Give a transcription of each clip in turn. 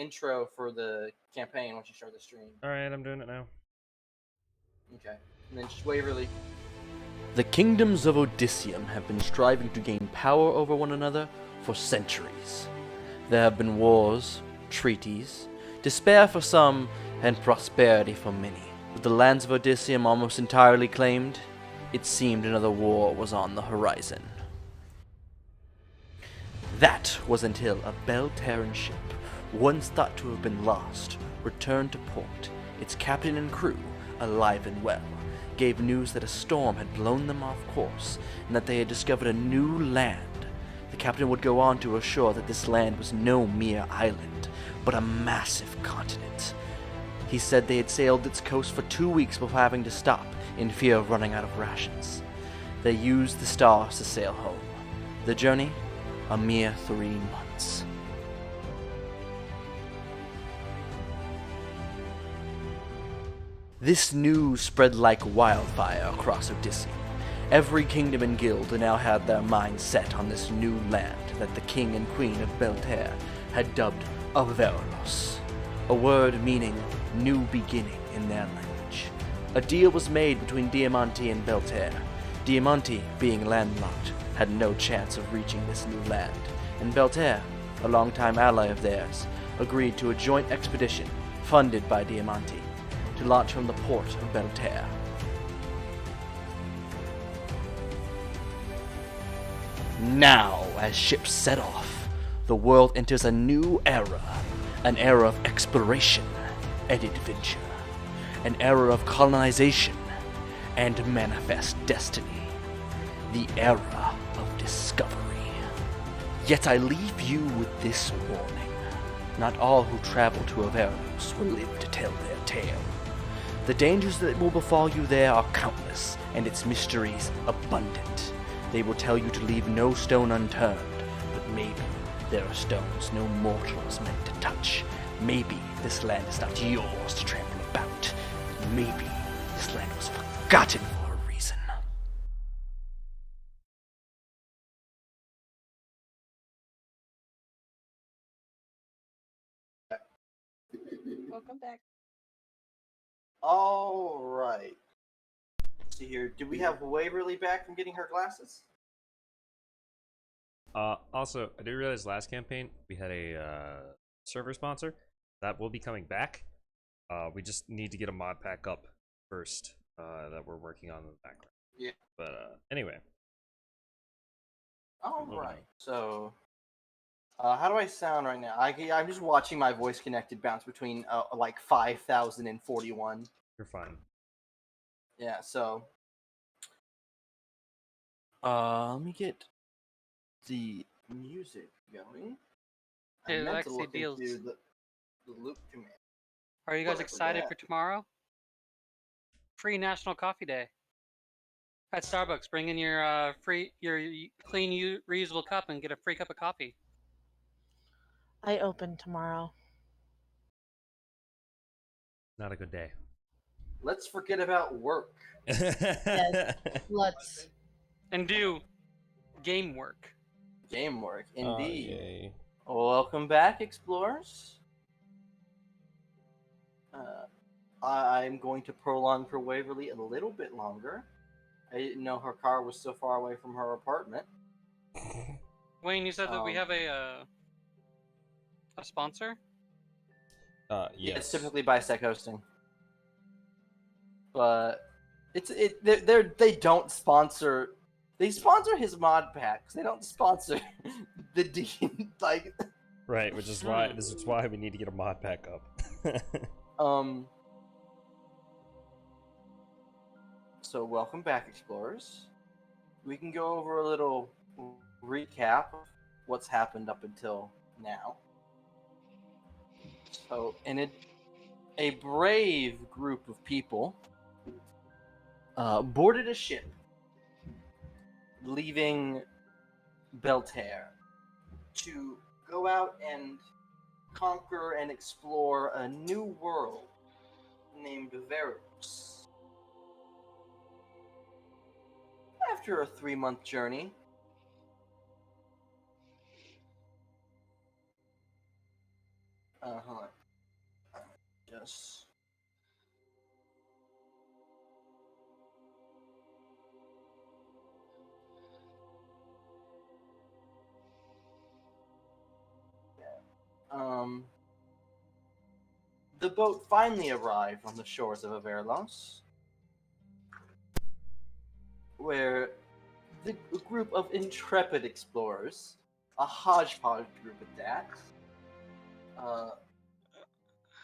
intro for the campaign once you start the stream. Alright, I'm doing it now. Okay. And then just Waverly. The kingdoms of Odysseum have been striving to gain power over one another for centuries. There have been wars, treaties, despair for some, and prosperity for many. With the lands of Odysseum almost entirely claimed, it seemed another war was on the horizon. That was until a Belle ship, once thought to have been lost, returned to port, its captain and crew alive and well, gave news that a storm had blown them off course, and that they had discovered a new land. The captain would go on to assure that this land was no mere island, but a massive continent. He said they had sailed its coast for 2 weeks before having to stop, in fear of running out of rations. They used the stars to sail home. The journey? A mere 3 months. This news spread like wildfire across Odysseum. Every kingdom and guild now had their minds set on this new land that the king and queen of Belle had dubbed Avaralos, a word meaning new beginning in their language. A deal was made between Diamante and Belle. Diamante, being landlocked, had no chance of reaching this new land, and Belle, a longtime ally of theirs, agreed to a joint expedition funded by Diamante to launch from the port of Belle. Now, as ships set off, the world enters a new era, an era of exploration and adventure, an era of colonization and manifest destiny, the era of discovery. Yet I leave you with this warning. Not all who travel to Avaralos will live to tell their tale. The dangers that will befall you there are countless, and its mysteries abundant. They will tell you to leave no stone unturned, but maybe there are stones no mortal is meant to touch. Maybe this land is not yours to trample about. Maybe this land was forgotten for a reason. Welcome back. All right. Let's see here. Did we have Waverly back from getting her glasses? Also, I did realize last campaign we had a server sponsor that will be coming back. We just need to get a mod pack up first that we're working on in the background. Yeah. But anyway. All right. So, how do I sound right now? I'm just watching my voice connected bounce between like 5,000 and 41. You're fine. Yeah. So, let me get the music going. Hey, I meant to Lexi look Deals. into the loop command. Are you guys Whatever excited that. for tomorrow? Free National Coffee Day. At Starbucks, bring in your clean, reusable cup and get a free cup of coffee. I open tomorrow. Not a good day. Let's forget about work. Yes, let's. And do game work. Game work, indeed. Yay. Welcome back, Explorers. I'm going to prolong for Waverly a little bit longer. I didn't know her car was so far away from her apartment. Wayne, you said that we have a sponsor? Yes. Yeah, it's typically Bisec Hosting. But they don't sponsor. They sponsor his mod packs. They don't sponsor the D. Like. Right, which is why this is why we need to get a mod pack up. So welcome back, Explorers. We can go over a little recap of what's happened up until now. So, a brave group of people boarded a ship leaving Belle to go out and conquer and explore a new world named Avaralos. After a 3-month journey, Hold on. Just. Um. The boat finally arrived on the shores of Avaralos, where the group of intrepid explorers, a hodgepodge group at that,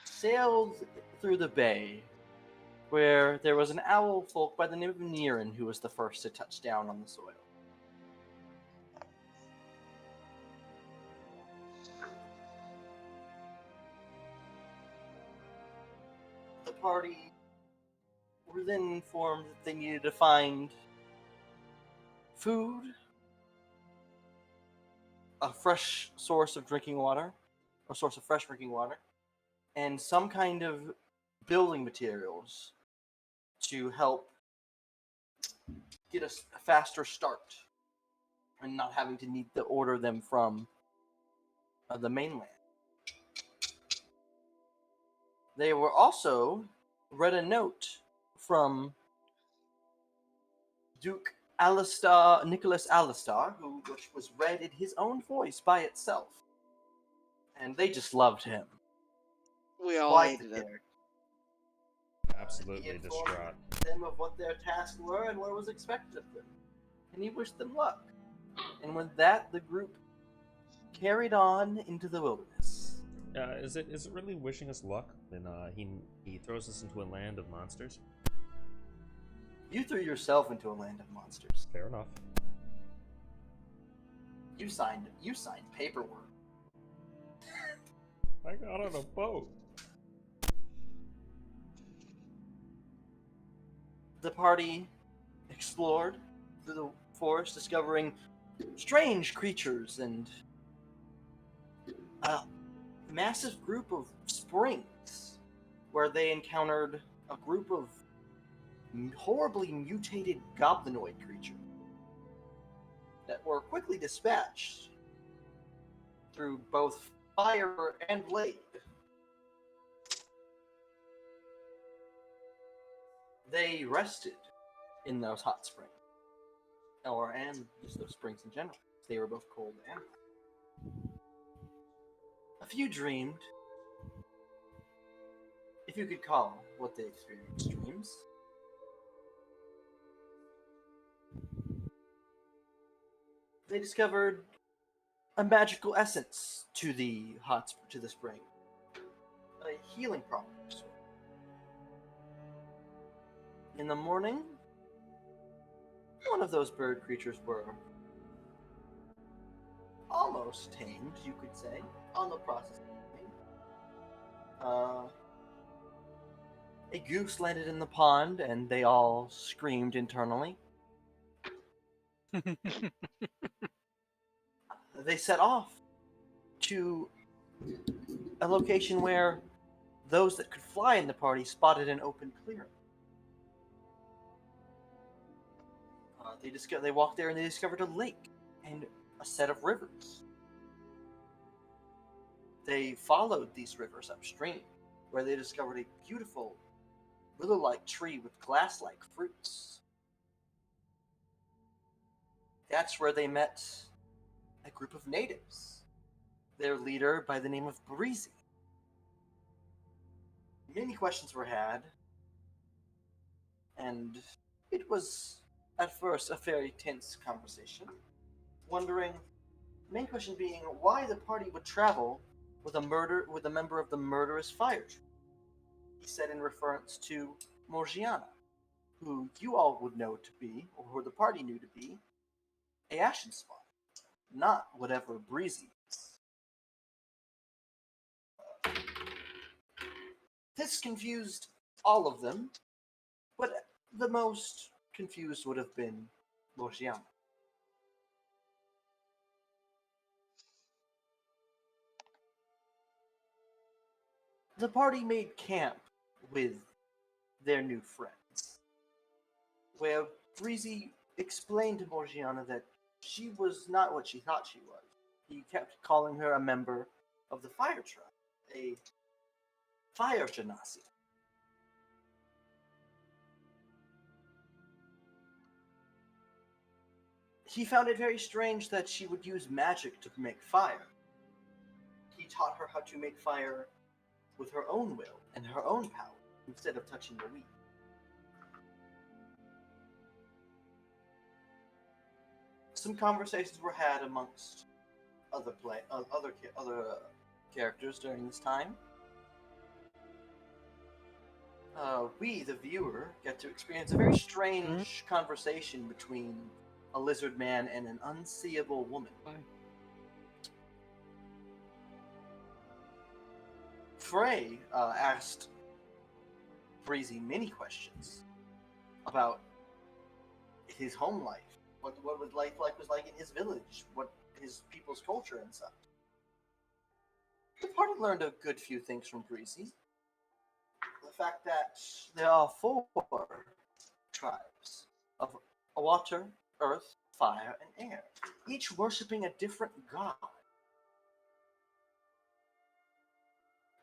sailed through the bay, where there was an owl folk by the name of Niran who was the first to touch down on the soil. The party were then informed that they needed to find food, a fresh source of drinking water, a source of fresh drinking water, and some kind of building materials to help get a faster start and not having to need to order them from the mainland. They were also read a note from Duke Nicholas Alistar, which was read in his own voice by itself. And they just loved him. We all Quite hated the him. character. Absolutely He informed distraught. them of what their tasks were and what was expected of them. And he wished them luck. And with that, the group carried on into the wilderness. Is it really wishing us luck when he throws us into a land of monsters? You threw yourself into a land of monsters. Fair enough. You signed paperwork. I got on a boat. The party explored through the forest, discovering strange creatures and a massive group of springs, where they encountered a group of horribly mutated goblinoid creatures that were quickly dispatched through both fire and blade. They rested in those hot springs, and just those springs in general. They were both cold and hot. A few dreamed, if you could call what they experienced dreams. They discovered a magical essence to the spring, a healing property. In the morning, one of those bird creatures were almost tamed, you could say, on the process of taming. A goose landed in the pond, and they all screamed internally. They set off to a location where those that could fly in the party spotted an open clearing. They walked there and they discovered a lake and a set of rivers. They followed these rivers upstream, where they discovered a beautiful willow-like tree with glass-like fruits. That's where they met a group of natives, their leader by the name of Breezy. Many questions were had, and it was at first a very tense conversation, wondering, main question being why the party would travel with a member of the murderous fire tree. He said in reference to Morgiana, who you all would know to be, or who the party knew to be, a ashen spawn, not whatever Breezy is. This confused all of them, but the most confused would have been Morgiana. The party made camp with their new friends, where Breezy explained to Morgiana that she was not what she thought she was. He kept calling her a member of the Fire Tribe, a fire genasi. He found it very strange that she would use magic to make fire. He taught her how to make fire with her own will and her own power instead of touching the wheat. Some conversations were had amongst other characters during this time. We, the viewer, get to experience a very strange conversation between a lizard man and an unseeable woman. Frey asked Breezy many questions about his home life, what life was like in his village, what his people's culture and such. The party learned a good few things from Breezy. The fact that there are 4 tribes of water, earth, fire, and air, each worshipping a different god,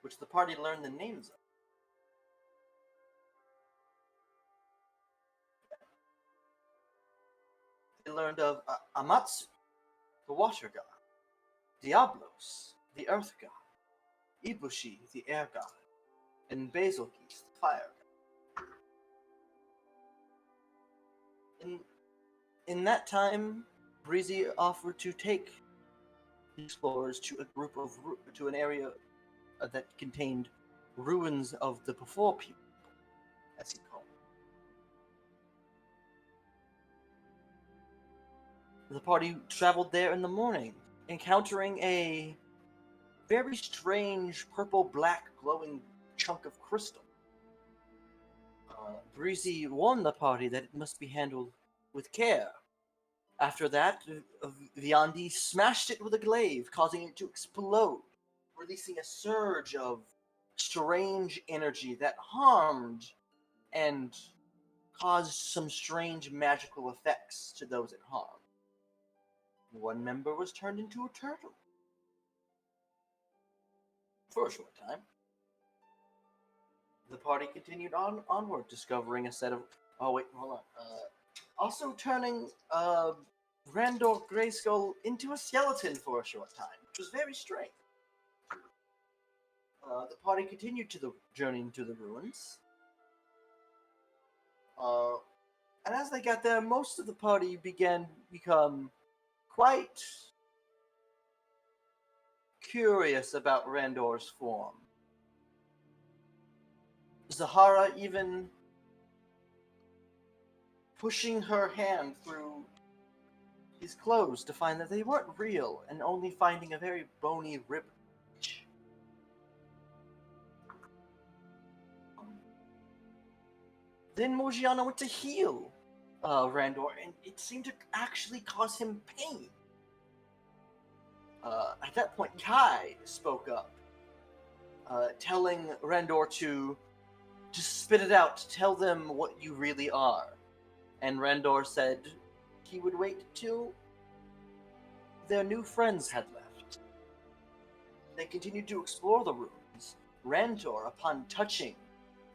which the party learned the names of. They learned of Amatsu, the water god, Diablos, the earth god, Ibushi, the air god, and Basilgeese, the fire god. In that time, Breezy offered to take the explorers to to an area that contained ruins of the before people, as he called them. The party traveled there in the morning, encountering a very strange purple-black glowing chunk of crystal. Breezy warned the party that it must be handled with care. After that, Viandi smashed it with a glaive, causing it to explode, releasing a surge of strange energy that harmed and caused some strange magical effects to those it harmed. One member was turned into a turtle. For a short time. The party continued onward, discovering a set of... Oh, wait, hold on. Also turning Randor Greyskull into a skeleton for a short time, which was very strange. The party continued to the journey into the ruins. And as they got there, most of the party began to become quite curious about Randor's form. Zahara even pushing her hand through his clothes to find that they weren't real, and only finding a very bony rib. Then Mojiana went to heal Randor, and it seemed to actually cause him pain. At that point, Kai spoke up, telling Randor to just spit it out, tell them what you really are. And Randor said he would wait till their new friends had left. They continued to explore the ruins. Randor, upon touching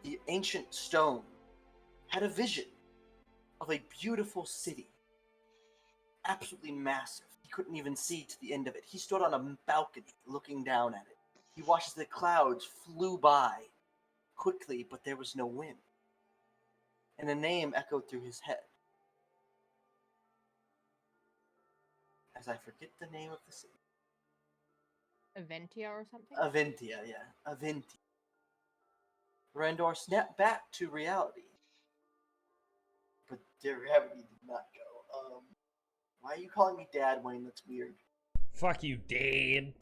the ancient stone, had a vision of a beautiful city. Absolutely massive. He couldn't even see to the end of it. He stood on a balcony looking down at it. He watched as the clouds flew by quickly, but there was no wind. And a name echoed through his head. As I forget the name of the city. Aventia or something? Aventia, yeah. Aventia. Randor snapped back to reality. But their gravity did not go. Why are you calling me Dad, Wayne? That's weird. Fuck you, Dad.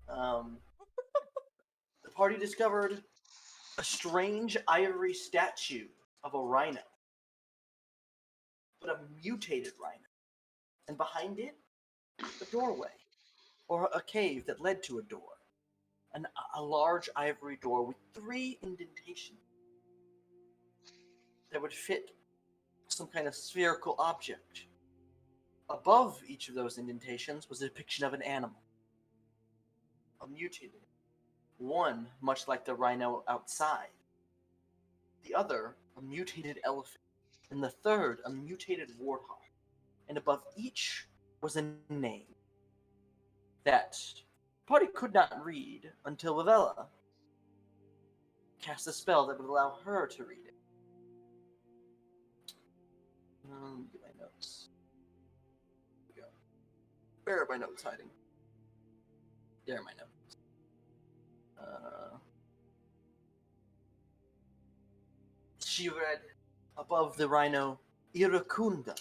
The party discovered a strange ivory statue of a rhino. But a mutated rhino. And behind it, a doorway. Or a cave that led to a door. A large ivory door with 3 indentations that would fit some kind of spherical object. Above each of those indentations was a depiction of an animal. A mutated One much like the rhino outside, the other a mutated elephant, and the third a mutated warthog. And above each was a name that the party could not read until Belle cast a spell that would allow her to read it. Let me get my notes. Here we go. Where are my notes hiding? There are my notes. She read above the rhino Arakunda,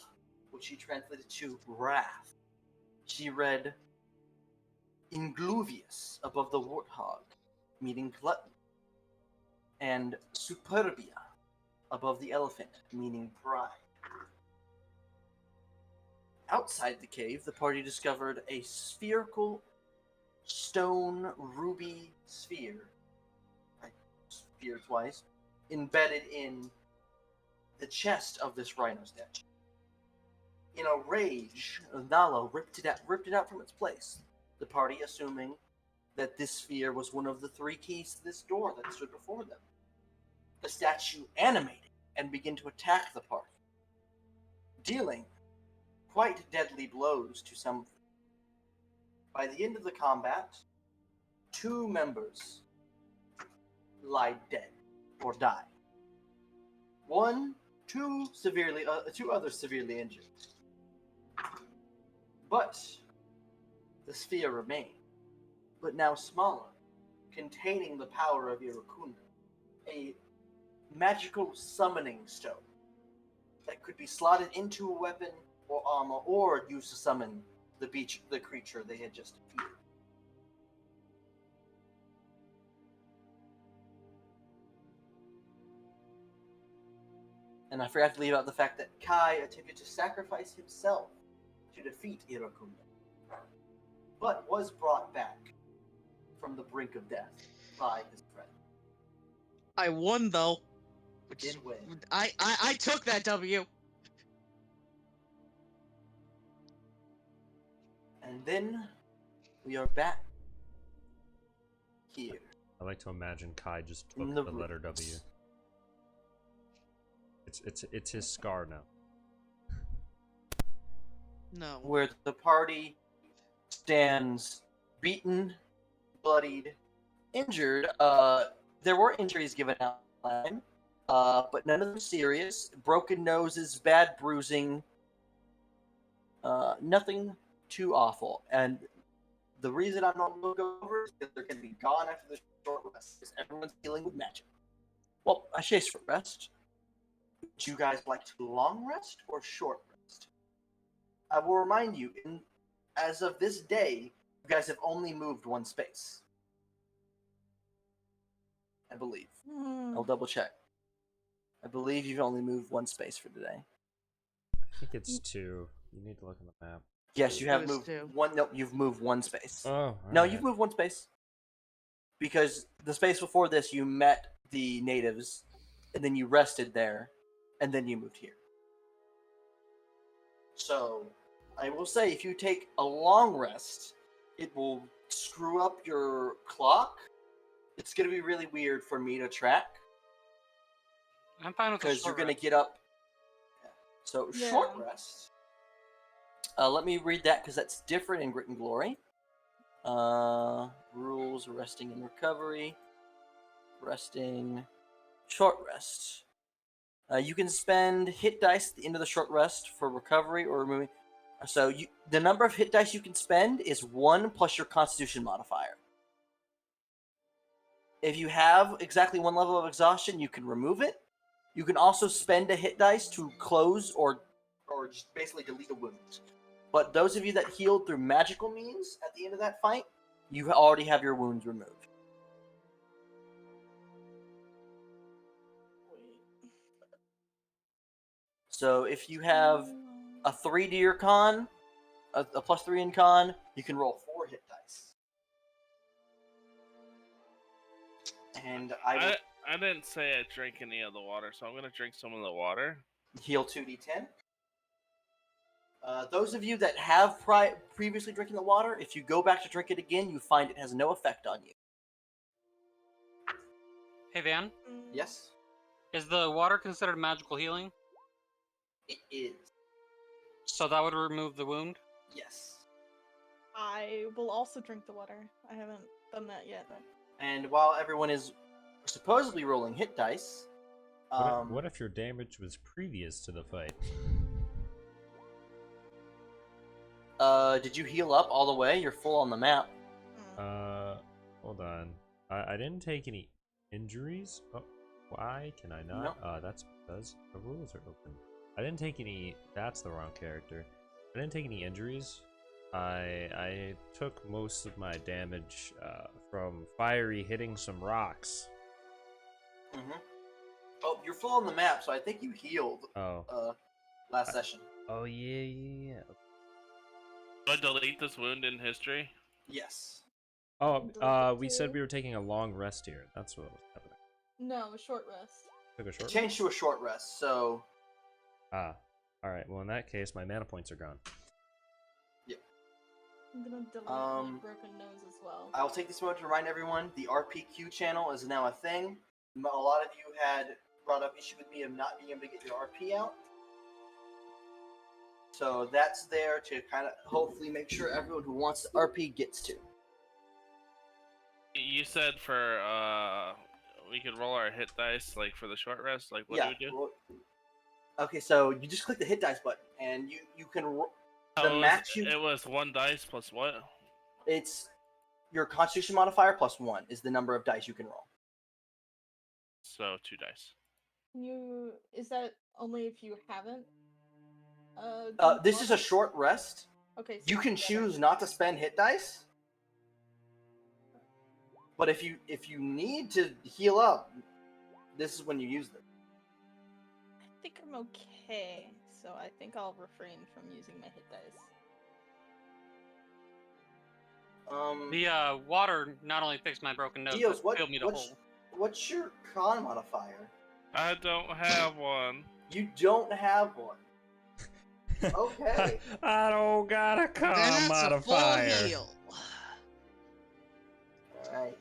which she translated to wrath. She read Ingluvius above the warthog, meaning glutton, and Superbia above the elephant, meaning pride. Outside the cave, the party discovered a spherical stone ruby sphere, sphere twice, embedded in the chest of this rhino statue. In a rage, Nala ripped it out from its place, the party assuming that this sphere was one of the 3 keys to this door that stood before them. The statue animated and began to attack the party, dealing quite deadly blows to some. By the end of the combat, 2 members lie dead or died. Two others severely injured. But the sphere remained, but now smaller, containing the power of Arakunda, a magical summoning stone that could be slotted into a weapon or armor, or used to summon the creature they had just defeated. And I forgot to leave out the fact that Kai attempted to sacrifice himself to defeat Arakunda, but was brought back from the brink of death by his friend. I won though. Did win. I took that W. And then we are back here. I like to imagine Kai just In took the the letter W. ruins. It's his scar now. No. Where the party stands beaten, bloodied, injured. There were injuries given out, but none of them serious. Broken noses, bad bruising, nothing too awful. And the reason I'm not going to go over it is because they're going to be gone after the short rest, because everyone's dealing with magic. Well, I chase for rest. Would you guys like to long rest or short rest? I will remind you, as of this day, you guys have only moved 1 space. I believe. I'll double check. I believe you've only moved 1 space for today. I think it's 2. You need to look on the map. Yes, you have It was moved 2. 1. No, you've moved 1 space. Oh, No, alright. you've moved 1 space. Because the space before this, you met the natives, and then you rested there, and then you moved here. So, I will say, if you take a long rest, it will screw up your clock. It's going to be really weird for me to track, I'm fine with the because you're short going to rest. get up. So, short Yeah. rest. Let me read that, because that's different in Grit and Glory. Rules, resting and recovery. Resting. Short rest. You can spend hit dice at the end of the short rest for recovery or removing. So the number of hit dice you can spend is 1 plus your Constitution modifier. If you have exactly 1 level of exhaustion, you can remove it. You can also spend a hit dice to close or just basically delete a wound. But those of you that healed through magical means at the end of that fight, you already have your wounds removed. So if you have a 3 to your con, a plus 3 in con, you can roll 4 hit dice. And I I didn't say I drank any of the water, so I'm gonna drink some of the water. will heal 2d10. Those of you that have previously drinking the water, if you go back to drink it again, you find it has no effect on you. Hey Van, Yes, is the water considered magical healing? it is. So that would remove the wound? Yes. I will also drink the water. I haven't done that yet. And while everyone is supposedly rolling hit dice, What if your damage was previous to the fight? did you heal up all the way? You're full on the map. Hold on. I didn't take any injuries. Oh, why can I not? That's because the rules are open. I didn't take any. That's the wrong character. I didn't take any injuries. I took most of my damage from fiery hitting some rocks. Mm-hmm. Oh, you're full on the map, so I think you healed Oh. last session. Oh yeah. Do I delete this wound in history? Yes. Oh, we said we were taking a long rest here. That's what was happening. No, short rest. Took a It short changed to a short rest, so Ah. Alright, well in that case my mana points are gone. I'm gonna delete my broken nose as well. I'll take this moment to remind everyone the RPQ channel is now a thing. A lot of you had brought up issue with me of not being able to get your RP out. So that's there to kind of hopefully make sure everyone who wants to RP gets to. You said for we could roll our hit dice like for the short rest. Like what do we do? well- Okay, so you just click the hit dice button, and you can Oh, the max you it was 1 dice plus what? it's your Constitution modifier plus 1 is the number of dice you can roll. So 2 dice. Is that only if you haven't? This is a short rest. Okay. So You can choose not to spend hit dice, but if you need to heal up, this is when you use them. I think I'm okay, so I think I'll refrain from using my hit dice. The water not only fixed my broken nose, Dios, but filled me to whole. what's your con modifier? I don't have one. You don't have one. Okay. I don't got a con That's modifier. a full heal. Alright.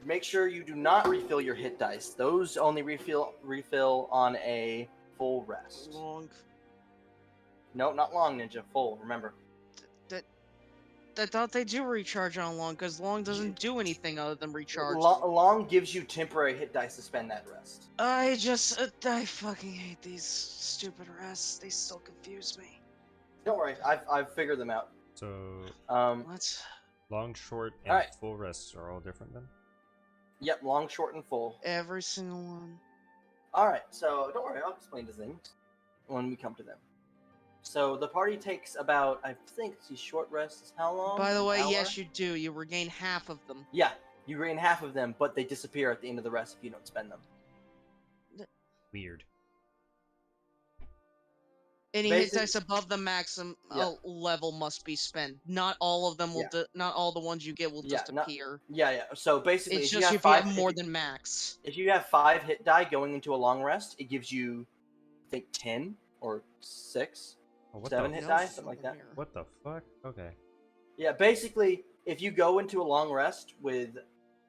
Make sure you do not refill your hit dice. Those only refill on a full rest. Long. No, not long, Ninja. Full, remember. I thought they do recharge on long, because long doesn't do anything other than recharge. Long gives you temporary hit dice to spend that rest. I fucking hate these stupid rests. They still confuse me. Don't worry, I've figured them out. So What? long, short, and Alright. full rests are all different then? Yep, long, short, and full. Every single one. Alright, so don't worry, I'll explain the things when we come to them. So the party takes about, I think the short rest is how long? By the An way, hour? yes, you do. You regain half of them. Yeah, you regain half of them, but they disappear at the end of the rest if you don't spend them. Weird. Any hit Basic- dice above the maximum Yeah. level must be spent. Not all of them will. Not all the ones you get will Yeah, not- disappear. Yeah. So basically, It's if you just have if five, you have more than max. if you have 5 hit die going into a long rest, it gives you, I think, 10 or 6. Oh, what 7 the hit No die, something like that. fucking What the fuck? Okay. Yeah, basically, if you go into a long rest with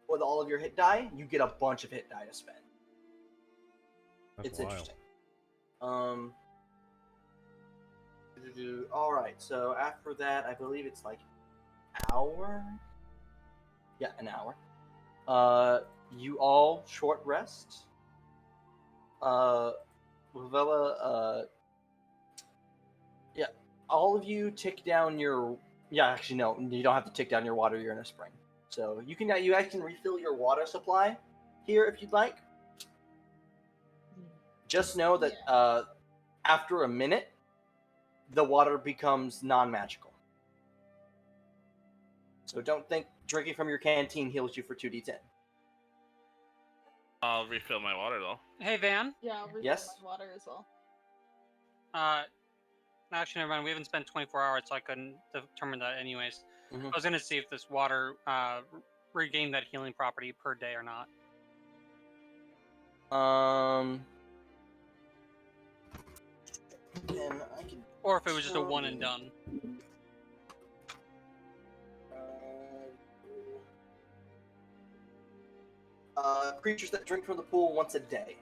all of your hit die, you get a bunch of hit die to spend. That's It's wild. interesting. All right. So after that, I believe it's like hour. Yeah, an hour. You all short rest. Lavella, yeah, all of you tick down your. Yeah, actually, no, you don't have to tick down your water. You're in a spring, so you guys can refill your water supply here if you'd like. Just know that after a minute, the water becomes non-magical. So don't think drinking from your canteen heals you for 2d10. I'll refill my water though. Hey Van. Yeah, I'll refill Yes? my water as well. Actually, never mind. We haven't spent 24 hours, so I couldn't determine that anyways. Mhm. I was gonna see if this water regained that healing property per day or not. And I can. Or if it was just a one and done. creatures that drink from the pool once a day.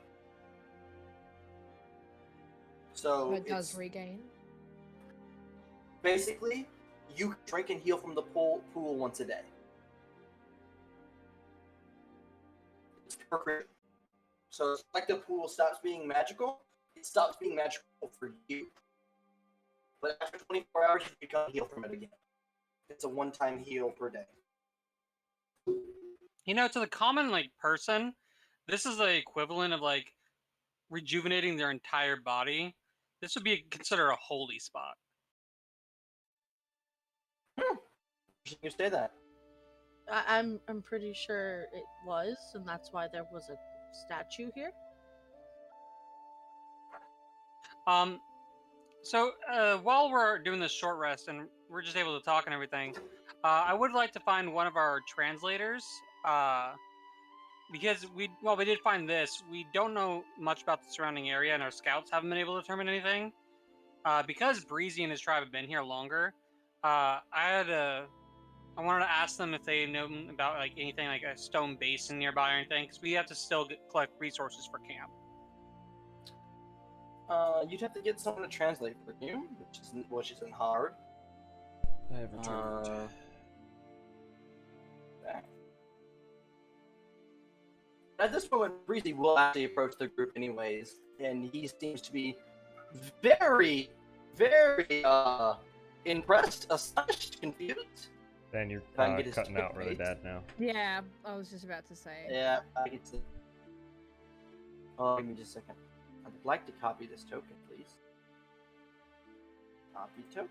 So It does it's regain. basically you can drink and heal from the pool once a day. It's per creature. So it's like the pool stops being magical. It stops being magical for you. But after 24 hours, you can heal from it again. It's a one-time heal per day. You know, to the common person, this is the equivalent of rejuvenating their entire body. This would be considered a holy spot. You say that. I'm pretty sure it was, and that's why there was a statue here. So while we're doing this short rest and we're just able to talk and everything, I would like to find one of our translators. Because we did find this. We don't know much about the surrounding area, and our scouts haven't been able to determine anything. Because Breezy and his tribe have been here longer, I wanted to ask them if they know about anything like a stone basin nearby or anything, because we have to still collect resources for camp. You'd have to get someone to translate for you, which isn't hard. I have returned. At this moment, Breezy will actually approach the group anyways, and he seems to be very, very impressed, astonished, confused. Dan, you're If I can get his cutting out really face. bad now. Yeah, I was just about to say. Yeah, I can see. Oh, give me just a second. I'd like to copy this token, please. Copy token.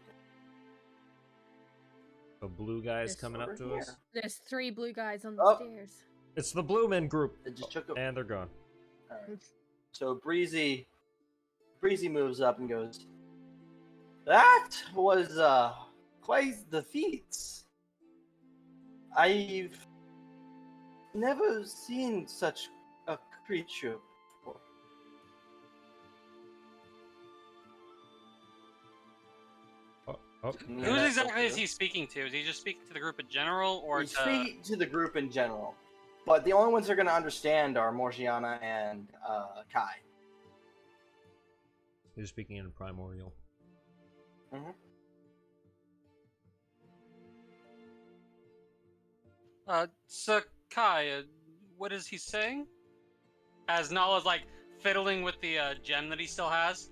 The blue guys It's coming over up to here. us. There's 3 blue guys on the Oh. stairs. It's the Blue Men group. It just took a... And they're gone. Alright. So Breezy moves up and goes, "That was quite the feat. I've never seen such a creature before." Oh, Yeah, Who's that's exactly is okay. he speaking to? Is he just speaking to the group in general, or He's to... speaking to the group in general, but the only ones they're going to understand are Morgiana and Kai. You're speaking in primordial. Mm-hmm. Sakai, what is he saying? As Nala's fiddling with the gem that he still has.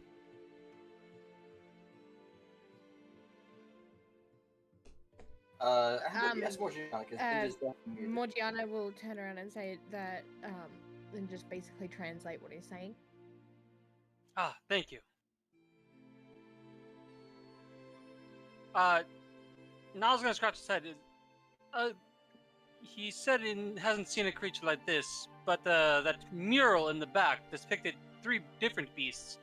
Yes, Morgiana, because it is definitely muted. Morgiana will turn around and say that, and just basically translate what he's saying. Ah, thank you. Nala's gonna scratch his head. He said he hasn't seen a creature like this, but that mural in the back depicted 3 different beasts.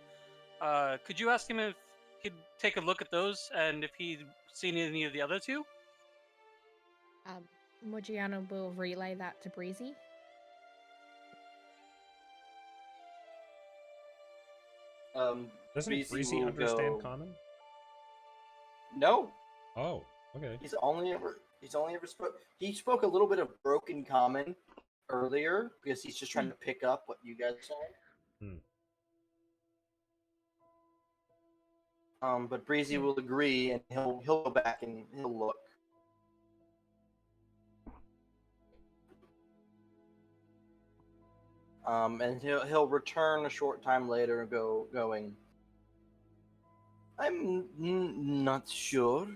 Could you ask him if he'd take a look at those and if he'd seen any of the other 2? Morgiana will relay that to Breezy. Doesn't Breezy will understand go... common? No, Oh, okay. He spoke a little bit of broken common earlier because he's just trying to pick up what you guys said. But Breezy will agree, and he'll go back and he'll look. And he'll return a short time later and going. I'm not sure.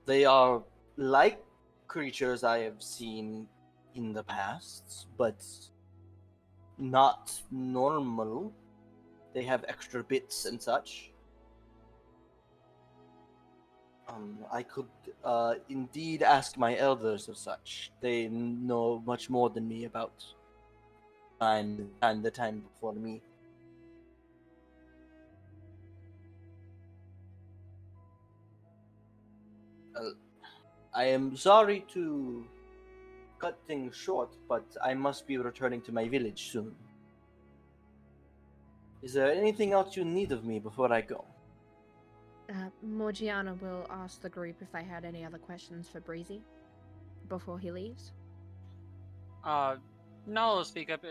They are like creatures I have seen in the past, but not normal. They have extra bits and such. I could indeed ask my elders of such. They know much more than me about the time before me. I am sorry to cut things short, but I must be returning to my village soon. Is there anything else you need of me before I go? Morgiana will ask the group if they had any other questions for Breezy before he leaves. Now I'll speak up.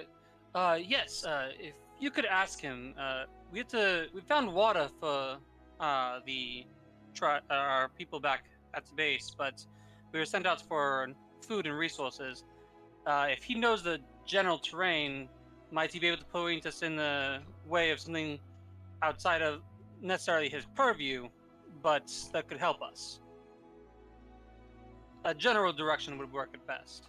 Yes. If you could ask him, we found water for our people back at the base, but we were sent out for food and resources. If he knows the general terrain, might he be able to point us in the way of something outside of necessarily his purview, but that could help us? A general direction would work at best.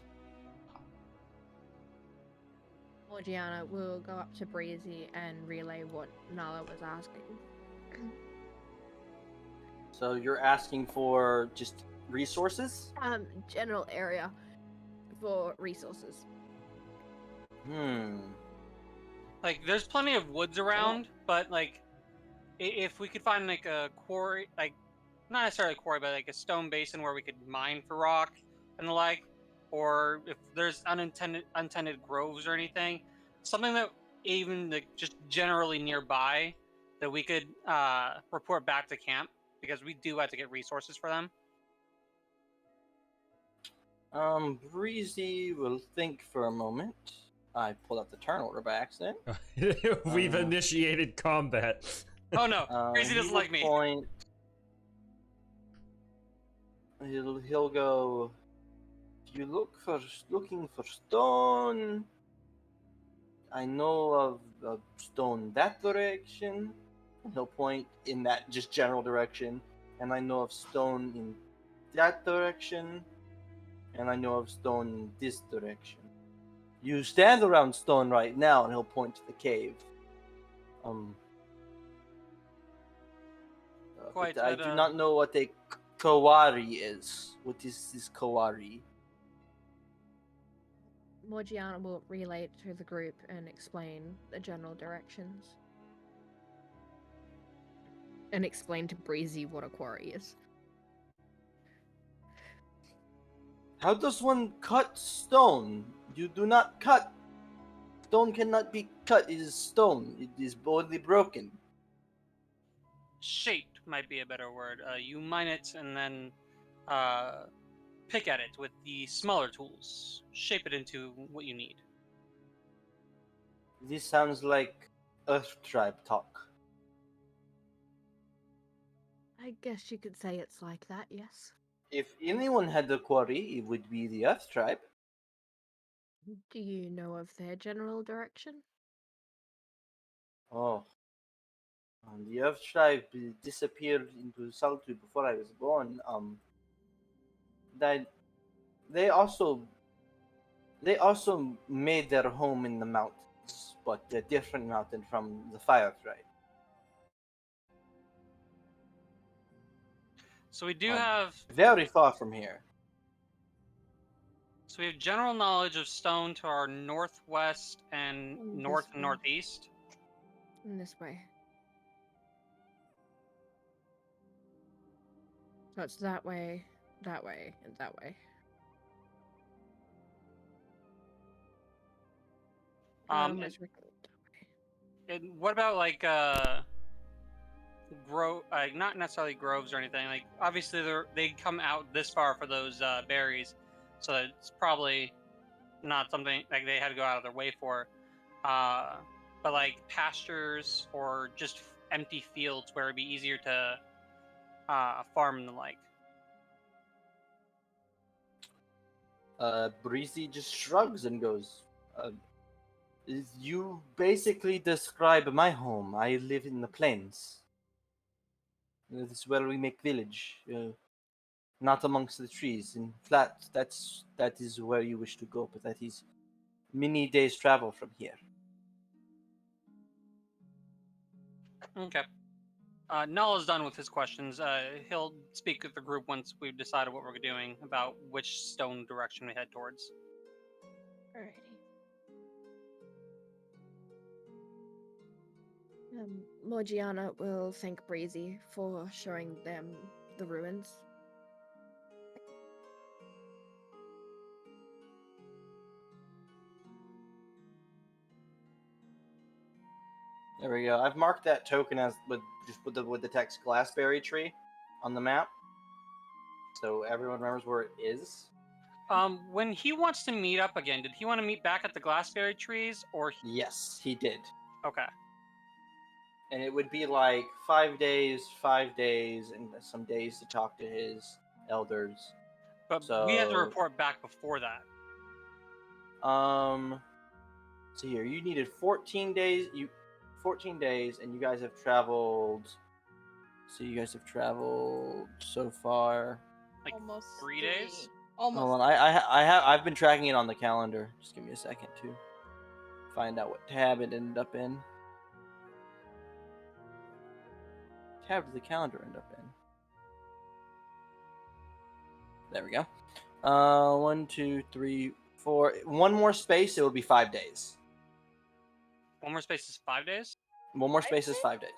Morgiana will go up to Breezy and relay what Nala was asking. So you're asking for just resources? General area for resources. Like, there's plenty of woods around, but like, if we could find like a quarry, like not necessarily a quarry, but like a stone basin where we could mine for rock and the like, or if there's untended groves or anything, something that even like just generally nearby that we could report back to camp, because we do have to get resources for them. Breezy will think for a moment. I pulled out the turn order by accident. We've initiated combat. Oh no, Breezy doesn't like me. Point, he'll go. If you looking for stone, I know of a stone that direction. And he'll point in that just general direction, and I know of stone in that direction, and I know of stone in this direction. You stand around stone right now, and he'll point to the cave. Quite, I do not know what a kawari is. What is this kawari? Morgiana will relay it to the group and explain the general directions. And explain to Breezy what a quarry is. How does one cut stone? You do not cut. Stone cannot be cut. It is stone. It is only broken. Shaped might be a better word. You mine it and then pick at it with the smaller tools. Shape it into what you need. This sounds like Earth Tribe talk. I guess you could say it's like that, yes. If anyone had a quarry, it would be the Earth Tribe. Do you know of their general direction? Oh. The Earth Tribe disappeared into solitude before I was born. That they also made their home in the mountains, but a different mountain from the Fire Tribe. So we do have very far from here. So we have general knowledge of stone to our northwest and north and northeast. In this way. So it's that way, and that way. And what about like not necessarily groves or anything. Like obviously they come out this far for those berries, so it's probably not something like they had to go out of their way for. But like pastures or just empty fields where it'd be easier to farm and the like. Breezy just shrugs and goes, you basically describe my home. I live in the plains. This is where we make village. Not amongst the trees. In flat, that is where you wish to go, but that is many days' travel from here. Okay. Null done with his questions. He'll speak with the group once we've decided what we're doing about which stone direction we head towards. Alrighty. Morgiana will thank Breezy for showing them the ruins. There we go. I've marked that token as with the text Glassberry Tree on the map, so everyone remembers where it is. When he wants to meet up again, did he want to meet back at the Glassberry trees, or Yes, he did. okay? And it would be like 5 days, and some days to talk to his elders. But So we have to report back before that. So here you needed 14 days. 14 days, and you guys have traveled. So you guys have traveled so far. Like Almost 3 days. Almost. Hold on, I've been tracking it on the calendar. Just give me a second to find out what tab it ended up in. Tab did the calendar end up in? There we go. 1, 2, 3, 4. One more space, it will be 5 days. One more space is 5 days. One more space is 5 days.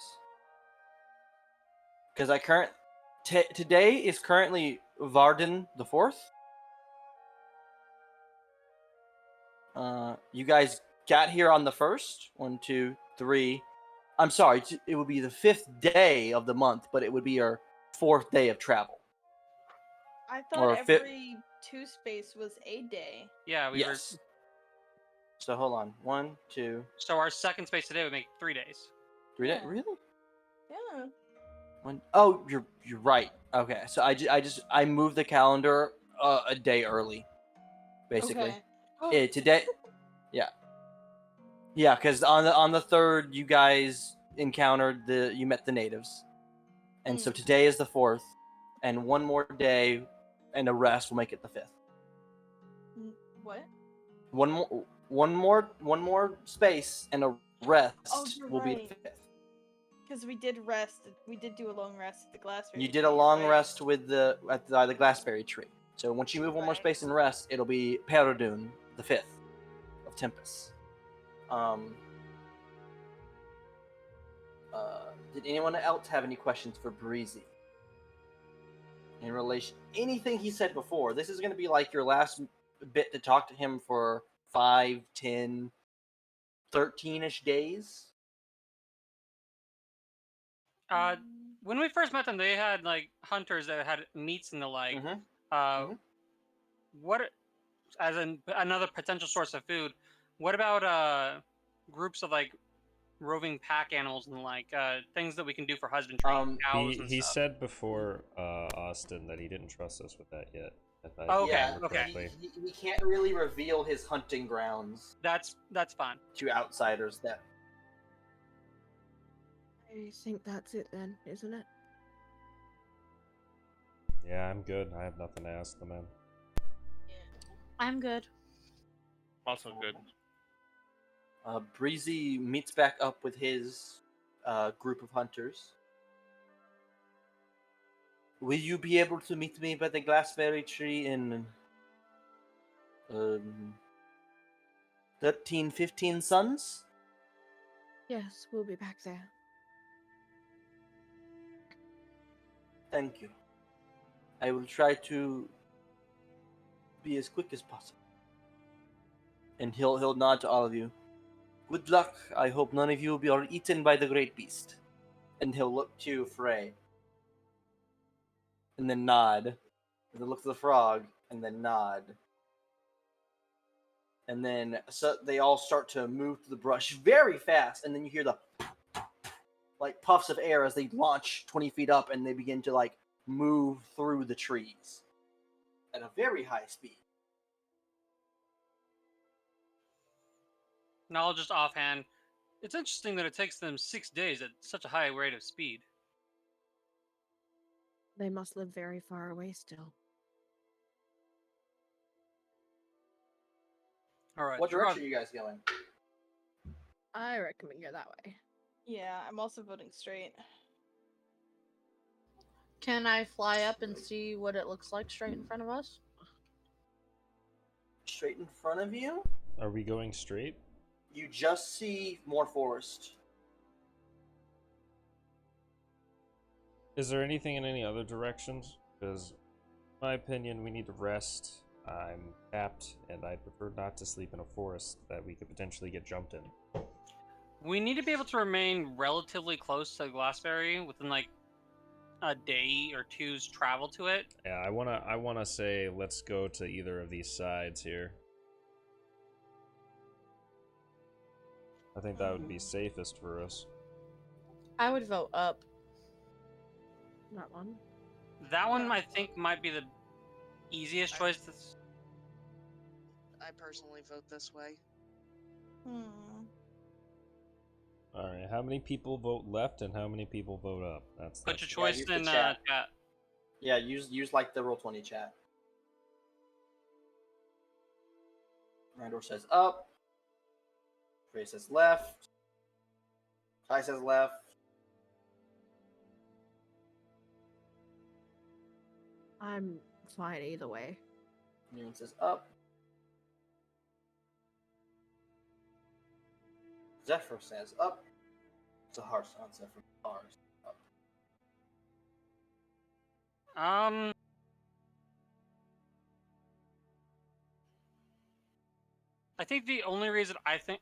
Because today is currently Varden the 4th. You guys got here on the 1st. 1, 2, 3. I'm sorry, it would be the 5th day of the month, but it would be your 4th day of travel. I thought Or every 2 space was a day. Yeah, we Yes. were. So hold on. 1, 2, So our second space today would make 3 days. 3 days. Yeah. Really? Yeah. Oh, you're right. Okay, so I moved the calendar a day early, basically. Okay. Today, yeah, because on the 3rd you guys you met the natives, and so today is the 4th, and one more day and a rest will make it the 5th. What? One more space and a rest you're will be right. the 5th. Because we did rest. We did do a long rest at the Glassberry. You did a tree, long right? rest at the Glassberry tree. So once you move one more Right. space and rest, it'll be Peridun, the 5th of Tempest. Did anyone else have any questions for Breezy? In relation, anything he said before. This is going to be like your last bit to talk to him for 5, 10, 13-ish days. When we first met them, they had like hunters that had meats and the like. What, as another potential source of food? What about groups of like roving pack animals and like things that we can do for husbandry, cows and He stuff? said before, Austin, that he didn't trust us with that yet. If I Oh, okay, remember correctly. He can't really reveal his hunting grounds That's fine. to outsiders. That I think that's it then, isn't it? Yeah, I'm good. I have nothing to ask the man. I'm good. Also good. Breezy meets back up with his group of hunters. Will you be able to meet me by the Glassberry tree in 13, 15 suns? Yes, we'll be back there. Thank you. I will try to be as quick as possible. And he'll nod to all of you. Good luck. I hope none of you will be eaten by the great beast. And he'll look to Frey. And then nod. And then look to the frog. And then nod. And then so they all start to move through the brush very fast. And then you hear the like puffs of air as they launch 20 feet up and they begin to like move through the trees at a very high speed. Now, just offhand, it's interesting that it takes them 6 days at such a high rate of speed. They must live very far away still. All right. What direction are you guys going? I reckon we go that way. Yeah, I'm also voting straight. Can I fly up and see what it looks like straight in front of us? Straight in front of you? Are we going straight? You just see more forest. Is there anything in any other directions? Because, in my opinion, we need to rest. I'm tapped, and I prefer not to sleep in a forest that we could potentially get jumped in. We need to be able to remain relatively close to Glassberry within like a day or two's travel to it. Yeah, I wanna say let's go to either of these sides here. I think that would be safest for us. I would vote up. That one. That one I think might be the easiest choice. I personally vote this way. Alright, how many people vote left and how many people vote up? Put your choice use the in chat. chat. Yeah, use like the Roll20 chat. Randor says up. Trey says left. Kai says left. I'm fine either way. Noon says up. Zephyr says up. It's a harsh on Zephyr. Ours up. I think the only reason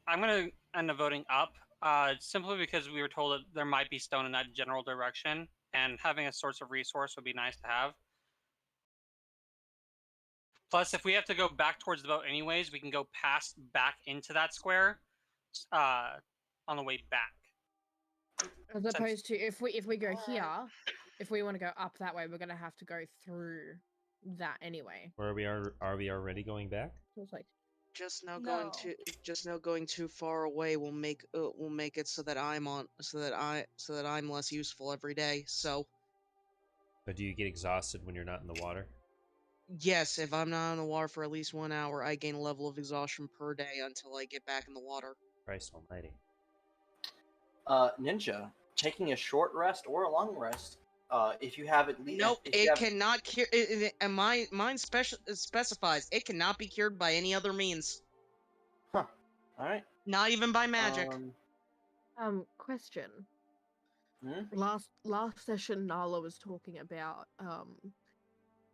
I'm gonna end up voting up, simply because we were told that there might be stone in that general direction, and having a source of resource would be nice to have. Plus, if we have to go back towards the boat anyways, we can go past back into that square, on the way back. As opposed to if we go here, if we want to go up that way, we're gonna have to go through that anyway. Where are we already going back? So it's like Just now No. going too far away will make it so that I'm less useful every day. So But do you get exhausted when you're not in the water? yes, if I'm not in the water for at least 1 hour, I gain a level of exhaustion per day until I get back in the water. Christ almighty. Ninja, taking a short rest or a long rest, if you have at least. Nope, cannot cure. And mine specifies it cannot be cured by any other means. Huh. All right. Not even by magic. Question. Hmm? Last session, Nala was talking about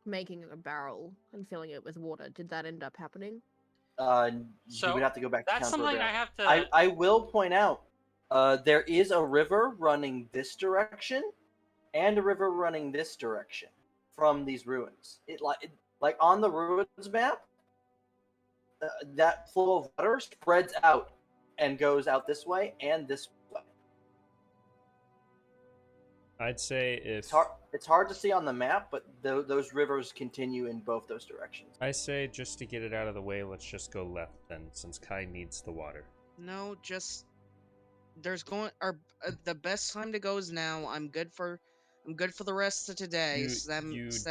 making a barrel and filling it with water. Did that end up happening? You would have to go back to That's town for a something barrel. I have to. I will point out, there is a river running this direction, and a river running this direction from these ruins. Like on the ruins map, that flow of water spreads out and goes out this way and this way. I'd say if It's hard to see on the map, but those rivers continue in both those directions. I say just to get it out of the way, let's just go left then, since Kai needs the water. No, just the best time to go is now. I'm good for the rest of today. So that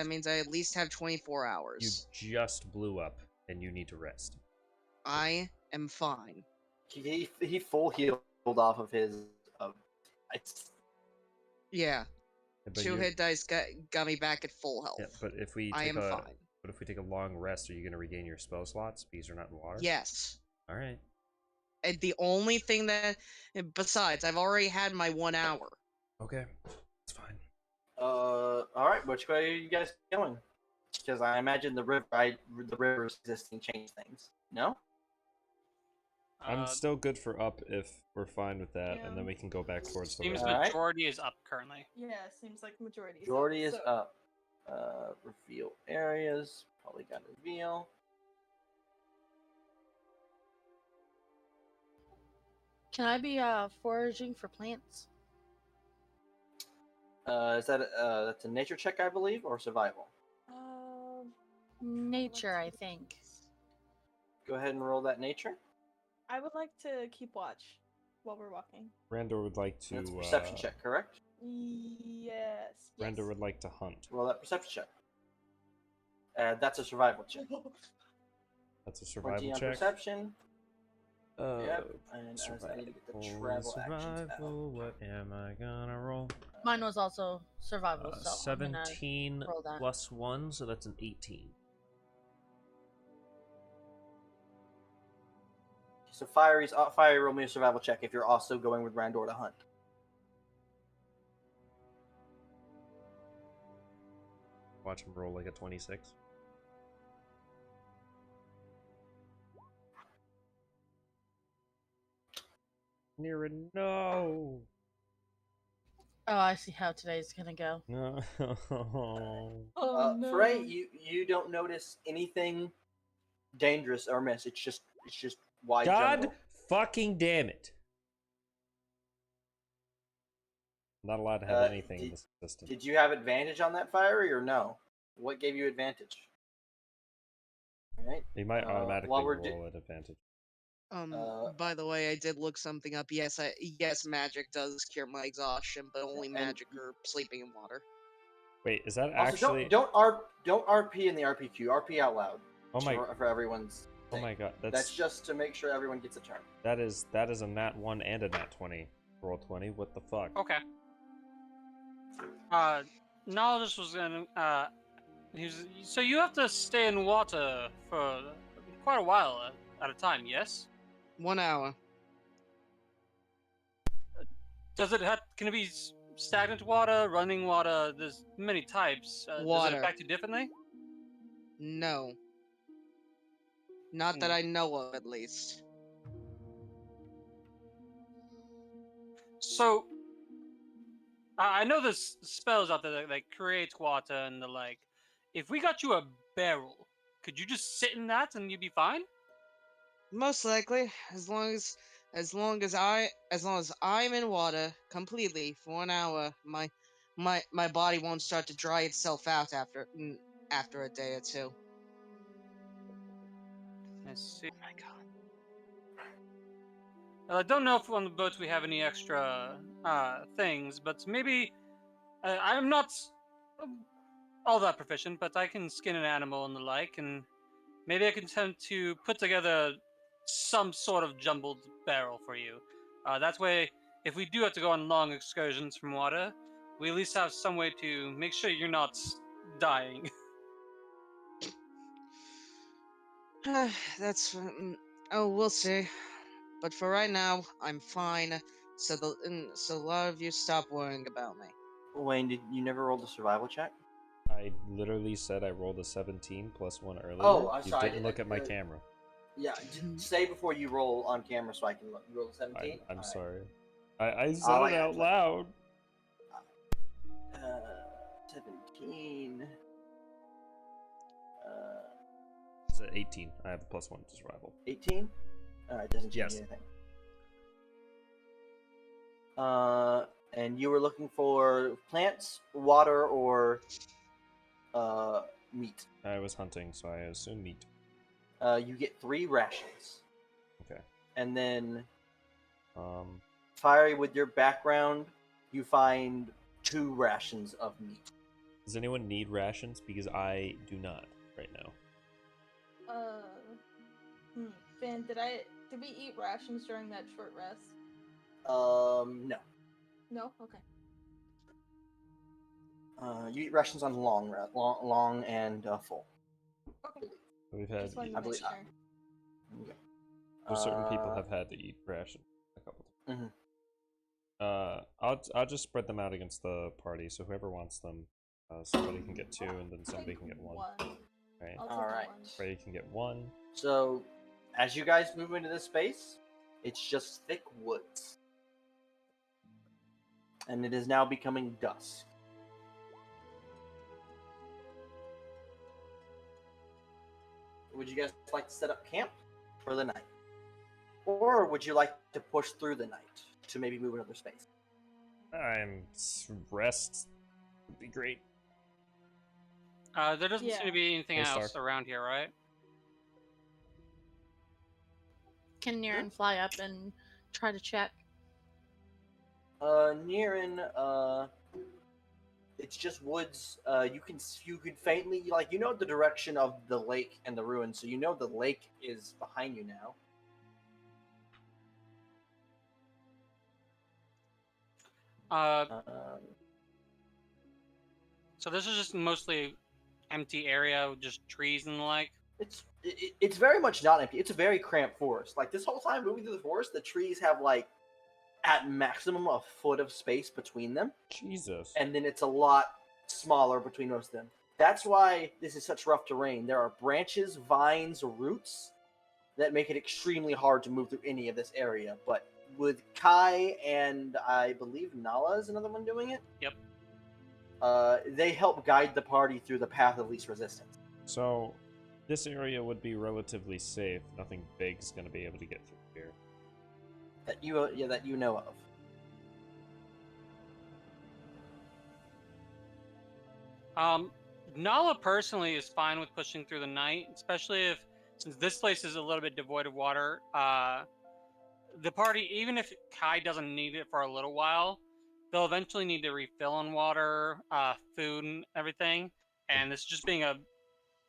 means I at least have 24 You hours. just blew up, and you need to rest. I am fine. He full healed off of his. Yeah. But 2 hit dice got me back at full health. Yeah, but if we I take am fine. But if we take a long rest, are you going to regain your spell slots because you're not in water? Yes. All right. And the only thing that, besides, I've already had my 1 hour. Okay, it's fine. All right. Which way are you guys going? Because I imagine the rivers existing change things. No. I'm still good for up if we're fine with that, and then Yeah. we can go back towards the Seems river. Alright. majority is up currently. Yeah, seems like majority. Majority is up. Reveal areas. Probably got to reveal. Can I be foraging for plants? Is that that's a nature check, I believe, or survival? Nature, I think. Go ahead and roll that nature. I would like to keep watch while we're walking. Randor would like to. That's a perception check, correct? Yes. Randor would like to hunt. Roll that perception check. That's a survival check. That's a 20 survival on check. perception. Yep. And as I Survival. need to get the travel actions out. Survival. What am I gonna roll? Mine was also survival, so 17 I'm gonna roll that. plus 1, so that's an 18. So Fiery, roll me a survival check if you're also going with Randor to hunt. Watch him roll like a 26. Near a no. Oh, I see how today's gonna go. No. Oh no. Frey, you don't notice anything dangerous or amiss. It's just wide God jungle. fucking damn it. I'm not allowed to have anything in this system. Did you have advantage on that fiery or no? What gave you advantage? All right. You might automatically while we're roll at advantage. By the way, I did look something up. Yes, magic does cure my exhaustion, but only magic or sleeping in water. Wait, is that Also, actually? don't RP in the RPQ. RP out loud. Oh my! For everyone's. Oh thing. my god! That's just to make sure everyone gets a turn. That is a nat 1 and a nat 20. Roll 20. What the fuck? Okay. Knowledge was gonna. So you have to stay in water for quite a while at a time. Yes. 1 hour. Does it have? Can it be stagnant water, running water? There's many types. Does Water. it affect you differently? No. Not that I know of, at least. So, I know there's spells out there that create water and the like. If we got you a barrel, could you just sit in that and you'd be fine? Most likely, as long as I'm in water completely for 1 hour, my body won't start to dry itself out after a day or two. I see. Oh my god. I don't know if on the boat we have any extra things, but maybe I'm not all that proficient, but I can skin an animal and the like, and maybe I can attempt to put together some sort of jumbled barrel for you. That way, if we do have to go on long excursions from water, we at least have some way to make sure you're not dying. That's we'll see. But for right now, I'm fine. So a lot of you stop worrying about me. Wayne, did you never roll the survival check? I literally said I rolled a 17 plus 1 earlier. Oh, I'm you sorry. didn't look at my camera. Yeah, say before you roll on camera so I can look. You roll 17? I'm sorry. I said it out loud. 17. It's at 18. I have a plus 1 to survival. 18? Alright, doesn't change anything. And you were looking for plants, water, or meat. I was hunting, so I assume meat. You get 3 rations. Okay. And then, Fiery, with your background, you find 2 rations of meat. Does anyone need rations? Because I do not right now. Finn, did we eat rations during that short rest? No. No? Okay. You eat rations on long and full. Okay. We've had. Just wanted to I make believe. sure. Okay. So certain people have had to eat rations a couple times. Mm-hmm. I'll just spread them out against the party, so whoever wants them, somebody can get 2, and then somebody can get 1. Right. All right. Freddie can get 1. So, as you guys move into this space, it's just thick woods, and it is now becoming dusk. Would you guys like to set up camp for the night? Or would you like to push through the night to maybe move another space? Rest would be great. There doesn't seem to be anything else around here, right? Can Niren fly up and try to check? Niren, it's just woods. You can faintly, you know the direction of the lake and the ruins, so you know the lake is behind you now. So this is just mostly empty area with just trees and the like. It's very much not empty. It's a very cramped forest. Like this whole time moving through the forest, the trees have at maximum a foot of space between them. Jesus. And then it's a lot smaller between most of them. That's why this is such rough terrain. There are branches, vines, roots that make it extremely hard to move through any of this area. But with Kai and I believe Nala is another one doing it. Yep. They help guide the party through the path of least resistance. So, this area would be relatively safe. Nothing big is going to be able to get through here. That you know of. Nala personally is fine with pushing through the night, especially since this place is a little bit devoid of water. The party, even if Kai doesn't need it for a little while, they'll eventually need to refill on water, food, and everything. And this just being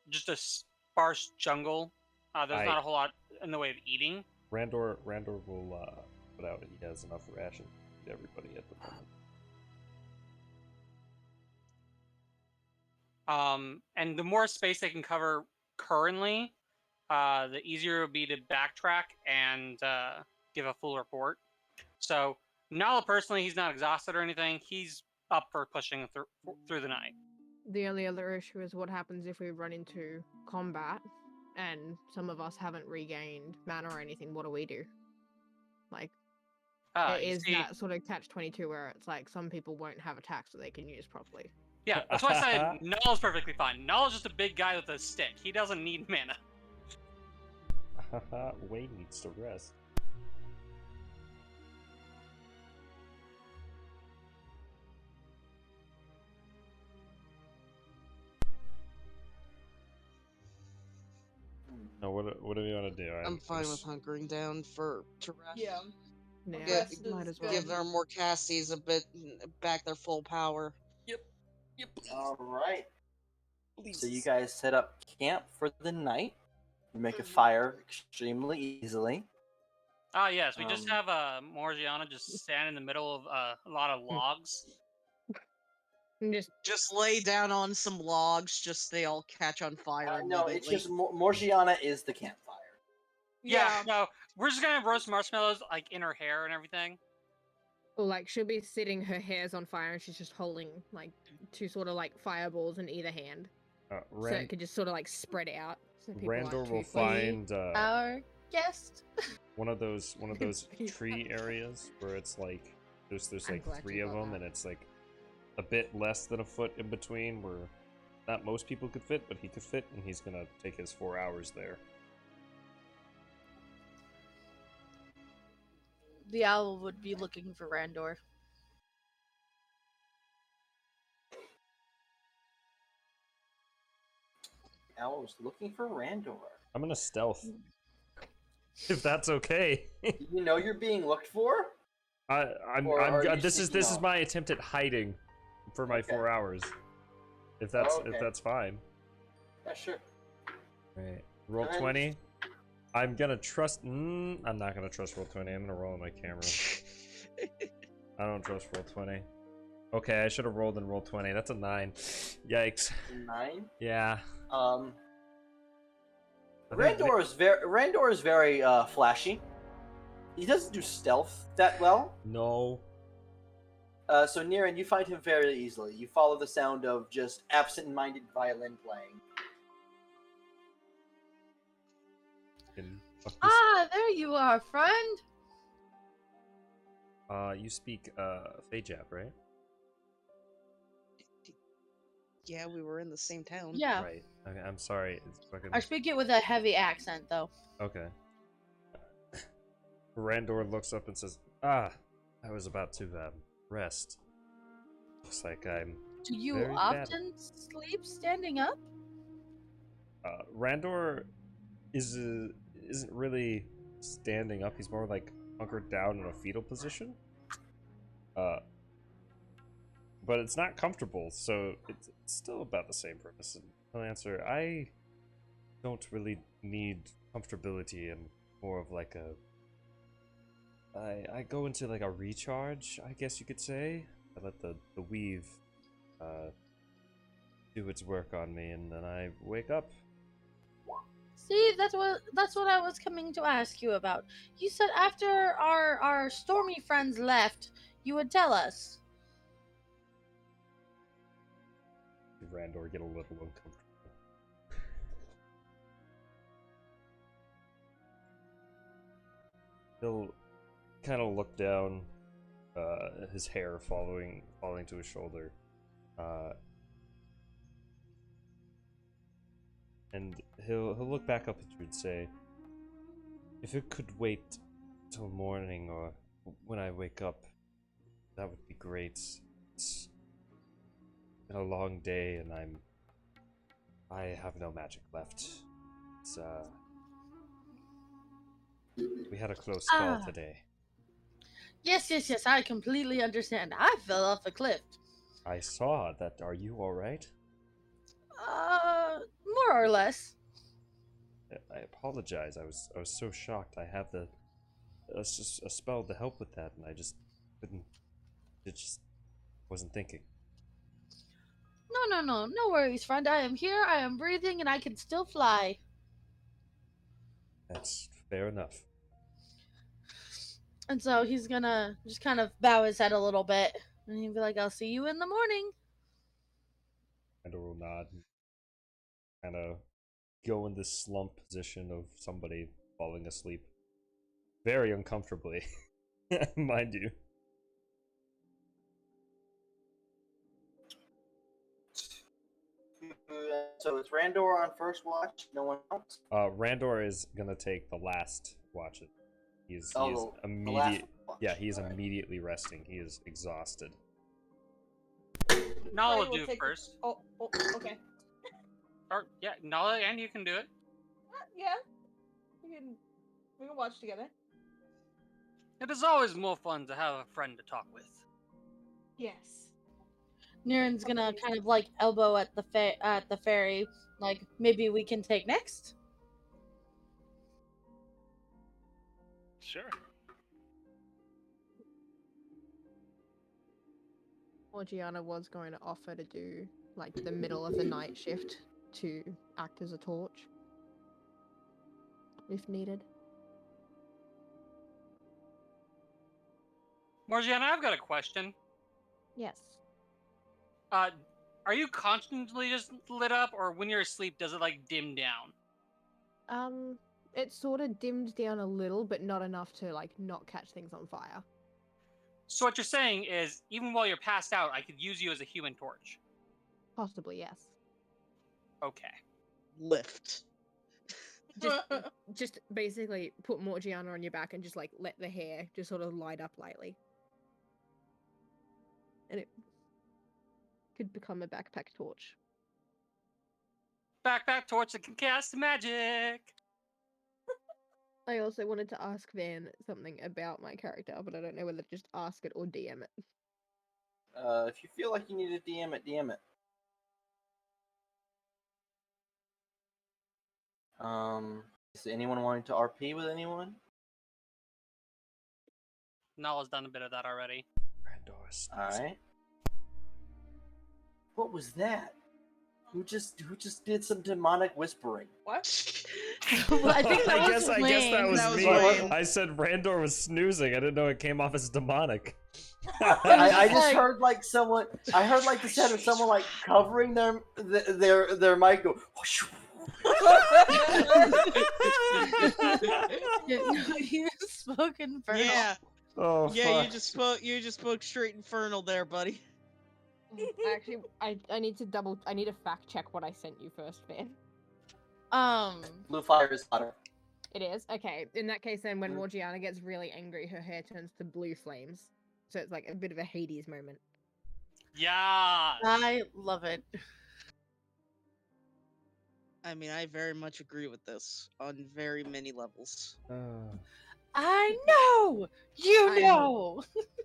just a sparse jungle, there's not a whole lot in the way of eating. Randor will put out he has enough rations to feed everybody at the moment. And the more space they can cover currently, the easier it will be to backtrack and give a full report. So Nala personally, he's not exhausted or anything. He's up for pushing through the night. The only other issue is what happens if we run into combat and some of us haven't regained mana or anything. What do we do? Like, it is that sort of catch-22 where it's like some people won't have attacks that they can use properly. Yeah, that's why I said Nala's perfectly fine. Nala's just a big guy with a stick. He doesn't need mana. Wayne needs to rest. No, what do you want to do? I'm fine with hunkering down to rest. Yeah. Yeah, might as well. Give our more casties a bit back their full power. Yep. All right. So you guys set up camp for the night. You make a fire extremely easily. Yes, we just have Morgiana just stand in the middle of a lot of logs. Just lay down on some logs, just they all catch on fire. No, it's just Morgiana is the campfire. Yeah, no, we're just gonna roast marshmallows like in her hair and everything. Or like she'll be sitting, her hair's on fire, and she's just holding like two sort of like fireballs in either hand, so it could just sort of like spread out. So Randor will find our guest. one of those tree areas where it's like there's like 3 of them, and it's like a bit less than a foot in between, where not most people could fit, but he could fit, and he's gonna take his 4 hours there. The owl would be looking for Randor. Owl was looking for Randor. I'm gonna stealth, if that's okay. You know you're being looked for. This is my attempt at hiding for my 4 hours. If that's fine. Yeah, sure. Right. Roll 20. I'm gonna trust. I'm not gonna trust roll 20. I'm gonna roll on my camera. I don't trust roll 20. Okay, I should have rolled and rolled 20. That's a 9. Yikes. 9. Yeah. Randor is very flashy. He doesn't do stealth that well. No. So Niran, you find him very easily. You follow the sound of just absent-minded violin playing. There you are, friend. You speak Fejap, right? Yeah, we were in the same town. Yeah. Right. Okay, I'm sorry. It's fucking... I speak it with a heavy accent, though. Okay. Randor looks up and says, I was about to rest. Looks like I'm Do you very often sleep standing up? Randor isn't really standing up. He's more like hunkered down in a fetal position. But it's not comfortable, so it's still about the same purpose. And I'll answer, I don't really need comfortability, and more of like I go into like a recharge, I guess you could say. I let the weave do its work on me, and then I wake up. See, that's what I was coming to ask you about. You said after our stormy friends left, you would tell us. Randor get a little uncomfortable. he'll kind of look down, his hair falling to his shoulder, and he'll look back up at you and say, "If it could wait till morning or when I wake up, that would be great. It's been a long day, and I have no magic left. It's we had a close call today." Yes, I completely understand. I fell off a cliff. I saw that. Are you all right? More or less. I apologize. I was so shocked. I have a spell to help with that, and I just couldn't. It just wasn't thinking. No worries, friend. I am here, I am breathing, and I can still fly. That's fair enough. And so he's gonna just kind of bow his head a little bit, and he'll be like, I'll see you in the morning. And will nod and kind of go in this slump position of somebody falling asleep. Very uncomfortably, mind you. So it's Randor on first watch, no one else? Randor is gonna take the last watch. He's immediate. Yeah, he's immediately resting. He is exhausted. Nala will do first. Oh, okay. Or yeah, Nala, and you can do it. Yeah. We can watch together. It is always more fun to have a friend to talk with. Yes. Niren's gonna kind of like elbow at the ferry, like maybe we can take next. Sure. Morgiana was going to offer to do like the middle of the night shift to act as a torch if needed. Morgiana, I've got a question. Yes. Are you constantly just lit up, or when you're asleep, does it like dim down? It sort of dimmed down a little, but not enough to like not catch things on fire. So what you're saying is, even while you're passed out, I could use you as a human torch. Possibly, yes. Okay. Lift. Just basically put Morgiana on your back and just like let the hair just sort of light up lightly. And it could become a backpack torch. Backpack torch that can cast magic! I also wanted to ask Van something about my character, but I don't know whether to just ask it or DM it. If you feel like you need to DM it, DM it. Is anyone wanting to RP with anyone? Nala's done a bit of that already. Alright. What was that? Who just did some demonic whispering? What? I think that was I guess that was That was me. Wayne. I said Randor was snoozing. I didn't know it came off as demonic. I just heard like someone. I heard like the sound of someone like covering their mic. Go. You spoke infernal. Yeah. Oh, Yeah, fuck. you just spoke straight infernal there, buddy. Actually, I need to fact check what I sent you first, Van. Blue fire is hotter. It is? Okay. In that case, then, when Mhm. Morgiana gets really angry, her hair turns to blue flames. So it's like a bit of a Hades moment. Yeah. I love it. I mean, I very much agree with this on very many levels. I know! You I am- know!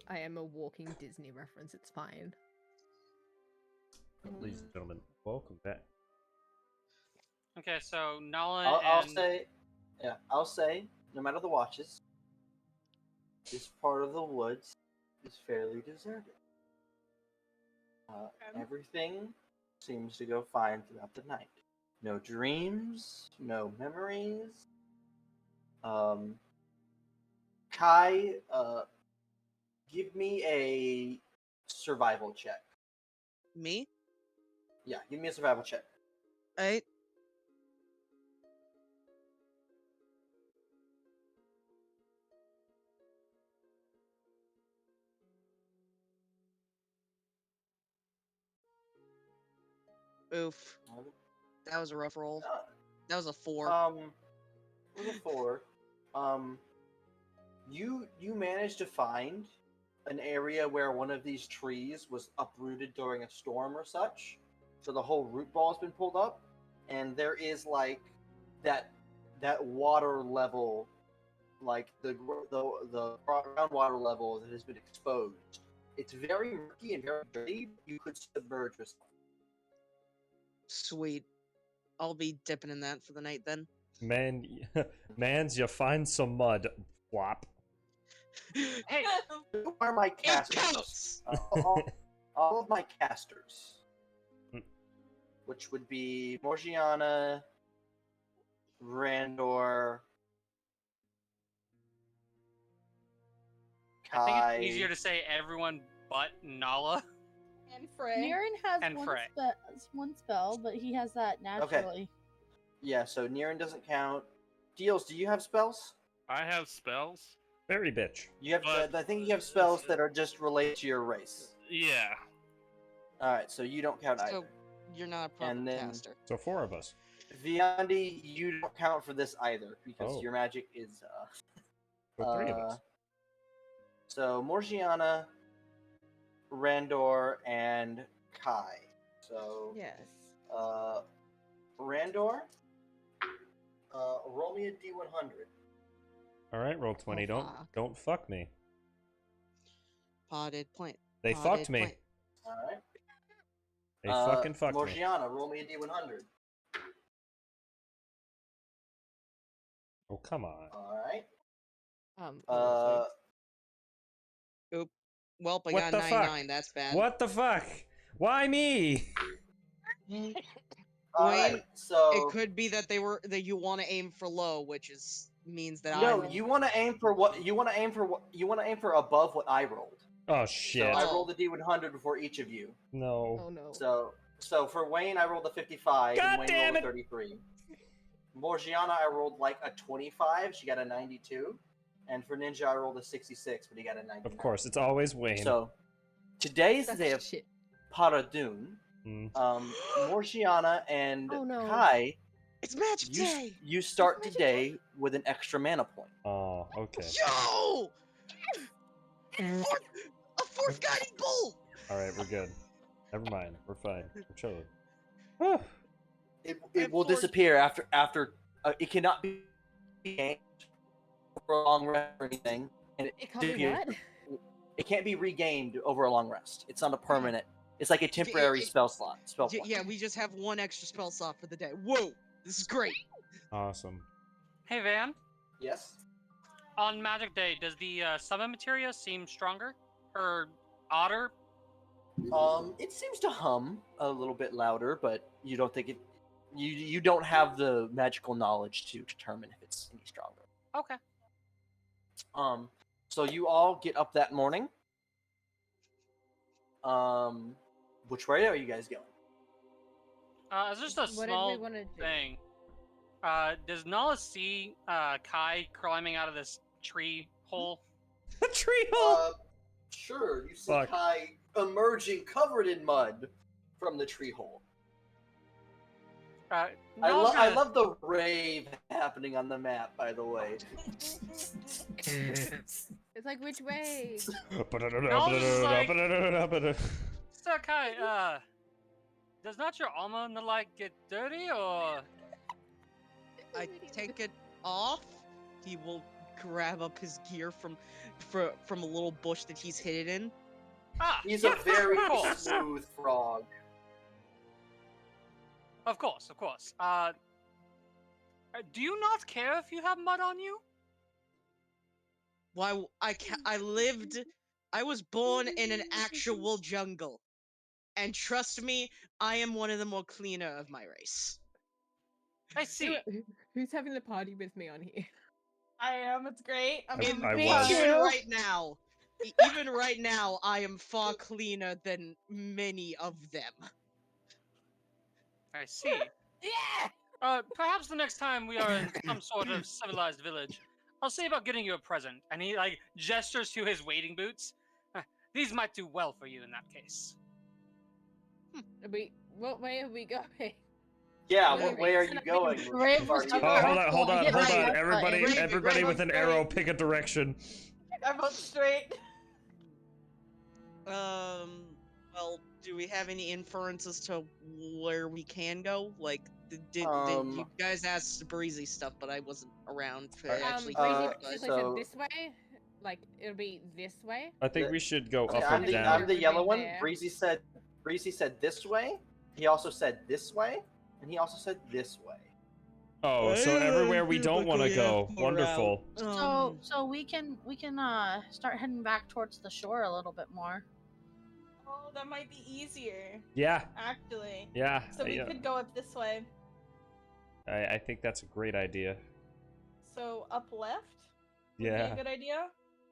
I am a walking Disney reference, it's fine. Ladies and gentlemen, welcome back. Okay, so Nala I'll and say, no matter the watches, this part of the woods is fairly deserted. Everything seems to go fine throughout the night. No dreams, no memories. Kai, give me a survival check. Me? Yeah, give me a survival check. Right? Oof. That was a rough roll. That was a 4. It was a 4. You managed to find an area where one of these trees was uprooted during a storm or such, so the whole root ball has been pulled up, and there is like that water level, like the groundwater level that has been exposed. It's very murky and very dirty. You could submerge yourself. Sweet. I'll be dipping in that for the night then. Mans, you find some mud. Flop. Hey, Who are my casters? All of my casters, which would be Morgiana, Randor, Kai. I think it's easier to say everyone but Nala. And Frey. Niren has And Frey. one spell, but he has that naturally. Yeah, so Niren doesn't count. Deals, do you have spells? I have spells. Very bitch. You have. But- I think you have spells that are just related to your race. Yeah. All right, so you don't count either. So you're not a proper And then- caster. So 4 of us. Viandi, you don't count for this either because Oh. your magic is. So 3 of us. So Morgiana, Randor, and Kai. So Yes. Randor, roll me a D100. All right, roll 20. fuck. Don't fuck me. Potted plant. They Potted fucked me. plant. All right. They fucking fucked me. Morgiana, roll me a D100. Oh, come on. All right. Welp, I What got the 99. That's bad. What the fuck? Why me? All Wayne, right. So It could be that you want to aim for low, which means that no, I'm. you want to aim for what you want to aim for. You want to aim for above what I rolled. Oh shit. So I rolled a D100 before each of you. No. Oh no. So for Wayne, I rolled a 55, God and Wayne damn rolled a it! 33. Morgiana, I rolled like a 25. She got a 92. And for Ninja, I rolled a 66, but he got a 99. Of course, it's always Wayne. So today is the day of Shit. Paradun. Mm. Morgiana and Oh, no. Kai, It's Magic Day! you start today with an extra mana point. Oh, okay. Yo! A fourth guiding bolt! All right, we're good. Never mind. We're fine. We're chilling. Whew. It will disappear after. It cannot be gained for a long rest or anything, and It can't be disappears. what? It can't be regained over a long rest. It's not a permanent. It's like a temporary spell slot. Spell point. Yeah, we just have one extra spell slot for the day. Whoa! This is great! Awesome. Hey Van, Yes. on Magic Day, does the summon materia seem stronger or odder? It seems to hum a little bit louder, but you don't think it. You don't have the magical knowledge to determine if it's any stronger. Okay. So you all get up that morning. Which way are you guys going? It's just a What did small we want to do? thing. Does Nala see Kai climbing out of this tree hole? A tree hole. Sure. You see Fuck. Kai emerging covered in mud from the tree hole. I love the rave happening on the map, by the way. It's like, which way? So Kai, does not your armor in the light get dirty or? I take it off. He will grab up his gear from a little bush that he's hidden in. Ah, He's yeah, a very of course. smooth frog. Of course. Do you not care if you have mud on you? Why I was born in an actual jungle. And trust me, I am one of the more cleaner of my race. I see. Who's having the party with me on here? I am. It's great. I'm I having was. fun. Even right now, I am far cleaner than many of them. I see. Yeah. Perhaps the next time we are in some sort of civilized village, I'll see about getting you a present. And he gestures to his wading boots. These might do well for you in that case. what way are we going? Yeah, Wait, what way are you going? Ray We've was already- talking hold on. Right. Everybody, Right. everybody Right. with an arrow, pick a direction. I vote straight. Well, do we have any inferences to where we can go? Like, did you guys ask Breezy stuff, but I wasn't around to actually Breezy hear it, basically but- said this way. Like, it'll be this way. I think we should go Okay, up I'm and the down. I'm the yellow one. There. Breezy said this way. He also said this way, and he also said this way. Oh, so everywhere we don't want to Typically, go. far Wonderful. out. So we can start heading back towards the shore a little bit more. Oh, that might be easier, Yeah, actually. yeah. So we could go up this way. I think that's a great idea. So up left? Would be Yeah, a good idea?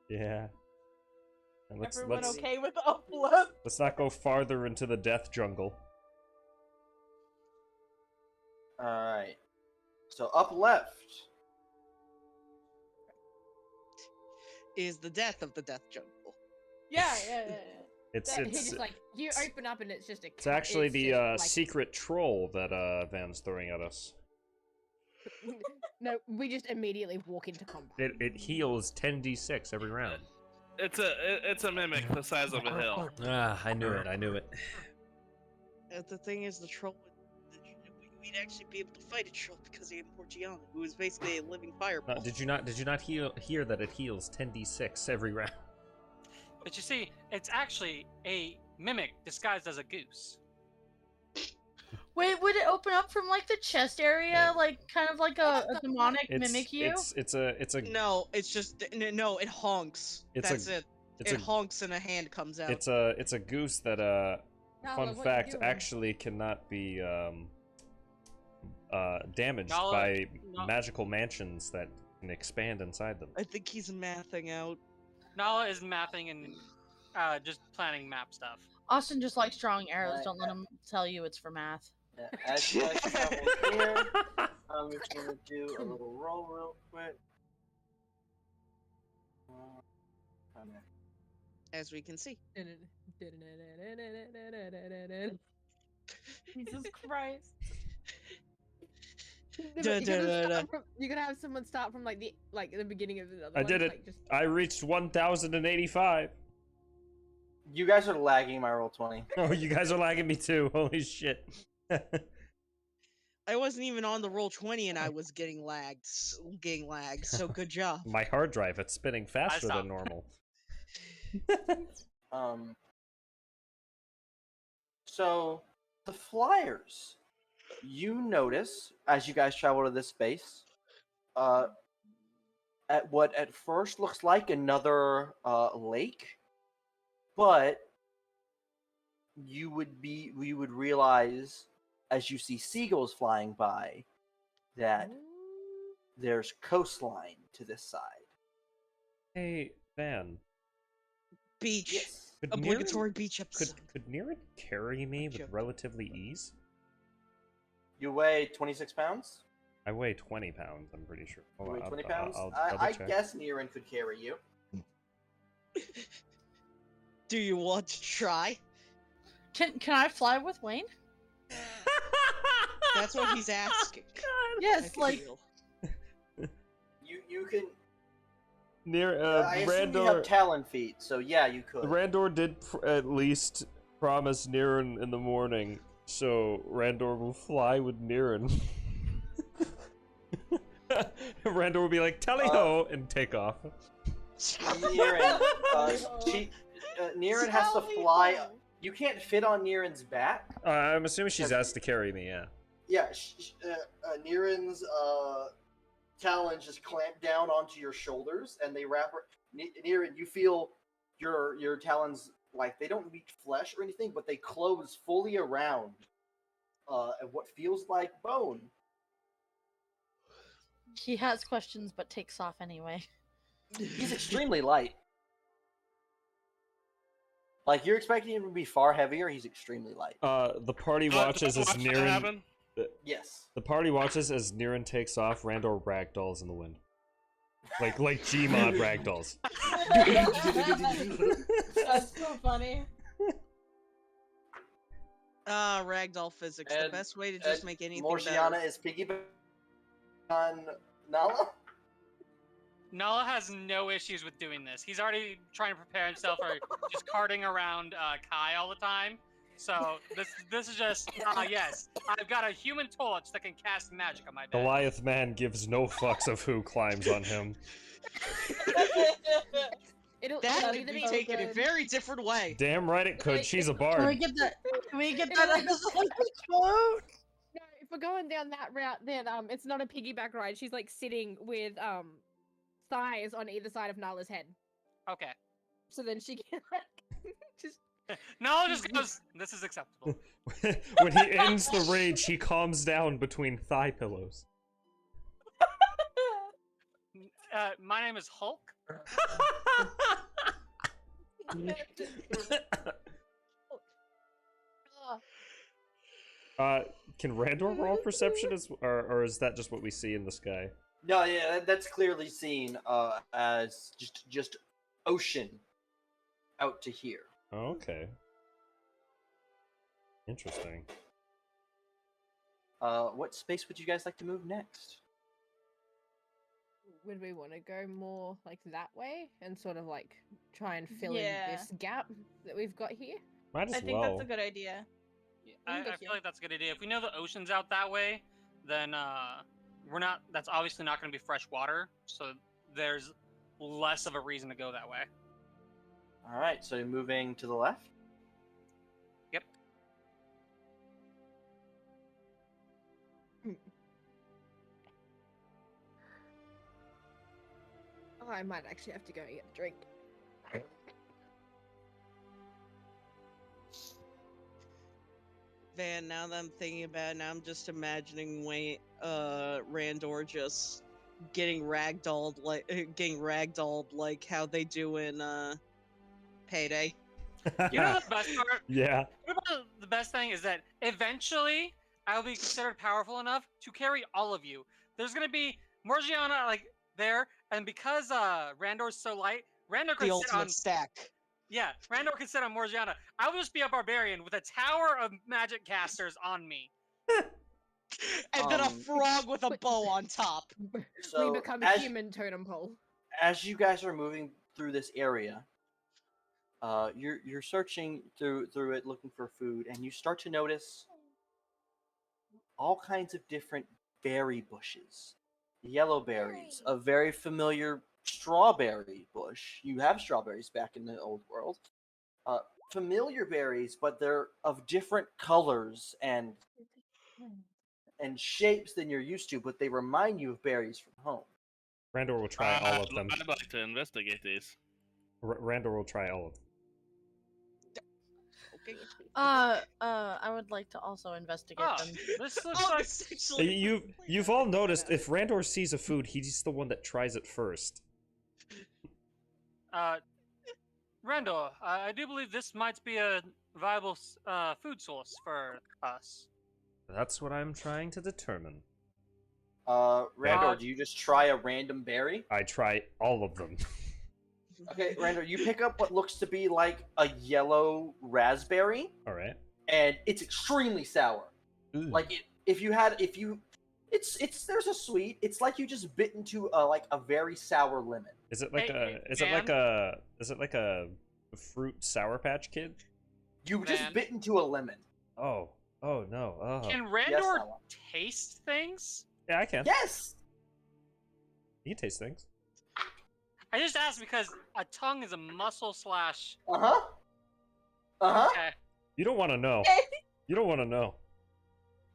yeah. And Everyone okay with up left? let's not go farther into the death jungle. All right. So up left. Is the death of the death jungle. Yeah. It's He just like you open up and it's just a. it's actually the secret troll that Van's throwing at us. No, we just immediately walk into combat. It heals 10d6 every round. It's a mimic the size of a hill. Ah, I knew it. The thing is, the troll we'd actually be able to fight a troll because he had Morgiana, who is basically a living fireball. Did you not hear that it heals 10d6 every round? But you see, it's actually a mimic disguised as a goose. Wait, would it open up from like the chest area, like kind of like a demonic mimic you? It's a No, it's just no. It honks. That's it. It honks and a hand comes out. It's a goose that fun fact actually cannot be damaged by magical mansions that can expand inside them. I think he's mathing out. Nala is mapping and just planning map stuff. Austin just likes drawing arrows. Don't let him tell you it's for math. Yeah, as you guys travel here, I'm just gonna do a little roll real quick. As we can see. Jesus Christ. You're gonna have someone start from like the beginning of the other I did it. Like, just... I reached 1085. You guys are lagging my roll 20. Oh, you guys are lagging me too. Holy shit. I wasn't even on the roll 20 and I was getting lagged. So good job. My hard drive, it's spinning faster than normal. So the flyers, you notice as you guys travel to this space, at what at first looks like another lake, but you would realize as you see seagulls flying by that there's coastline to this side. Hey, Van. Beach. Yes. Obligatory beach episode. Could Niran carry me with relatively ease? You weigh 26 pounds? I weigh 20 pounds, I'm pretty sure. You weigh 20 I'll pounds? double I check. guess Niran could carry you. Do you want to try? Can I fly with Wayne? That's what he's asking. Yes, like feel. You can. I assume you Randor. have talon feet, so yeah, you could. Randor did at least promise Niran in the morning, so Randor will fly with Niran. Randor will be like, tally-ho, and take off. Niran, Niran has to fly. You can't fit on Niran's back. I'm assuming she's asked to carry me, yeah. Yeah, Niran's talons just clamp down onto your shoulders, and they wrap. Niran, you feel your talons like they don't reach flesh or anything, but they close fully around what feels like bone. he has questions, but takes off anyway. He's extremely light. Like, you're expecting him to be far heavier, he's extremely light. The party watches as Niran. Yes. The party watches as Niran takes off. Randor ragdolls in the wind, like Gmod ragdolls. That's so funny. Ragdoll physics. The best way to just make anything Morgiana better. is piggyback on Nala. Nala has no issues with doing this. He's already trying to prepare himself for just carting around Kai all the time. So this is just yes, I've got a human torch that can cast magic on my back. Goliath man gives no fucks of who climbs on him. That could be taken a very different way. Damn right it could. She's a Can we bard. get that? Can we get that as a quote? No, if we're going down that route, then it's not a piggyback ride. She's like sitting with thighs on either side of Nala's head. Okay. So then she can like just. Nala just goes, "This is acceptable." When he ends the rage, he calms down between thigh pillows. My name is Hulk. Can Randor roll perception, or is that just what we see in the sky? No, yeah, that's clearly seen as just ocean out to here. Oh, okay. Interesting. What space would you guys like to move next? Would we want to go more like that way and sort of like try and fill Yeah. in this gap that we've got here? Might as I think well. that's a good idea. I feel like that's a good idea. If we know the ocean's out that way, then we're not. That's obviously not going to be fresh water, so there's less of a reason to go that way. All right, so you're moving to the left. Yep. Oh, I might actually have to go and get a drink. Van, now that I'm thinking about it, now I'm just imagining Randor just getting ragdolled like how they do in Payday. You know the best part? Yeah. What about the best thing is that eventually I'll be considered powerful enough to carry all of you. There's gonna be Morgiana like there, and because Randor's so light, Randor The could sit ultimate on. stack. Yeah, Randor can sit on Morgiana. I will just be a barbarian with a tower of magic casters on me. And then a frog with a bow on top. So we become a human totem pole. As you guys are moving through this area, you're searching through it, looking for food, and you start to notice all kinds of different berry bushes. Yellow berries, a very familiar strawberry bush. You have strawberries back in the old world. Familiar berries, but they're of different colors and shapes than you're used to, but they remind you of berries from home. Randor will try all of them. I'd like to investigate these. Randor will try all of them. Okay. I would like to also investigate them. This looks like Essentially. You've all noticed if Randor sees a food, he's the one that tries it first. Randor. I do believe this might be a viable food source for us. That's what I'm trying to determine. Randor, do you just try a random berry? I try all of them. Okay, Randor, you pick up what looks to be like a yellow raspberry, All right. and it's extremely sour. Ooh. Like there's a sweet. It's like you just bit into a very sour lemon. Is it like Hey, is Van? it like a fruit Sour Patch Kid? You just Man. bit into a lemon. Oh no. Oh. Can Yes, Randor Nala. taste things? Yeah, I can. Yes. You can taste things. I just asked because a tongue is a muscle slash. Uh huh. Uh huh. Okay. You don't want to know. You don't want to know.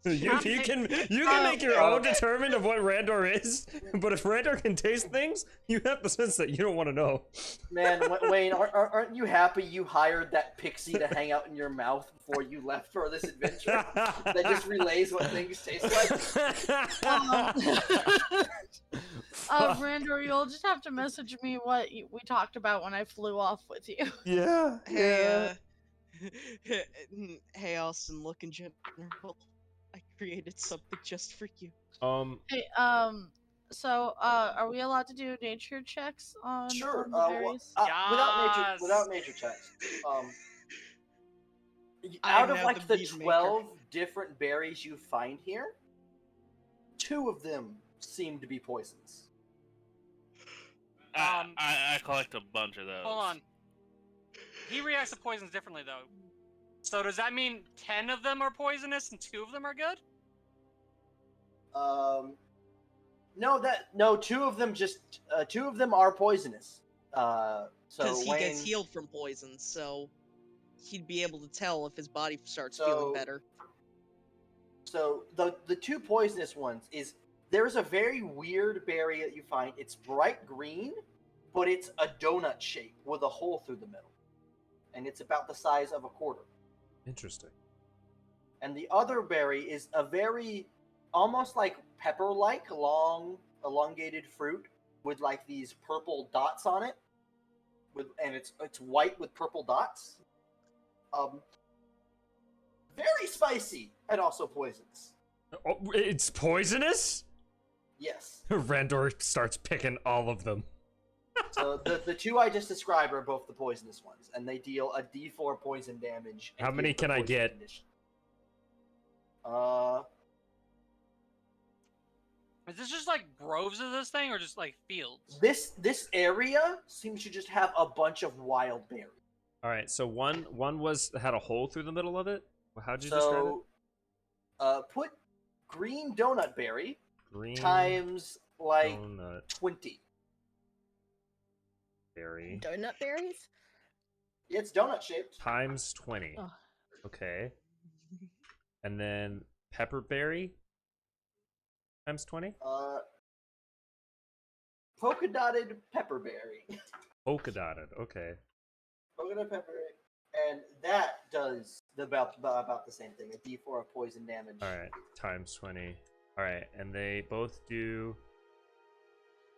You I'm can ta- make your own determination of what Randor is, but if Randor can taste things, you have the sense that you don't want to know. Man, Wayne, aren't you happy you hired that pixie to hang out in your mouth before you left for this adventure? That just relays what things taste like. Randor, you'll just have to message me what we talked about when I flew off with you. Yeah. Hey, Austin, look in general. I created something just for you. Hey, so, are we allowed to do nature checks on, Sure. on the berries? Without Yes. nature checks. I Out am of now like the the bead maker. 12 different berries you find here, 2 of them seem to be poisons. I collect a bunch of those. Hold on. He reacts to poisons differently, though. So does that mean 10 of them are poisonous and 2 of them are good? No, 2 of them just 2 of them are poisonous. So Because he gets Wayne, healed from poison, so he'd be able to tell if his body starts So- feeling better. So the 2 poisonous ones is there's a very weird berry that you find. It's bright green, but it's a donut shape with a hole through the middle, and it's about the size of a quarter. Interesting. And the other berry is a very almost like pepper-like long elongated fruit with like these purple dots on it, and it's white with purple dots. Very spicy and also poisonous. Oh, it's poisonous? Yes. Randor starts picking all of them. So the 2 I just described are both the poisonous ones, and they deal a D4 poison damage. How many can I get? Condition. Is this just like groves of this thing, or just like fields? This area seems to just have a bunch of wild berries. All right, so one had a hole through the middle of it. How'd you describe it? Put green donut berry Green times like donut 20. berry Donut berries? It's donut shaped. times 20. Oh. Okay. And then pepperberry times 20? Polka dotted pepperberry. Polka dotted. Okay. Polka dotted pepperberry, and that does about the same thing. A D4 of poison damage. All right, times 20. All right, and they both do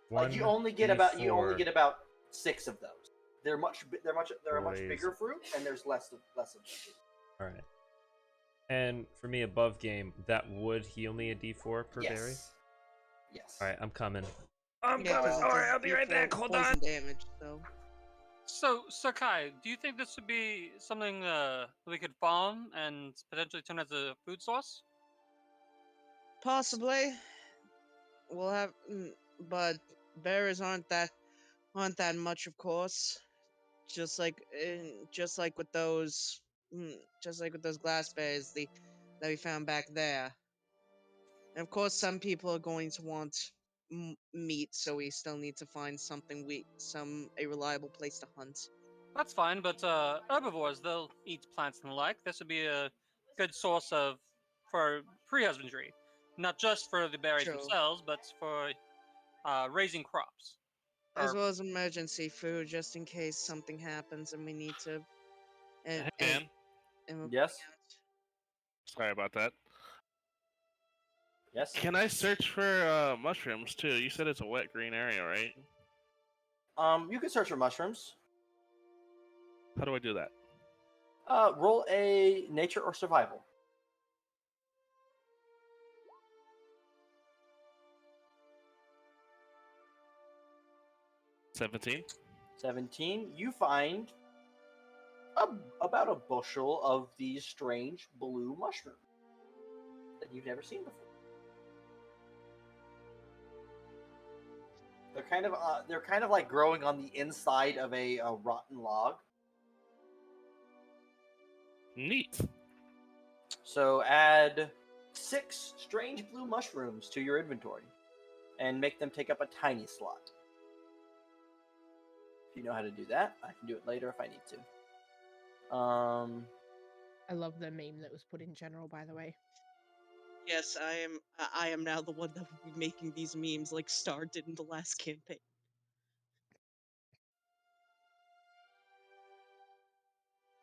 one. You only get about 6 of those. They're a much bigger fruit, and there's less of them. All right. And for me, above game, that would heal me a D4 per berry. Yes. All right, I'm coming. I'm Yeah, coming. 'cause All it right, does I'll be right poison back. Hold on. damage, so. So Kai, do you think this would be something we could farm and potentially turn as a food source? Possibly. We'll have, but berries aren't that much, of course. Just like with those, glass berries that we found back there. And of course, some people are going to want meat, so we still need to find a reliable place to hunt. That's fine, but herbivores, they'll eat plants and the like. This would be a good source for pre-husbandry, not just for the berries True. themselves, but for raising crops. As Or- well as emergency food, just in case something happens and we need to. Hey, Dan. Yes. Sorry about that. Yes. Can I search for mushrooms too? You said it's a wet green area, right? You can search for mushrooms. How do I do that? Roll a nature or survival. $17. 17. You find about a bushel of these strange blue mushrooms that you've never seen before. They're kind of like growing on the inside of a rotten log. Neat. So add 6 strange blue mushrooms to your inventory and make them take up a tiny slot. If you know how to do that, I can do it later if I need to. I love the meme that was put in general, by the way. Yes, I am now the one that will be making these memes like Star did in the last campaign.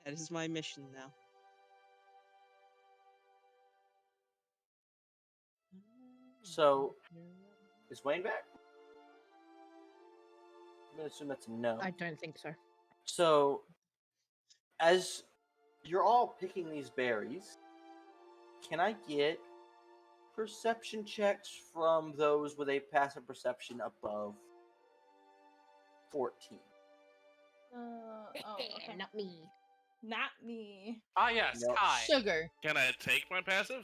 That is my mission now. So, is Wayne back? I'm gonna assume that's a no. I don't think so. So, as you're all picking these berries, can I get perception checks from those with a passive perception above 14? Oh, okay. Not me. Not me. Ah, yes, Nope. Kai. Sugar. Can I take my passive?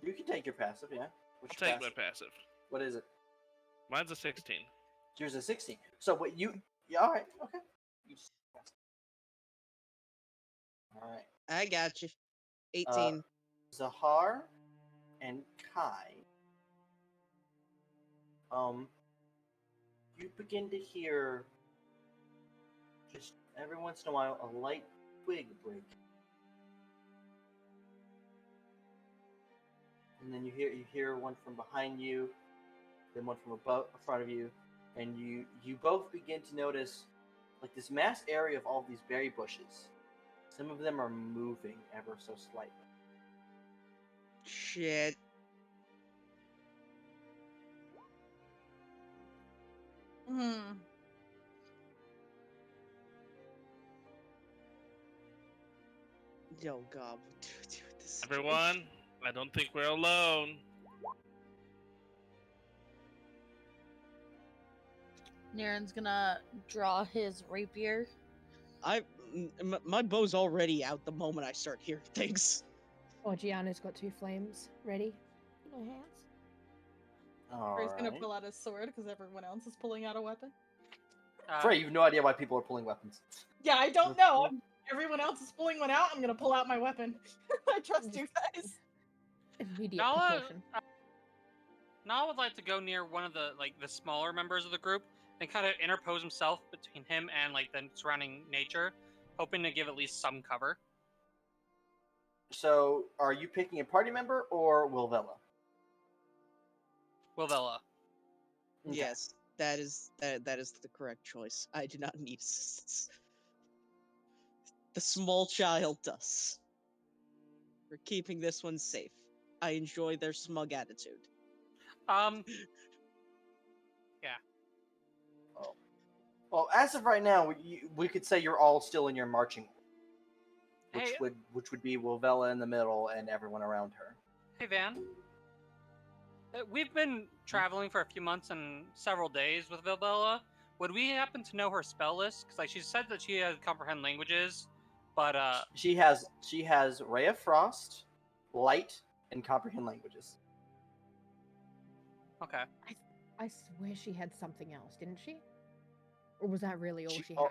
You can take your passive, yeah. What's I'll your take my passive. What is it? Mine's a 16. Yours is 16. So what you? Yeah, all right, okay. All right. I got you. 18. Zahar and Kai. You begin to hear just every once in a while a light twig break, and then you hear one from behind you, then one from above in front of you, and you both begin to notice like this mass area of all these berry bushes. Some of them are moving ever so slightly. Shit. Hmm. Yo, God, what do we do with this? Everyone, I don't think we're alone. Niren's gonna draw his rapier. My bow's already out the moment I start hearing things. Oh, Gianna's got 2 flames ready in her hands. Frey's gonna Alright. pull out his sword because everyone else is pulling out a weapon. Frey, you have no idea why people are pulling weapons. Yeah, I don't know. Everyone else is pulling one out. I'm gonna pull out my weapon. I trust you guys. Immediate Nala, precaution. Nala would like to go near one of the smaller members of the group and kind of interpose himself between him and like the surrounding nature, hoping to give at least some cover. So, are you picking a party member or Wilvella? Wilvella. Okay. Yes, that is the correct choice. I do not need assistance. The small child does. We're keeping this one safe. I enjoy their smug attitude. Yeah. Oh. Well, as of right now, we could say you're all still in your marching order, Hey, which would be Wilvella in the middle and everyone around her. hey, Van. We've been traveling for a few months and several days with Wilvella. Would we happen to know her spell list? Because she said that she had comprehend languages, but She has Ray of Frost, Light, and Comprehend Languages. okay. I swear she had something else, didn't she? Or was that really all she had?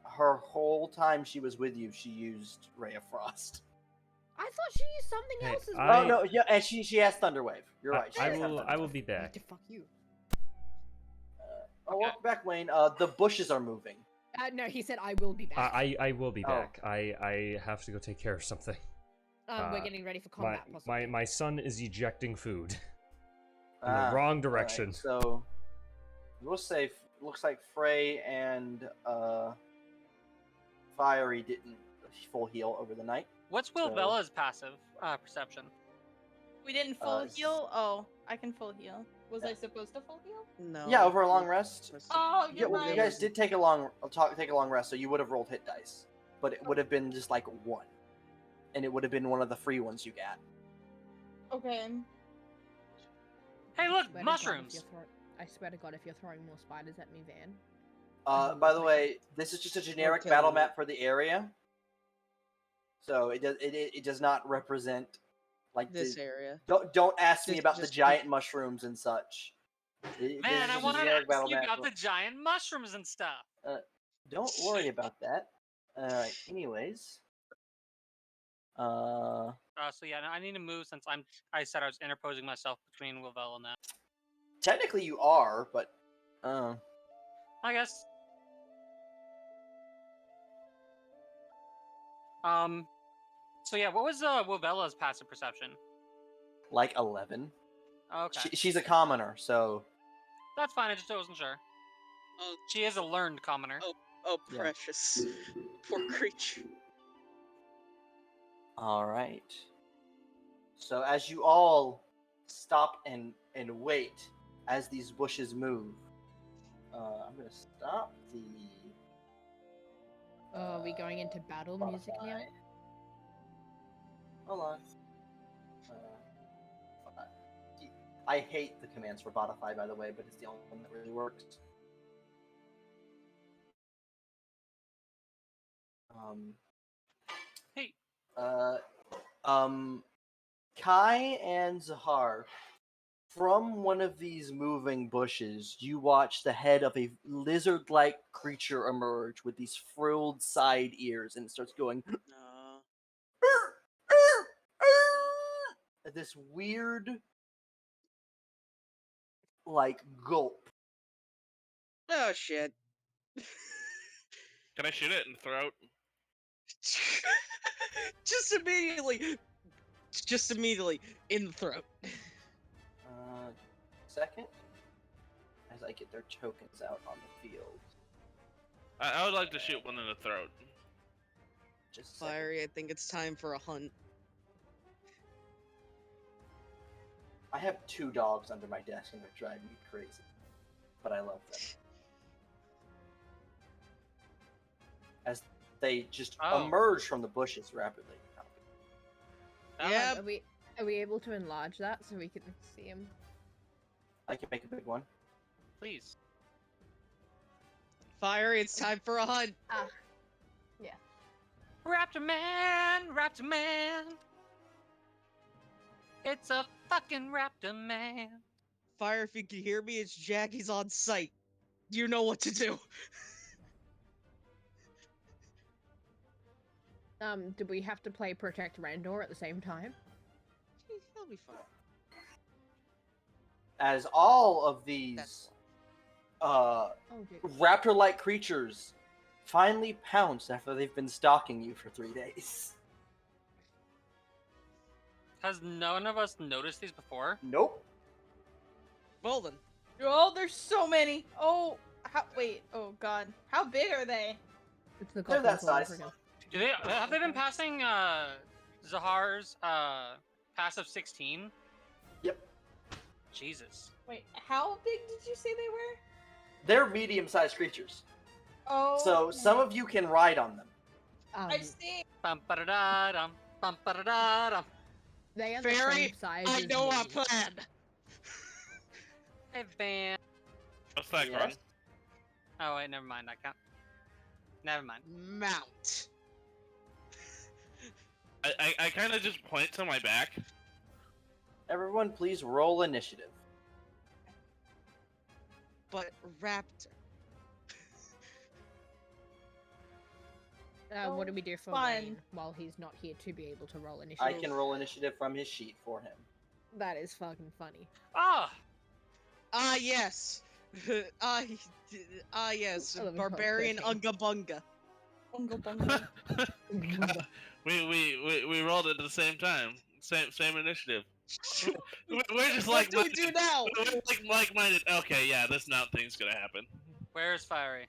Her whole time she was with you, she used Ray of Frost. I thought she used something Hey, else as I- well. Oh no, yeah, and she has Thunderwave. You're right. She I does have will Thunderwave. be back. Fuck you. Welcome back, Wayne. The bushes are moving. No, he said I will be back. I will be Oh. back. I have to go take care of something. We're getting ready for combat, possibly. My son is ejecting food in Ah, the wrong all direction. right, so we'll say looks like Frey and Fiery didn't full heal over the night. What's Wilvella's passive perception? We didn't full heal? Oh, I can full heal. Was I supposed to full heal? No. Yeah, over a long rest. Oh, Yeah, you're well, right. you guys did take a long rest, so you would have rolled hit dice, but it would have been just like 1, and it would have been one of the free ones you got. Okay. Hey, look, Swear to God, mushrooms. I swear to God, if you're throwing more spiders at me, Van. By the way, this is just a generic Okay. battle map for the area, so it does not represent like This area. Don't ask me Just- about the just- giant mushrooms and such. This Man, is I a wanted to generic ask battle you map about for- the giant mushrooms and stuff. Don't worry about that. Alright, anyways. So yeah, I need to move since I said I was interposing myself between Wilvella and that. Technically you are, but I guess. So yeah, what was Wilvella's passive perception? like 11. Okay, She's a commoner, so that's fine. I just wasn't sure. Oh, She is a learned commoner. oh, Yeah. precious. Poor creature. alright. So as you all stop and wait as these bushes move, I'm gonna stop the Are we going into battle music now? Spotify. Hold on. I hate the commands for Spotify, by the way, but it's the only one that really works. Hey. Kai and Zahar, from one of these moving bushes, you watch the head of a lizard-like creature emerge with these frilled side ears, and it starts going this weird, like, gulp. Oh shit. Can I shoot it in the throat? Just immediately in the throat. Second, as I get their tokens out on the field. I would like to shoot one in the throat. Just a second. Fiery, I think it's time for a hunt. I have 2 dogs under my desk and they're driving me crazy. But I love them. As they just emerge from the bushes rapidly. Yeah. Are we able to enlarge that so we can see him? I can make a big one. Please. Fiery, it's time for a hunt. Yeah. Raptor man. It's a fucking raptor man. Fire, if you can hear me, it's Jackie's on site. You know what to do. Do we have to play Protect Randor at the same time? He'll be fine. As all of these raptor-like creatures finally pounce after they've been stalking you for 3 days. Has none of us noticed these before? Nope. Well then. Oh, there's so many. Oh, wait. Oh god. How big are they? It's the They're that goblins all size. over again. Have they been passing Zahar's passive 16? Yep. Jesus. Wait, how big did you say they were? They're medium-sized creatures. Oh. So some of you can ride on them. I see. Bum ba da da dum. Bum ba da da dum. They are the Fairy, same size I as know me. our plan. Hey, Van. What's that, Yes. Gron? Oh, wait, never mind. I can't. Never mind. Mount. I kind of just point to my back. Everyone, please roll initiative. But Raptor. What do we do for Fun. Wayne while he's not here to be able to roll initiative? I can roll initiative from his sheet for him. That is fucking funny. Ah! Ah, yes. Yes. I love it. Barbarian Okay. Unga Bunga. Bunga bunga. we rolled it at the same time. Same initiative. We're just What do we like-minded. do now? We're like-minded. Okay, yeah, this now thing's gonna happen. Where's Fiery?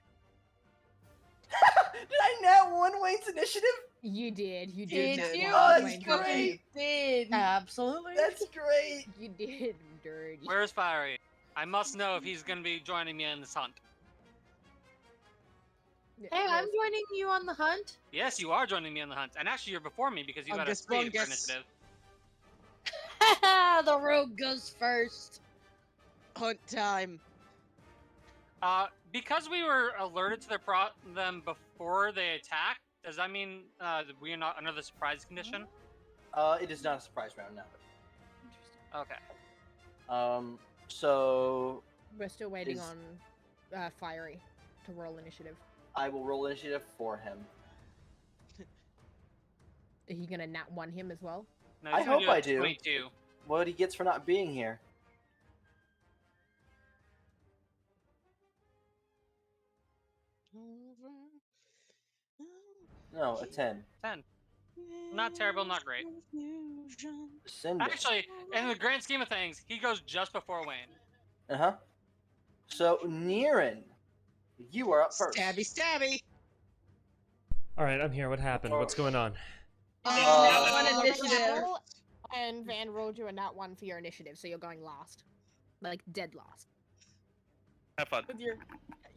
Did I nat 1 Wayne's initiative? You did. You Did did. you? Oh, that's Wayne. great. Did. Absolutely. That's great. You did, dirty. Where's Fiery? I must know if he's gonna be joining me in this hunt. Hey, I'm joining you on the hunt. Yes, you are joining me in the hunt, and actually you're before me because you got a Ungus 3 for bungus. initiative. The rogue goes first. Hunt time. Because we were alerted to them before they attacked, does that mean we are not under the surprise condition? It is not a surprise round now. Okay. So We're still waiting Is- on Fiery to roll initiative. I will roll initiative for him. Are you gonna nat 1 him as well? No, I he's gonna hope do a I do. 22. What he gets for not being here. No, a 10. 10. Not terrible, not great. Send it. Actually, in the grand scheme of things, he goes just before Wayne. Uh-huh. So, Niren, you are up first. Stabby, stabby. All right, I'm here. What happened? What's going on? One initiative. And Van rolled you a nat 1 for your initiative, so you're going last. Like, dead last. Have fun.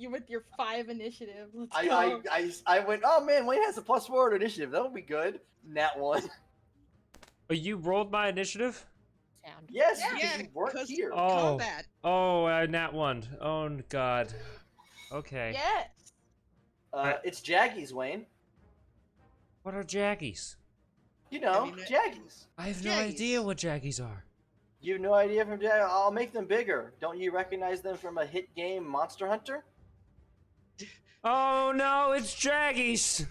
With your 5 initiative. Let's go. I went, oh man, Wayne has a +4 initiative. That'll be good. Nat 1. Oh, you rolled my initiative? Sound. Yes, Yeah, because you weren't 'cause- here. Oh. Combat. Oh, nat 1. Oh, God. Okay. Yes. It's Jaggy's, Wayne. What are jaggies? You know, you met- Jaggies. I have no Jaggies. idea what jaggies are. You have no idea from Jag. I'll make them bigger. Don't you recognize them from a hit game, Monster Hunter? Oh no, it's jaggies!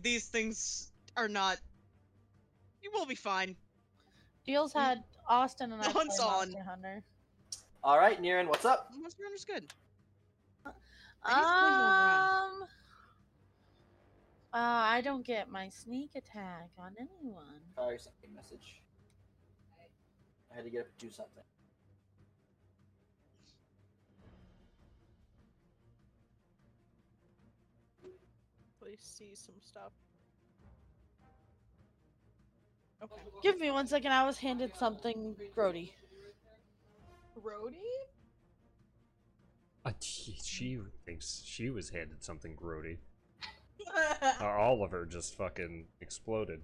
These things are not. You will be fine. Jules had Austin and The I play hunt's on. Monster Hunter. All right, Niren, what's up? Monster Hunter's good. I need to play more around. I don't get my sneak attack on anyone. Sorry, sent me a message. I had to get up to do something. Please see some stuff. Okay. Give me 1 second. I was handed something grody. Rhodey? She thinks she was handed something grody. Oliver just fucking exploded.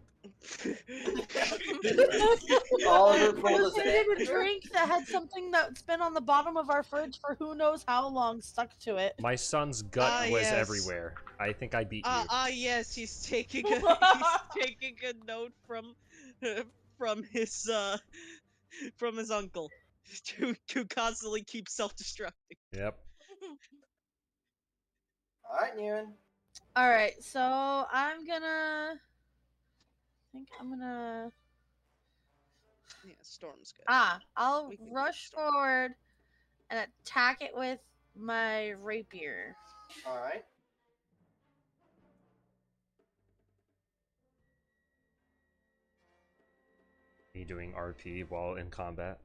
Oliver I pulled was his handed a drink that had something that's been on the bottom of our fridge for who knows how long stuck to it. My son's gut was yes. everywhere. I think I beat you. Yes, he's taking a taking a note from his from his uncle to constantly keep self-destructing. Yep. All right, Niren. All right, so I think I'm gonna. Yeah, Storm's good. I'll We can do rush Storm. forward and attack it with my rapier. All right. Are you doing RP while in combat?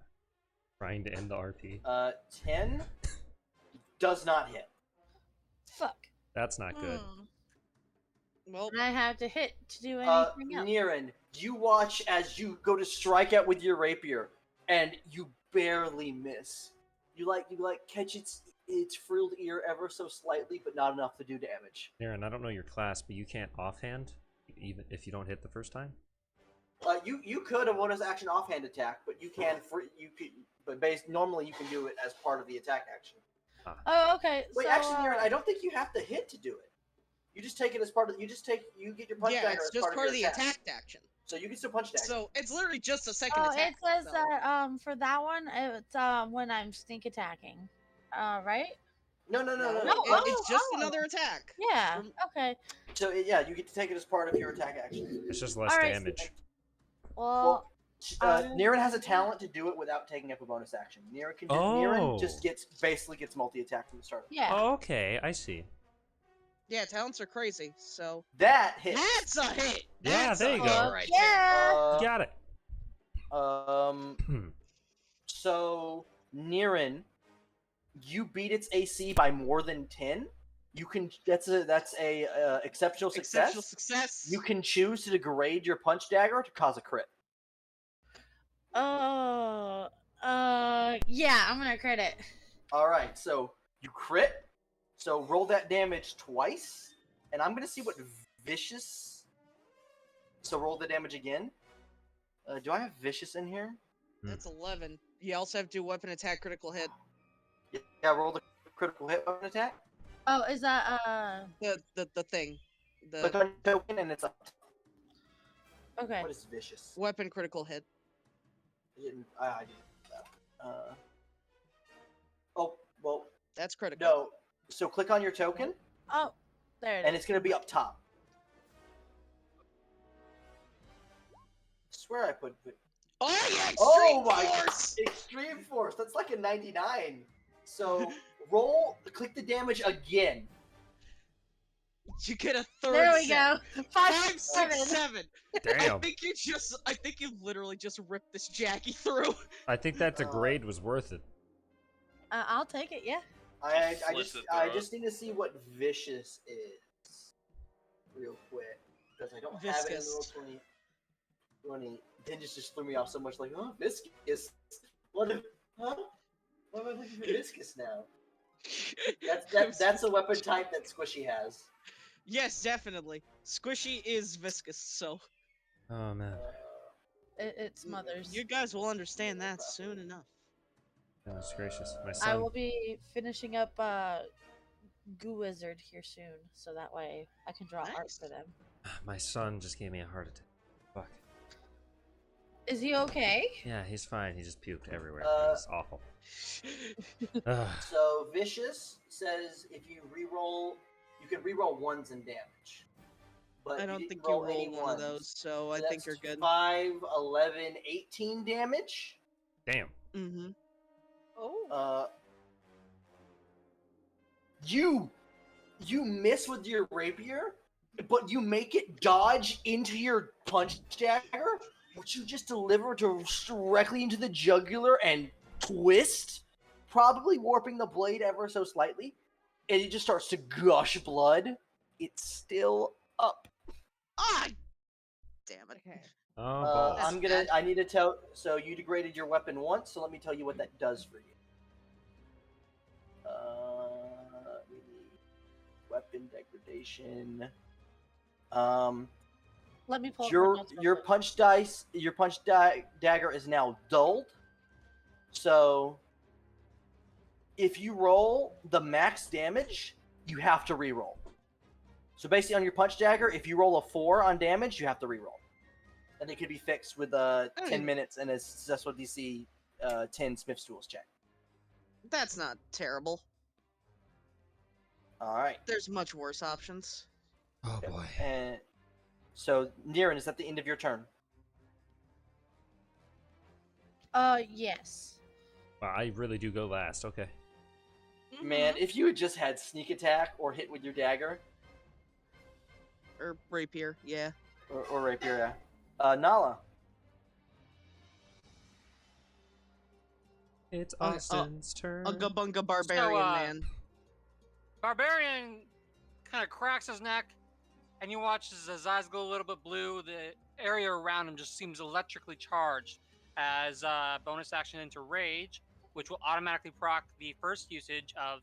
Trying to end the RP? 10 does not hit. Fuck. That's not good. Well, And I have to hit to do anything else. Niren, you watch as you go to strike out with your rapier, and you barely miss. You catch its frilled ear ever so slightly, but not enough to do damage. Aaron, I don't know your class, but you can't offhand, even if you don't hit the first time? You could a bonus action offhand attack, but normally you can do it as part of the attack action. Oh, okay. Wait, so, actually, Niren, I don't think you have to hit to do it. You just take it as part of. You get your punch yeah, dagger it's as just part of the your attack action. So you can still punch dagger. So it's literally just a second Oh, attack. it says so. that for that one, it's when I'm sneak attacking. Right? No. It's just another attack. Yeah. Okay. So yeah, you get to take it as part of your attack action. It's just less Alright. damage. Well, Niren has a talent to do it without taking up a bonus action. Niren just gets multi-attack from the start. yeah. Oh, okay, I see. Yeah, talents are crazy. So That hits. that's a hit. Yeah, That's there a you hit go. Right Yeah. You got it. So Niren, you beat its AC by more than 10. You can. That's a exceptional success. Exceptional success. You can choose to degrade your punch dagger to cause a crit. Yeah, I'm gonna crit it. All right, so you crit. So roll that damage twice, and I'm gonna see what vicious. So roll the damage again. Do I have vicious in here? That's 11. You also have to do weapon attack critical hit. Yeah, roll the critical hit weapon attack. Oh, is that The thing. Click on token and it's up. okay? What is vicious? Weapon critical hit. I didn't that. Oh well. That's critical. No. So click on your token, Oh, there it is. and it's gonna be up top. I swear I put. Oh yeah, extreme Oh my! force! Extreme force. That's like a 99. So click the damage again. You get a third. There we set. go. 5, 5, 6, 7. Damn. I think you literally just ripped this Jackie through. I think that degrade was worth it. I'll take it. Yeah. I Flips it I through just need to see what vicious is real quick because I don't have it in the Viscous. roll 20. Dingus just threw me off so much. Like, oh, viscous. What? Huh? Why am I looking for viscous now? That's a weapon type that Squishy has. Yes, definitely. Squishy is viscous, so Oh man. It smothers. you guys will understand that soon enough. Goodness gracious. My I son. will be finishing up goo wizard here soon, so that way I can draw art Nice. for them. My son just gave me a heart attack. Fuck. Is he okay? Yeah, he's fine. He just puked everywhere. Uh, It's awful. Ugh. So Vicious says if you reroll, you can reroll ones in damage. But I don't didn't think you roll any rolled one of ones. those, so I So think that's you're good. 5, 11, 18 damage. Damn. Mm-hmm. Oh. You miss with your rapier, but you make it dodge into your punch dagger, which you just deliver directly into the jugular and twist, probably warping the blade ever so slightly, and it just starts to gush blood. It's still up. Ah! Damn it. Okay. Oh, balls. That's bad. I need to tell. So you degraded your weapon once, so let me tell you what that does for you. We need weapon degradation. Let me pull up my Your notes real your quick. punch dagger is now dulled. So if you roll the max damage, you have to reroll. So basically, on your punch dagger, if you roll a 4 on damage, you have to reroll, and it could be fixed with 10 minutes and a successful DC 10 Smith's Tools check. That's not terrible. All right. There's much worse options. Oh boy. And so, Niran, is that the end of your turn? Yes. Wow, I really do go last. Okay. Man, if you had just had sneak attack or hit with your dagger, Or rapier, yeah. or rapier, yeah. Nala. It's Austin's turn. Ugga bunga barbarian man. Barbarian kind of cracks his neck, and you watch as his eyes go a little bit blue. The area around him just seems electrically charged. As bonus action into Rage, which will automatically proc the first usage of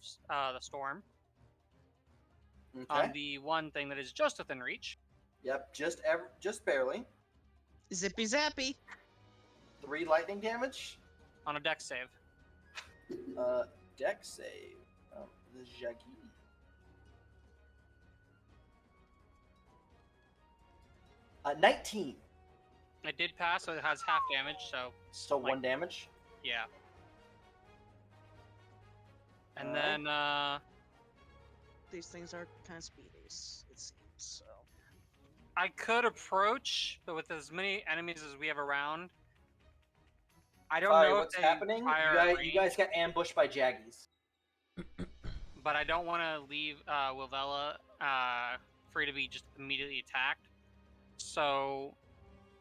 the Storm Okay. on the one thing that is just within reach. Yep, just barely. Zippy zappy. 3 lightning damage. On a dex save. Dex save. The Jaggy. 19. It did pass, so it has half damage, so... So like, 1 damage. Yeah. And Alright. then, These things are kind of speedies, it seems, so. I could approach, but with as many enemies as we have around, I don't Sorry, know what's if they happening? fire You guys got ambushed by Jaggies. but I don't want to leave Wilvella free to be just immediately attacked. So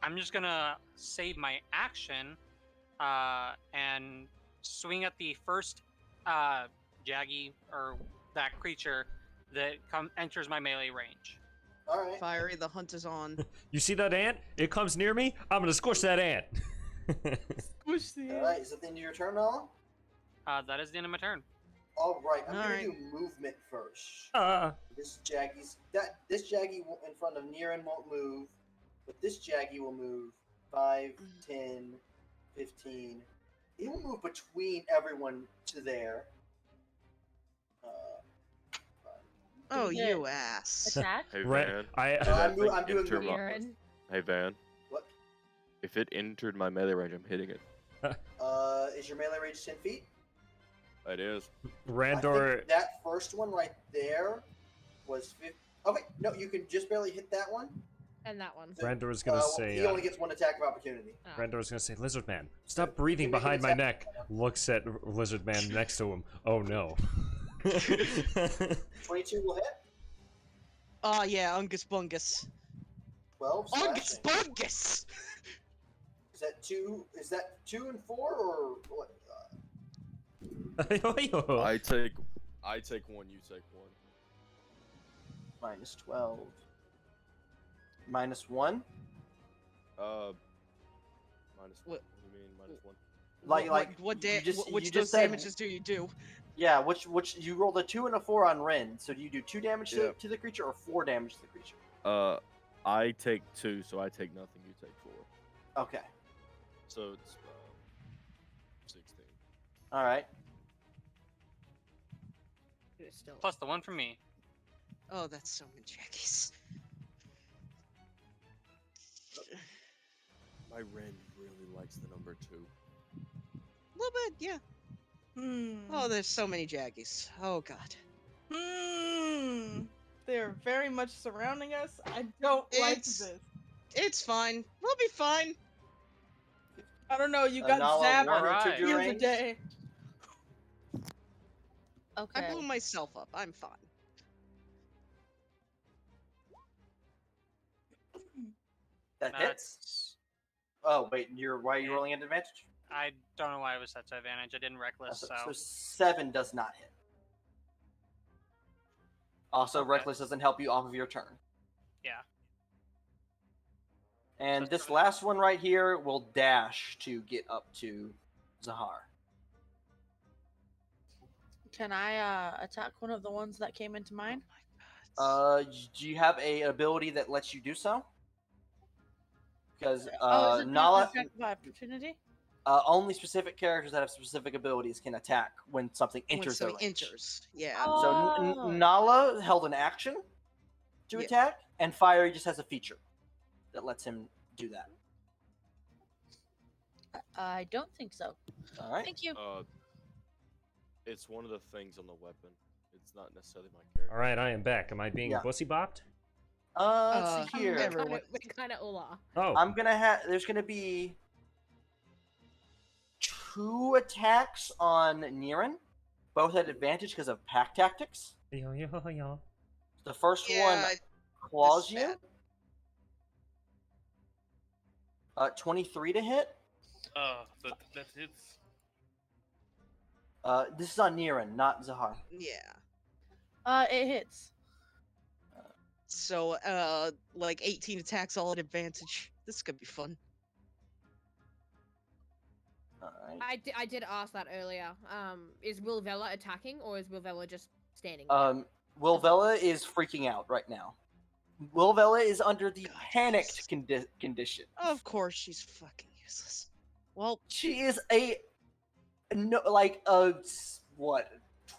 I'm just gonna save my action and swing at the first Jaggy or that creature that enters my melee range. All right. Fiery, the hunt is on. You see that ant? It comes near me. I'm gonna squish that ant. Push the All right. Is that the end of your turn, Nala? That is the end of my turn. All right. I'm gonna Alright. do movement first. This Jaggy in front of Niran won't move, but this Jaggy will move 5, 10, 15. It will move between everyone to there. Oh, Yeah. you ass. Attack? Hey Right. Van. I Did that I'm thing doing enter my- Aaron. Hey Van. What? If it entered my melee range, I'm hitting it. Is your melee range 10 feet? It is. I Randor. think that first one right there was 50. Okay, no, you can just barely hit that one. And that one. Randor's gonna say. He only gets 1 attack of opportunity. Oh. Randor's gonna say, "Lizard Man, stop breathing behind my neck." Looks at Lizard Man next to him. Oh no. 22 will hit. Oh, yeah, Ungus Bungus. 12 Ungus slashing. Bungus! Is that 2? Is that 2 and 4 or what? I take 1. You take 1. Minus 12. Minus 1. Minus What? What do you mean minus 1? Which you those just said- damages do you do? Yeah, which you rolled a 2 and a 4 on Ren. So do you do 2 damage Yeah. to the creature or 4 damage to the creature? I take 2, so I take nothing. You take 4. Okay. So it's 16. All right. It's still. Plus the one from me. Oh, that's so many jackies. My Ren really likes the number 2. A little bit, yeah. Hmm. Oh, there's so many jackies. Oh god. They're very much surrounding us. I don't like It's- this. It's fine. We'll be fine. I don't know. You got Nala, zapped one or two Alright. the other deranged? day. Okay. I blew myself up. I'm fine. That hits. That's. Oh wait, why are you rolling at advantage? I don't know why it was set to advantage. I didn't reckless, So so. 7 does not hit. Also, Okay. reckless doesn't help you off of your turn. Yeah. And So this 7. last one right here will dash to get up to Zahar. Can I attack one of the ones that came into mine? Do you have a ability that lets you do so? Because Is it Nala, attack by opportunity? only specific characters that have specific abilities can attack when something When enters their something range. enters. Yeah. So Oh. Nala held an action to Yeah. attack, and Fire just has a feature that lets him do that. I don't think so. All right. Thank you. It's one of the things on the weapon. It's not necessarily my character. All right, I am back. Am I being Yeah. bussy bopped? Let's see here. everyone- We kind of all are. Oh, I'm gonna have. There's gonna be 2 attacks on Niran, both at advantage because of pack tactics. yo. The first Yeah, one claws this is you. bad. 23 to hit. That hits. This is on Niran, not Zahar. Yeah. It hits. So, like 18 attacks all at advantage. This could be fun. All right. I did ask that earlier. Is Wilvella attacking or is Wilvella just standing there? Wilvella is freaking out right now. Wilvella is under the God, panicked condition. Of course, she's fucking useless. Well, She is what,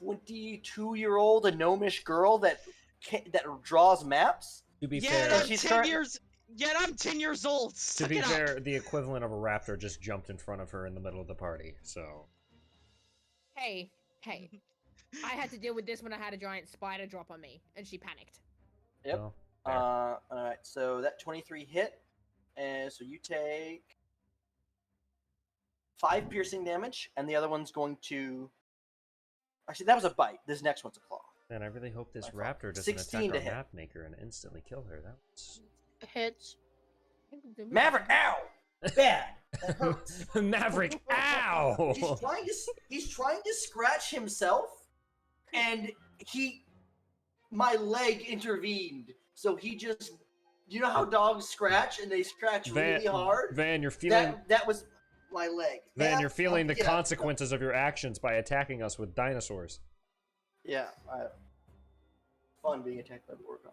22-year-old a gnomish girl that draws maps. To be yet fair, I'm she's 10 current- years. Yet I'm 10 years old. to Suck be it fair, up. the equivalent of a raptor just jumped in front of her in the middle of the party. So Hey, I had to deal with this when I had a giant spider drop on me, and she panicked. Yep. well, fair. All right. So that 23 hit, and so you take 5 piercing damage, and the other one's going to. Actually, that was a bite. This next one's a claw. Man, I really hope this My fault. raptor doesn't 16 attack to our hit. map maker and instantly kill her. That was Hits. Maverick, ow! Bad. That hurts. Maverick. Ow! He's trying to scratch himself, and my leg intervened. So he just, you know how dogs scratch and they scratch really hard. Van, you're feeling. That was my leg. Van, Now, you're feeling the get out. consequences of your actions by attacking us with dinosaurs. Yeah, fun being attacked by Borgon.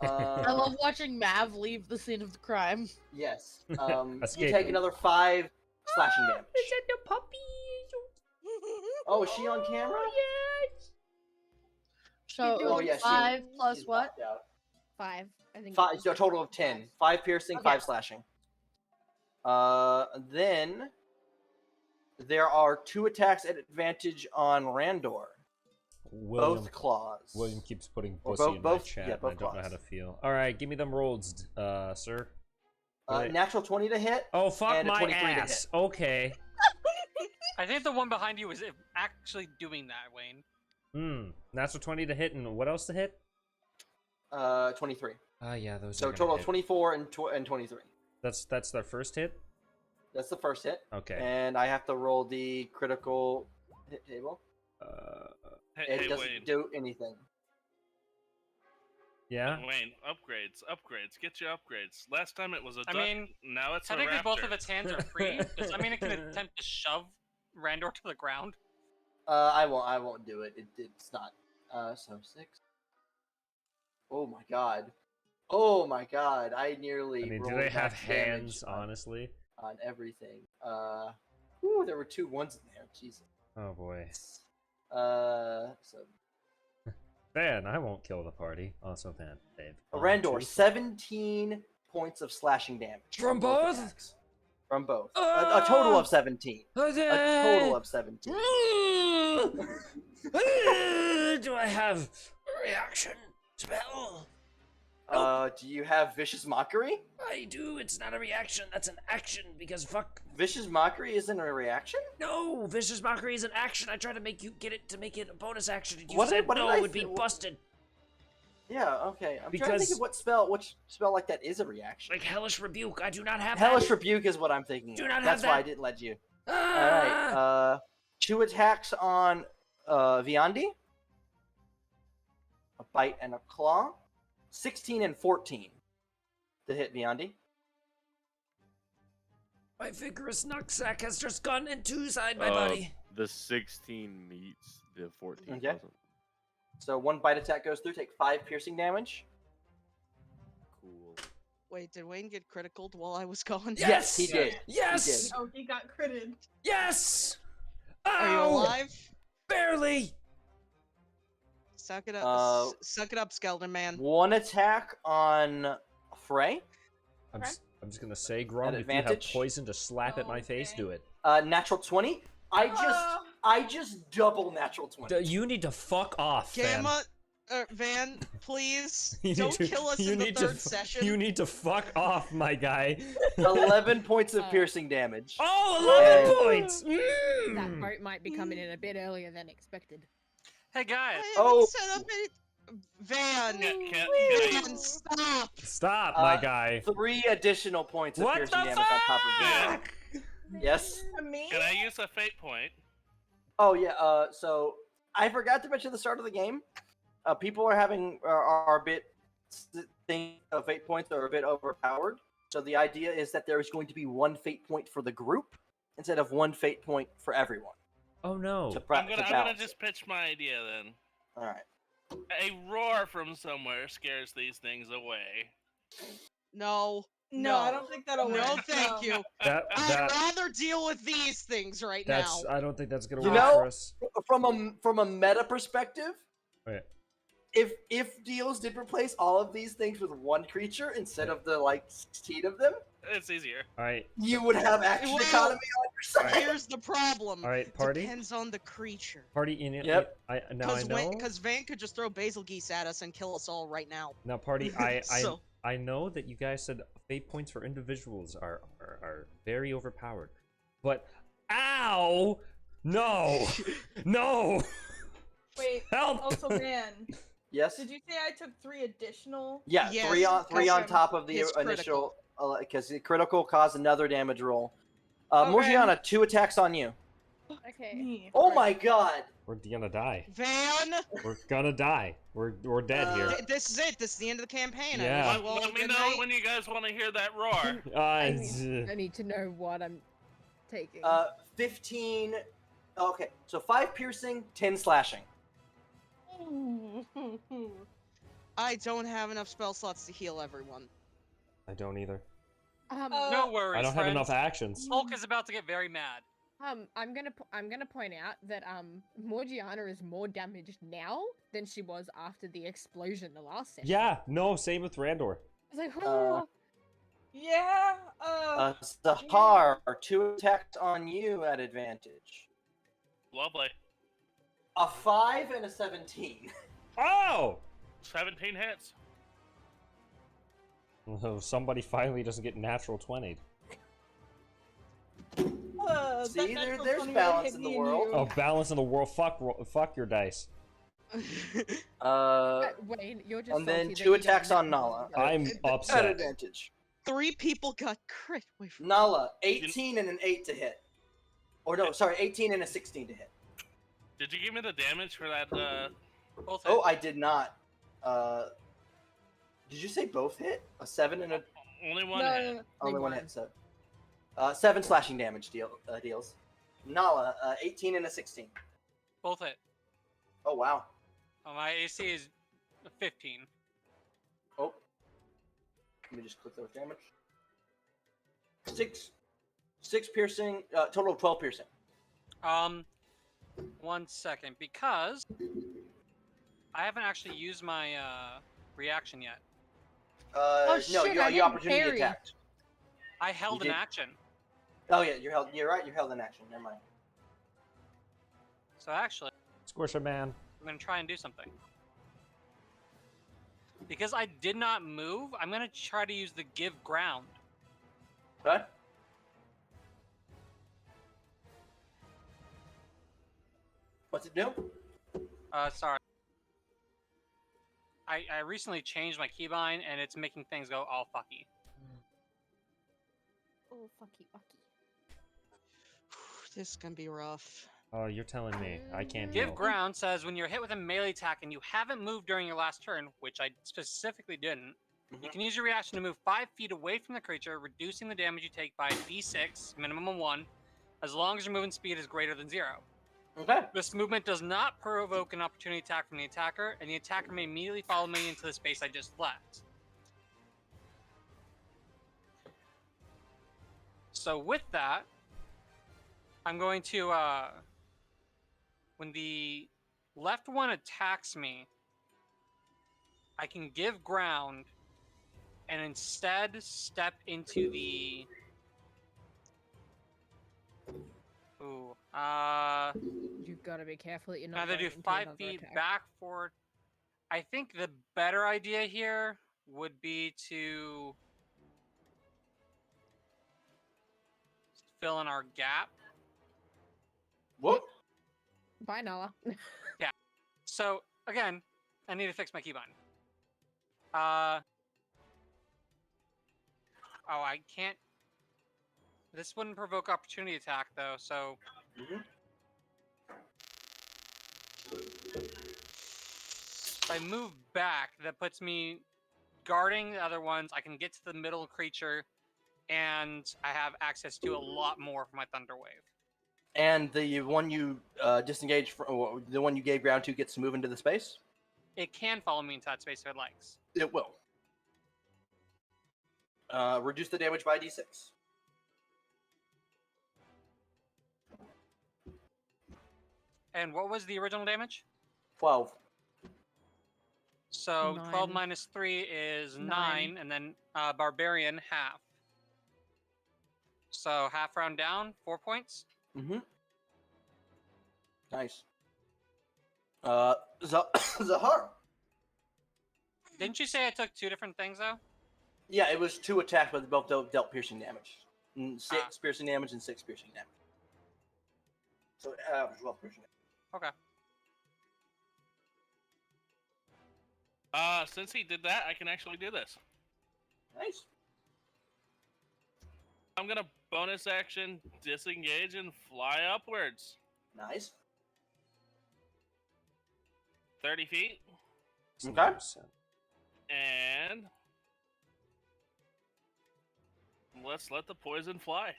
I love watching Mav leave the scene of the crime. Yes. You Escape. take another 5 slashing damage. that the puppy? Oh, is she on camera? So Oh yeah, 5 plus she's what? knocked out. 5. I think. 5, so a total of 10. 5 piercing, Okay. 5 slashing. Then there are 2 attacks at advantage on Randor. William, Both claws. William keeps putting Or pussy both- in both- my chat, yeah, and I both don't know how claws. to feel. All right, give me them rolls, sir. Right. Natural 20 to hit. Oh, fuck and a my 23 to ass. hit. Okay. I think the one behind you is actually doing that, Wayne. Natural 20 to hit, and what else to hit? 23. Yeah, those So are total gonna of hit. 24 and 23. That's their first hit? That's the first hit. Okay. And I have to roll the critical hit table. Hey, It hey doesn't Wayne. do anything. Yeah? Wayne, upgrades. Get your upgrades. Last time it was a I duck, mean, now it's a Technically, raptor. both of its hands are free. Does that mean it can attempt to shove Randor to the ground? I won't do it. It's not. So 6. Oh my god. Oh my god. I nearly. I mean, do rolled they have max damage hands, honestly? on everything? Ooh, there were 2 1s in there. Jesus. Oh, boy. So Van, I won't kill the party. Also, Van, Dave. Randor, Two- 17 points of slashing damage. From both? attacks. From both. A total of 17. A total of 17. Do I have a reaction spell? Do you have Vicious Mockery? I do. It's not a reaction. That's an action because fuck. Vicious Mockery isn't a reaction? No, Vicious Mockery is an action. I tried to make you get it to make it a bonus action, and you What said did- what did no, I it would be th- busted. Yeah, okay. I'm trying to Because- think of which spell like that is a reaction. Like Hellish Rebuke. I do not have Hellish that. Rebuke is what I'm thinking Do of. not have That's why that. I didn't let you. Ah! Alright, 2 attacks on Viandi. A bite and a claw. 16 and 14 to hit Viandi. My vigorous nutsack has just gone inside my body. The 16 meets the 14 Okay. doesn't. So 1 bite attack goes through, take 5 piercing damage. Cool. Wait, did Wayne get critical while I was gone? Yes, he did. Yes! He did. Oh, he got critted. Yes! Are you Ow! alive? Barely! Suck it up. Suck it up, Skeleton Man. 1 attack on Frey. I'm just gonna say, Grum, At if you have advantage? poison to slap at my face, Okay. do it. Natural 20. I just double natural 20. You need to fuck off, Van. Gamma, Van, please You need don't to- kill us you in the need to third session. You need to fuck off, my guy. 11 points of piercing damage. Oh, 11 And- points! That Mm. boat might be coming in a bit earlier than expected. Hey guys, I haven't Oh. set up any. Van, Can I, Van, stop! Stop, my Uh, guy. 3 additional points of What piercing the damage on top of that. fuck? Yes. Me? can I use a fate point? Oh yeah. So I forgot to mention at the start of the game. People are having are a bit think of fate points are a bit overpowered. So the idea is that there is going to be 1 fate point for the group instead of 1 fate point for everyone. Oh no. To I'm gonna balance just it. pitch my idea then. All right. A roar from somewhere scares these things away. No. No, I don't think that'll work. No, thank you. That I'd rather deal with these things right that's now. I don't think that's gonna You work know- for us. From a meta perspective, Wait. if deals did replace all of these things with 1 creature instead of the 16 of them, It's easier. Alright, you would have action Well, economy on your side. Here's the problem. alright, party. Depends on the creature. Party in it. Yep. Now I know. Because Van could just throw basil geese at us and kill us all right now. Now, party. I So- I know that you guys said fate points for individuals are very overpowered, but ow, no, no, Wait. help! Also, man, Yes. did you say I took 3 additional? Yeah, Yes, 3 on because top of the his initial, because the critical caused another damage roll. Okay. Morgiana, 2 attacks on you. Okay. Me. Oh my god! We're gonna die. Van, We're gonna die. We're dead here. this is it. This is the end of the campaign. I Yeah. wish you all Let a me good know night. when you guys want to hear that roar. I need to know what I'm taking. 15. Okay, so 5 piercing, 10 slashing. I don't have enough spell slots to heal everyone. I don't either. no worries. I don't have enough friends. actions. Hulk is about to get very mad. I'm gonna point out that Morgiana is more damaged now than she was after the explosion the last session. Yeah, no, same with Randor. I was like, oh, Yeah. Zahar, 2 attacks on you at advantage. Lovely. A 5 and a 17. Oh! 17 hits. Somebody finally doesn't get natural 20. See, that natural there's 20 balance hit in the me and world. you. Oh, balance in the world. Fuck your dice. Wayne, you're just And then salty that 2 you got attacks on nothing Nala. to go. I'm At upset. advantage. 3 people got crit. Wait, Nala, 18 and an 8 to hit. Or no, sorry, 18 and a 16 to hit. Did you give me the damage for that? Both Oh, hit. I did not. Did you say both hit? A 7 and a... Only one No, hit. no, no. Only one one. hit, so... 7 slashing damage deals. Nala, 18 and a 16. Both hit. Oh, wow. My AC is 15. Oh. Let me just click those damage. 6 piercing, total of 12 piercing. 1 second, because I haven't actually used my reaction yet. No, shit, you, I you didn't opportunity parry. attacked. I held You an did- action. Oh yeah, you're held. You're right. You're held in action. Never mind. So actually, Squish a man. I'm gonna try and do something. Because I did not move, I'm gonna try to use the give ground. Okay. What's it do? Sorry. I recently changed my keybind and it's making things go all fucky. Oh, fucky, fucky. This is gonna be rough. Oh, you're telling me. I can't Give heal. ground says when you're hit with a melee attack and you haven't moved during your last turn, which I specifically didn't, you can use your reaction to move 5 feet away from the creature, reducing the damage you take by d6, minimum of 1, as long as your movement speed is greater than 0. Okay. This movement does not provoke an opportunity attack from the attacker, and the attacker may immediately follow me into the space I just left. So with that, I'm going to, when the left one attacks me, I can give ground and instead step into the... Ooh, You've got to be careful that you're not either do going into 5 another feet attack. back, forward. I think the better idea here would be to fill in our gap. Whoop. Bye, Nala. So again, I need to fix my keybind. Oh, I can't. This wouldn't provoke opportunity attack though, so. If I move back, that puts me guarding the other ones. I can get to the middle creature, and I have access to a lot more for my Thunder Wave. And the one you disengaged from, or the one you gave ground to, gets to move into the space. It can follow me into that space if it likes. It will. Reduce the damage by d6. And what was the original damage? 12. So 12 9. minus 3 is 9, 9. and then Barbarian half. So half round down, 4 points. Mm-hmm. Nice. Zahar. Didn't you say I took 2 different things though? Yeah, it was 2 attacks, but they both dealt piercing damage. 6 piercing damage and 6 piercing damage. So average 12 piercing damage. Okay. Since he did that, I can actually do this. Nice. I'm gonna bonus action, disengage, and fly upwards. Nice. 30 feet. Okay. And let's let the poison fly.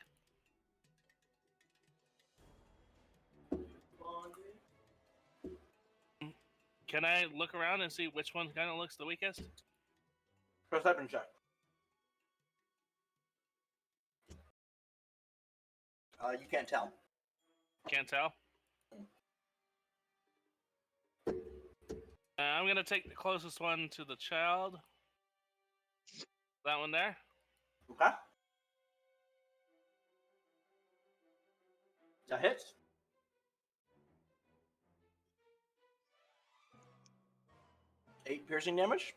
Can I look around and see which one kind of looks the weakest? Perception check. You can't tell. Can't tell. I'm gonna take the closest one to the child. That one there. Okay. That hits. Eight piercing damage.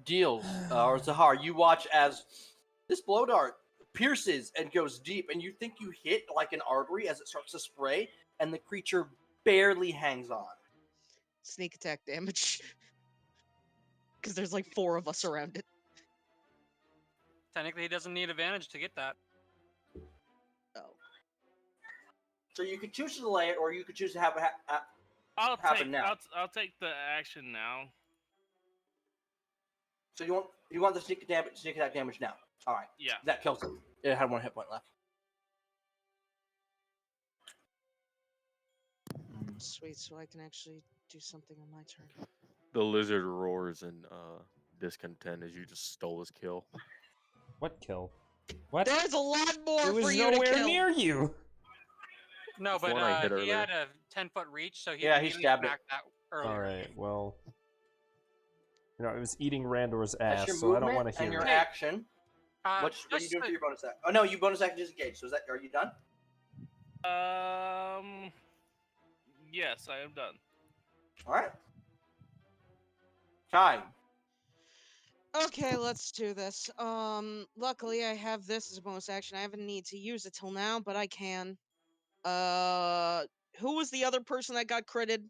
Deals, or Zahar, you watch as this blow dart pierces and goes deep, and you think you hit like an artery as it starts to spray, and the creature barely hangs on. Sneak attack damage. Because there's like 4 of us around it. Technically, he doesn't need advantage to get that. Oh. So you could choose to delay it, or you could choose to have it I'll happen take now. I'll take the action now. So you want the sneak attack damage now. All right. Yeah. That kills it. It had 1 hit point left. Sweet, so I can actually do something on my turn. The lizard roars in discontent as you just stole his kill. What kill? What? There's a lot more It was for you to nowhere kill. near you. No, The but one I hit he earlier. had a 10-foot reach, so he Yeah, he immediately stabbed it. smacked that earlier. Alright, well. You know, it was eating Randor's That's ass, your so I don't movement want to hear and your it. Hey, action. What are you just doing the- for your bonus action? Oh no, you bonus action disengage. So are you done? Yes, I am done. All right. Kai. Okay, let's do this. Luckily I have this as a bonus action. I haven't need to use it till now, but I can. Who was the other person that got critted?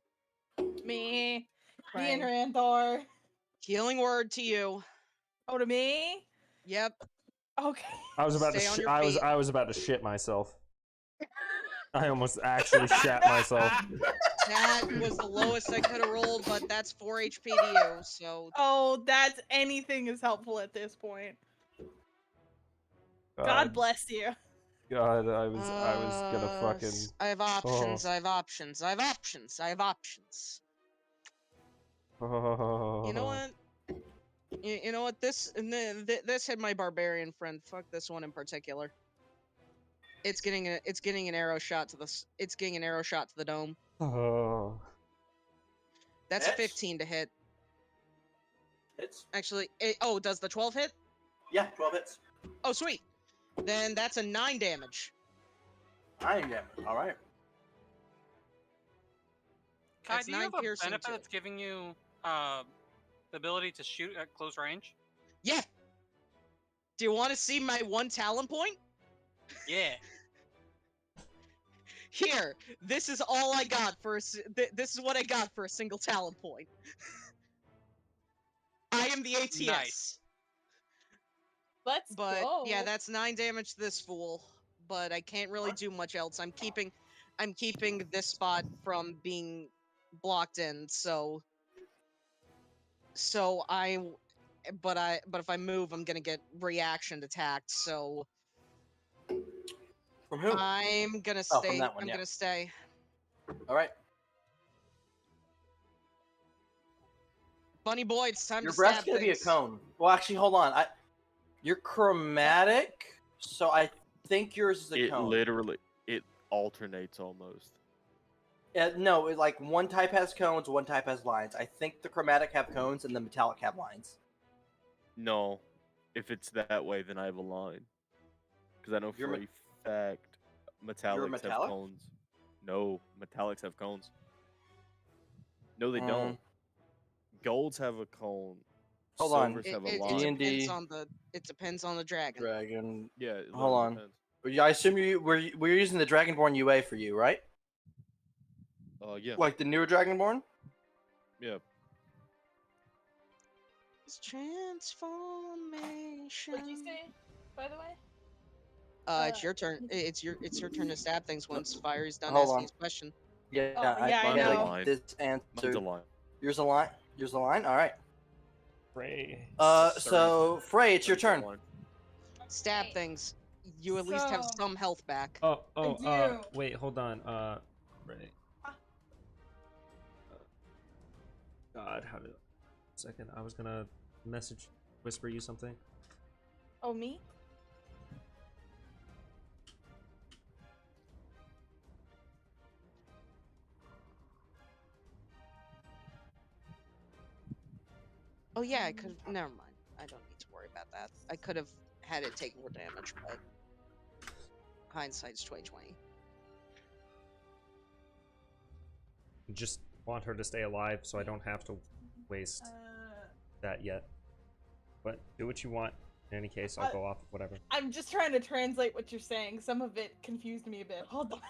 Me. Right. Me and Randor. Healing word to you. Oh, to me? Yep. Okay. I was about Stay on to your feet. I was about to shit myself. I almost actually shat myself. That was the lowest I could have rolled, but that's 4 HP to you, so Oh, that's anything is helpful at this point. God bless you. God, I was gonna fucking. I have options, Oh. I have options, I have options, I have options. Oh. You know what? You know what? This hit my barbarian friend. Fuck this one in particular. It's getting an arrow shot to the dome. Oh. That's Hits? a 15 to hit. Hits. Actually, does the 12 hit? Yeah, 12 hits. Oh, sweet. Then that's a 9 damage. 9 damage. All right. Kai, That's do you 9 have a piercing benefit too. that's giving you the ability to shoot at close range? Yeah. Do you want to see my 1 talent point? Yeah. Here, this is all I got for this is what I got for a single talent point. I am the ATS. Nice. Let's go. Yeah, that's 9 damage to this fool. But I can't really do much else. I'm keeping this spot from being blocked in, but if I move, I'm gonna get reaction attacked. So From who? I'm gonna Oh, stay. from that one, I'm yeah. gonna stay. All right. Bunny boy, it's time Your to breath's stab gonna be a things. cone. Well, actually, hold on. You're chromatic, so I think yours is a cone. It alternates almost. No, like one type has cones, one type has lines. I think the chromatic have cones and the metallic have lines. No, if it's that way, then I have a line. Because I know You're for a fact metallics have metallic? cones. No, metallics have cones. No, they don't. Golds have a cone. Hold on. Silvers have a It line. depends on the dragon. Dragon. Yeah, it Hold on. depends. I assume we're using the Dragonborn UA for you, right? Yeah. Like the newer Dragonborn? Yeah. It's transformation. What'd you say, by the way? It's your turn. It's your turn to stab things once Fiery's done Hold asking on. his question. Yeah, yeah, I know. Line. This Mine's answer. a line. Yours a line. Yours a line. All right. Frey. So Frey, it's your turn. Stab things. You at least have So- some health back. do. Wait, hold on. Frey. God, how did? Second, I was gonna whisper you something. Oh, me? Oh yeah, I could. Never mind. I don't need to worry about that. I could have had it take more damage, but hindsight's 20/20. Just want her to stay alive, so I don't have to waste that yet. But do what you want. In any case, I'll go off of whatever. I'm just trying to translate what you're saying. Some of it confused me a bit. Hold on.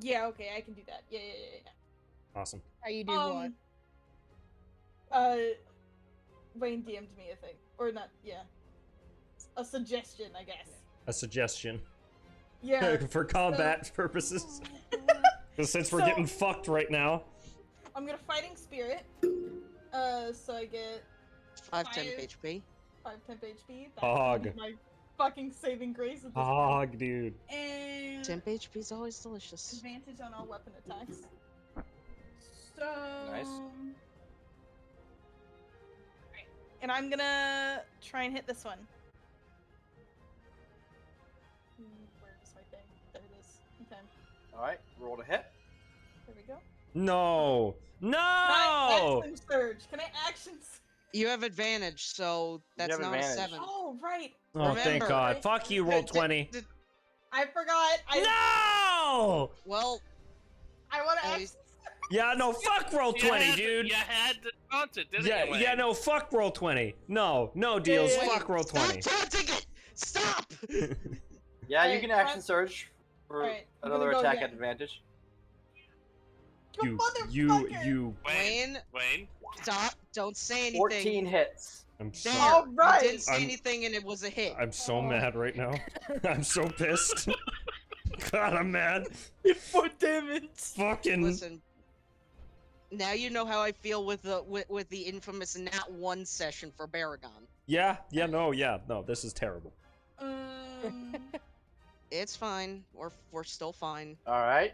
Yeah, okay, I can do that. Yeah. Awesome. How you do what? Wayne DM'd me a thing. Or not, yeah. A suggestion, I guess. A suggestion. Yeah. For combat purposes. Since we're So- getting fucked right now. I'm gonna fighting spirit. So I get 5 temp HP. 5 temp HP. That's Hog. my fucking saving grace at this point. Hog, dude. And Temp HP is always delicious. advantage on all weapon attacks. So Nice. Alright. and I'm gonna try and hit this one. Where's my thing? There it is. Okay. All right, roll to hit. There we go. No! Can I No! action surge? Can I action? You have advantage, so that's have not advantage. a 7. Oh right. Oh, thank Remember. God. Fuck you, roll 20. I forgot. No! Well, I want to at action. least- Yeah, no, fuck roll 20, dude. You had to taunt it, didn't Yeah, you, Wayne? yeah, no, fuck roll 20. No, no deals, yeah. fuck roll 20. Stop taunting it! Stop! Yeah, you Alright, can action surge for Alright, I'm another gonna go attack again. advantage. you, motherfucker! Wayne, Wayne, stop! Don't say anything. 14 hits. I'm so, There. All right. You didn't say I'm- anything, and it was a hit. I'm so mad right now. I'm so pissed. God, I'm mad. 4 damage. Fucking. Listen. Now you know how I feel with the infamous Nat 1 session for Baragon. Yeah, no, this is terrible. It's fine. We're still fine. All right.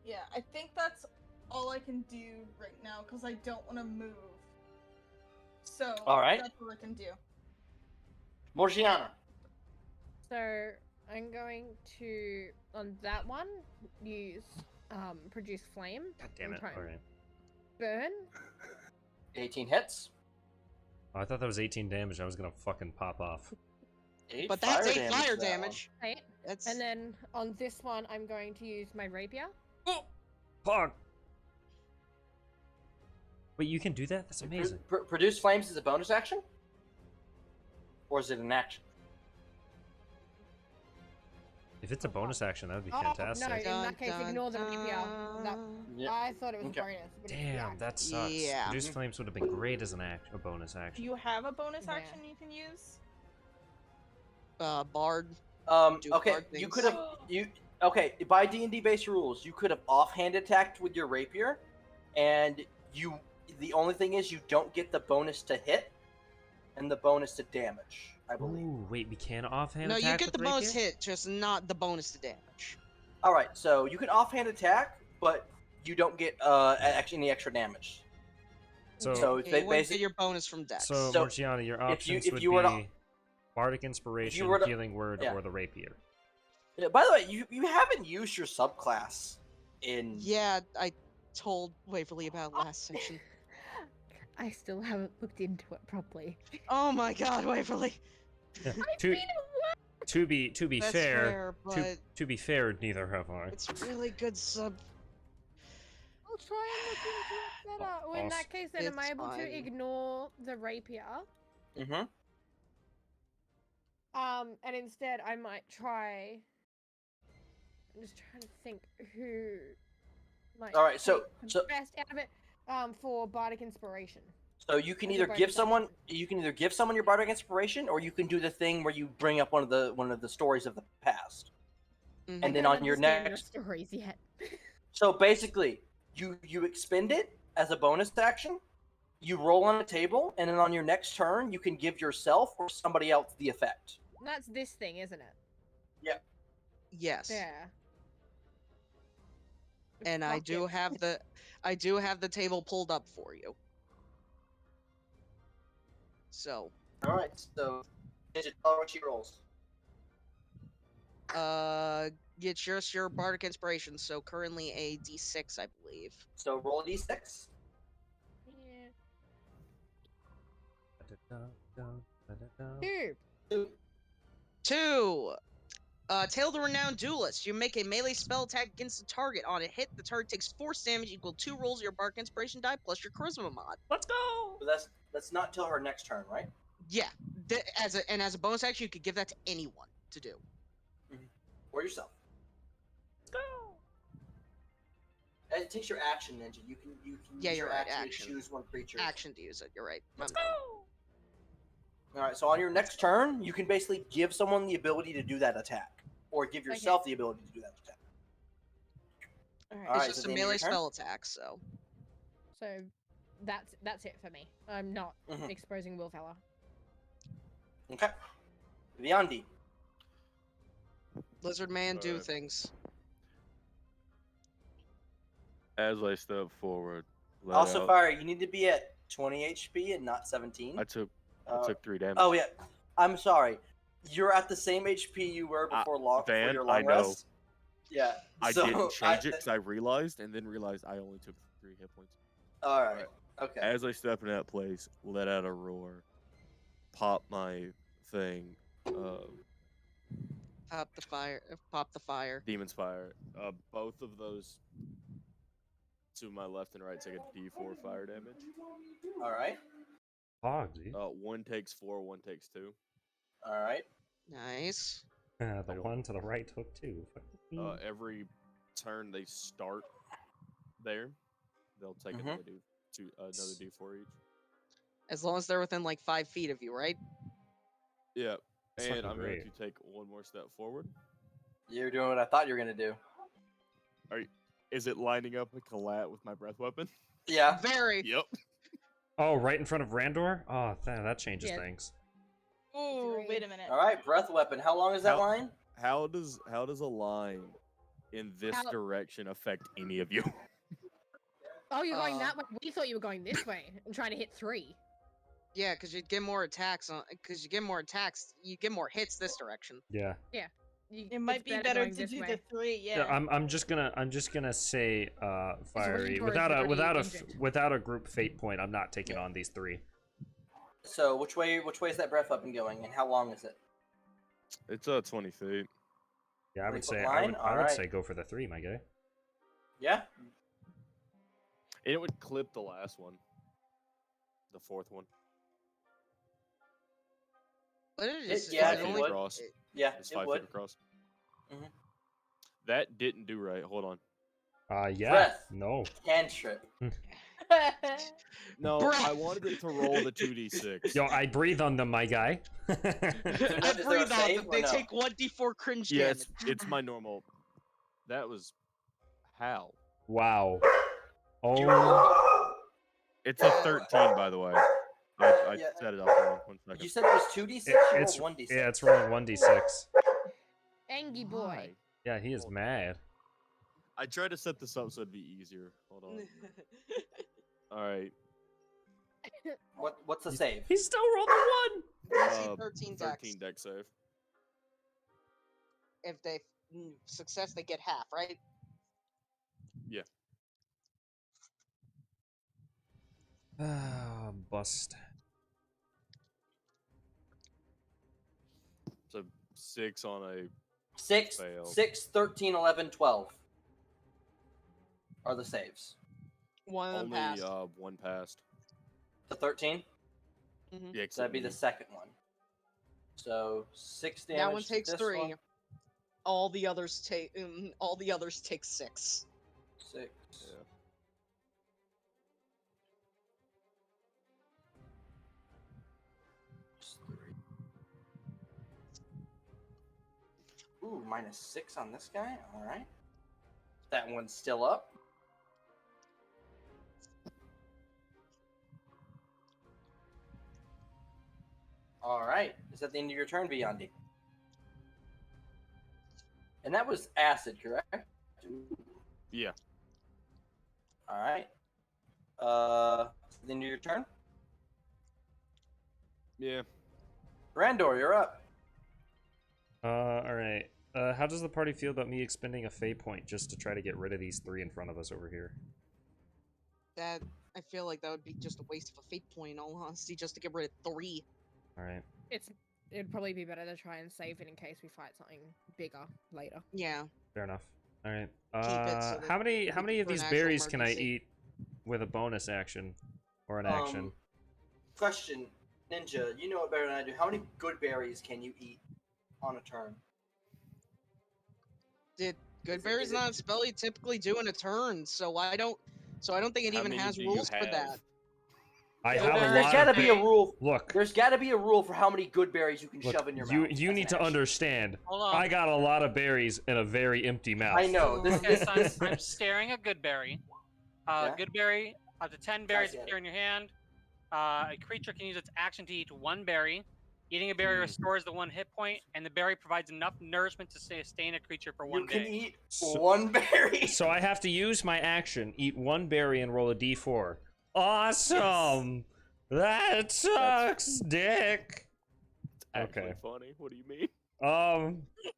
Yeah, I think that's all I can do right now because I don't want to move. So All right. that's what I can do. Morgiana. So I'm going to on that one use produce flame. God damn it. and try and Alright. Burn. 18 hits. Oh, I thought that was 18 damage. I was gonna fucking pop off. 8 But that's 8 damage, fire that one. damage. Right. That's And then on this one, I'm going to use my rapier. Fuck. Wait, you can do that? That's amazing. Produce flames is a bonus action? Or is it an action? If it's a bonus action, that would be Oh, fantastic. no, in that case, ignore the rapier. That, Yeah. I thought it was Okay. a bonus. But it's the Damn, action. that sucks. Yeah. Produce flames would have been great as a bonus Do action. you have a bonus Yeah. action you can use? Bard. Do Okay, hard you things. could have okay, by D&D base rules, you could have offhand attacked with your rapier, and the only thing is you don't get the bonus to hit and the bonus to damage, I believe. Ooh, wait, we can offhand No, attack you get with the bonus rapier? hit, just not the bonus to damage. All right, so you can offhand attack, but you don't get actually any extra damage. So, So Okay, they you wouldn't get basic- your bonus from Dex. so So, Morgiana, your if you- options if would you were to- be Bardic Inspiration, were to- Healing Word, yeah. or the Rapier. Yeah, by the way, you haven't used your subclass in Yeah, I told Waverly about last session. I still haven't looked into it properly. Oh my god, Waverly. Yeah. I've To, been away. to be That's fair, fair, but to be fair, neither have I. it's really good sub. I'll try and look into it better. Well, in Awesome. that case, then am I It's able fine. to ignore the rapier? Mm-hmm. And instead I might try. I'm just trying to think who might. All right, so- take the so- best out of it. For bardic inspiration. So you can As a either bonus give action. someone your bardic inspiration, or you can do the thing where you bring up one of the stories of the past. Mhm. And then I on don't your understand your next, stories yet. so basically, you expend it as a bonus action. You roll on a table, and then on your next turn, you can give yourself or somebody else the effect. That's this thing, isn't it? Yes. Yeah. And I Fuck do it. have the table pulled up for you. So, All right, so Ninja, tell her what she rolls. it's just your bardic inspiration, so currently a D6, I believe. So roll a d6. Yeah. 2. 2. 2. Tail the Renowned Duelist. You make a melee spell attack against the target. On a hit, the target takes force damage equal 2 rolls of your bardic inspiration die plus your charisma mod. Let's go! So that's not till her next turn, right? Yeah. As a bonus action, you could give that to anyone to do. Or yourself. Let's go! And it takes your action, Ninja. You can Yeah, use you're your right, action action. to choose one creature. Action to use it. You're right. Let's I'm dumb. go! All right, so on your next turn, you can basically give someone the ability to do that attack, or give yourself the ability to do that attack. All right. All It's right, just is a it the end of melee your turn? spell attack, so. So that's it for me. I'm not Mhm. exposing Willfella. Okay. Viandi. Lizard Man, do Alright. things. As I step forward, let Also, out, Fire, you need to be at 20 HP and not 17. I took Uh, 3 damage. oh yeah, I'm sorry. You're at the same HP you were before Van, your I long know. rest. Yeah. I so didn't change it because I realized, and then realized I only took 3 hit points. All right. Okay. As I step in that place, let out a roar, pop my thing, Pop the fire. Pop the fire. Demon's Fire. Both of those to my left and right take a D4 fire damage. All right. Hog, dude. One takes 4, one takes 2. All right. Nice. The one to the right took 2. Every turn they start there, they'll take another D4 each. As long as they're within like 5 feet of you, right? Yeah. That's And fucking I'm going great. to take one more step forward. You're doing what I thought you were gonna do. Is it lining up a collat with my breath weapon? Yeah. Very. Yep. Oh, right in front of Randor? Oh, that changes Yeah. things. Oh, wait a minute. All right. Breath weapon. How long is that How- line? How does a line in this direction affect any of you? Oh, you're going Uh, that way. We thought you were going this way and trying to hit 3. Yeah, because you get more attacks on. Because you get more attacks, you get more hits this direction. Yeah. It might be better to do the 3. Yeah, I'm just gonna say fiery Randor is without already injured. without a group fate point. I'm not taking on these 3. So which way is that breath weapon going, and how long is it? It's 20 feet. Yeah, I would 20-foot say line? I would Alright. say go for the 3, my guy. Yeah. And it would clip the last one. The 4th one. But it is. yeah, It's it 5 would. feet across. Yeah. It's It 5 would. feet across. Mhm. That didn't do right. Hold on. Yeah. Breath. No. Cantrip. No, Breath. I wanted it to roll the 2d6. Yo, I breathe on them, my guy. I Is there a breathe on save them. or They no? take 1d4 cringe Yeah, damage. it's my normal. That was how. Wow. Oh. It's a 13, by the way. I Yeah. set it up wrong. 1 second. You said it was 2d6. You It's rolled 1d6. yeah, it's rolling 1d6. Angie boy. Why? Yeah, he is mad. I tried to set this up so it'd be easier. Hold on. All right. What's the save? He still rolled a 1. DC 13 dex. 13 deck save. If they success, they get half, right? Yeah. Bust. So 6 on a 6, Failed. 6, 13, 11, 12 are the saves. One of them only passed. one passed. The 13? Mhm. Yeah, So except that'd be the me. second one. So 6 damage. That one to takes this 3. one. All the others take. All the others take 6. 6. Yeah. Just 3. Ooh, -6 on this guy. All right. That one's still up. All right. Is that the end of your turn, Beyondy? And that was acid, correct? Yeah. All right. The end of your turn. Yeah. Randor, you're up. All right. How does the party feel about me expending a fate point just to try to get rid of these 3 in front of us over here? That I feel like that would be just a waste of a fate point. In all honesty, just to get rid of 3. All right. It'd probably be better to try and save it in case we fight something bigger later. Yeah. Fair enough. All right. it so that How many we of for these an actual berries can I emergency. eat with a bonus action or an action? Question, Ninja, you know it better than I do. How many good berries can you eat on a turn? Good berries not a spell you typically do in a turn, so I don't think it How even many has do you rules for have? that. I There's have a lot gotta of be a rule. Look, There's gotta be a rule for how many good berries you can look, shove in your you mouth. you as need an to action. understand. Hold on. I got a lot of berries in a very empty mouth. I know. Okay, so I'm staring at Goodberry. Yeah. Goodberry, up to 10 berries Guys, yeah. appear in your hand. A creature can use its action to eat 1 berry. Eating a berry restores the 1 hit point, and the berry provides enough nourishment to sustain a creature for 1 You can day. eat So- 1 berry. So I have to use my action, eat 1 berry, and roll a d4. Awesome. That sucks, dick. It's actually Okay. funny. What do you mean?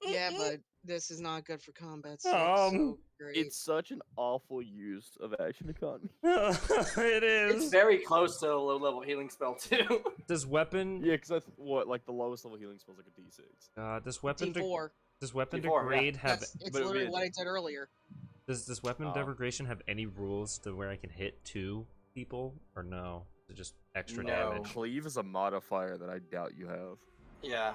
Yeah, but this is not good for combat. Um, So great. It's such an awful use of action economy. It It's is. very close to a low-level healing spell too. Does weapon? Yeah, because like the lowest level healing spell is like a D6. Does weapon? D4. Does weapon D4, yeah. degrade have? It's but it would be literally a- what I said earlier. Does weapon Oh. degradation have any rules to where I can hit 2 people or no? Is it just extra No. damage? Cleave is a modifier that I doubt you have. Yeah.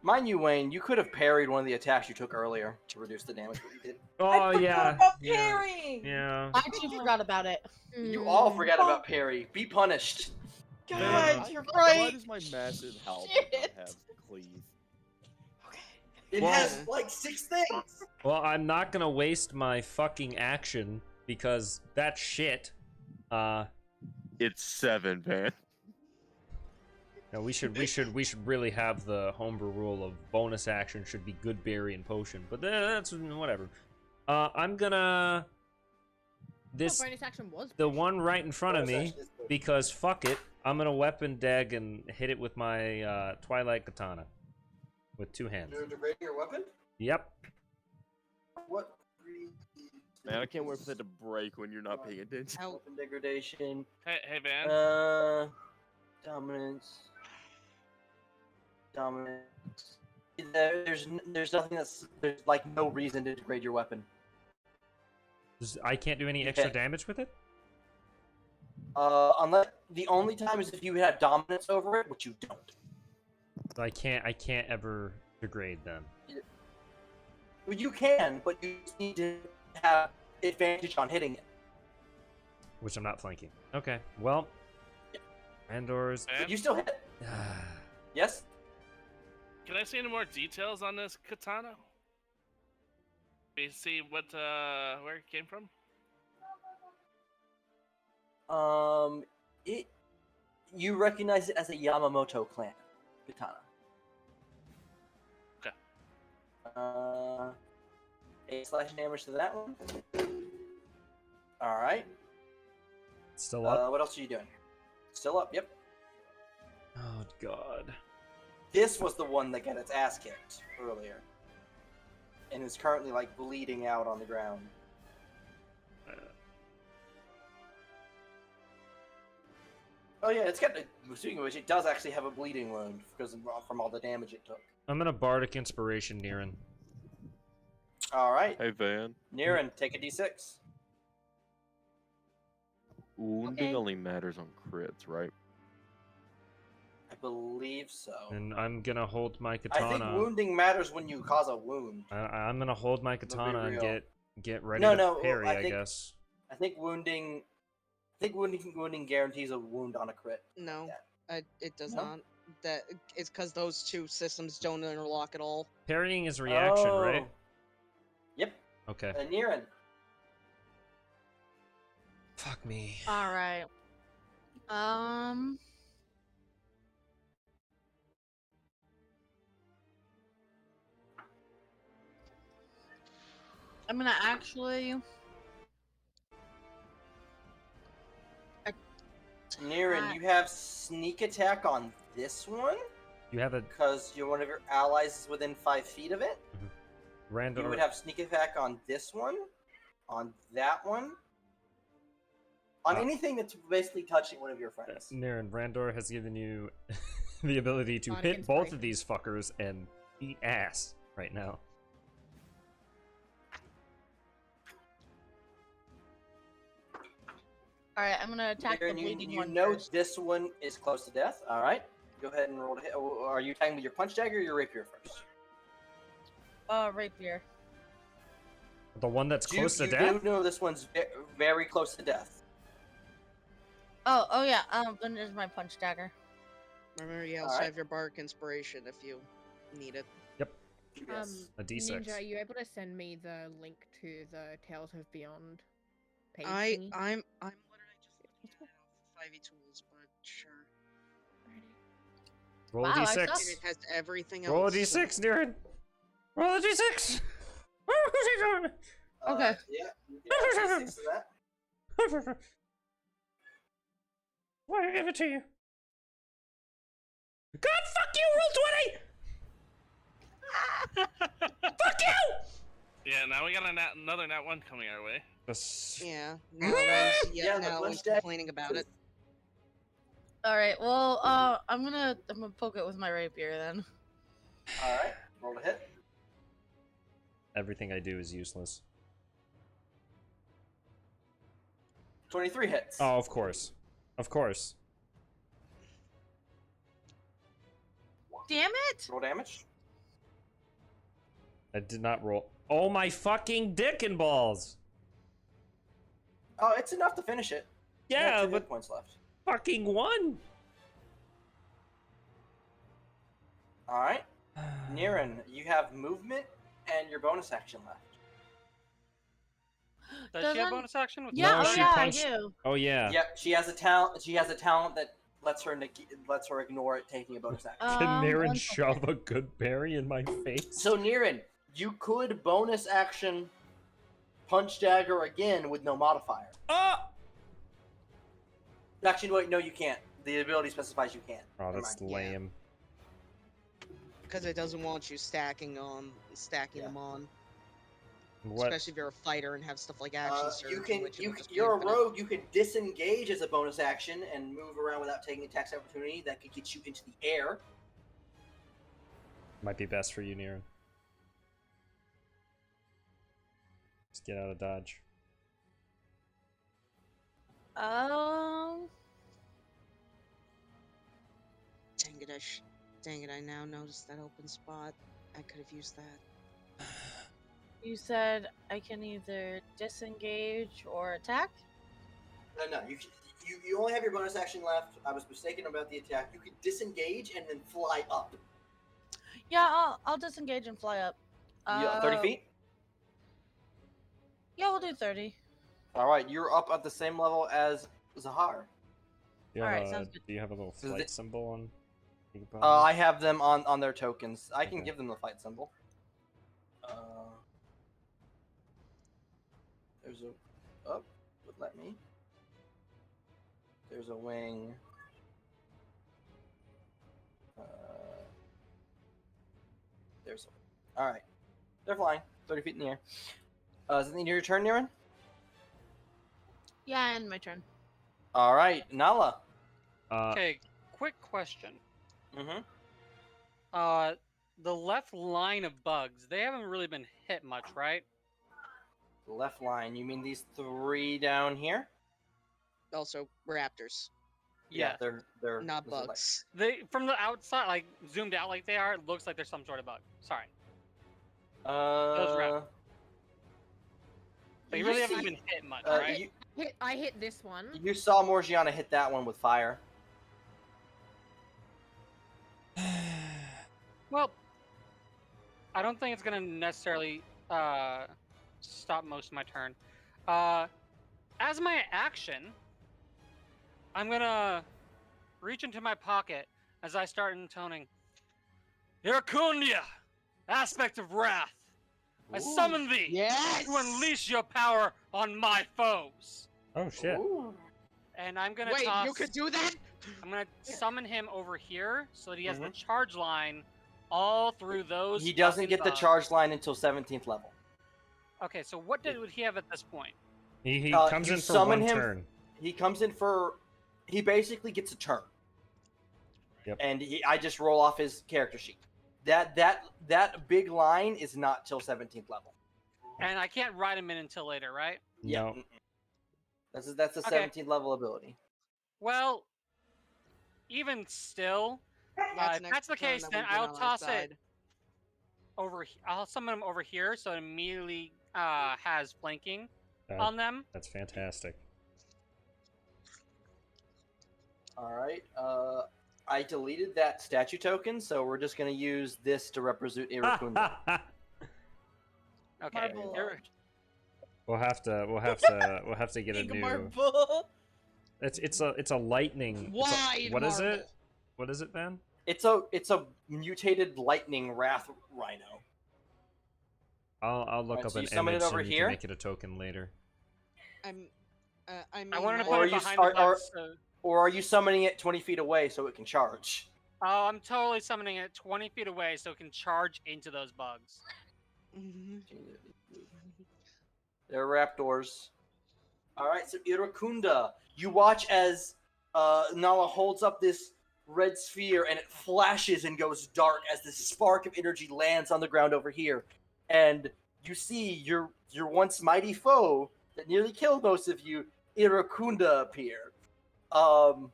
Mind you, Wayne, you could have parried one of the attacks you took earlier to reduce the damage, but you didn't. Oh I forgot yeah. about Yeah. parrying. Yeah. I actually forgot about it. You all forgot about parry. Be punished. God, you're Why right. does my massive halberd Shit. not have cleave? Okay. It Well- has like 6 things. Well, I'm not gonna waste my fucking action because that's shit. It's 7, man. No, we should really have the homebrew rule of bonus action should be good berry and potion, but that's whatever. I'm gonna this bonus action was the one right in front of me Bonus action is because fuck it, I'm gonna weapon deg and hit it with my Twilight Katana with 2 hands. You're degrading your weapon? Yep. What? Man, I can't wait for that to break when you're not paying attention. Weapon degradation. Hey, Van. Dominance. There's nothing there's like no reason to degrade your weapon. I can't do any extra Okay. damage with it? Unless the only time is if you have dominance over it, which you don't. So I can't ever degrade then. Well, you can, but you just need to have advantage on hitting it. Which I'm not flanking. Okay, well. Randor's. But you still hit. Yes? Can I see any more details on this katana? We see what where it came from. You recognize it as a Yamamoto clan katana. Okay. 8 slash damage to that one. All right. Still up? What else are you doing? Still up. Yep. Oh god. This was the one that got its ass kicked earlier, and is currently like bleeding out on the ground. Oh yeah, it's got. Speaking of which, it does actually have a bleeding wound from all the damage it took. I'm gonna bardic inspiration, Niran. All right, Hey, Van. Niran, take a d6. Wounding Okay. only matters on crits, right? I believe so. And I'm gonna hold my I katana. think wounding matters when you cause a wound. I'm gonna hold my katana and real. get ready No, to no, parry, I I think- guess. I think wounding guarantees a wound on a crit. No, it does No? not. That it's because those two systems don't interlock at all. Parrying is reaction, right? Oh. Yep. Okay. Niran. Fuck me. All right. I'm gonna actually. Niran, you have sneak attack on this one You have a because one of your allies is within 5 feet of it. random. You would have sneak attack on this one, on that one, on anything that's basically touching one of your friends. Niran, Randor has given you the ability to Bardic hit both of inspiration. these fuckers and eat ass right now. All right, I'm gonna attack the Niran, bleeding you one know first. this one is close to death. All right, go ahead and roll to hit. Are you attacking with your punch dagger or your rapier first? Rapier. The one that's close to you death? do know this one's very close to death. Oh yeah. Then there's my punch dagger. Remember, you also Alright. have your bardic inspiration if you need it. Yes. A D6. Ninja, are you able to send me the link to the Tales of Beyond page? I'm thingy? literally just looking at it off of 5e tools, but sure. Roll Wow, a I D6. And it has everything else. Roll a so- D6, Niran. Roll a D6. Okay. Yeah. You can add 6 to that. Why I give it to you? God, fuck you, roll 20! Fuck you! Yeah, now we got another nat 1 coming our way. Yeah. Now one's Yeah, now the one's Flinch complaining about it. All right. Well, I'm gonna poke it with my rapier then. All right, roll to hit. Everything I do is useless. 23 hits. Oh, of course. Of course. Damn it! Roll damage. I did not roll. Oh my fucking dick and balls! Oh, it's enough to finish it. You have Yeah, 2 but hit points left. fucking one! All right, Niren, you have movement and your bonus action left. Does she have Doesn't- bonus action? With Yeah, No, oh she yeah, punched- I do. Oh yeah. Yep, she has a talent. She has a talent that lets her ignore it taking a bonus action. Can Niren one shove second. a good berry in my face? So Niren, you could bonus action punch dagger again with no modifier. Oh! Actually, wait, no, you can't. The ability specifies you can't. Oh, Never that's mind. lame. Because it doesn't want you stacking Yeah. them on. What? Especially if you're a fighter and have stuff like action surge. You're a rogue. You can disengage as a bonus action and move around without taking attacks of opportunity. That could get you into the air. Might be best for you, Niren. Just get out of dodge. Dang it! I now noticed that open spot. I could have used that. You said I can either disengage or attack. No, you only have your bonus action left. I was mistaken about the attack. You could disengage and then fly up. Yeah, I'll disengage and fly up. 30 feet. Yeah, we'll do 30. All right, you're up at the same level as Zahar. Do you Alright, have sounds good. Do you have a little So flight the- symbol on? I have them on their tokens. I can Okay. give them the fight symbol. There's a would let me. There's a wing. There's a. All right, they're flying 30 feet in the air. Is it your turn, Niren? Yeah, and my turn. All right, Nala. Okay, quick question. Mm-hmm. The left line of bugs, they haven't really been hit much, right? Left line. You mean these 3 down here? Also, raptors, Yeah, Yes. they're not this is like- bugs. They from the outside, like zoomed out like they are, it looks like there's some sort of bug. Sorry. raptors. They really haven't been hit much, right? I hit this one. You saw Morgiana hit that one with fire. Well, I don't think it's gonna necessarily stop most of my turn. As my action, I'm gonna reach into my pocket as I start intoning Arakunda, aspect of wrath. I summon thee Yes! to unleash your power on my foes. Oh shit! Ooh. And I'm gonna Wait, toss. you could do that? I'm gonna summon him over here so that he has the Mhm. charge line all through those. He doesn't fucking get the bugs. charge line until 17th level. Okay, so what would he have at this point? He comes you in for summon one him- turn. He comes in for. He basically gets a turn. Yep. And I just roll off his character sheet. That big line is not till 17th level. And I can't ride him in until later, right? Yeah. No. mm-mm. That's a Okay. 17th level ability. Well, even still, if an that's the extra turn case, that then we get I'll on our toss it side. over. I'll summon him over here, so it immediately has flanking That- on them. That's fantastic. All right. I deleted that statue token, so we're just gonna use this to represent Arakunda. Okay. Marble. We'll have to get a Big new. marble. It's a lightning. Wide What is marble. it? What is it, Ben? It's a mutated lightning wrath rhino. I'll look Alright, up so an you summon it image over and you here? can make it a token later. I mean, I wanted to Or put it you behind start- the bugs. Or are you summoning it 20 feet away so it can charge? Oh, I'm totally summoning it 20 feet away so it can charge into those bugs. They're raptors. Alright, so Arakunda, you watch as Nala holds up this red sphere and it flashes and goes dark as this spark of energy lands on the ground over here. And you see your once mighty foe that nearly killed most of you, Arakunda, appear. PTSD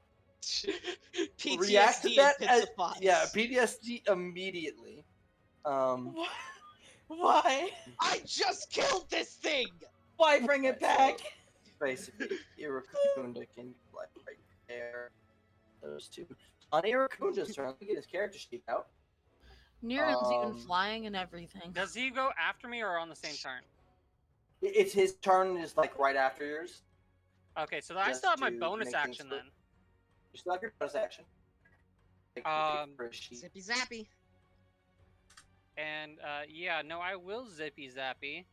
React to that as, intensifies. yeah, PTSD immediately. Why? I just killed this thing! Why bring it back? Basically, Arakunda can like right there. Those two. On Irakunda's turn, let me get his character sheet out. Nirion's even flying and everything. Does he go after me or on the same turn? It's his turn is like right after yours. Okay, so I still have my bonus action then. You still have your bonus action. Zippy zappy. And yeah, no, I will zippy zappy.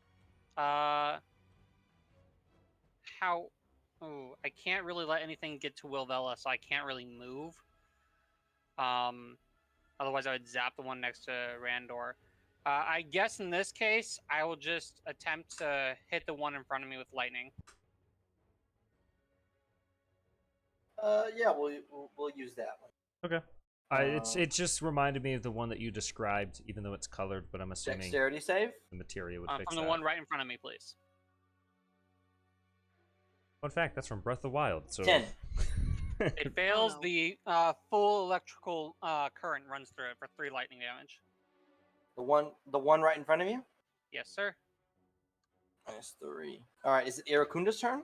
How? Oh, I can't really let anything get to Wilvella, so I can't really move. Otherwise I would zap the one next to Randor. I guess in this case, I will just attempt to hit the one in front of me with lightning. Yeah, we'll use that one. Okay. It just reminded me of the one that you described, even though it's colored, but I'm assuming Dexterity save? the materia would fix From that. the one right in front of me, please. Fun fact, that's from Breath of the Wild. So 10. It fails. Oh, no. The full electrical current runs through it for 3 lightning damage. The one right in front of you? Yes, sir. Minus 3. Alright, is it Irakunda's turn?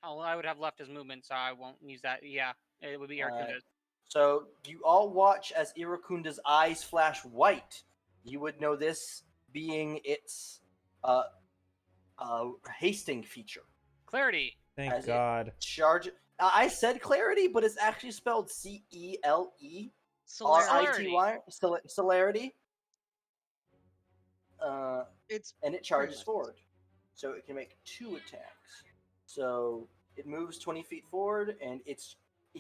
All I would have left is movement, so I won't use that. Yeah, it would be Arakunda's. So you all watch as Irakunda's eyes flash white. You would know this being its hasting feature. Clarity. Thank As it God. Charge. I said clarity, but it's actually spelled CELERITY. Celerity. And it charges forward, so it can make 2 attacks. So it moves 20 feet forward, and it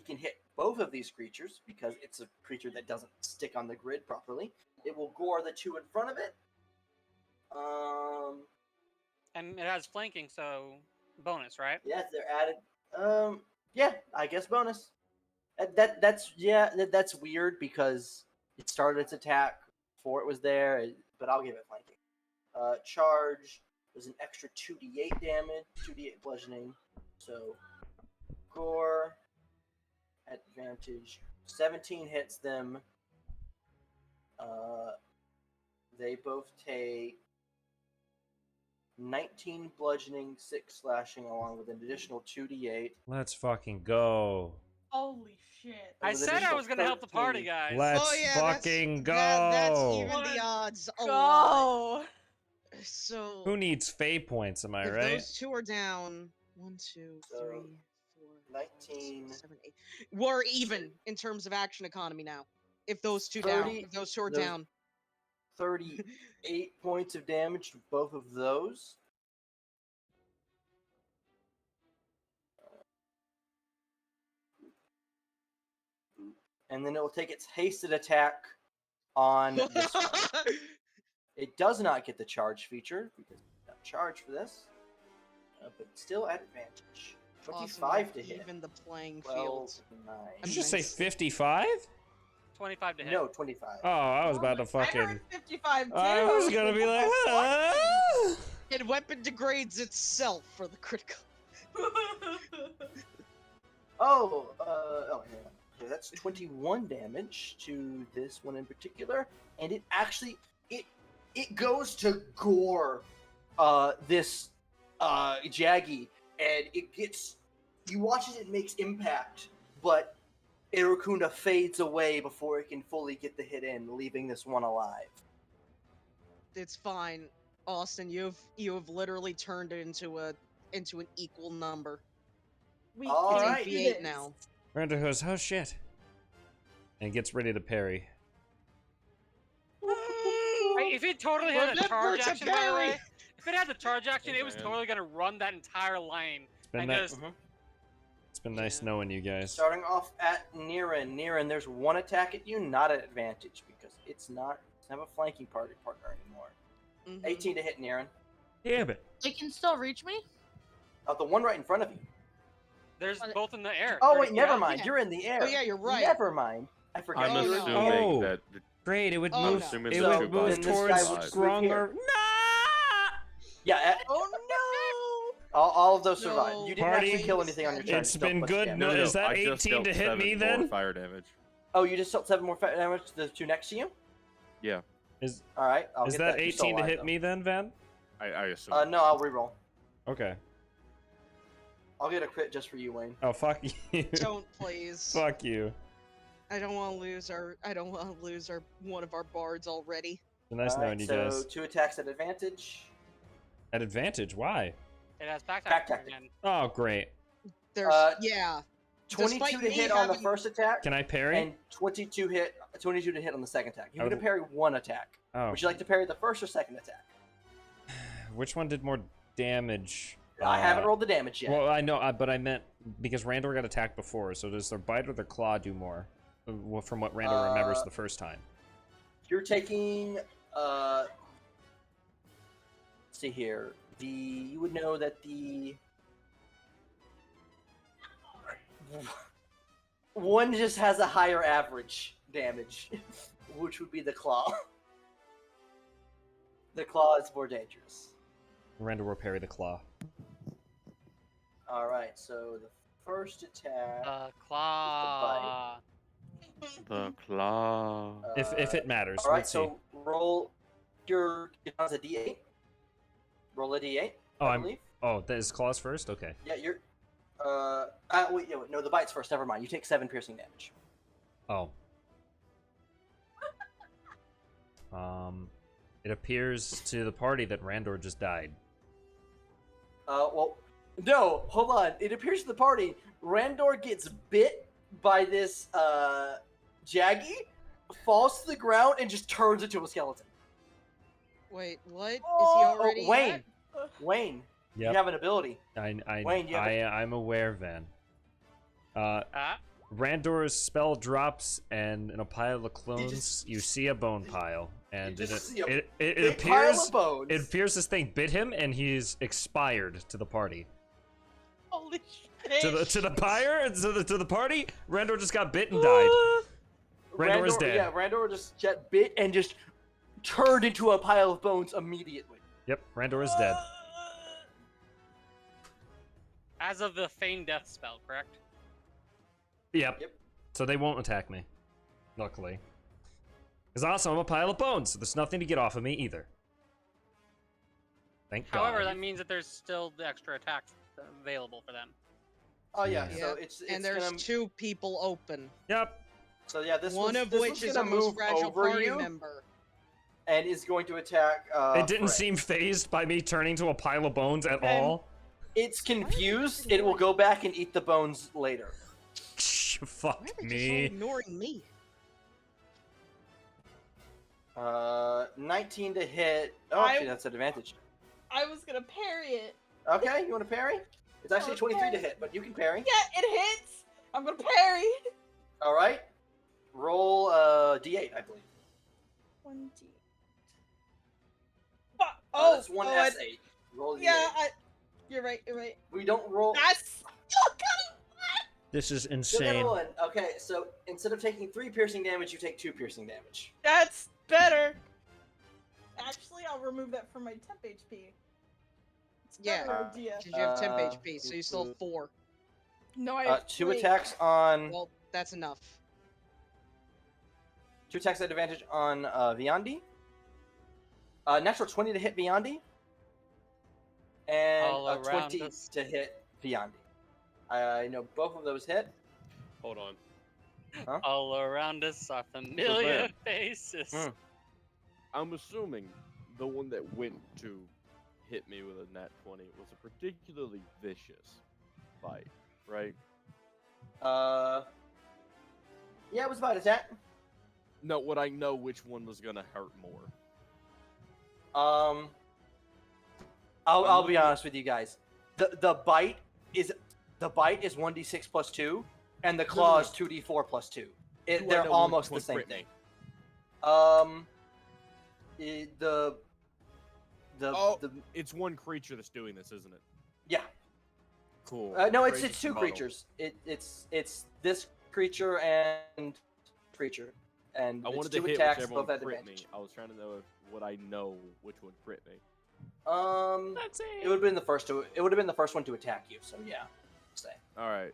can hit both of these creatures because it's a creature that doesn't stick on the grid properly. It will gore the 2 in front of it. And it has flanking, so bonus, right? Yeah, they're added. Yeah, I guess bonus. That's weird because it started its attack before it was there, but I'll give it flanking. Charge was an extra 2d8 damage, 2d8 bludgeoning. So gore, advantage. 17 hits them. They both take 19 bludgeoning, 6 slashing, along with an additional 2d8. Let's fucking go. Holy shit. I said I was going to help the party, 13. guys. Let's fucking go. That's even the odds. A lot. Go! So Who needs fate points, am I if right? those 2 are down, 1, 2, 3, 4, 19. 5, 6, 7, 8. We're even in terms of action economy now. If those 2 30 down, if those 2 are those- down. 38 points of damage to both of those. And then it will take its hasted attack on this one. It does not get the charge feature because it's not charged for this, but still at advantage. 25 to hit. Even the playing 12, field. 9. Did you just say 55? 25 to hit. No, 25. Oh, I was about to I fucking. heard 55 too. I was gonna be like, ah! And weapon degrades itself for the critical. Oh, hang on. So that's 21 damage to this one in particular, and it actually it goes to gore this Jaggy, and it gets, you watch as it makes impact, but Arakunda fades away before it can fully get the hit in, leaving this one alive. It's fine, Austin. You've literally turned it into an equal number. We All can right. do 8 this. now. Randor goes, oh shit. And gets ready to parry. Hey, if it totally had a Remember charge to action, by the parry! way, if it had the charge action, it was man. totally going to run that entire lane. Spin And that. just been nice knowing you guys. Starting off at Niran. Niran, there's one attack at you, not an advantage because it's not have a flanking partner anymore. 18 to hit Niran. Damn it. They can still reach me? Oh, the one right in front of you. There's both in the air. Oh wait, never mind. You're in the air. Oh yeah, you're right. Never mind. I forgot. I'm you were- assuming that. Great, it would Oh, move. no. assuming It the would two move bodies Then this guy towards would just stronger. move here. Nah! Yeah. Oh All of those survived. No. You didn't Party. actually kill anything on your turn. It's you dealt been much good. damage. No, is that I just 18 to dealt hit me 7 then? more fire damage. Oh, you just dealt 7 more damage to the two next to you. Yeah, Is All right. I'll is get that You're still 18 to alive, hit though. me then, Van? I assume. No, I'll reroll. Okay. I'll get a crit just for you, Wayne. Oh, fuck you. Don't please. Fuck you. I don't want to lose our. I don't want to lose our one of our bards already. Nice All knowing right, you so guys. 2 attacks at advantage. At advantage, why? It has back Back tactics tactic. again. Oh, great. There's Uh, yeah. 22 Despite to me hit on the having- first attack, Can I parry? and 22 to hit on the second attack. You I get to would- parry one attack. Oh. Would you like to parry the first or second attack? Which one did more damage? I haven't rolled the damage yet. Well, I know, but I meant because Randor got attacked before, so does their bite or their claw do more? From what Randor remembers the first time. You're taking. Let's see here. You would know that the one just has a higher average damage, which would be the claw. The claw is more dangerous. Randor will parry the claw. All right, so the first attack. Claw. The claw. If it matters. All right, let's see. so roll your. It has a D8. Roll a D8. Oh, I believe. that is claws first. Okay. Yeah, you're. Wait, no, the bite's first. Never mind. You take 7 piercing damage. Oh. It appears to the party that Randor just died. Well, no, hold on. It appears to the party Randor gets bit by this Jaggy, falls to the ground, and just turns into a skeleton. Wait, what? Is he Oh, already? Wayne. at? Wayne, Yep. you have an ability. Wayne, you have I'm aware, Van. Randor's spell drops, and in a pile of clones, you see a bone pile, and just see a it big pile appears of bones. it appears this thing bit him, and he's expired to the party. Holy shit! To the party, Randor just got bit and died. Randor is dead. Yeah, Randor just jet bit and just turned into a pile of bones immediately. Yep, Randor is dead. As of the feign death spell, correct? Yep. Yep. So they won't attack me, luckily. Because also I'm a pile of bones, so there's nothing to get off of me either. Thank However, God. that means that there's still the extra attacks available for them. Oh yeah, Yeah. so it's and there's gonna, 2 people open. Yep. So yeah, this One one's, of this which one's is gonna a most move fragile over party you member. and is going to attack. It didn't Frey. seem phased by me turning to a pile of bones at all. It's confused. It will go back and eat the bones later. Fuck Why are they just all me. ignoring me? 19 to hit. Oh, actually, that's an advantage. I was gonna parry it. Okay, you want to parry? It's actually 23 to Okay. hit, but you can parry. Yeah, it hits. I'm gonna parry. All right. Roll D8, I believe. 1d. That's one I- S8. Roll D8. Yeah, you're right. You're right. We don't roll. That's. Oh god. This is Still got a insane. one. Okay, so instead of taking 3 piercing damage, you take 2 piercing damage. That's better. Actually, I'll remove that from my temp HP. It's a Yeah. better idea. Because you have temp Uh, HP, so you still have 4. No, I have 2 3. attacks on. Well, that's enough. 2 attacks at advantage on Viandi. Natural 20 to hit Viandi. And All a around 20 us. to hit Viandi. I know both of those hit. Hold on. All around us are familiar Van. faces. Hmm. I'm assuming the one that went to hit me with a nat 20 was a particularly vicious fight, right? Yeah, it was about attack. No, would I know which one was gonna hurt more? I'll be honest with you guys. The bite is The bite is 1d6 plus 2, and the claw is 2d4 plus 2. They're almost the same thing. It's one creature that's doing this, isn't it? Yeah. Cool. No, it's two creatures. It's this creature and creature, and I it's wanted two to hit attacks, whichever one both at crit me. advantage. I was trying to know would I know which one crit me. It would have been the first to. It would have been the first one to attack you. So yeah, say. All right.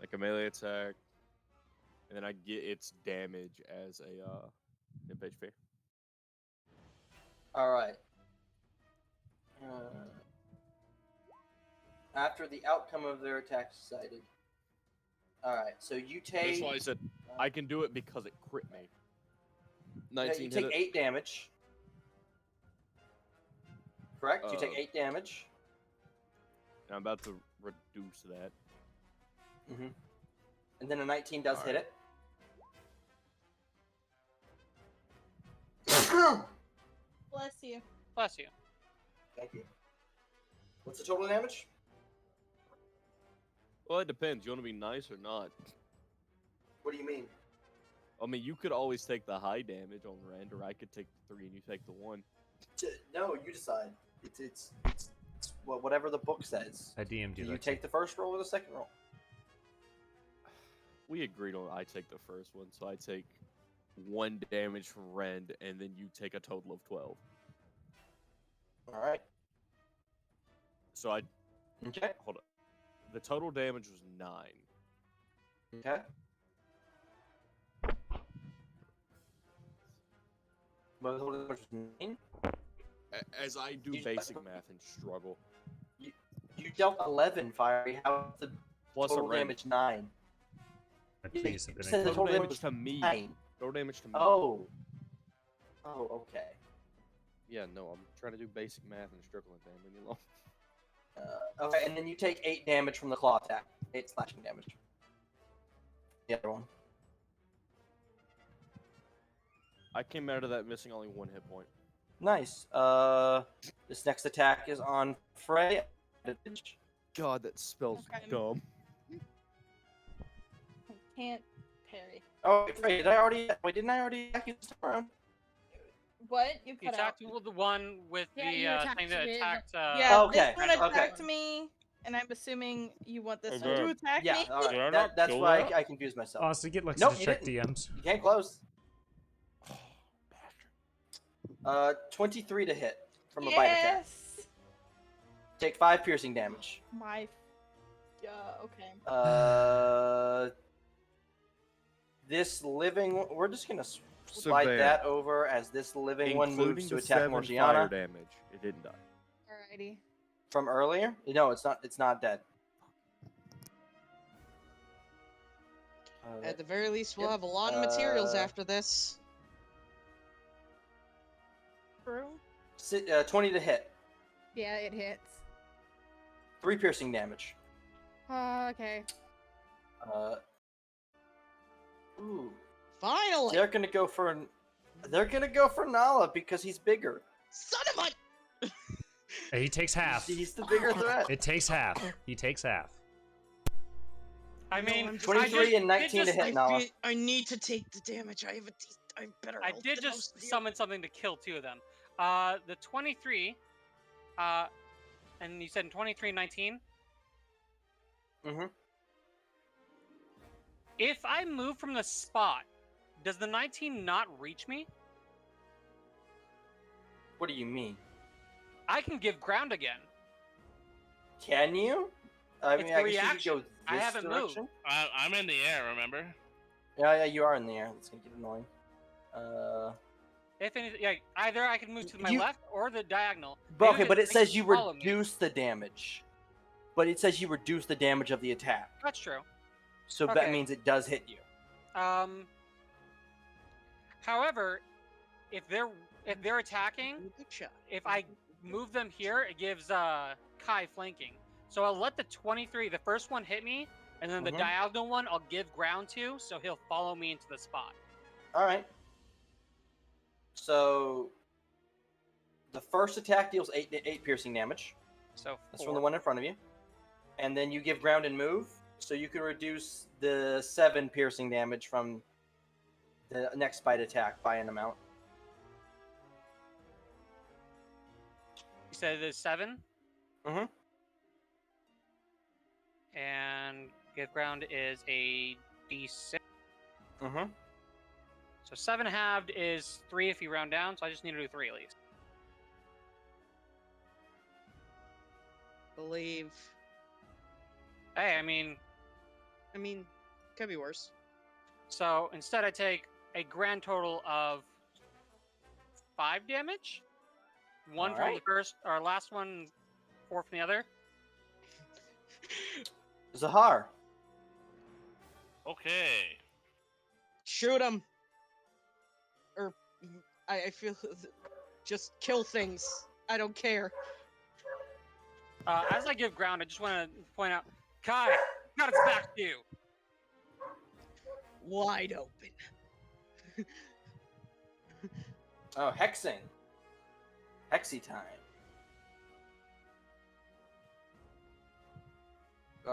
Like a melee attack, and then I get its damage as a imp HP. All right. After the outcome of their attack is decided. All right. So you take. That's why I said I can do it because it crit me. 19 you take 8 damage. Correct. You take 8 damage. I'm about to reduce that. Mm-hmm. And then a 19 does hit it. Bless you. Bless you. Thank you. What's the total damage? Well, it depends. You want to be nice or not? What do you mean? I mean, you could always take the high damage on Rend, or I could take the 3 and you take the 1. No, you decide. It's whatever the book says. I DM'd you. Do you take the first roll or the second roll? We agreed on I take the first one, so I take 1 damage from Rend, and then you take a total of 12. All right. So I. Okay. Hold on. The total damage was 9. Okay. But the total damage was 9. As I do basic math and struggle. You dealt 11 fiery. How's the Plus total a damage 9? Please, You said the total damage to me. 9. Total damage to me. Oh. Oh, okay. Yeah, no, I'm trying to do basic math and struggling, damn, leave me alone. Okay, and then you take 8 damage from the claw attack. 8 slashing damage. The other one. I came out of that missing only 1 hit point. Nice. This next attack is on Frey. God, that spell's Okay. dumb. I can't parry. Oh, wait, Frey, didn't I already attack you this time around? What? You You cut out. attacked the one with Yeah, you the attacked thing that me. attacked. Yeah, Okay, this one okay. attacked me, and I'm assuming you want this one Okay. to attack Yeah, me. all Did I right. not That's kill why that? I confused myself. Honestly, get Lexi Nope, to you check didn't. DMs. You can't close. 23 to hit from a bite attack. Yes. Take 5 piercing damage. My. Okay. This living. We're just gonna So slide bad. that over as this living one Including moves to the attack 7 Morgiana fire damage. It didn't die. Alrighty. from earlier. No, it's not. It's not dead. At the very least, we'll Yep. have a lot of materials Uh, after this. True. 20 to hit. Yeah, it hits. 3 piercing damage. Oh, okay. Ooh. Finally! They're gonna go for. They're gonna go for Nala because he's bigger. Son of a... He takes half. He's the bigger threat. It takes half. He takes half. I mean, 23 and 19 to just- hit Nala. I need to take the damage. I'm better. I health did than just most of you. summon something to kill 2 of them. The 23, and you said 23 and 19? Mm-hmm. If I move from the spot, does the 19 not reach me? What do you mean? I can give ground again. Can you? I It's mean, a I guess you reaction. could go this I haven't moved. direction. I'm in the air, remember? Yeah, you are in the air. That's gonna get annoying. If anything, yeah, either I can move to my You- left or the diagonal. But Maybe okay, but it they says can you follow me. reduce the damage. But it says you reduce the damage of the attack. That's true. So that Okay. means it does hit you. However, if they're attacking, Good shot. if I move them here, it gives Kai flanking. So I'll let the 23, the first one hit me, and then the Mhm. diagonal one I'll give ground to, so he'll follow me into the spot. All right. So the first attack deals 8 piercing damage. So That's from the one in front of you. And then you give ground and move, so you can reduce the 7 piercing damage from the next bite attack by an amount. You said there's 7? Mm-hmm. And give ground is a d6. Mm-hmm. So 7 halved is 3 if you round down, so I just need to do 3 at least. Believe. Hey, I mean, Could be worse. so instead I take a grand total of 5 damage. 1 from the Alright. first, or last one, 4 from the other. Zahar. Okay. Shoot him. Or I feel just kill things. I don't care. As I give ground, I just want to point out, Kai, got its back to you. Wide open. Oh, hexing. Hexy time.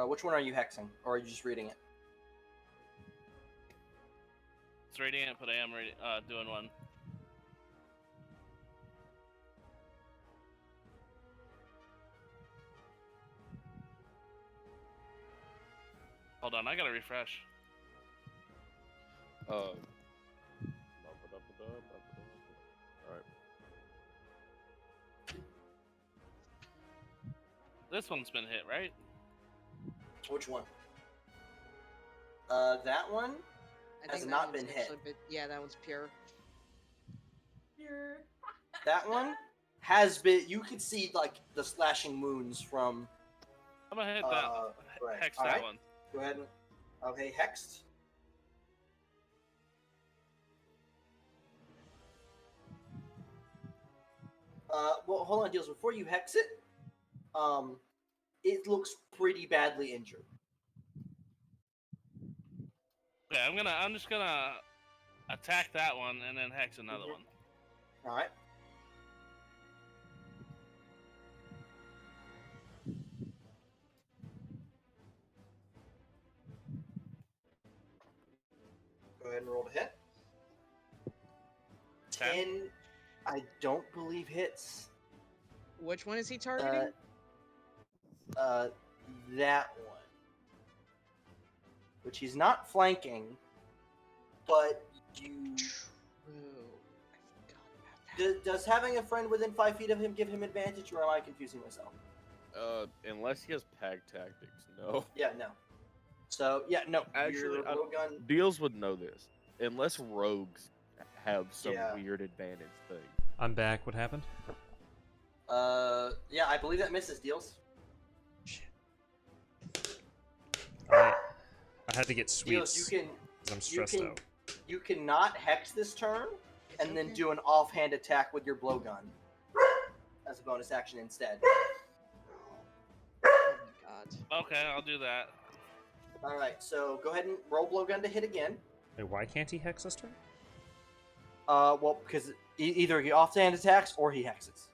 Which one are you hexing, or are you just reading it? It's reading it, but I am doing one. Hold on, I gotta refresh. Alright. This one's been hit, right? Which one? That one I has think not that one's been hit. actually yeah, that one's pure. You're... That one has been. You could see like the slashing wounds from. I'm gonna hit that. Right. Hex All that right. one. Go ahead and. Okay, hexed. Well, hold on, Deals. Before you hex it, it looks pretty badly injured. Okay, I'm just gonna attack that one and then hex another one. All right. Go ahead and roll to hit. 10, I don't believe hits. Which one is he targeting? That one. Which he's not flanking, but you. True. I forgot about that. Does having a friend within 5 feet of him give him advantage, or am I confusing myself? Unless he has pag tactics, no. Yeah, no. So, yeah, no. Actually, your blowgun. Deals would know this. Unless rogues have some Yeah. weird advantage thing. I'm back. What happened? Yeah, I believe that misses Deals. I had to get Deals, sweets. you can. 'Cause I'm stressed out. You cannot hex this turn, and then do an offhand attack with your blowgun as a bonus action instead. Oh my god. Okay, I'll do that. All right, so go ahead and roll blowgun to hit again. Wait, why can't he hex this turn? Well, because either he offhand attacks or he hexes.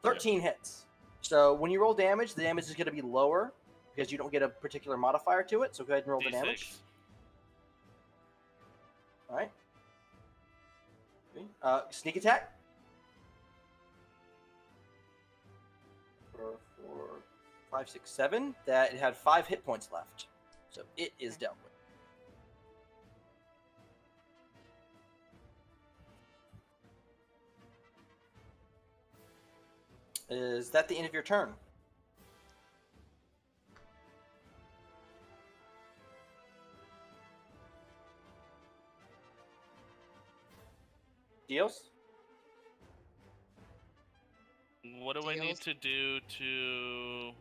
13 hits. So when you roll damage, the damage is going to be lower because you don't get a particular modifier to it. So go ahead and roll the damage. D6. All right. Sneak attack. 4, 5, 6, 7. That it had 5 hit points left, so it is dealt with. Is that the end of your turn? Deals? What do I need Deals? to do to...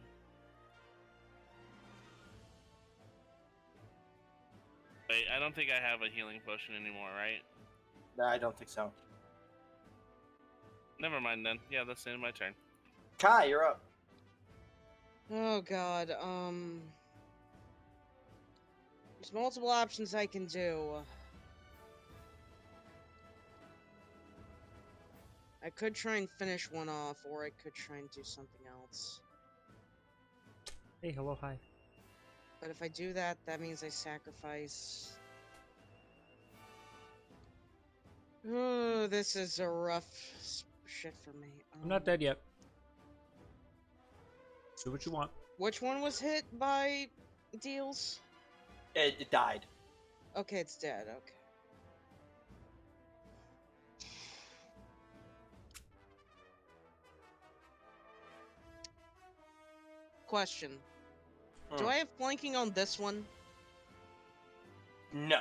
Wait, I don't think I have a healing potion anymore, right? No, I don't think so. Never mind then. Yeah, that's the end of my turn. Kai, you're up. Oh god, there's multiple options I can do. I could try and finish one off, or I could try and do something else. Hey, hello, hi. But if I do that, that means I sacrifice. Oh, this is a rough shit for me. I'm not dead yet. Do what you want. Which one was hit by deals? It died. Okay, it's dead. Okay. Question. Do I have flanking on this one? No.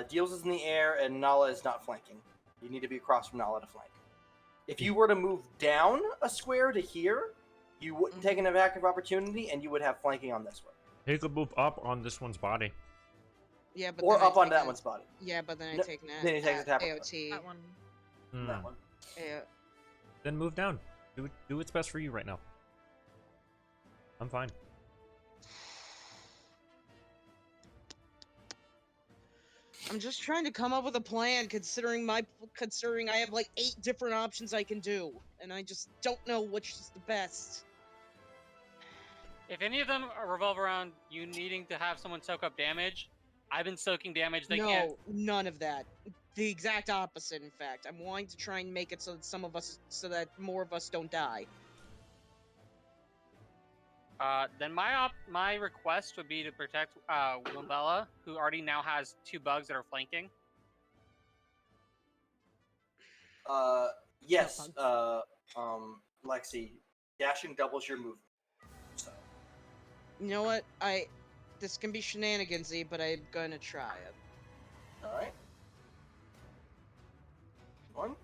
Deals is in the air, and Nala is not flanking. You need to be across from Nala to flank. If you were to move down a square to here, you wouldn't take an attack of opportunity, and you would have flanking on this one. He could move up on this one's body. Yeah, but or then up on that one's body. Yeah, but then I No, take then he takes a tap. AOT. That one. That one. Then move down. Do what's best for you right now. I'm fine. I'm just trying to come up with a plan, considering I have like 8 different options I can do, and I just don't know which is the best. If any of them revolve around you needing to have someone soak up damage, I've been soaking damage. They can't. No, none of that. The exact opposite, in fact. I'm wanting to try and make it so that so that more of us don't die. Then my request would be to protect Belle, who already now has 2 bugs that are flanking. Yes. Lexi, dashing doubles your movement. So. You know what? This can be shenanigansy, but I'm gonna try it. All right. One.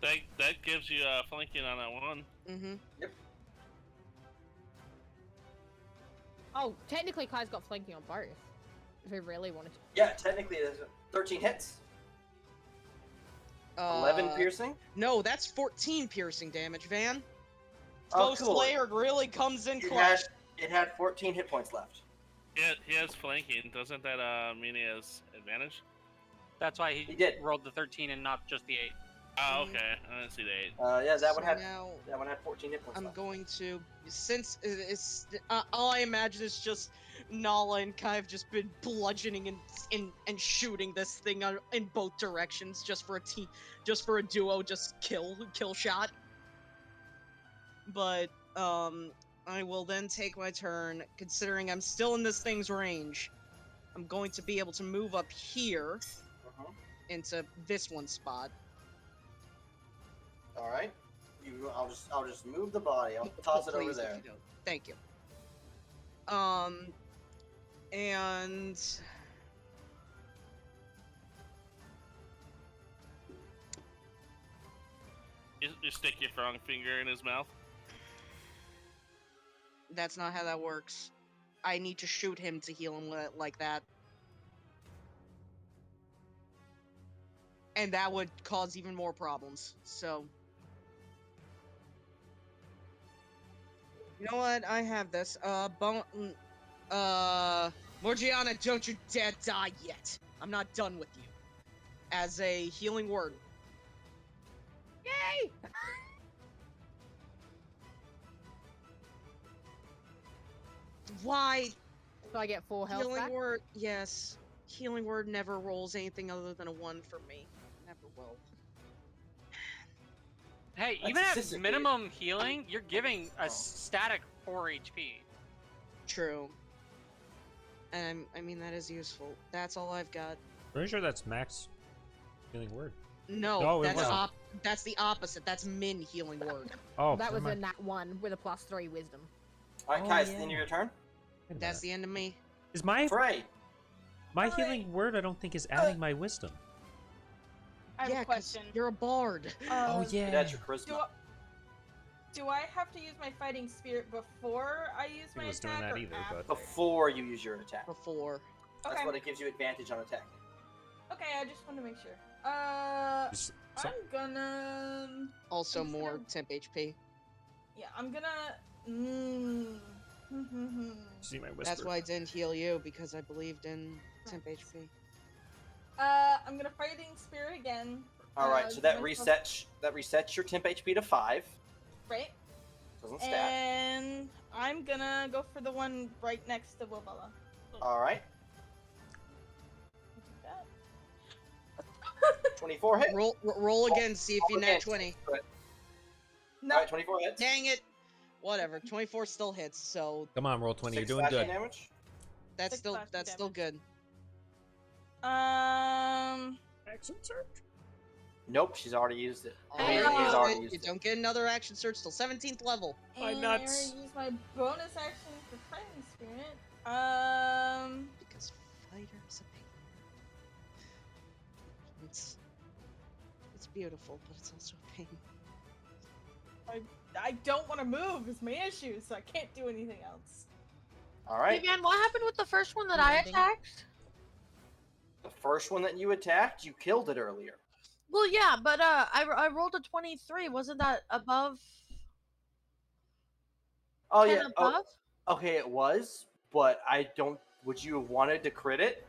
That gives you flanking on that one. Mm-hmm. Yep. Oh, technically Kai's got flanking on both. If we really wanted to. Yeah, technically it is 13 hits. 11 piercing? No, that's 14 piercing damage, Van. Oh, Ghost cool. Lair really comes in clutch. It had 14 hit points left. Yeah, he has flanking. Doesn't that mean he has advantage? That's why he did. rolled the 13 and not just the 8. Oh, okay. I didn't see the 8. Yeah, that one Now, had 14 hit points I'm left. going to, since it's all I imagine is just Nala and Kai have just been bludgeoning and shooting this thing in both directions just for a duo, just kill shot. But I will then take my turn, considering I'm still in this thing's range. I'm going to be able to move up here into this one spot. All right. I'll just move the body. I'll toss it over Please, there. if you don't. Thank you. And You stick your strong finger in his mouth. that's not how that works. I need to shoot him to heal him like that. And that would cause even more problems, so... You know what? I have this. Morgiana, don't you dare die yet. I'm not done with you. As a healing word. Yay! Why? So I get 4 health Healing back? word, yes. Healing word never rolls anything other than a 1 for me. Never will. Hey, That's even at sissicated. minimum healing, you're giving a static 4 HP. True. And I mean, that is useful. That's all I've got. Pretty sure that's max healing word. No, No, it that's wasn't. that's the opposite. That's min healing word. Oh, That was never a mind. nat 1 with a +3 wisdom. All right, Oh, Kai, it's yeah. the end of your turn. Wait a That's minute. the end of me. Is my Frey. healing word? I don't think is adding my wisdom. I have Yeah, a 'cause question. you're a bard. Oh yeah. That's your charisma. Do I have to use my fighting spirit before I use my was attack doing that or either, after? but- Before you use your attack. Before. That's Okay. what it gives you advantage on attack. Okay, I just want to make sure. Just- I'm gonna. Also I'm just more gonna- temp HP. Yeah, I'm gonna. See my whisper. That's why I didn't heal you, because I believed in temp HP. I'm gonna fighting spirit again. All right, so that give myself- resets your temp HP to 5. Right. Doesn't stack. And I'm gonna go for the one right next to Wobella. All right. I'll do that. 24 hit. Roll again, see if you nat 20. No. All right, 24 hits. Dang it! Whatever, 24 still hits, so Come on, roll 20. You're 6 doing slashing good. damage. that's 6 still slashing still damage. good. Action search. Nope, she's already used it. Hey, He's already You used it. don't get another action search till 17th level. My And nuts. I already used my bonus action for Fighting Spirit. Because fighter's a pain. It's beautiful, but it's also a pain. I don't want to move is my issue, so I can't do anything else. All Hey, right. Van, what happened with the first one that I Landing. attacked? The first one that you attacked, you killed it earlier. Well, yeah, but I rolled a 23. Wasn't that above? Oh 10 yeah. Oh, above? okay, it was, but I don't. Would you have wanted to crit it?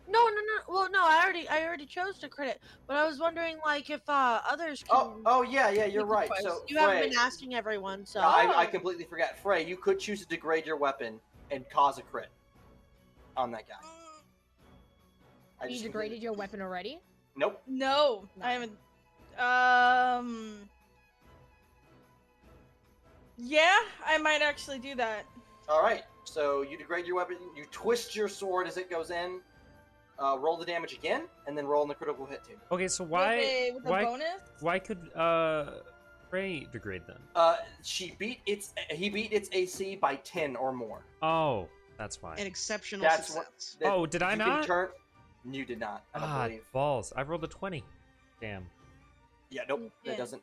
No. Well, no, I already chose to crit it, but I was wondering like if others can. Oh yeah, you're make a right. choice. So you haven't Frey, been asking everyone, so. no, I completely forgot. Frey, you could choose to degrade your weapon and cause a crit on that guy. I You just degraded your weapon already? Nope. No, No. I haven't. Yeah, I might actually do that. All right. So you degrade your weapon. You twist your sword as it goes in. Roll the damage again, and then roll in the critical hit too. Okay, so why With a bonus? why could Frey degrade them? He beat its AC by 10 or more. Oh, that's fine. An exceptional That's success. what. Oh, did I you not? Can turn, you did not. I don't believe. Balls. I rolled a 20. Damn. Yeah, nope. Yeah. That doesn't.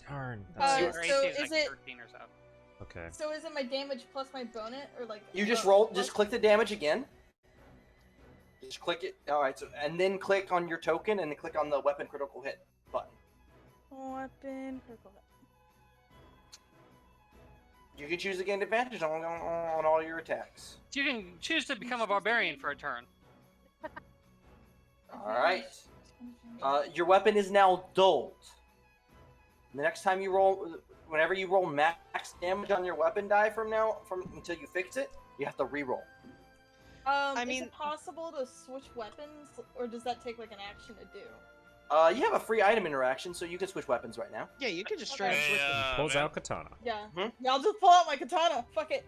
Darn. Uh, That's Our so AC is is like it- 13 or so. okay. So is it my damage plus my bonus, or like? You just uh, roll. plus- Just click the damage again. Just click it. All right. So and then click on your token, and then click on the weapon critical hit button. Weapon critical hit. You can choose to gain advantage on all your attacks. You can choose to become a barbarian for a turn. All right. Your weapon is now dulled. The next time you roll, whenever you roll max damage on your weapon die from until you fix it, you have to re-roll. Is mean- it possible to switch weapons, or does that take like an action to do? You have a free item interaction, so you can switch weapons right now. Yeah, you could just straight Okay. up switch them. Pulls man. out katana. Yeah. Mhm. Yeah, I'll just pull out my katana. Fuck it.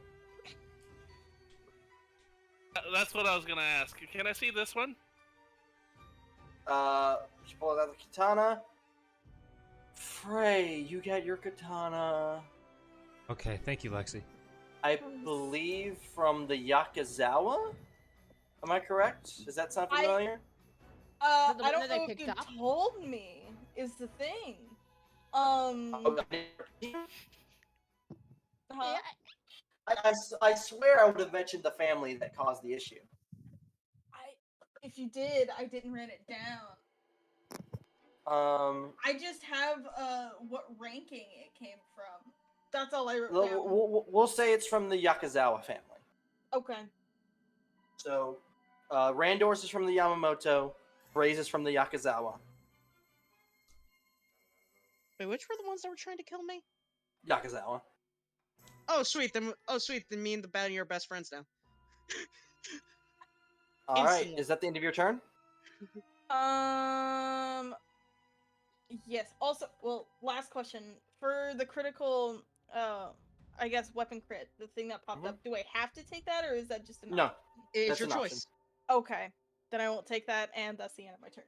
That's what I was gonna ask. Can I see this one? She pulls out the katana. Frey, you got your katana. Okay, thank you, Lexi. I believe from the Yakizawa. Am I correct? Does that sound familiar? the I one don't that they know if picked you up? told me. Is the thing. Oh, Huh? I swear I would have mentioned the family that caused the issue. If you did, I didn't write it down. I just have what ranking it came from. That's all I wrote down. We'll say it's from the Yakizawa family. Okay. So, Randors is from the Yamamoto. Braze is from the Yakizawa. Wait, which were the ones that were trying to kill me? Yakizawa. Oh, sweet. Then me and the Belle are best friends now. All right. Instantly. Is that the end of your turn? Yes. Also, well, last question for the critical. I guess weapon crit, the thing that popped up. Do I have to take that, or is that just an No. option? It's That's your an option. choice. Okay, then I won't take that, and that's the end of my turn.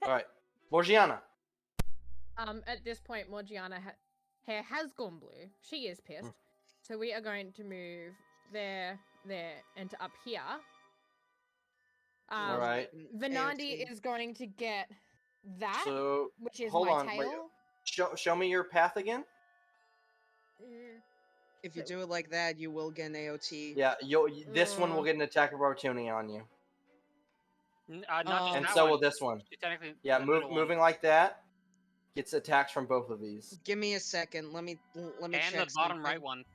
All right. Morgiana. At this point, Morgiana hair has gone blue. She is pissed. So we are going to move there, and to up here. All right. Venandi AOT. is going to get that, So, which is hold my on. Wait. tail. Show me your path again. If you do it like that, you will get an AOT. Yeah. This one will get an attack of opportunity on you, Not just and that so one. will this one. Technically, Yeah. the middle one. Moving like that gets attacks from both of these. Give me a second. Let me And check the bottom something. right one.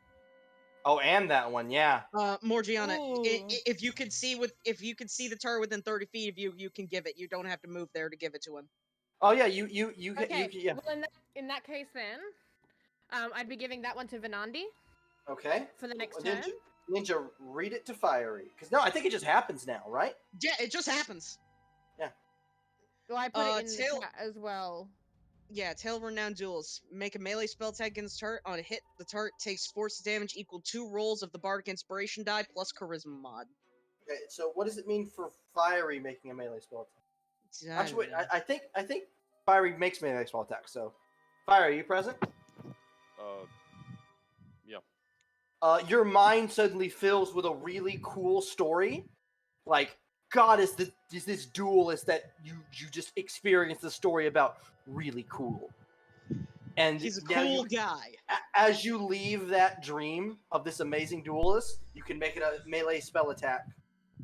Oh, and that one. Yeah. Morgiana, Ooh. if you could see the turret within 30 feet of you, you can give it. You don't have to move there to give it to him. Oh yeah. You Okay. yeah. Well, in that case, then, I'd be giving that one to Venandi Okay. for the next turn. Ninja, read it to Fiery. Because no, I think it just happens now, right? Yeah, it just happens. Do I put it in Tail- the chat as well? Yeah, Tail Renowned Duels. Make a melee spell attack against turret. On a hit, the turret takes force damage equal 2 rolls of the Bardic Inspiration die plus Charisma mod. Okay, so what does it mean for Fiery making a melee spell attack? Actually, wait, I think Fiery makes melee spell attack, so... Fiery, are you present? Yeah. Your mind suddenly fills with a really cool story. Like, God, is this duelist that you just experienced the story about really cool. And He's a now cool guy. As you leave that dream of this amazing duelist, you can make it a melee spell attack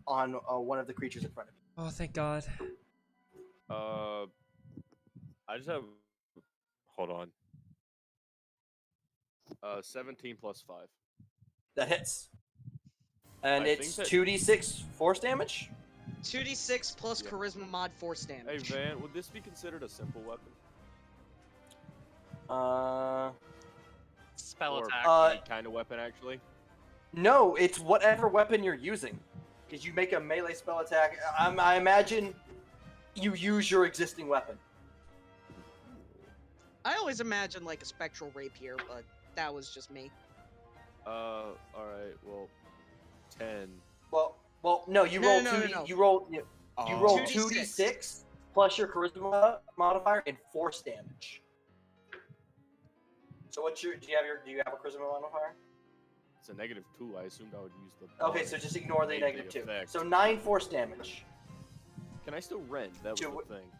on one of the creatures in front of you. Oh, thank God. I just have. Hold on. 17 plus 5. That hits. And I it's think that- 2d6 force damage? 2d6 plus Yeah. Charisma mod force Hey damage. Van, would this be considered a simple weapon? Spell Or attack. any kind of weapon, actually? No, it's whatever weapon you're using. Because you make a melee spell attack. I imagine you use your existing weapon. I always imagine like a spectral rapier, but that was just me. Alright, well, 10. Well, no, you No, roll no, 2d, no, no. you roll 2d6. 2d6 plus your charisma modifier and force damage. So do you have a charisma modifier? It's a -2. I assumed I would use the. Okay, so just ignore the Maybe -2. effect. So 9 force damage. Can I still rend? That was Do- the thing.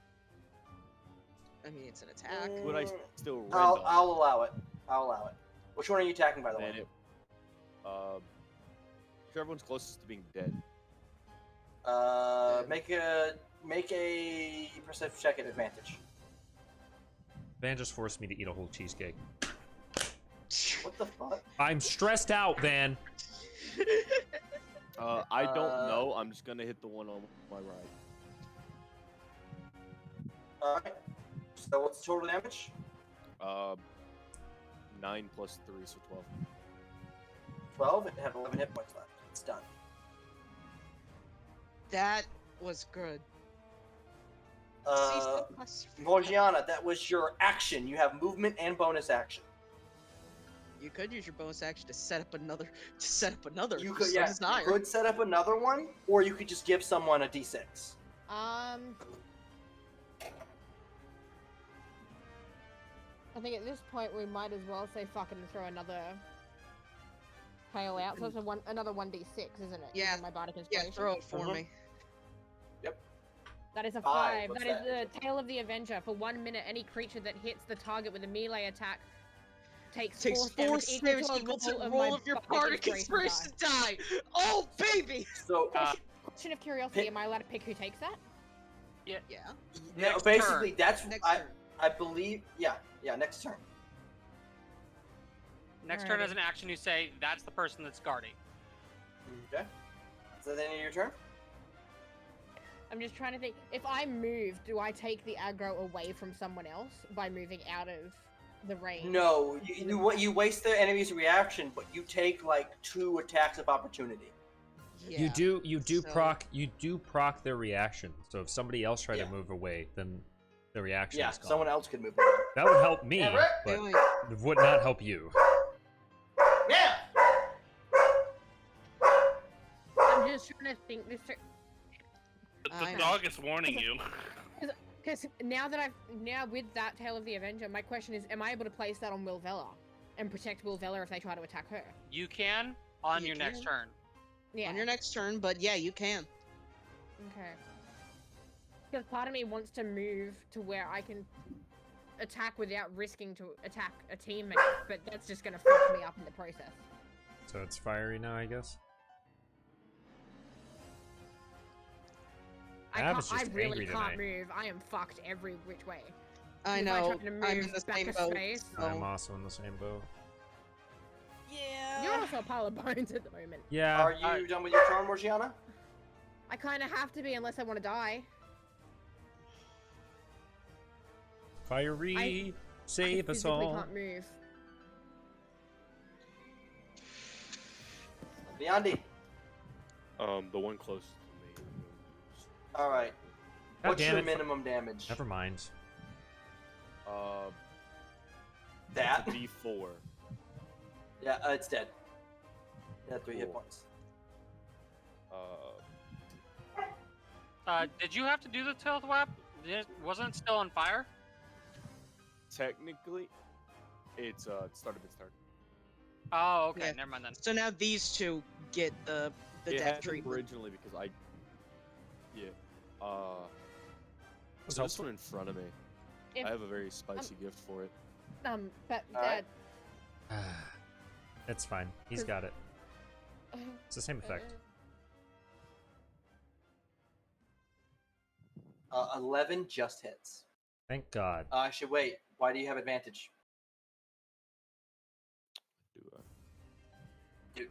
I mean, it's an attack. Would I still rend? I'll on allow it. I'll allow it. Which one are you attacking, by the Then way? it, whichever one's closest to being dead. Make a perception check at advantage. Van just forced me to eat a whole cheesecake. What the fuck? I'm stressed out, Van. I don't know. I'm just gonna hit the one on my right. Alright. So what's the total damage? 9 plus 3, so 12. 12. It had 11 hit points left. It's done. That was good. Morgiana, that was your action. You have movement and bonus action. You could use your bonus action to set up another. You for could, some yeah, desire. you could set up another one, or you could just give someone a d6. I think at this point we might as well say fucking throw another tail out. So it's another 1d6, isn't it? Yeah. Using my Bardic Yeah, Inspiration. throw it for me. That is a 5. Five, what's That is that? the Tail of the Avenger. For 1 minute, any creature that hits the target with a melee attack takes Takes force force damage damage equal to equal a to roll roll of your Bardic Inspiration die. Oh baby! So, Question of curiosity: am I allowed to pick who takes that? Yeah. no, Next basically, turn. that's Next I, turn. I believe. Yeah, next turn. Next turn Alrighty. as an action, you say that's the person that's guarding. Okay. Is that the end of your turn? I'm just trying to think. If I move, do I take the aggro away from someone else by moving out of the range? No, you waste the enemy's reaction, but you take like 2 attacks of opportunity. Yeah. You do proc their reaction. So if somebody else tried Yeah. to move away, then the reaction Yeah, is gone. someone else could move. That would help me, Yeah, right. but Doing- it would not help you. Yeah. I'm just trying to think this. The I know. dog is warning you. Because now with that Tail of the Avenger, my question is, am I able to place that on Wilvella and protect Wilvella if they try to attack her? You can on You your next can. turn. Yeah. On your next turn, but yeah, you can. Okay. Because part of me wants to move to where I can attack without risking to attack a teammate, but that's just gonna fuck me up in the process. So it's fiery now, I guess. Av is I just really angry can't tonight. move. I am fucked every which way. I If know. I try to move I'm in the back same a boat. space. I'm so- also in the same boat. Yeah. You're also a pile of bones at the moment. Yeah. Are you done with your turn, Morgiana? I kind of have to be unless I want to die. Fiery, I save us physically all. can't move. Viandi. The one closest to me. All right. God What's damn your it. minimum damage? Never mind. That. It's a D4. Yeah, it's dead. It had 3 hit Cool. points. Did you have to do the tilt web? Wasn't it still on fire? Technically, it started its turn. Oh, okay. Yeah. Never mind then. So now these two get the It death happened treatment. originally because I. Yeah. Was So this helpful. one in front of me. If- I have a very spicy gift for it. But All right. It's fine. He's got it. It's the same effect. 11 just hits. Thank God. Actually, wait. Why do you have advantage? Do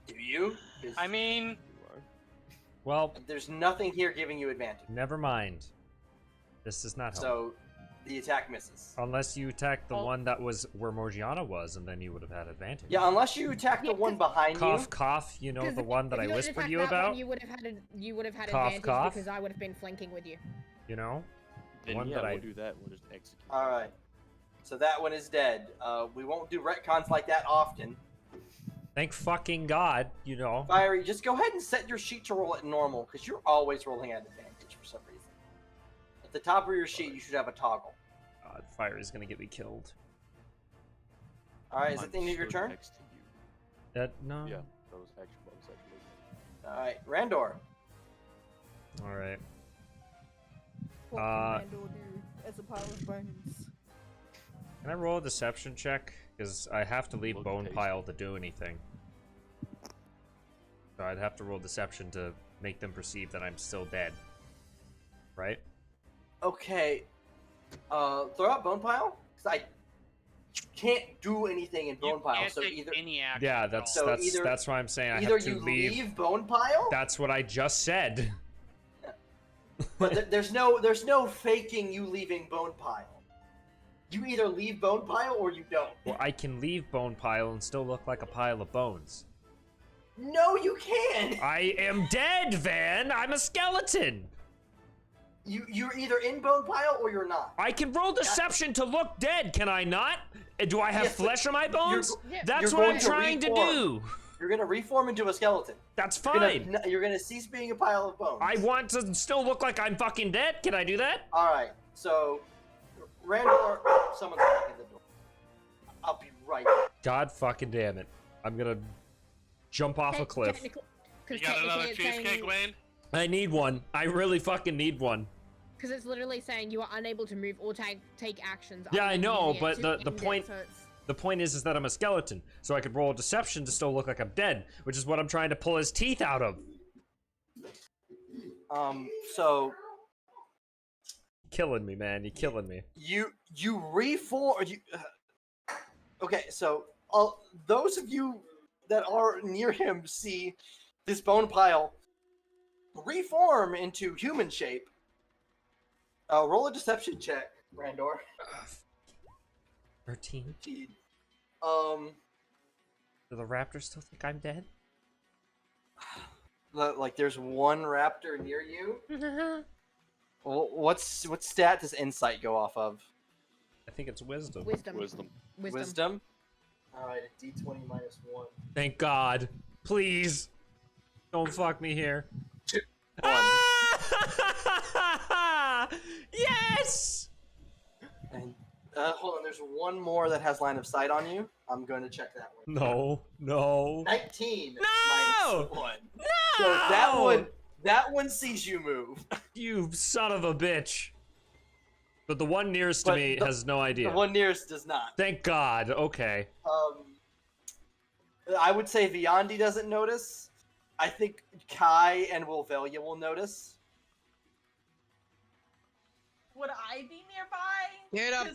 Do you? 'Cause I mean, I? Well, there's nothing here giving you advantage. never mind. This does not help. So the attack misses. Unless you attack the Oh. one that was where Morgiana was, and then you would have had advantage. Yeah, unless you attack the Yeah, one behind Cough, you. cough. You know 'Cause the one that if I you had whispered attacked you that one, about. you would have had Cough, advantage cough. because I would have been flanking with you. You know. Then One yeah, that we'll I- do that. We'll just execute. All right. So that one is dead. We won't do retcons like that often. Thank fucking God. You know. Fiery, just go ahead and set your sheet to roll at normal, because you're always rolling at advantage for some reason. At the top of your sheet, you should have a toggle. God, fire is gonna get me killed. All right, is I'm it the end of your stood turn? Next to you. No. Yeah, that was action bonus actually. All right, Randor. All right. What Uh, can Randall do as a pile of bones? Can I roll a deception check? Because I have to leave Look Bone tasty. Pile to do anything. So I'd have to roll deception to make them perceive that I'm still dead. Right? Okay. Throw out Bone Pile, because I can't do anything in you Bone Pile. can't So take either any action. Yeah, at that's all. So that's either- that's why I'm saying I either have to you leave. leave Bone Pile, That's what I just said. but there's no faking you leaving Bone Pile. You either leave Bone Pile or you don't. Well, I can leave Bone Pile and still look like a pile of bones. No, you can't. I am dead, Van. I'm a skeleton. You're either in Bone Pile or you're not. I can roll deception to look dead, can I not? Do I have Yes, but flesh on my bones? Yeah. That's you're what going I'm to trying to reform. do. You're gonna reform into a skeleton. That's You're fine. You're gonna cease being a pile of bones. I want to still look like I'm fucking dead. Can I do that? All right. So, Randor, someone's knocking the door. I'll be right back. God fucking damn it. I'm gonna jump off a cliff. You got another cheesecake, Wayne? I need one. I really fucking need one. Because it's literally saying you are unable to move or take actions. Yeah, other I than know, using it but to the end it, point- so it's- The point is that I'm a skeleton, so I could roll a deception to still look like I'm dead, which is what I'm trying to pull his teeth out of. So Killing me, man. You're killing me. you reform. Okay, so those of you that are near him see this bone pile reform into human shape. Roll a deception check, Randor. 13. Um, Do the raptors still think I'm dead? like there's one raptor near you. Well, what stat does insight go off of? I think it's wisdom. Wisdom. Wisdom. All right, a D20 minus 1. Thank God. Please. Don't fuck me here. 1. Yes! And hold on, there's one more that has line of sight on you. I'm going to check that one. No. No. 19 No! minus 1. No! So that one sees you move. You son of a bitch. But the one nearest to But me has no idea. The one nearest does not. Thank God. Okay. I would say Viandi doesn't notice. I think Kai and Wolvelia will notice. Would I be nearby? Get up,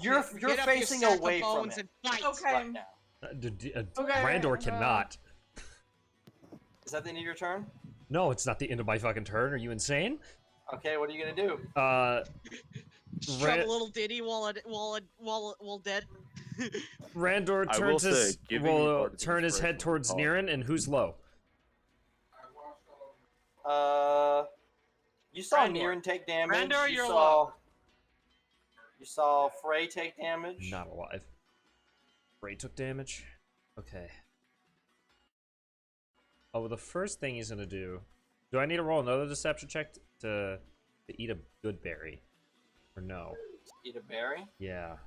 You're get up, facing you sack of away from bones it and fight. Okay. right now. Okay, Randor cannot. Is that the end of your turn? No, it's not the end of my fucking turn. Are you insane? Okay, what are you gonna do? Strum a little ditty while dead. Randor I will turns his say, giving me part of his turn his head inspiration towards was Niran, and who's low? You saw Randor. Niren take damage. Randor, you you're saw. alive. You saw Frey take damage. Not alive. Frey took damage. Okay. Oh, well, the first thing he's gonna do. Do I need to roll another deception check to eat a good berry, or no? Eat a berry. Yeah.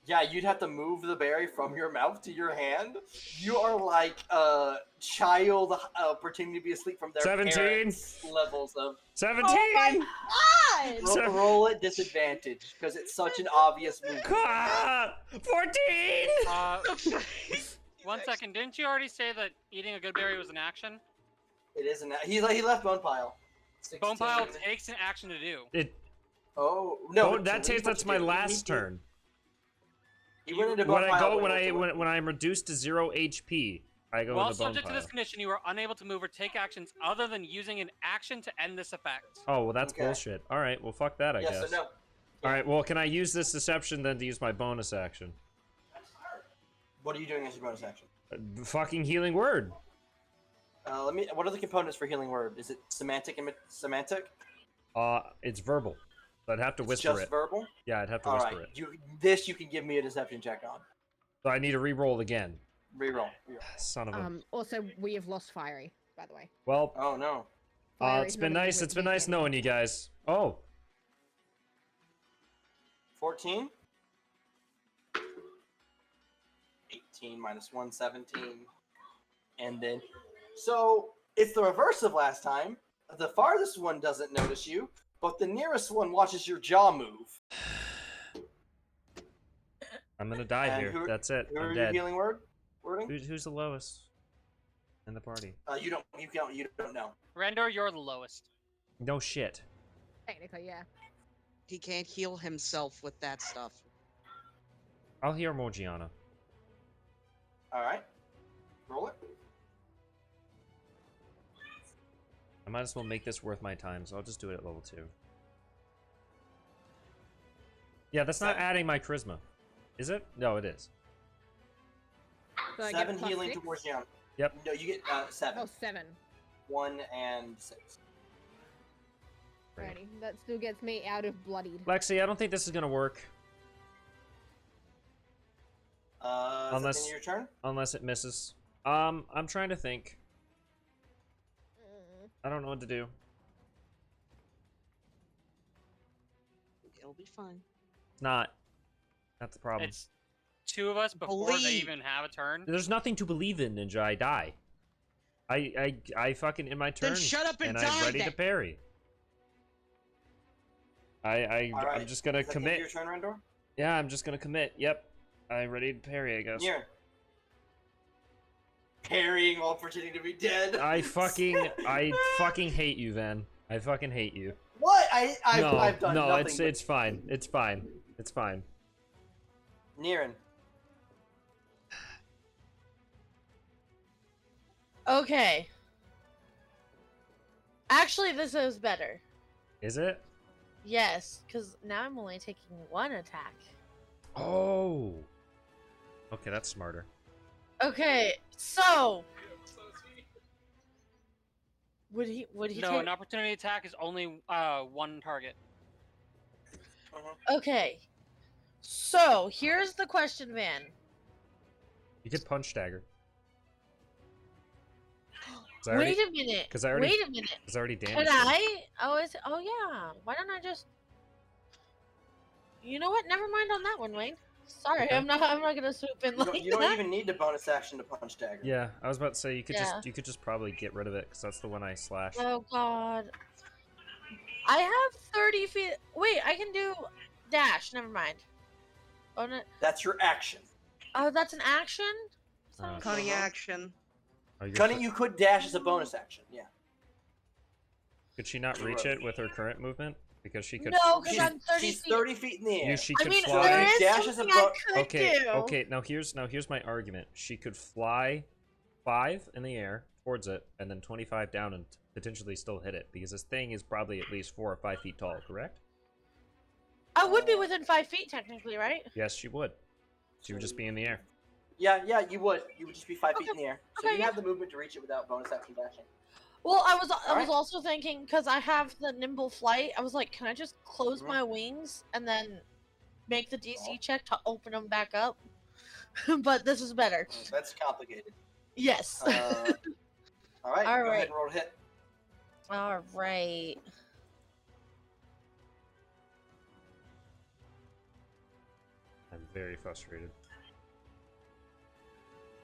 Yeah, you'd have to move the berry from your mouth to your hand. You are like a child pretending to be asleep from their 17. parents' levels of. 17. Oh my god! Roll at disadvantage because it's such an obvious move. 14. 1 second. Didn't you already say that eating a good berry was an action? It isn't. He left Bone Pile. 16. Bone pile takes an action to do. It. Oh no! Oh, that takes. That's my last turn. He went into When Bone I Pile. go, when I'm reduced to 0 HP, I go While into Bone subject to Pile. this condition, you are unable to move or take actions other than using an action to end this effect. Oh, well, that's Okay. bullshit. All right, well, fuck that, I Yes guess. or no? All right, well, can I use this deception then to use my bonus action? What are you doing as your bonus action? Fucking healing word. Let me. What are the components for healing word? Is it semantic and semantic? It's verbal. So I'd have to It's whisper just it. verbal. Yeah, I'd have to All whisper right. it. You can give me a deception check on. So I need to re-roll again. Reroll. Son of a. Also, we have lost Fiery, by the way. Well, Oh no. it's been nice. It's been nice knowing you guys. Oh, 14. 18 minus 1, 17. And then, so it's the reverse of last time. The farthest one doesn't notice you, but the nearest one watches your jaw move. I'm gonna die And here. That's it. Who I'm are dead. you healing wording? Who's the lowest in the party? You don't know. Randor, you're the lowest. No shit. Technically, yeah. He can't heal himself with that stuff. I'll hear Morgiana. All right. Roll it. I might as well make this worth my time, so I'll just do it at level 2. Yeah, that's not 7. adding my charisma. Is it? No, it is. So I get 7 plus healing 6? to Morgiana. Yep. No, you get 7. Oh, 7. 1 and 6. Great. Alrighty. That still gets me out of bloodied. Lexi, I don't think this is gonna work. Unless is that the end of your turn? Unless it misses. I'm trying to think. I don't know what to do. It'll be fine. It's not. That's the problem. It's 2 of us before they Believe. even have a turn. There's nothing to believe in, Ninja. I die. I fucking in my turn. Then shut up and I'm die ready then. to parry. All right. I'm just gonna Is that the end of commit. your turn, Randor? Yeah, I'm just gonna commit. Yep. I'm ready to parry, I guess. Niren. Parrying while pretending to be dead. I fucking hate you, Van. I fucking hate you. What? I've done no, nothing. it's fine. It's fine. It's fine. Niren. Okay. Actually, this is better. Is it? Yes, because now I'm only taking 1 attack. Oh. Okay, that's smarter. Okay, so would he No, take? an opportunity attack is only 1 target. Okay, so here's the question, Van. You could punch dagger. Wait a minute. Because I already. Wait a minute. Because I already damaged. Could him. I? Oh, oh yeah. Why don't I just? You know what? Never mind on that one, Wayne. Sorry, Okay. I'm not gonna swoop in like You don't that. even need a bonus action to punch dagger. Yeah, I was about to say you could Yeah. you could just probably get rid of it because that's the one I slashed. Oh God. I have 30 feet. Wait, I can do dash. Never mind. Oh no. That's your action. Oh, that's an action. Cunning action. Oh, you're Cunning, you could dash as a bonus action. Yeah. Could she not reach it with her current movement? Because she could. No, because She's, I'm 30 she's feet. 30 feet in the air. She I could mean, fly. there is Dash is a something I could Okay, do. okay. Now here's my argument. She could fly 5 in the air towards it, and then 25 down, and potentially still hit it. Because this thing is probably at least 4 or 5 feet tall. Correct? I would be within 5 feet technically, right? Yes, she would. She would just be in the air. Yeah, you would. You would just be 5 feet in the air. So Okay, you have the movement to reach it without bonus action dashing. Well, I was Alright. also thinking, because I have the nimble flight, I was like, can I just close my wings and then make the DC check to open them back up? But this is better. That's complicated. Yes. Alright, go ahead Alright. and roll to hit. Alright. I'm very frustrated.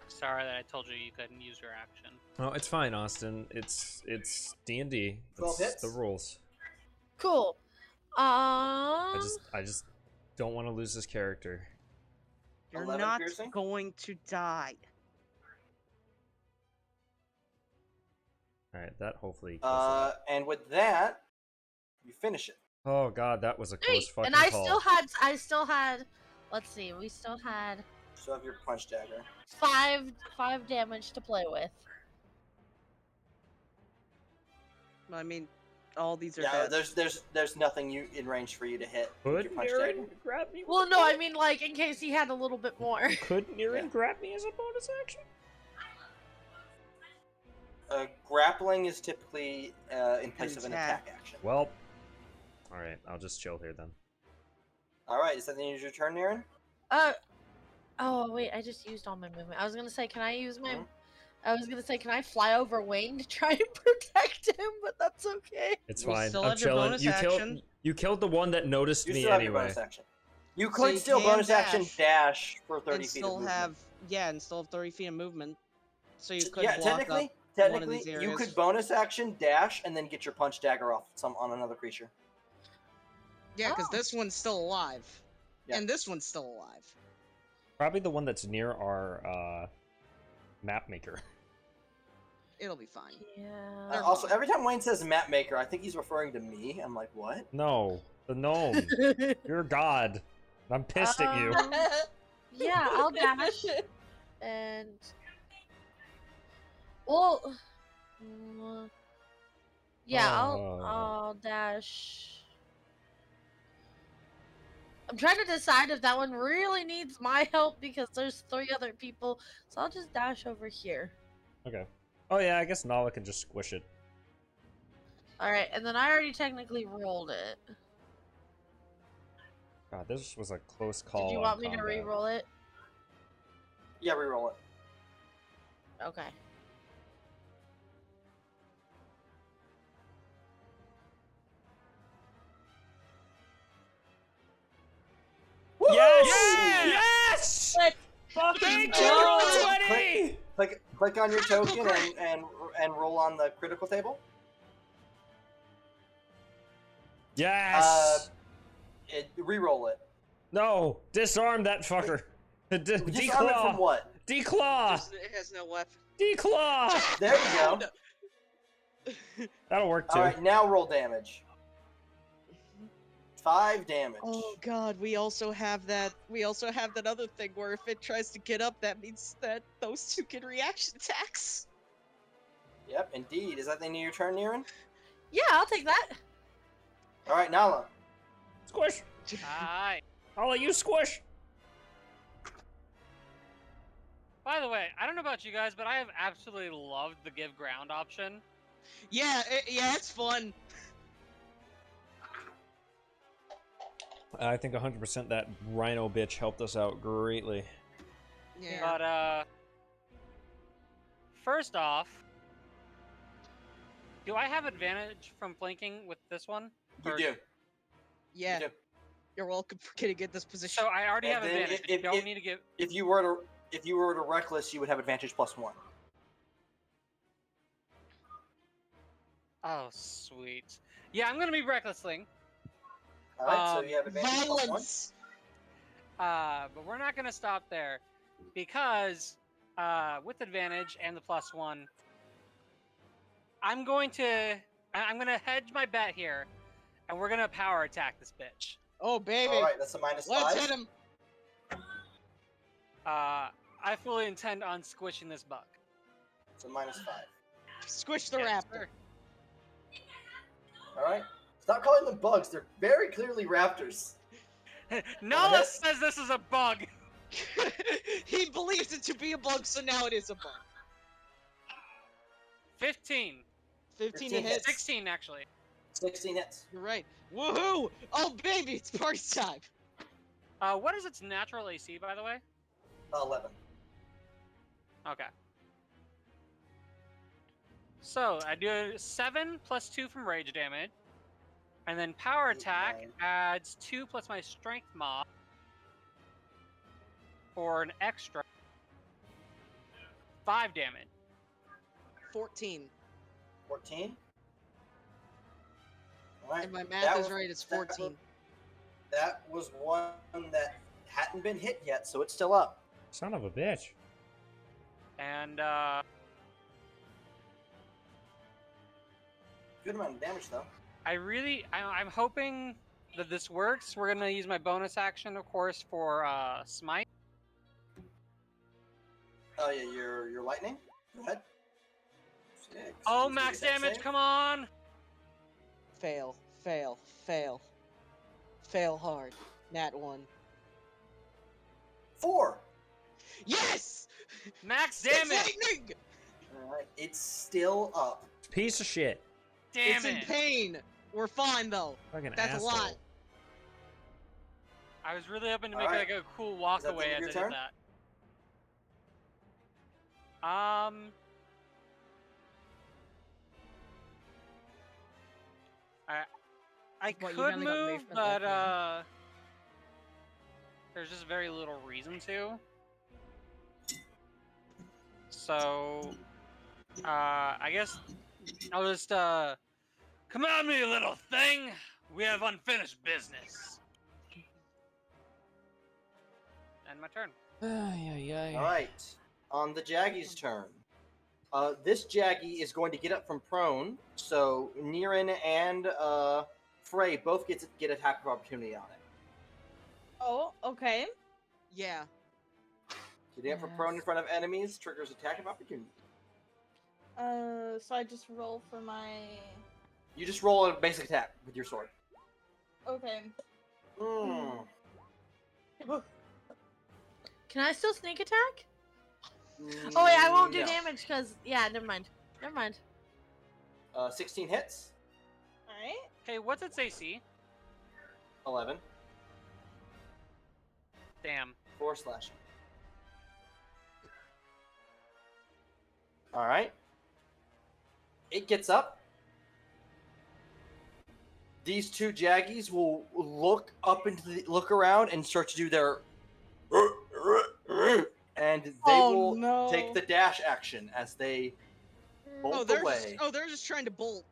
Sorry that I told you you couldn't use your action. Oh, it's fine, Austin. It's D&D. 12 That's hits? the rules. Cool. I just don't want to lose this character. You're 11 not piercing? going to die. All right, that hopefully kills it out. And with that, you finish it. Oh god, that was a close fucking and I call. still had, let's see, we still had So have your punch dagger. 5 damage to play with. I mean, all these are Yeah, dead. there's nothing in range for you to hit with Could your punch Niren dagger. grab me? Well, no, I mean, like, in case he had a little bit more. Could Niren grab me as a bonus action? Grappling is typically in place of an Attack. attack action. Well, all right, I'll just chill here then. All right, is that the end of your turn, Niren? Oh, wait, I just used all my movement. I was gonna say, can I use my... I was gonna say, can I fly over Wayne to try and protect him? But that's okay. It's You fine. still I'm have your chilling. bonus You action. killed the one that noticed You me still have your anyway. bonus action. You So could you still can bonus action dash for 30 and feet still of movement. have and still have 30 feet of movement. So you could Yeah, block technically, up one of these you areas. could bonus action dash and then get your punch dagger off on another creature. Yeah, because Oh. this one's still alive. Yeah. And this one's still alive. Probably the one that's near our map maker. It'll be fine. Yeah. Also, every time Wayne says map maker, I think he's referring to me. I'm like, what? No, the gnome. You're God. I'm pissed at you. Yeah, I'll dash. And... Well... yeah, I'll dash... I'm trying to decide if that one really needs my help because there's 3 other people, so I'll just dash over here. Okay. Oh yeah, I guess Nala can just squish it. Alright, and then I already technically rolled it. God, this was a close call. Did you on want me to combat. re-roll it? Yeah, reroll it. Okay. Yes! Woo! Yes! Let's Fucking fucking roll go! 20! Click on your token and roll on the critical table. Yes! Reroll it. No! Disarm that fucker! Disarm it Declaw! from what? Declaw! It has no weapon. Declaw! There you go. That'll work too. All right, now roll damage. 5 damage. Oh god, we also have that other thing where if it tries to get up, that means that those two get reaction attacks. Yep, indeed. Is that the end of your turn, Niren? Yeah, I'll take that. All right, Nala. Squish! Hi. I'll let you squish! By the way, I don't know about you guys, but I have absolutely loved the give ground option. Yeah, it's fun. I think 100% that rhino bitch helped us out greatly. Yeah. But first off, do I have advantage from flanking with this one? You Or- do. Yeah. You do. You're welcome for getting in this position. So I already And have then advantage. if- you don't if- need to give. If you were to reckless, you would have advantage +1. Oh, sweet. Yeah, I'm gonna be recklessing. All right, so you have advantage +1. Violence. But we're not gonna stop there because with advantage and the +1, I'm gonna hedge my bet here, and we're gonna power attack this bitch. Oh baby. All right, that's a -5. Let's hit him. I fully intend on squishing this bug. It's a -5. Squish the Yes, raptor. All right. Stop calling them bugs. They're very clearly raptors. Nala Yes. says this is a bug. He believes it to be a bug, so now it is a bug. 15. 15 15 hits. 16 actually. 16 hits. You're right. Woohoo! Oh baby, it's party time. What is its natural AC, by the way? 11. Okay. So I do 7 plus 2 from rage damage, and then power attack 9. adds 2 plus my strength mod for an extra 5 damage. 14. 14. All right. If my That math is was- right, it's that 14. That was one that hadn't been hit yet, so it's still up. Son of a bitch. And Good amount of damage, though. I'm hoping that this works. We're gonna use my bonus action, of course, for smite. Oh, yeah, your lightning? Go ahead. 6. Oh, Let's max get that damage! save. Come on! Fail, fail, fail. Fail hard. Nat 1. 4. Yes! Max It's damage! lightning! Alright, it's still up. Piece of shit. Damn It's it! in pain. We're fine though. Fucking That's asshole. a lot. I was really hoping to make Alright. like a cool walk Is that the away end as of I your did turn? that. I What, you've could only got move, movement but left, yeah? there's just very little reason to. So, I guess I'll just come at me, little thing. We have unfinished business. And my turn. Alright, on the Jaggy's turn. This Jaggy is going to get up from prone, so Niran and Frey both get attack of opportunity on it. Oh, okay. Yeah. Getting up from prone in front of enemies triggers attack of opportunity. So I just roll for my. You just roll a basic attack with your sword. Okay. Mm. Can I still sneak attack? Oh wait, I won't do No. damage because yeah, never mind. Never mind. 16 hits. Alright. Hey, what's its AC? 11. Damn. 4 slashing. Alright. It gets up. These two Jaggies will look around and start to do their and they Oh, will no. take the dash action as they bolt away. They're just trying to bolt.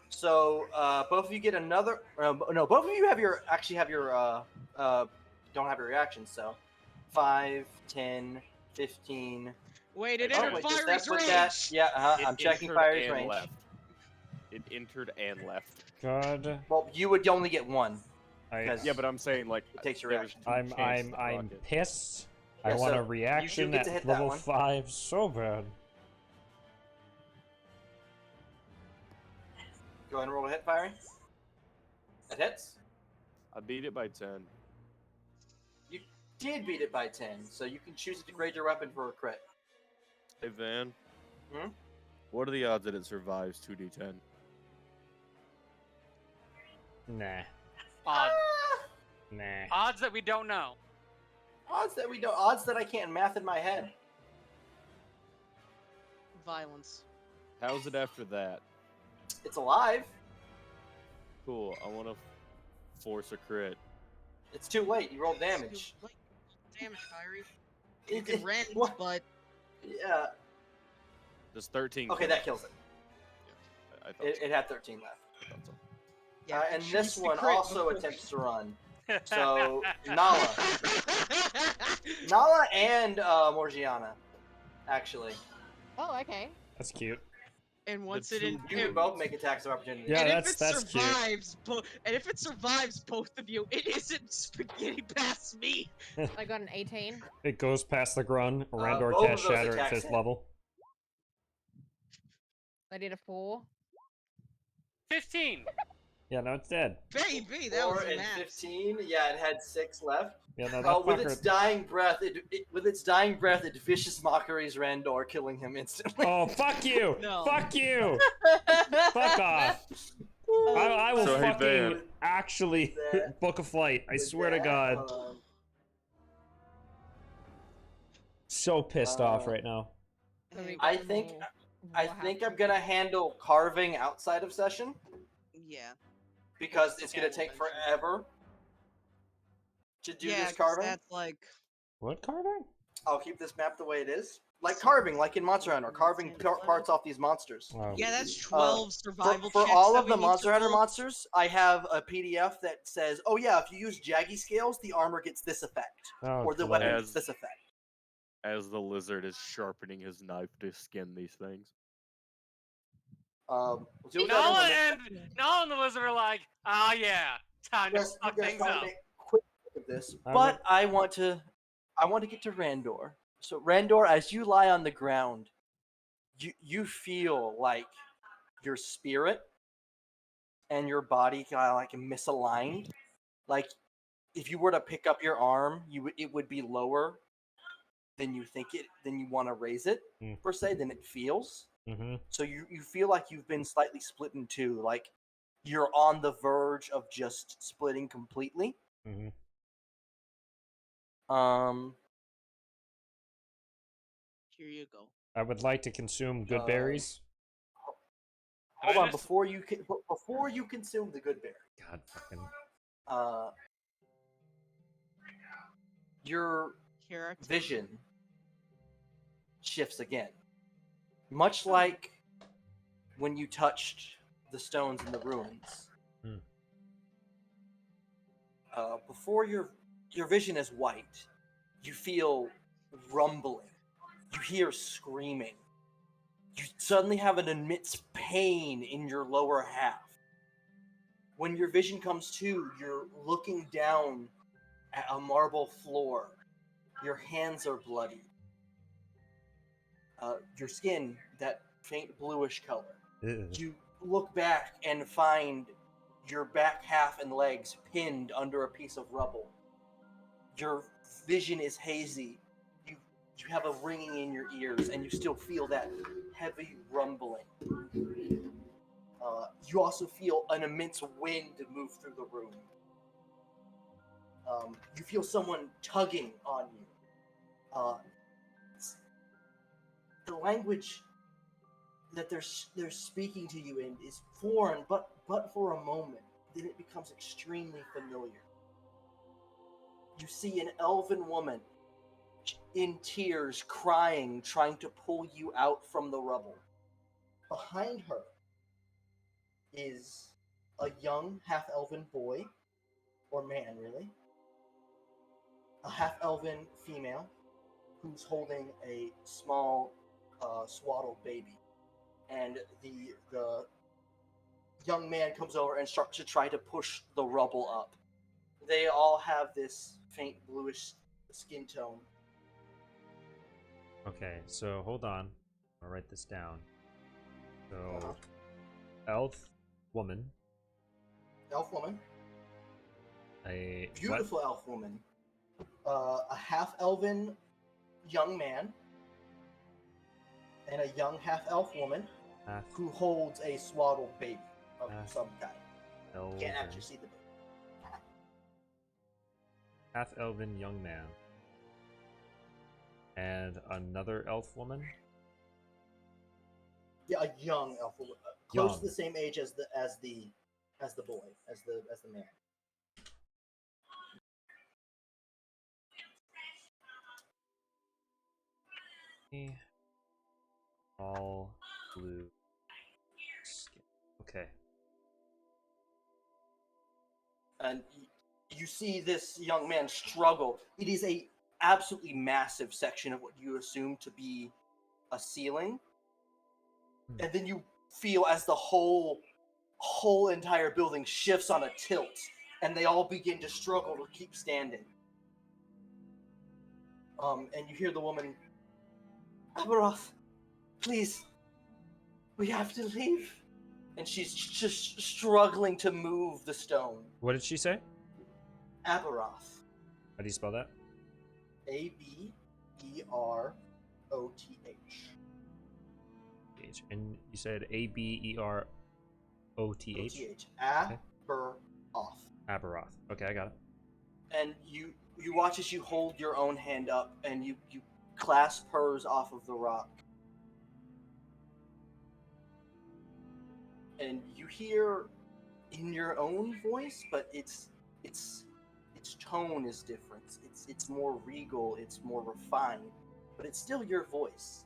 So both of you get another. No, both of you have your don't have your reactions. So 5, 10, 15. Wait, it Oh, entered wait, does that Fiery's put range! that? Yeah, I'm checking Fiery's range. Left. It entered and left. God. Well, you would only get one. I, Because Yeah, but I'm saying like it takes your there's reaction. two I'm chances to I'm rock it. pissed. Yeah, I want so a reaction get to hit at that level one. 5 so bad. Go ahead and roll a hit, Fiery. That hits. I beat it by 10. You did beat it by 10, so you can choose to degrade your weapon for a crit. Hey Van. Hmm? What are the odds that it survives 2d10? Nah. Odds. Nah. Odds that we don't know. Odds that I can't math in my head. Violence. How's it after that? It's alive. Cool. I want to force a crit. It's too late. You rolled damage. Damage, Fiery. You It- can it- rend, what? but Yeah. Does 13? Okay, that kills it. I thought so. It had 13 left. I thought so. yeah. And choose this the one crit also before- attempts to run. So Nala and Morgiana, actually. Oh, okay. That's cute. and once The it in, two You can both make attacks of opportunity. Yeah, and that's- if it that's cute. survives, and if it survives both of you, it isn't spaghetti past me. I got an 18. It goes past the grun. Randor both of cast those Shatter at attacks 5th hit. level. I did a 4. 15. Yeah, no, it's dead. Baby, that 4 was and math. 15. Yeah, it had 6 left. Yeah, no, that with fucker. its dying breath, it vicious mockeries Randor, killing him instantly. Oh, fuck you! No. Fuck you! Fuck off! I will So, hey, fucking Van. actually That- book a flight. I With swear to that, God. hold on. So pissed off right now. So we I gotta think- know I what think I'm happened. gonna handle carving outside of session Yeah. because It's it's okay, gonna we'll take mention it. forever to do Yeah, this 'cause carving. that's like. What carving? I'll keep this map the way it is, like carving, like in Monster Hunter, carving parts off these monsters. Oh. Yeah, that's 12 survival For checks all that of we the need to Monster Hunter roll. monsters, I have a PDF that says, "Oh yeah, if you use Jaggy scales, the armor gets this effect, Oh, or the bloody. weapon As- gets this effect." As the lizard is sharpening his knife to skin these things. Do Nolan and the Wizard are like, oh yeah, time to you fuck guys things try to up. make quick work of this, I but would- I want to get to Randor. So Randor, as you lie on the ground, you feel like your spirit and your body kind of like misaligned. Like if you were to pick up your arm, it would be lower than you want to raise it per se than it feels. Mm-hmm. So you feel like you've been slightly split in two, like you're on the verge of just splitting completely. Mm-hmm. Here you go. I would like to consume good berries. Hold I on, just- before you consume the good berry, God fucking. your Character. vision shifts again, much like when you touched the stones in the ruins. Before your vision is white, you feel rumbling. You hear screaming. You suddenly have an immense pain in your lower half. When your vision comes to, you're looking down at a marble floor. Your hands are bloody. Your skin, that faint bluish color. You look back and find your back half and legs pinned under a piece of rubble. Your vision is hazy. You have a ringing in your ears, and you still feel that heavy rumbling. You also feel an immense wind move through the room. You feel someone tugging on you. The language that they're speaking to you in is foreign, but for a moment, then it becomes extremely familiar. You see an elven woman in tears, crying, trying to pull you out from the rubble. Behind her is a young half-elven boy, or man, really. A half-elven female who's holding a small, swaddled baby. And the young man comes over and starts to try to push the rubble up. They all have this faint bluish skin tone. Okay, so hold on. I'll write this down. So, elf woman. Elf woman. A Beautiful elf woman. A half-elven young man. And a young half-elf woman who holds a swaddled baby of some kind. You can't actually see the baby. Half-elven young man. And another elf woman? Yeah, a young elf woman. Close Young. to the same age as the boy, as the man. All blue skin. Okay. And you see this young man struggle. It is a absolutely massive section of what you assume to be a ceiling, and then you feel as the whole entire building shifts on a tilt, and they all begin to struggle to keep standing. And you hear the woman, "Abaroth, please, we have to leave." And she's just struggling to move the stone. What did she say? Abaroth. How do you spell that? Aberoth. And you said Aberoth. Oth. Okay. Aberoth. Aberoth. Okay, I got it. And you watch as you hold your own hand up and you clasp hers off of the rock. And you hear in your own voice, but its tone is different. It's more regal, it's more refined, but it's still your voice.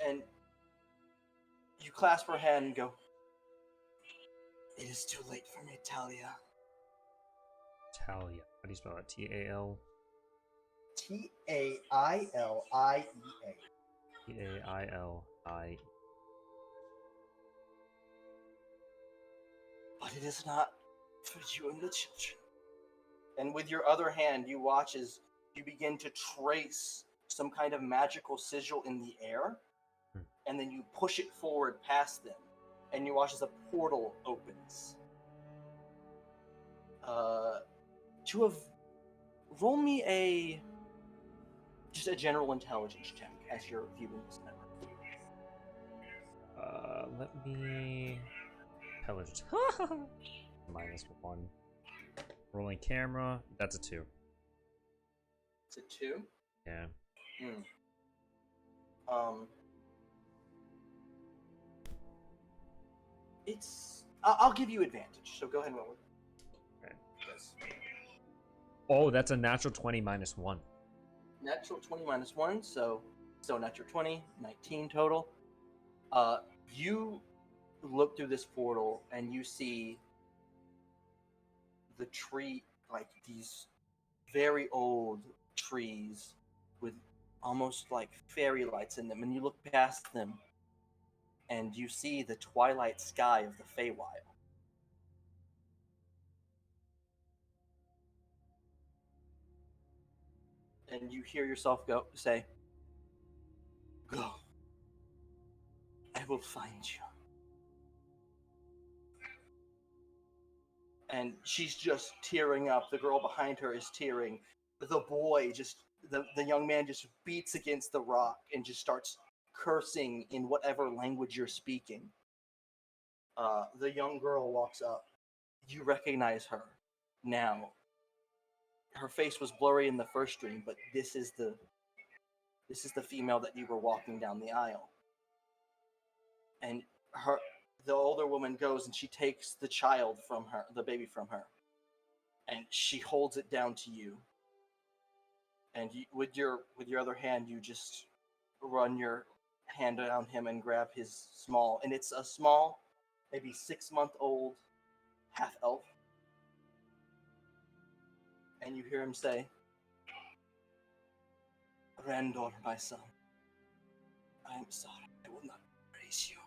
And you clasp her hand and go, "It is too late for me, Talia." Talia. How do you spell it? T-A-L? Tailia. T-A-I-L-I. But it is not for you and the children. And with your other hand, you watch as you begin to trace some kind of magical sigil in the air, and then you push it forward past them, and you watch as a portal opens. Roll me just a general intelligence check as you're viewing this network. Let me... Intelligence. -1. Rolling camera. That's a 2. It's a 2? Yeah. It's... I'll give you advantage, so go ahead and roll it. Okay. Yes. Oh, that's a natural 20 -1. Natural 20 -1, so natural 20, 19 total. You look through this portal and you see the tree, like these very old trees with almost like fairy lights in them, and you look past them and you see the twilight sky of the Feywild. And you hear yourself say, "Go. I will find you." And she's just tearing up. The girl behind her is tearing. The boy the young man just beats against the rock and just starts cursing in whatever language you're speaking. The young girl walks up. You recognize her now. Her face was blurry in the first dream, but this is the female that you were walking down the aisle. And the older woman goes and she takes the child from her, the baby from her, and she holds it down to you. And with your other hand, you just run your hand down him and grab his small, and it's a small, maybe 6-month-old half elf. And you hear him say, "Randor, my son, I am sorry. I will not raise you."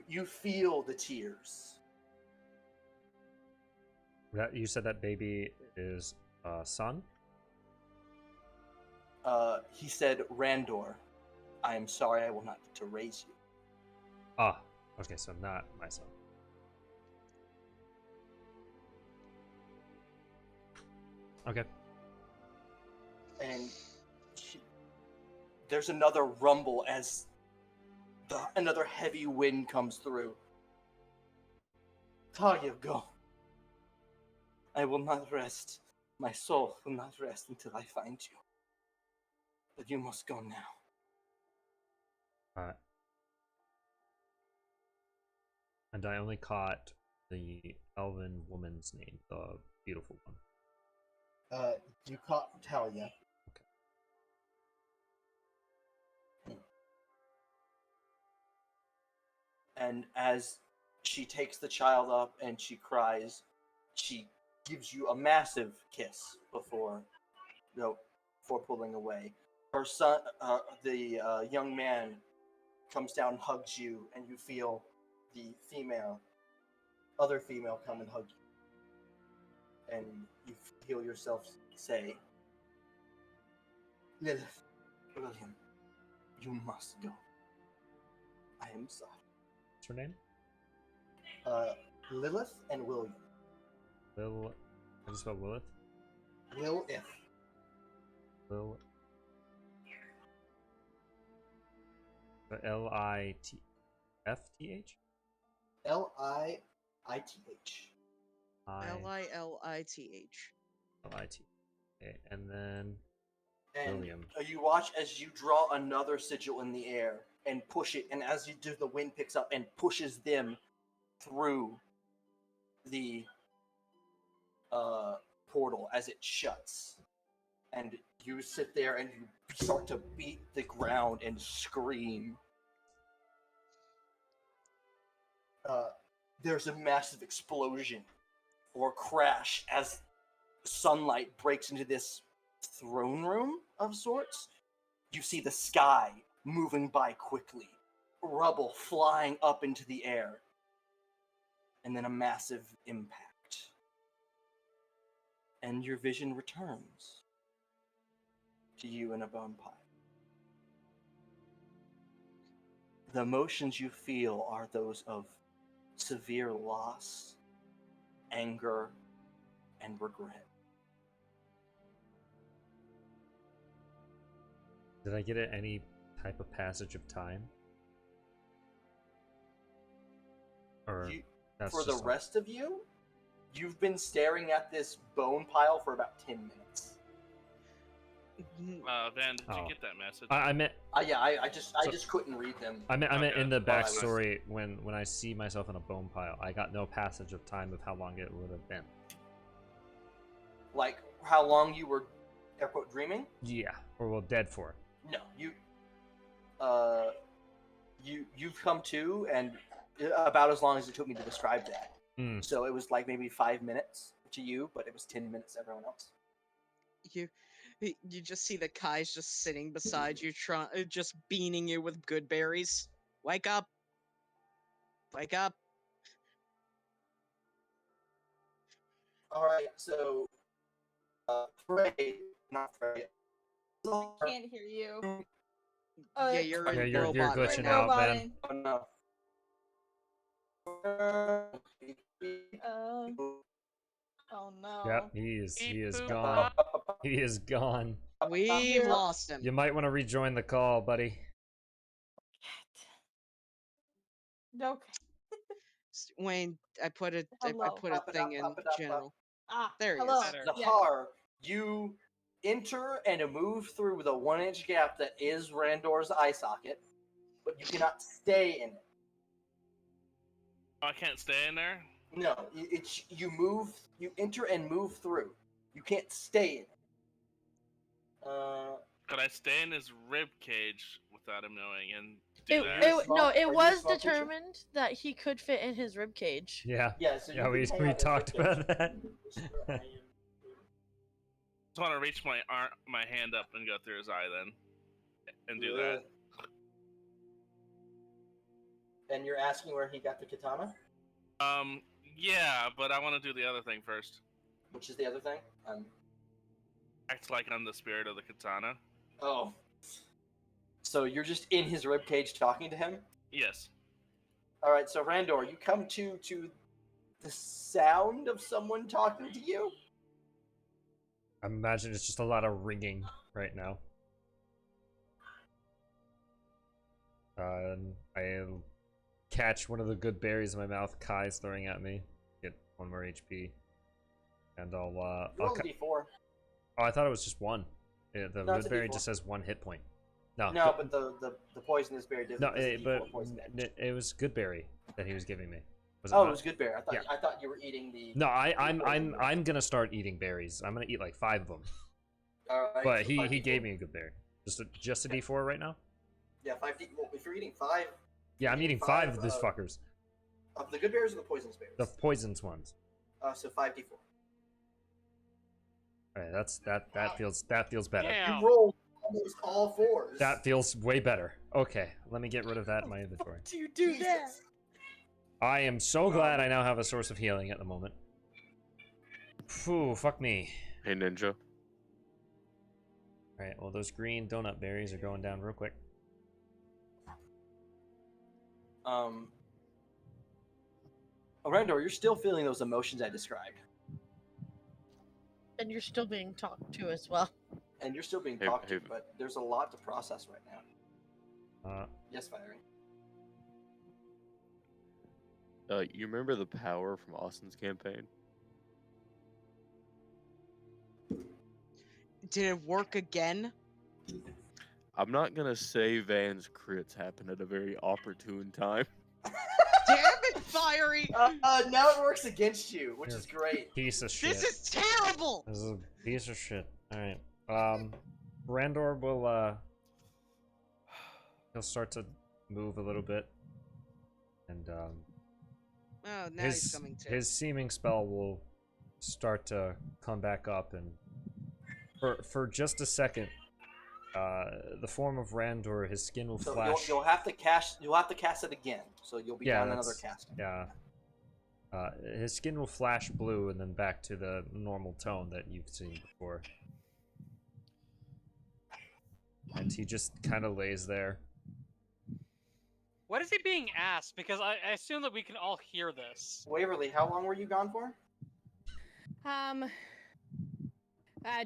You feel the tears. You said that baby is son? He said, "Randor, I am sorry. I will not get to raise you." Ah, okay, so not my son. Okay. And there's another rumble as another heavy wind comes through. Talia, go. I will not rest. My soul will not rest until I find you. But you must go now. Alright. And I only caught the elven woman's name, the beautiful one. You caught Talia. Okay. And as she takes the child up and she cries, she gives you a massive kiss before pulling away. Her son, the young man, comes down and hugs you, and you feel the other female come and hug you. And you feel yourself say, "Lilith, William, you must go. himself. What's her name? Lilith and William. Lil. How do you spell Lilith? Lilith. Lil. L-I-T-F-T-H? Lilith. Lilith. L-I-T. Okay, and then And William. you watch as you draw another sigil in the air and push it, and as you do, the wind picks up and pushes them through the portal as it shuts. And you sit there and you start to beat the ground and scream. There's a massive explosion or crash as sunlight breaks into this throne room of sorts. You see the sky moving by quickly, rubble flying up into the air, and then a massive impact. And your vision returns to you in a bone pile. The emotions you feel are those of severe loss, anger, and regret. Did I get any type of passage of time? Or For the rest of you, you've been staring at this bone pile for about 10 minutes. Van, did you get that message? I meant. Yeah, I just couldn't read them. I meant in the backstory when I see myself in a bone pile, I got no passage of time of how long it would have been. Like how long you were, air quote, dreaming? Yeah, or well, dead for. No, you've come to, and about as long as it took me to describe that. So it was like maybe 5 minutes to you, but it was 10 minutes to everyone else. You just see the Kai's just sitting beside you, just beaning you with good berries. Wake up! Wake up! All right, so Frey, not Frey. I can't hear you. Yeah, you're glitching out, Ben. Oh no. Oh no. Yep, he is gone. He is gone. We've lost him. You might want to rejoin the call, buddy. Okay. Wayne, I put a thing in general. There he hello. is. Zahar, you enter and move through the 1-inch gap that is Randor's eye socket, but you cannot stay in it. Oh, I can't stay in there? No, you enter and move through. You can't stay in it. Could I stay in his rib cage without him knowing and do that? It was determined that he could fit in his rib cage. Yeah. Yeah, so we talked about that. I just want to reach my hand up and go through his eye then, and do that. And you're asking where he got the katana? Yeah, but I want to do the other thing first. Which is the other thing? Act like I'm the spirit of the katana. Oh. So you're just in his ribcage talking to him? Yes. Alright, so Randor, you come to the sound of someone talking to you? I imagine it's just a lot of ringing right now. I'll catch one of the good berries in my mouth Kai's throwing at me. Get 1 more HP. And I'll Roll a d4. Oh, I thought it was just 1. The good berry just says 1 hit point. No, but the poisonous berry doesn't. No, it was good berry that he was giving me. It was good berry. I thought you were eating the. No, I'm gonna start eating berries. I'm gonna eat like 5 of them. Alright. But he gave me a good berry. Just a D4 right now. Yeah, 5D. Well, if you're eating 5. Yeah, I'm eating 5 of these fuckers. Of the good berries or the poisonous berries? The poisonous ones. So 5D4. Alright, that feels better. Damn. You rolled almost all 4s. That feels way better. Okay, let me get rid of that in my inventory. Do you do that? I am so glad I now have a source of healing at the moment. Phew, fuck me. Hey, Ninja. Alright, well those green donut berries are going down real quick. Randor, you're still feeling those emotions I described. And you're still being talked to as well. And you're still being talked to, but there's a lot to process right now. Yes, Valerie. You remember the power from Austin's campaign? Did it work again? I'm not gonna say Van's crits happen at a very opportune time. Damn it, Fiery! Now it works against you, which is great. Piece of shit. This is terrible! This is a piece of shit. Alright. Randor will, he'll start to move a little bit. And, Oh, now he's coming to. his seeming spell will start to come back up, and for just a second, the form of Randor, his skin will flash. You'll have to cast it again, so you'll be down another casting. Yeah. His skin will flash blue and then back to the normal tone that you've seen before. And he just kind of lays there. What is he being asked? Because I assume that we can all hear this. Waverly, how long were you gone for?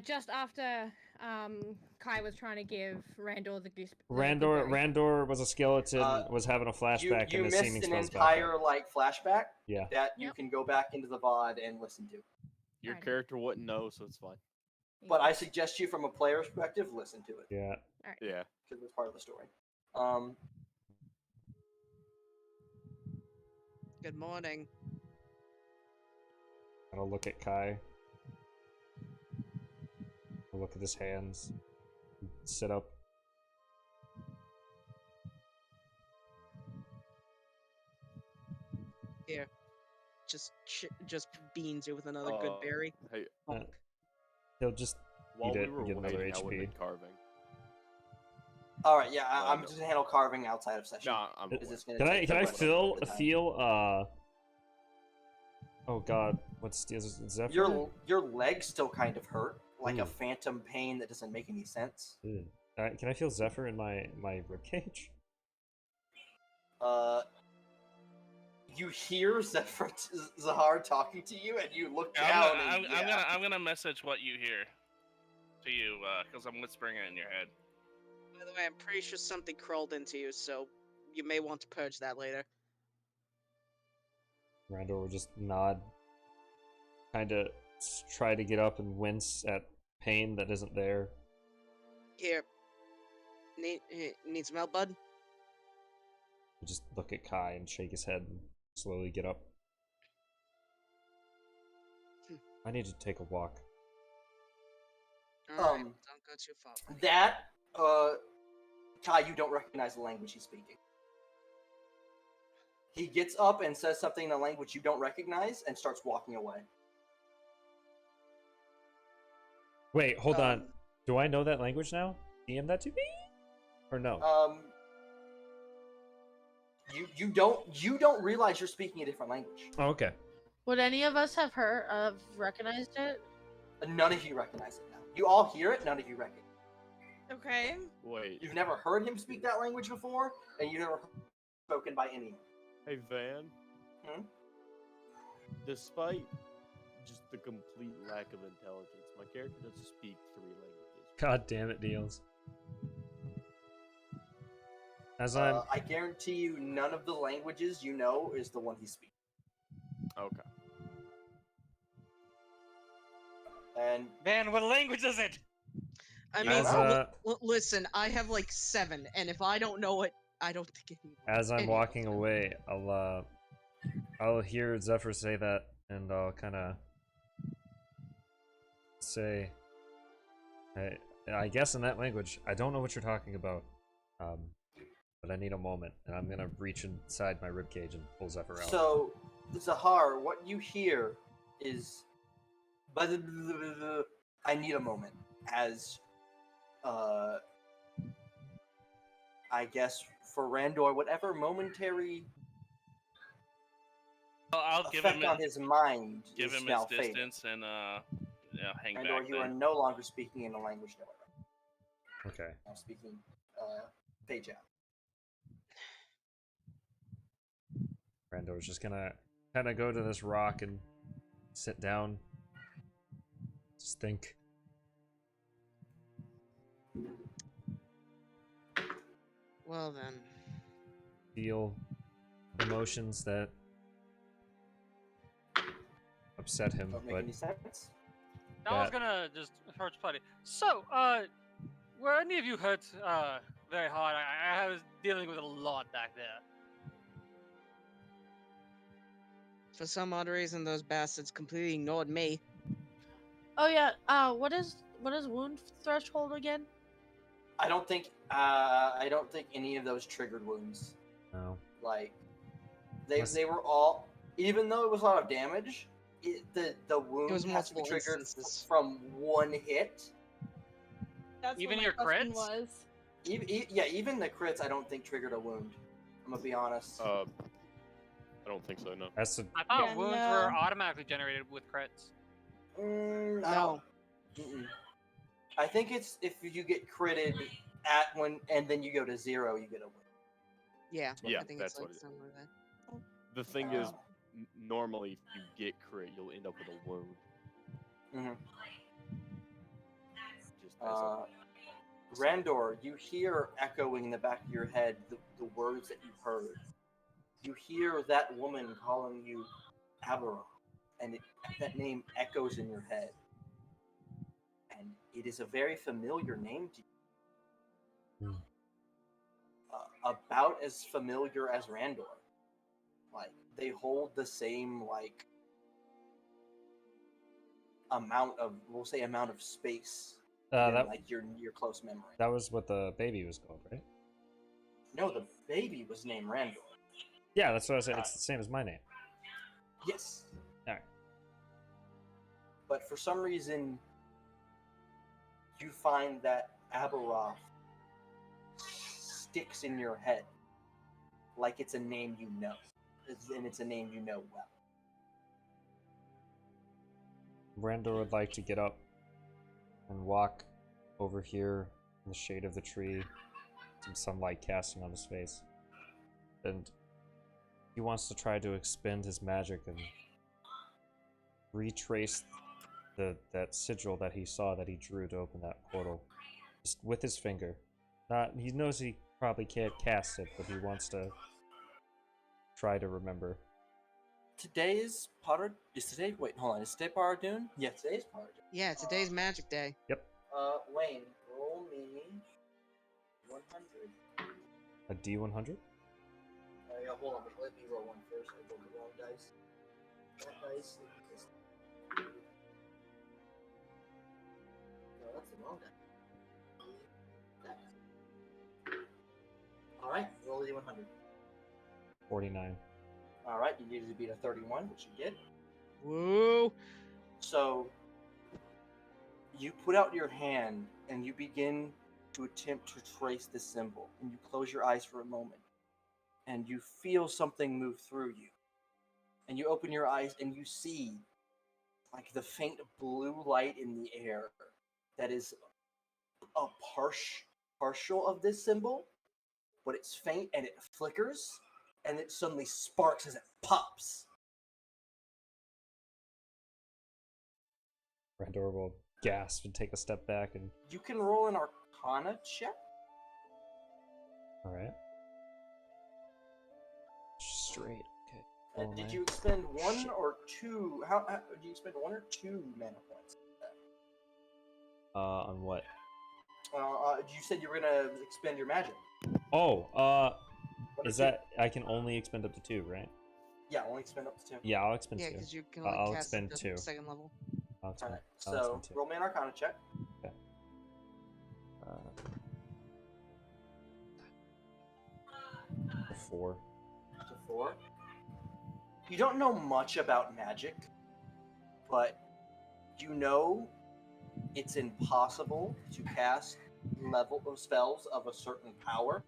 Just after Kai was trying to give Randor the goose. Randor was a skeleton, was having a flashback, you and the seeming missed an spells entire back up. flashback. Yeah. That you can go back into the VOD and listen to. Your character wouldn't know, so it's fine. But I suggest you, from a player perspective, listen to it. Yeah. Right. Yeah. Because it's part of the story. Good morning. I'll look at Kai. I'll look at his hands. Sit up. Here. Just beans you with another good berry. Hey, He'll just while eat we it were and get another waiting, I HP. would've been carving. Alright, yeah, I'm just gonna handle carving outside of session. No, I'm. Can I feel oh god, what's Zephyr? Your legs still kind of hurt, like a phantom pain that doesn't make any sense. Can I feel Zephyr in my ribcage? You hear Zahar talking to you, and you look down. I'm gonna message what you hear to you, because I'm whispering it in your head. By the way, I'm pretty sure something crawled into you, so you may want to purge that later. Randor will just nod, kind of try to get up and wince at pain that isn't there. Here. Need some help, bud? He'll just look at Kai and shake his head and slowly get up. I need to take a walk. Alright, don't go too far. Kai, you don't recognize the language he's speaking. He gets up and says something in a language you don't recognize and starts walking away. Wait, hold on. Do I know that language now? DM that to me? Or no? You don't realize you're speaking a different language. Oh, okay. Would any of us have recognized it? None of you recognize it now. You all hear it, none of you recognize it. Okay. Wait. You've never heard him speak that language before, and you've never spoken by anyone. Hey, Van. Despite just the complete lack of intelligence, my character doesn't speak 3 languages. God damn it, Deals. I guarantee you, none of the languages you know is the one he speaks. Okay. And Van, what language is it? I mean, listen, I have like 7, and if I don't know it, I don't think it. As I'm walking away, I'll hear Zephyr say that, and I'll kind of say, I guess in that language, I don't know what you're talking about, but I need a moment, and I'm gonna reach inside my ribcage and pull Zephyr out. So, Zahar, what you hear is, I need a moment, as, I guess for Randor, whatever momentary I'll give effect him on his mind give is him now his fading. distance and hang Randor, back. you are Then. no longer speaking in a language no other. Okay. I'm speaking Page out. Randor's just gonna kind of go to this rock and sit down. Just think. Well then. Feel emotions that upset him, Don't make but any sense. I was gonna just approach Putty. So, were any of you hurt very hard? I was dealing with a lot back there. For some odd reason, those bastards completely ignored me. Oh yeah. What is wound threshold again? I don't think any of those triggered wounds. No. Like they were all, even though it was a lot of damage, the wound was has to be multiple triggered instances. from one hit. That's Even what my your question crits? was. Even the crits I don't think triggered a wound. I'm gonna be honest. I don't think so. No. That's a, I thought Yeah, wounds no. were automatically generated with crits. No. Mm-mm. I think it's if you get critted at when and then you go to 0, you get a win. Yeah. Yeah, I think that's it's like what it is. something like that. The thing is, normally if you get crit, you'll end up with a wound. Mhm. Just as a Randor, you hear echoing in the back of your head the words that you heard. You hear that woman calling you Avaralos, and that name echoes in your head. And it is a very familiar name to you. About as familiar as Randor. Like, they hold the same, like, amount of space in, like, your close memory. that was what the baby was called, right? No, the baby was named Randor. Yeah, that's what I said. It's the same as my name. Yes. Alright. But for some reason, you find that Abaroth sticks in your head like it's a name you know. And it's a name you know well. Randor would like to get up and walk over here in the shade of the tree, some sunlight casting on his face. And he wants to try to expend his magic and retrace that sigil that he saw that he drew to open that portal. Just with his finger. He knows he probably can't cast it, but he wants to try to remember. Today's Potter is today. Wait, hold on. Is today Paradoon? Yeah, today's Paradoon. Yeah, today's Magic Day. Yep. Wayne, roll me 100. A D100? Yeah, hold on. Let me roll one first. I rolled the wrong dice. That dice is. No, that's the wrong dice. That. All right, roll the 100. 49. All right, you needed to beat a 31, which you did. Woo! So you put out your hand and you begin to attempt to trace the symbol, and you close your eyes for a moment, and you feel something move through you, and you open your eyes and you see like the faint blue light in the air that is a partial of this symbol, but it's faint and it flickers, and it suddenly sparks as it pops. Randor will gasp and take a step back and... You can roll an Arcana check. Alright. Straight, okay. Did you expend one or two? How did you expend 1 or 2 mana points? On what? You said you were gonna expend your magic. Oh, is that I can only expend up to 2, right? Yeah, only expend up to 2. Yeah, I'll expend 2. Yeah, because you can only I'll cast expend it 2. second level. I'll expend, Alright, I'll so expend 2. roll me an Arcana check. Okay. A 4. To 4. You don't know much about magic, but you know it's impossible to cast level of spells of a certain power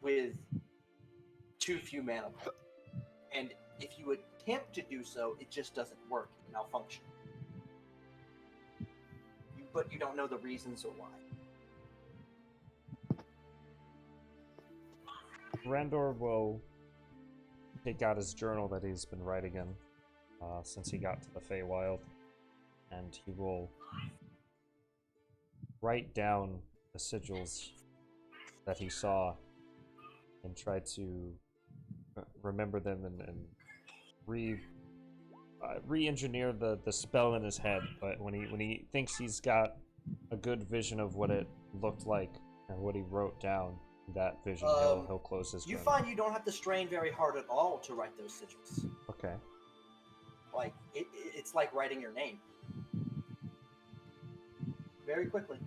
with too few mana points. And if you attempt to do so, it just doesn't work. It malfunction. But you don't know the reasons or why. Randor will take out his journal that he's been writing in since he got to the Feywild, and he will write down the sigils that he saw and try to remember them and re-engineer the spell in his head. But when he thinks he's got a good vision of what it looked like and what he wrote down, that vision, he'll close his You journal. find you don't have to strain very hard at all to write those sigils. Okay. Like, it's like writing your name. Very quickly.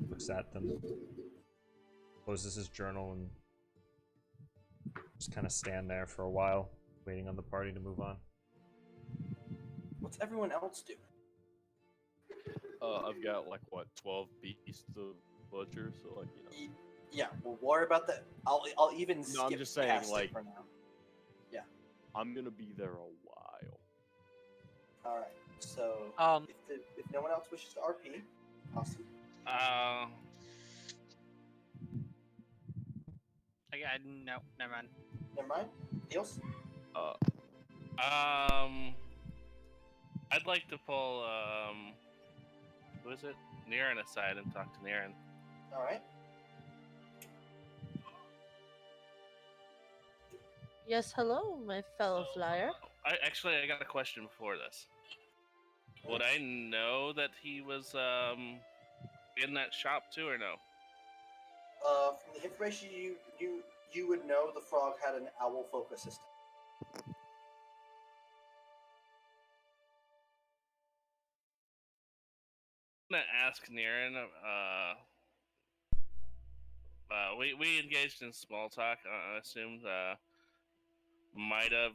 Looks at them, closes his journal, and just kind of stand there for a while, waiting on the party to move on. What's everyone else do? I've got like what 12 beasts of butcher, so like Yeah, we'll worry about that. I'll even skip I'm just saying, past it like, for now. Yeah. I'm gonna be there a while. All right. So if no one else wishes to RP, awesome. No, never mind. Never mind. Deals. I'd like to pull who is it? Niran aside and talk to Niran. All right. Yes, hello, my fellow flyer. I got a question before this. Would I know that he was in that shop too, or no? From the information you would know, the frog had an owl folk assistant. I'm gonna ask Niran. We engaged in small talk. I assumed might have.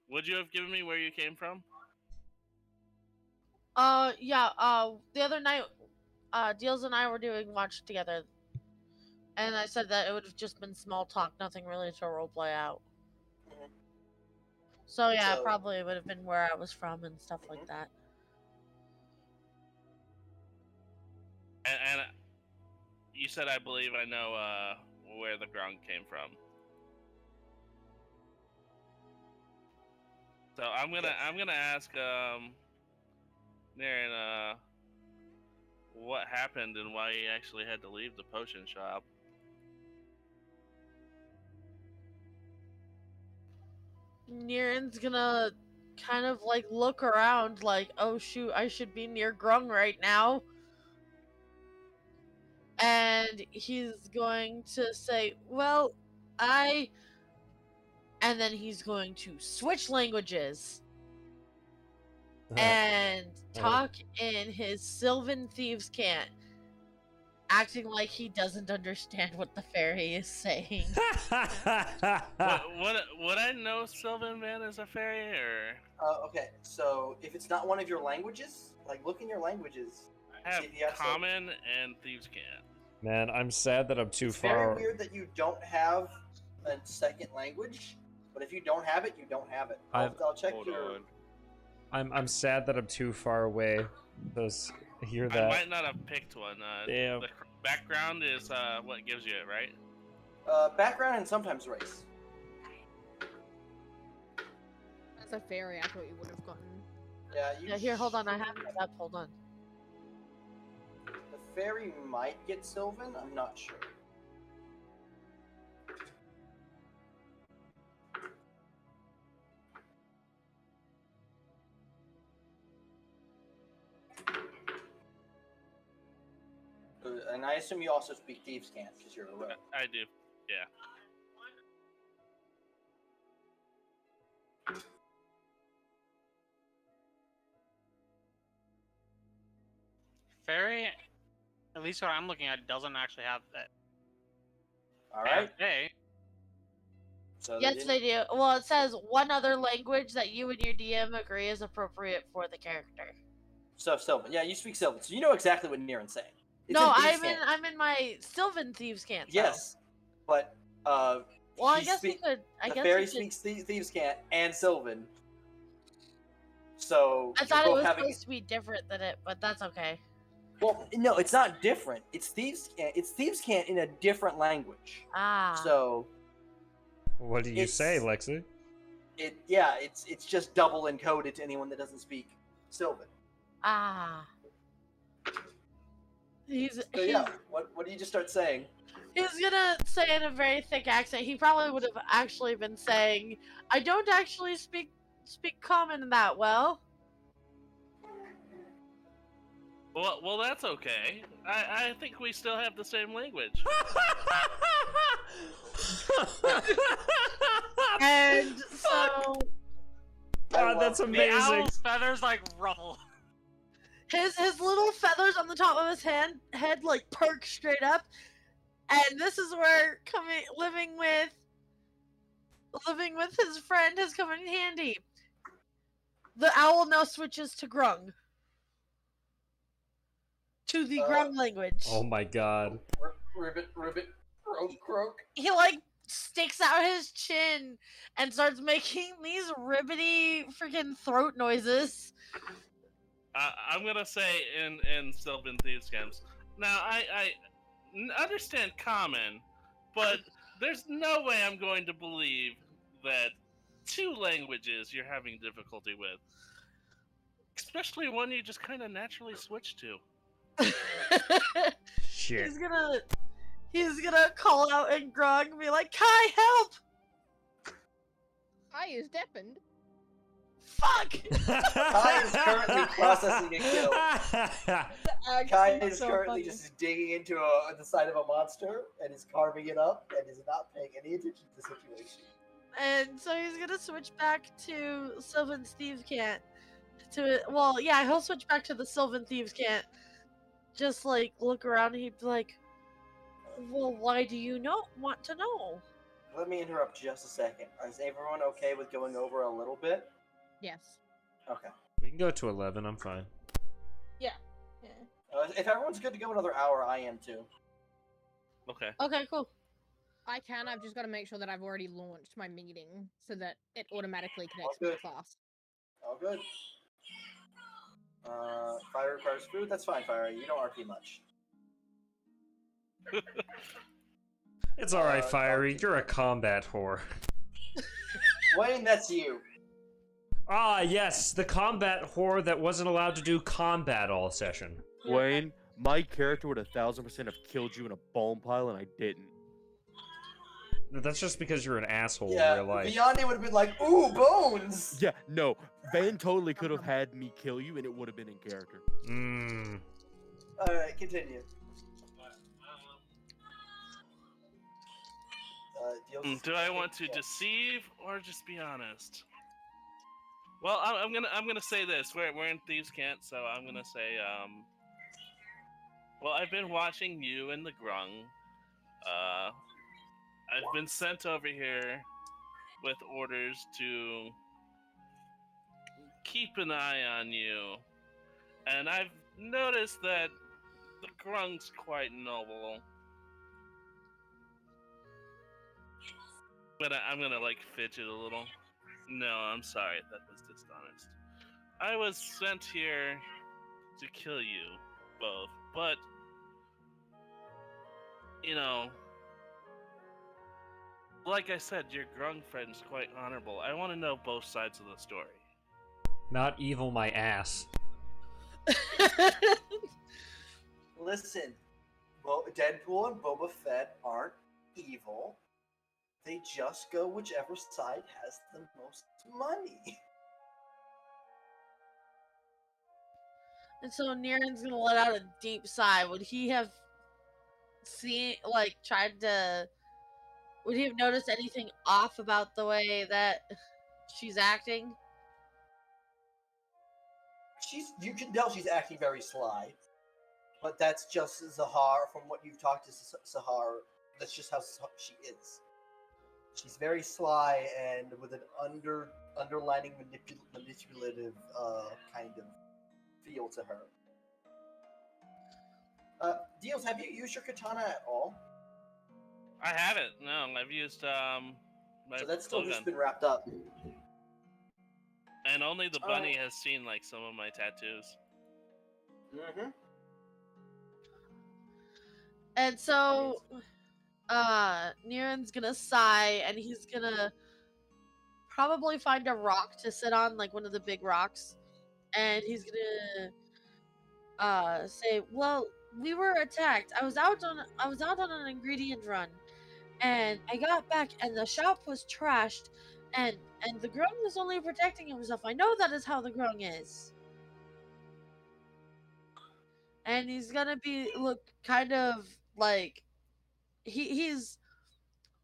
Would you have given me where you came from? Yeah, the other night, Deals and I were doing watch together, and I said that it would have just been small talk, nothing really to roleplay out. Mm-hmm. So yeah, probably would have been where I was from and stuff like that. And you said I believe I know where the ground came from. So I'm gonna ask Niran what happened and why he actually had to leave the potion shop. Niran's gonna kind of like look around like, oh shoot, I should be near Grung right now. And he's going to say, well, and then he's going to switch languages and talk in his Sylvan Thieves' Cant, acting like he doesn't understand what the fairy is saying. Would I know Sylvan Man is a fairy, or? Okay, so if it's not one of your languages, like look in your languages. I have Common and Thieves' Cant. Man, I'm sad that I'm too it's far. It's very weird that you don't have a second language, but if you don't have it, you don't have it. I'll check your. I'm sad that I'm too far away to hear that. I might not have picked one. Damn. The background is what gives you it, right? Background and sometimes race. As a fairy, I thought you would have gotten. Yeah, here, hold on, I have it up. Hold on. The fairy might get Sylvan. I'm not sure. And I assume you also speak Thieves' Cant because you're a rogue. I do, yeah. Fairy, at least what I'm looking at, doesn't actually have that. All right. Okay. So yes, they do. Well, it says one other language that you and your DM agree is appropriate for the character. So Sylvan, yeah, you speak Sylvan, so you know exactly what Niran's saying. It's no, I'm in my Sylvan Thieves' Cant. Yes, but well, I guess we could. The fairy speaks Thieves' Cant and Sylvan. So I thought it was supposed to be different than it, but that's okay. Well, no, it's not different. It's thieves' cant. It's thieves' cant in a different language. Ah. So. What do you say, Lexi? It's just double encoded to anyone that doesn't speak Sylvan. Ah. What do you just start saying? He's gonna say in a very thick accent. He probably would have actually been saying, "I don't actually speak common that well." Well, that's okay. I think we still have the same language. And so, God, that's amazing. The owl's feathers like ruffle. his little feathers on the top of his head like perk straight up, and this is where living with his friend has come in handy. The owl now switches to grung. To the grung language. Oh my god. Ribbit, croak. He like sticks out his chin and starts making these ribbity freaking throat noises. I'm gonna say in Sylvan Thieves Camps. Now I understand common, but there's no way I'm going to believe that 2 languages you're having difficulty with, especially one you just kind of naturally switch to. Shit. He's gonna call out in grog and be like, "Kai, help! I is deafened." Fuck! Kai is currently processing a kill. Kai is so currently funny. just digging into the side of a monster and is carving it up and is not paying any attention to the situation. And so he's gonna switch back to Sylvan's Thieves Cant. He'll switch back to the Sylvan Thieves Cant. Just like look around and he'd be like, "Well, why do you want to know?" Let me interrupt just a second. Is everyone okay with going over a little bit? Yes. Okay. We can go to 11, I'm fine. Yeah. If everyone's good to go another hour, I am too. Okay. Okay, cool. I've just got to make sure that I've already launched my meeting so that it automatically connects All with good. the class. All good. Fire requires food. That's fine, Fire. You don't RP much. It's alright, Fiery. You're a combat whore. Wayne, that's you. Ah, yes, the combat whore that wasn't allowed to do combat all session. Wayne, my character would 1000% have killed you in a bone pile, and I didn't. That's just because you're an asshole in real life. Beyonce would have been like, "Ooh, bones!" Yeah, no. Van totally could have had me kill you, and it would have been in character. Mmm. Alright, continue. Do I want to deceive or just be honest? Well, I'm gonna say this. We're in Thieves' Cant, so I'm gonna say well, I've been watching you and the grung. I've been sent over here with orders to keep an eye on you, and I've noticed that the grung's quite noble. But I'm gonna like fidget a little. No, I'm sorry, that was dishonest. I was sent here to kill you both, but you know, like I said, your grung friend's quite honorable. I want to know both sides of the story. Not evil my ass. Listen, Deadpool and Boba Fett aren't evil. They just go whichever side has the most money. And so Niren's gonna let out a deep sigh. Would he have would he have noticed anything off about the way that she's acting? You can tell she's acting very sly. But that's just Zahar, from what you've talked to Zahar, that's just how she is. She's very sly and with an underlining manipulative kind of feel to her. Deals, have you used your katana at all? I haven't. No, I've used my So that's still blowgun. just been wrapped up. And only the bunny has seen like some of my tattoos. Mm-hmm. And so, Niren's gonna sigh, and he's gonna probably find a rock to sit on, like one of the big rocks, and he's gonna say, "Well, we were attacked. I was out on an ingredient run, and I got back, and the shop was trashed, and the grung was only protecting himself. I know that is how the grung is." And he's gonna look kind of like he's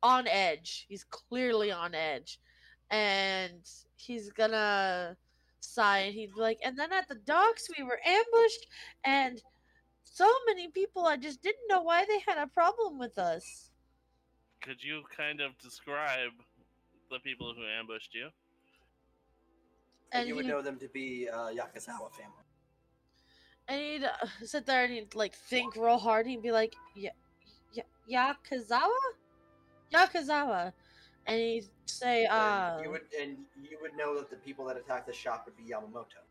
on edge. He's clearly on edge, and he's gonna sigh, and he'd be like, "And then at the docks, we were ambushed, and so many people, I just didn't know why they had a problem with us." Could you kind of describe the people who ambushed you? And you would he know them to be Yakazawa family. and he'd sit there and he'd like think real hard. He'd be like, Yakazawa, Yakazawa, and he'd say, And you would know that the people that attacked the shop would be Yamamoto.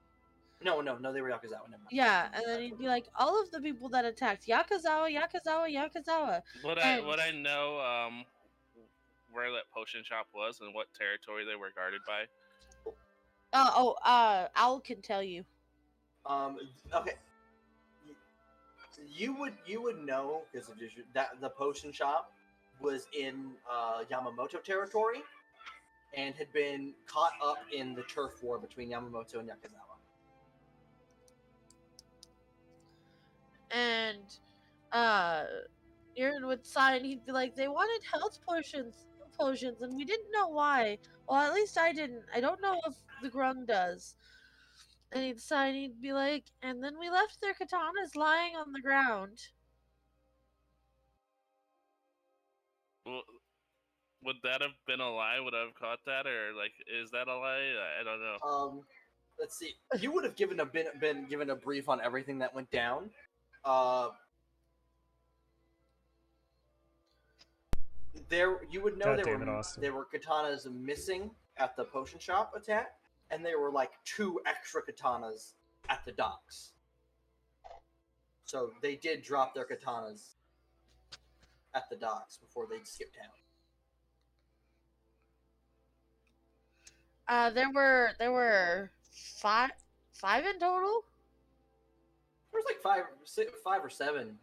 No, they were Yakazawa. Never mind. yeah, and then he'd be like, all of the people that attacked Yakazawa, Yakazawa, Yakazawa. Would And I know where that potion shop was and what territory they were guarded by? Owl can tell you. Okay. You would know because that the potion shop was in Yamamoto territory and had been caught up in the turf war between Yamamoto and Yakazawa. And Aaron would sigh and he'd be like, they wanted health potions, and we didn't know why. Well, at least I didn't. I don't know if the grung does. And he'd sigh and he'd be like, and then we left their katanas lying on the ground. Well, would that have been a lie? Would I have caught that, or like, is that a lie? I don't know. Let's see. You would have been given a brief on everything that went down. You would know there were katanas missing at the potion shop attack, and there were like 2 extra katanas at the docks. So they did drop their katanas at the docks before they skipped town. There were five in total. There was like five or seven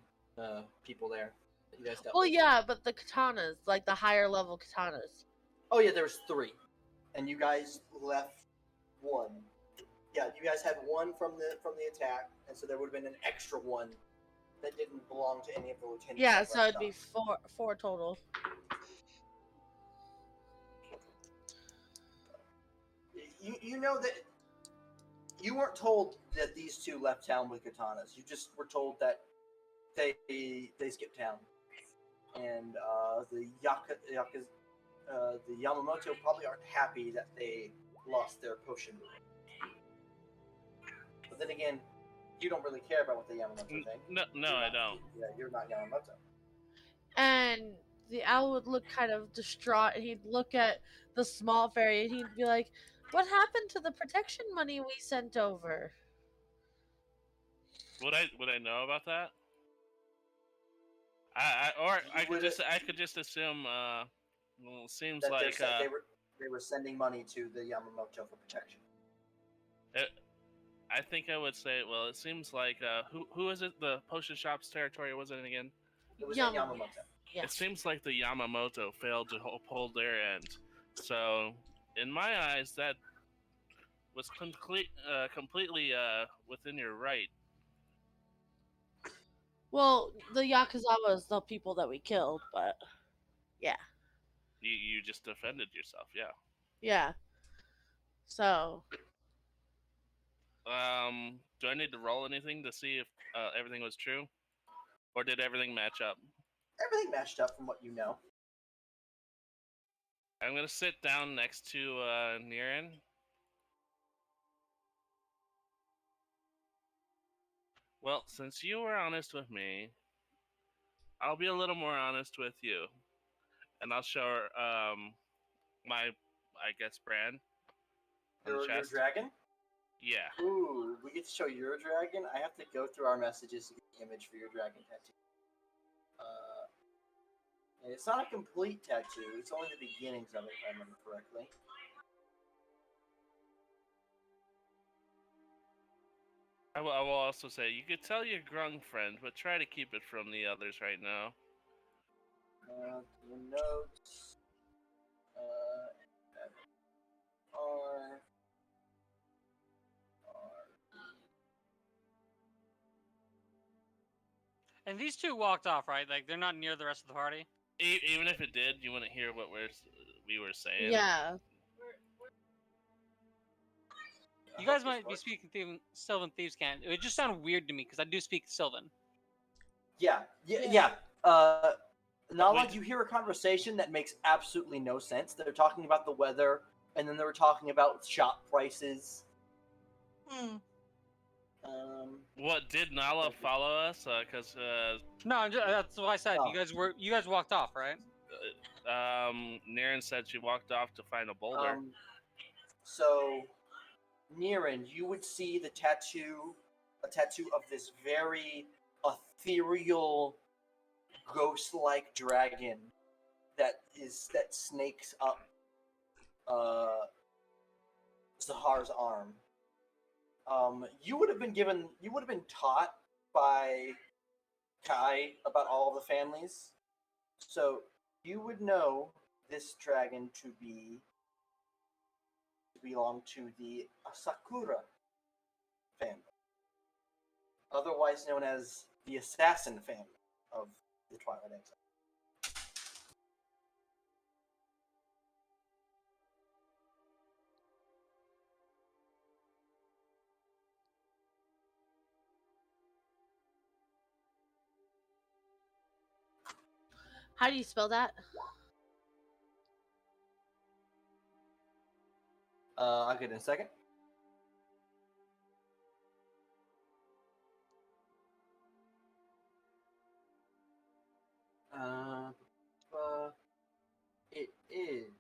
people there. That you guys dealt with. Yeah, but the katanas, like the higher level katanas. Oh yeah, there was 3, and you guys left 1. Yeah, you guys had 1 from the attack, and so there would have been an extra 1 that didn't belong to any of the lieutenants. Yeah, so it'd be four total. You know that you weren't told that these 2 left town with katanas. You just were told that they skipped town, and the Yamamoto probably aren't happy that they lost their potion. But then again, you don't really care about what the Yamamoto think. No, I don't. Yeah, you're not Yamamoto. And the owl would look kind of distraught, and he'd look at the small fairy, and he'd be like, what happened to the protection money we sent over? Would I know about that? I could just assume. Well, it seems that like they were sending money to the Yamamoto for protection. I think I would say. Well, it seems like who is it? The potion shop's territory was it again? It was in Yamamoto. Yeah. It seems like the Yamamoto failed to hold their end. So, in my eyes, that was completely within your right. Well, the Yakuzawa is the people that we killed, but yeah. You just defended yourself, yeah. Yeah. So. Do I need to roll anything to see if everything was true, or did everything match up? Everything matched up from what you know. I'm gonna sit down next to Niren. Well, since you were honest with me, I'll be a little more honest with you, and I'll show my, I guess, brand. Your dragon? Yeah. Ooh, we get to show your dragon? I have to go through our messages to get the image for your dragon tattoo. It's not a complete tattoo. It's only the beginnings of it, if I remember correctly. I will also say, you could tell your grung friend, but try to keep it from the others right now. The notes are And these two walked off, right? Like they're not near the rest of the party. Even if it did, you wouldn't hear what we were saying. Yeah. You guys might be speaking Sylvan Thieves Cant. It just sounded weird to me because I do speak Sylvan. Yeah. Nala, you hear a conversation that makes absolutely no sense. They're talking about the weather, and then they were talking about shop prices. What, did Nala follow us? Because No, that's what I said. Oh. You guys walked off, right? Naren said she walked off to find a boulder. So, Niren, you would see a tattoo of this very ethereal, ghost-like dragon that snakes up Zahar's arm. You would have been taught by Kai about all of the families, so you would know this dragon to belong to the Asakura family, otherwise known as the Assassin family of the Twilight Exile. How do you spell that? I'll get it in a second. It is.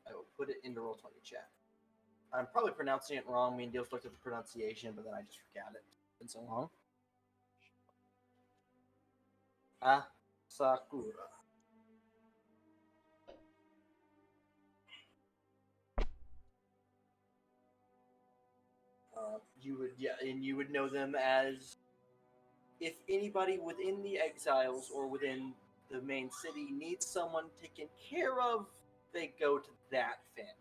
I will put it into Roll20 chat. I'm probably pronouncing it wrong. Me and Deals looked at the pronunciation, but then I just forgot it. It's been so long. Asakura. You would know them as, if anybody within the exiles or within the main city needs someone taken care of, they go to that family.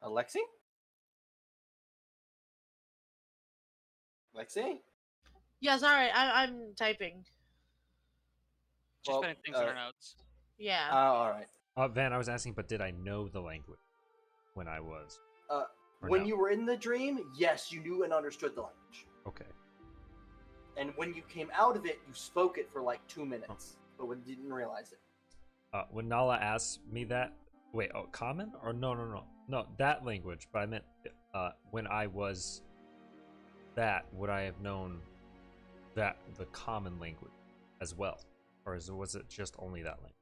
Alexi? Lexi? Yeah, sorry, I'm typing. Just putting things in our notes. Yeah. All right. Van, I was asking, but did I know the language when I was? When you were in the dream, yes, you knew and understood the language. Okay. And when you came out of it, you spoke it for like 2 minutes, but you didn't realize it. When Nala asked me that, wait, common or no, that language. But I meant when I was that, would I have known that the common language as well, or was it just only that language?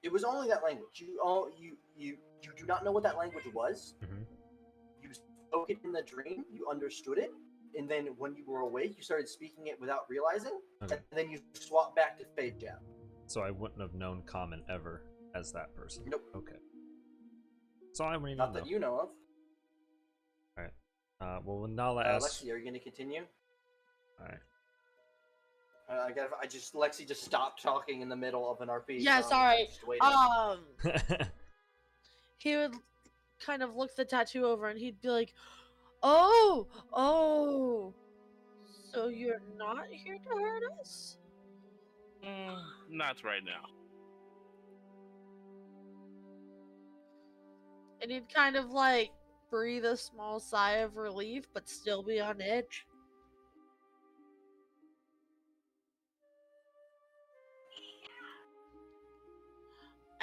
It was only that language. You do not know what that language was. Mm-hmm. You spoke it in the dream. You understood it, and then when you were awake, you started speaking it without realizing. Okay. And then you swapped back to Fade Jab. So I wouldn't have known common ever as that person. Nope. Okay. So I'm reading. Not that you know of. All right. Well, when Nala asks, Lexi, are you going to continue? all right. Lexi just stopped talking in the middle of an RP. Yeah, so sorry. I'm just waiting. He would kind of look the tattoo over and he'd be like, oh, so you're not here to hurt us? Not right now. And he'd kind of like breathe a small sigh of relief, but still be on edge.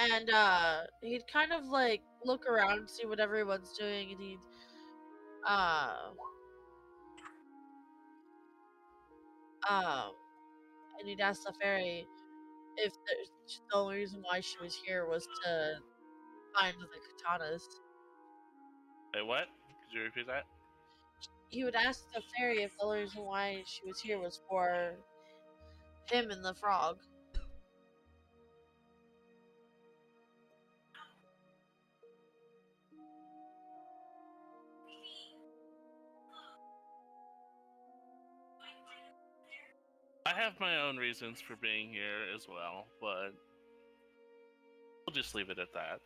and he'd kind of like look around, see what everyone's doing, and uh um he'd ask the fairy if the only reason why she was here was to find the katanas. Wait, what? Could you repeat that? He would ask the fairy if the only reason why she was here was for him and the frog. I have my own reasons for being here as well, but we'll just leave it at that.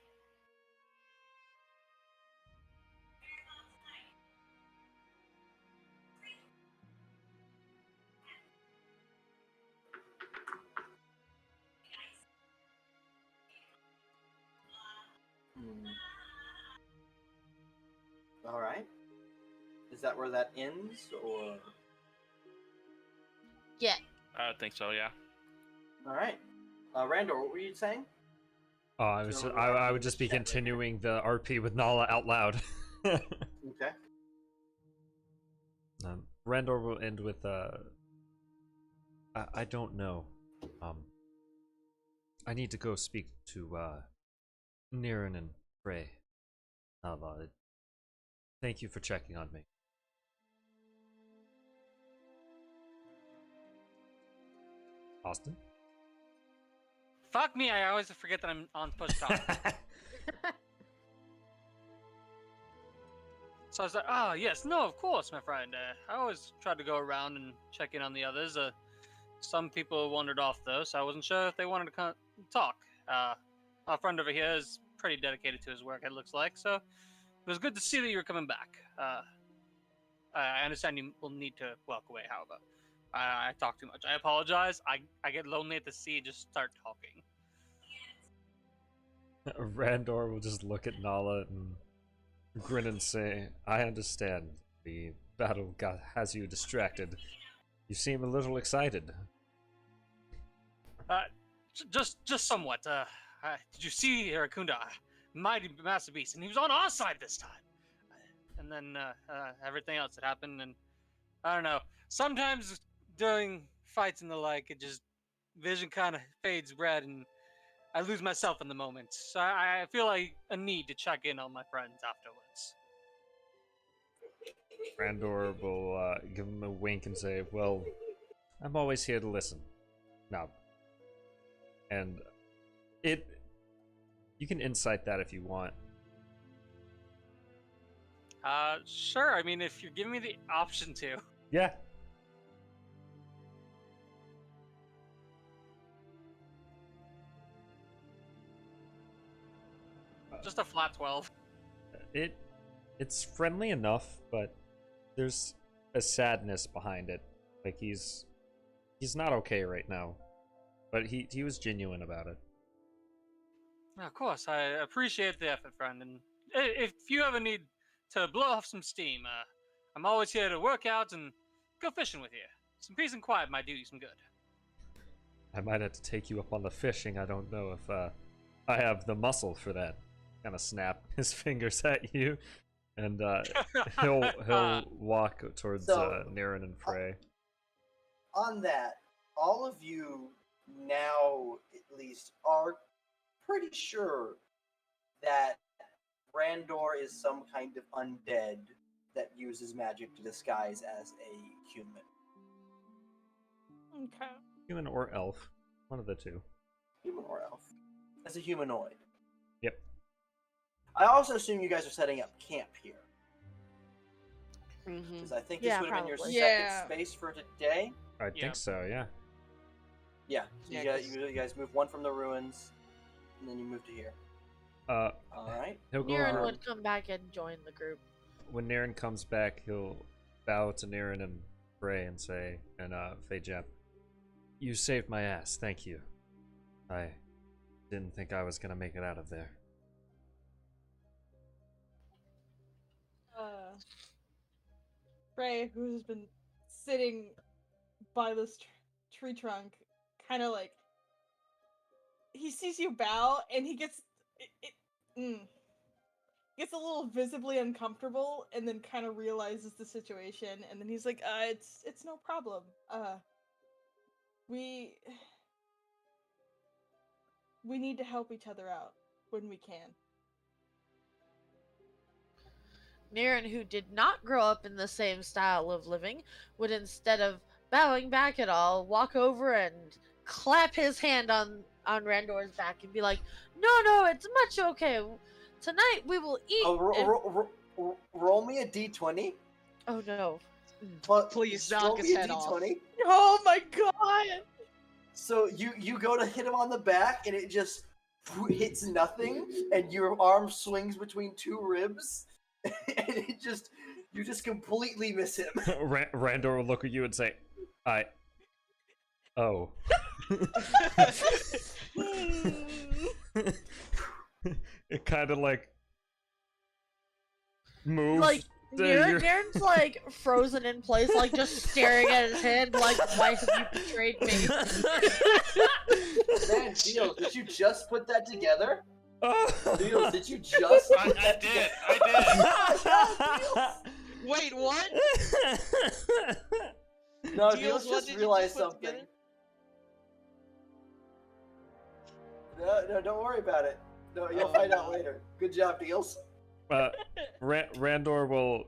All right. Is that where that ends, or? Yeah. I think so, yeah. All right. Randor, what were you saying? I would just be continuing the RP with Nala out loud. Okay. Randor will end with I don't know. I need to go speak to Niran and Frey. Nala, thank you for checking on me. Austin? Fuck me, I always forget that I'm on push talk. So I was like, oh, yes, no, of course, my friend. I always try to go around and check in on the others. Some people wandered off, though, so I wasn't sure if they wanted to talk. Our friend over here is pretty dedicated to his work, it looks like, so it was good to see that you were coming back. I understand you will need to walk away, however. I talk too much. I apologize. I get lonely at the sea, just start talking. Randor will just look at Nala and grin and say, I understand. The battle has you distracted. You seem a little excited. Just somewhat. Did you see Arakunda? Mighty master beast, and he was on our side this time. And then everything else that happened, and I don't know. Sometimes during fights and the like, it just vision kind of fades red, and I lose myself in the moment. So I feel like a need to check in on my friends afterwards. Randor will give him a wink and say, well, I'm always here to listen. Now, and you can insight that if you want. Sure. I mean, if you're giving me the option to. Yeah. Just a flat 12. It's friendly enough, but there's a sadness behind it. Like he's not okay right now, but he was genuine about it. Of course, I appreciate the effort, friend. And if you ever need to blow off some steam, I'm always here to work out and go fishing with you. Some peace and quiet might do you some good. I might have to take you up on the fishing. I don't know if I have the muscle for that. Kind of snap his fingers at you, and he'll walk towards Niran and Frey. On that, all of you now, at least, are pretty sure that Randor is some kind of undead that uses magic to disguise as a human. Okay. Human or elf. One of the two. Human or elf. As a humanoid. Yep. I also assume you guys are setting up camp here. Mm-hmm. Because I think this would have been your probably. second space for today. I think so, yeah. Yeah, so Yeah, you guys move one from the ruins, and then you move to here. Alright. He'll go Niran over. would come back and join the group. When Niran comes back, he'll bow to Niran and Frey and say, and Fejep, you saved my ass, thank you. I didn't think I was gonna make it out of there. Frey, who's been sitting by this tree trunk, kind of like he sees you bow, and he gets gets a little visibly uncomfortable, and then kind of realizes the situation, and then he's like, it's no problem. We need to help each other out when we can. Niren, who did not grow up in the same style of living, would instead of bowing back at all, walk over and clap his hand on Randor's back and be like, No, it's much okay. Tonight we will eat. Roll me a d20. Oh no. Please knock his head off. Oh my god! So you go to hit him on the back, and it just hits nothing, and your arm swings between two ribs, and you just completely miss him. Randor will look at you and say, Oh. It kind of like moves. Like Niren's like frozen in place, like just staring at his hand, like, why have you betrayed me? Man, Deals, did you just put that together? Deals, did you just put that together? I did. Wait, what? No, Deals, Deals what just did you realized just put something. together? No, don't worry about it. No, you'll find out later. Good job, Deals. Randor will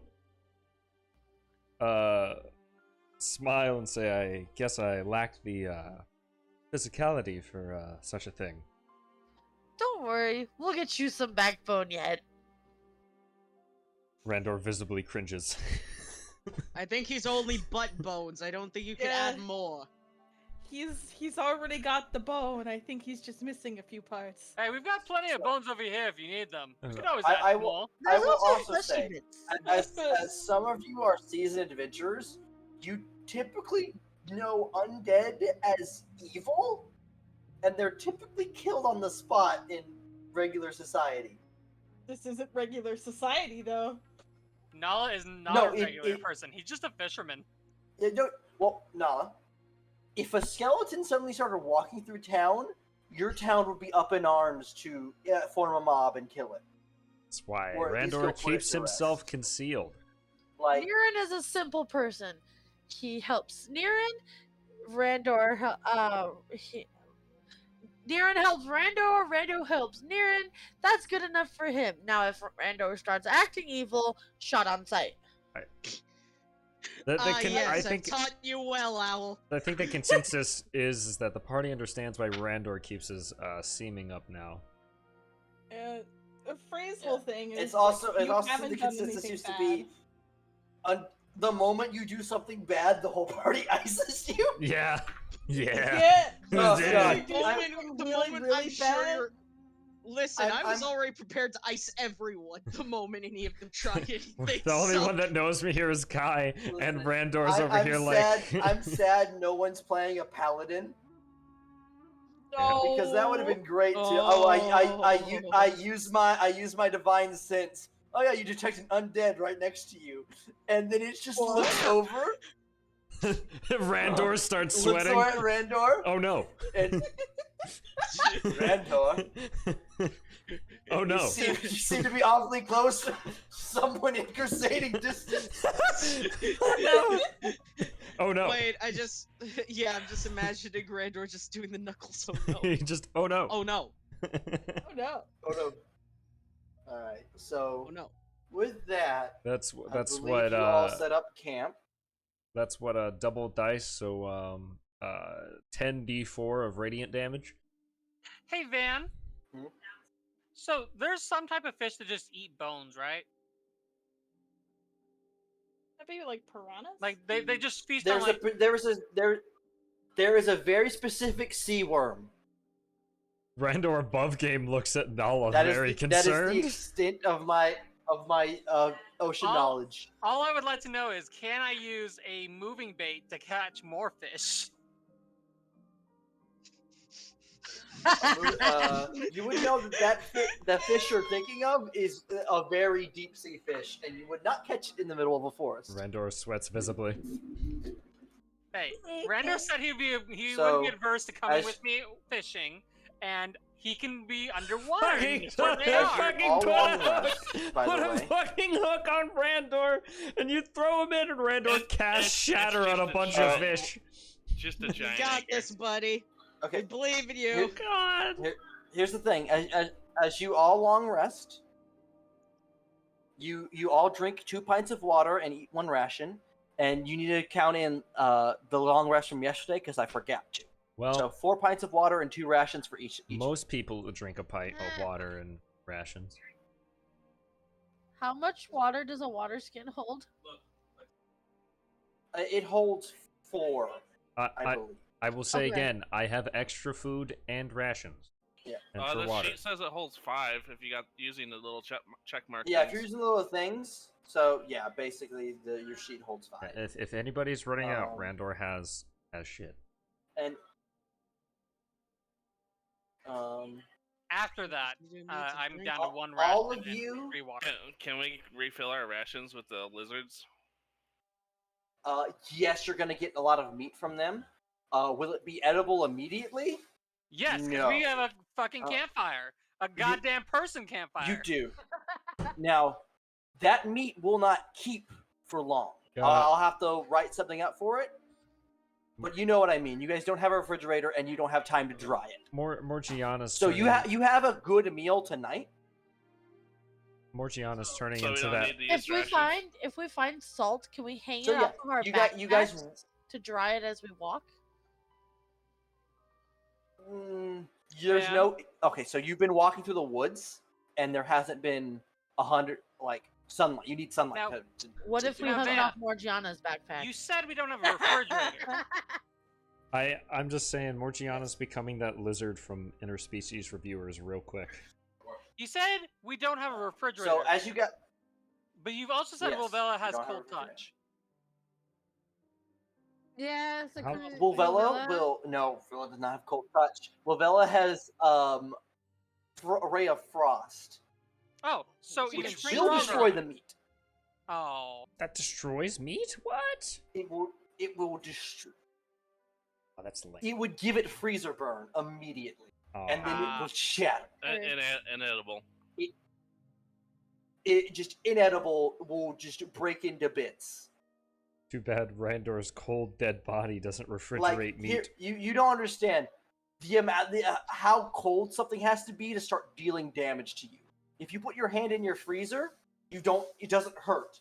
smile and say, I guess I lacked the physicality for such a thing. Don't worry, we'll get you some backbone yet. Randor visibly cringes. I think he's only butt bones. I don't think you can add more. He's already got the bone. I think he's just missing a few parts. Hey, we've got plenty of bones over here if you need them. We can always I add will- more. I will also fleshy say, bits. as some of you are seasoned adventurers, you typically know undead as evil, and they're typically killed on the spot in regular society. This isn't regular society, though. Nala is not No, a regular person. He's just a fisherman. Nah. If a skeleton suddenly started walking through town, your town would be up in arms to form a mob and kill it. That's why Or at least go Randor for keeps its arrest. himself concealed. Like, Niren is a simple person. He helps Niren. Randor, Niren helps Randor. Randor helps Niren. That's good enough for him. Now, if Randor starts acting evil, shot on sight. Yes, I I've think taught you well, Owl. I think the consensus is that the party understands why Randor keeps his seeming up now. A phrase whole thing is it's also like, you the haven't done consensus anything used to bad. be, the moment you do something bad, the whole party ices you. Yeah. Yeah. Yeah. Oh, Yeah. God. The Really, moment really I'm sure bad? you're... Listen, I was I'm- already prepared to ice everyone the moment any of them tried anything. The only so- one that knows me here is Kai, and Listen, Randor's over I'm here sad, like. I'm sad no one's playing a paladin. No. Because that would have been great too. Oh. I use my divine sense. Oh yeah, you detect an undead right next to you, and then it just What? looks over. Randor starts Looks sweating. over at Randor, Oh no. and Randor. Oh no. You seem to be awfully close to someone in crusading distance. Oh no. Wait, I'm just imagining Grandor just doing the knuckles. Oh no. He just. Oh no. Oh no. Oh no. Oh no. Alright, so Oh no. with that, That's I that's believe what you all set up camp. that's what double dice. So 10d4 of radiant damage. Hey, Van. Hmm? So there's some type of fish that just eat bones, right? That'd be like piranhas. Like they just feast on like. There is a very specific sea worm. Randor above game looks at Nala That is very the, that is concerned. the extent of my ocean knowledge. All I would like to know is, can I use a moving bait to catch more fish? You would know that the fish you're thinking of is a very deep sea fish, and you would not catch it in the middle of a forest. Randor sweats visibly. Hey, Randor said he So, wouldn't be adverse to coming as- with me fishing, and he can be underwater. Fucking, Where they are. fucking all put on a hook, rest, by put the a way. fucking hook on Randor, and you throw him in, and Randor casts it's Shatter on just a a bunch giant- of fish. Just a You giant got anchor. this, buddy. We Okay, believe in you. Here- God. here's the thing. As you all long rest, you all drink 2 pints of water and eat 1 ration, and you need to count in the long rest from yesterday because I forgot to. Well, So 4 pints of water and 2 rations for each. most people would drink a pint of water and rations. How much water does a water skin hold? It holds 4, I I believe. I will say Okay. again, I have extra food and rations. Yeah. And for The water. sheet says it holds 5 if you got using the little check mark. Yeah, if things. you're using the little things, so yeah, basically your sheet holds 5. If anybody's running out, Um, Randor has shit. And After that, You need to I'm drink. down to 1 all ration of and you- 3 water. Can we refill our rations with the lizards? yes, you're gonna get a lot of meat from them. Will it be edible immediately? Yes, because No. we have a fucking Uh, campfire. A goddamn person campfire. You do. Now, that meat will not keep for long. Got I'll have to write something up for it. But you know what I mean. You guys don't have a refrigerator and you don't have time to dry it. Morgiana's So you have a good meal tonight. Morgiana's turning So we into don't that. need to use If we find salt, can we hang So, it yeah, off of our you backpacks guys- to dry it as we walk? There's Yeah. no. Okay, so you've been walking through the woods and there hasn't been 100 sunlight. You need sunlight. Now, to What to if do we it. hung it Vanna, off Morgiana's backpack? You said we don't have a refrigerator. I'm just saying, Morgiana's becoming that lizard from Interspecies Reviewers real quick. You said we don't have a refrigerator. So as you got, But you've also said Yes, Volvella we has don't have a cold refrigerator. touch. Yeah, it's How- Wolvella will no. Wolvella does not have cold touch. Wolvella has a ray of frost, Oh, so you which can drink will water. destroy the meat. Oh, That destroys meat? What? It will destroy. Oh, that's lame. It would give it freezer burn immediately, Oh. and then it will shatter. Inedible. It just inedible will just break into bits. Too bad Randor's cold dead body doesn't refrigerate Like meat. you don't understand the amount, how cold something has to be to start dealing damage to you. If you put your hand in your freezer, it doesn't hurt.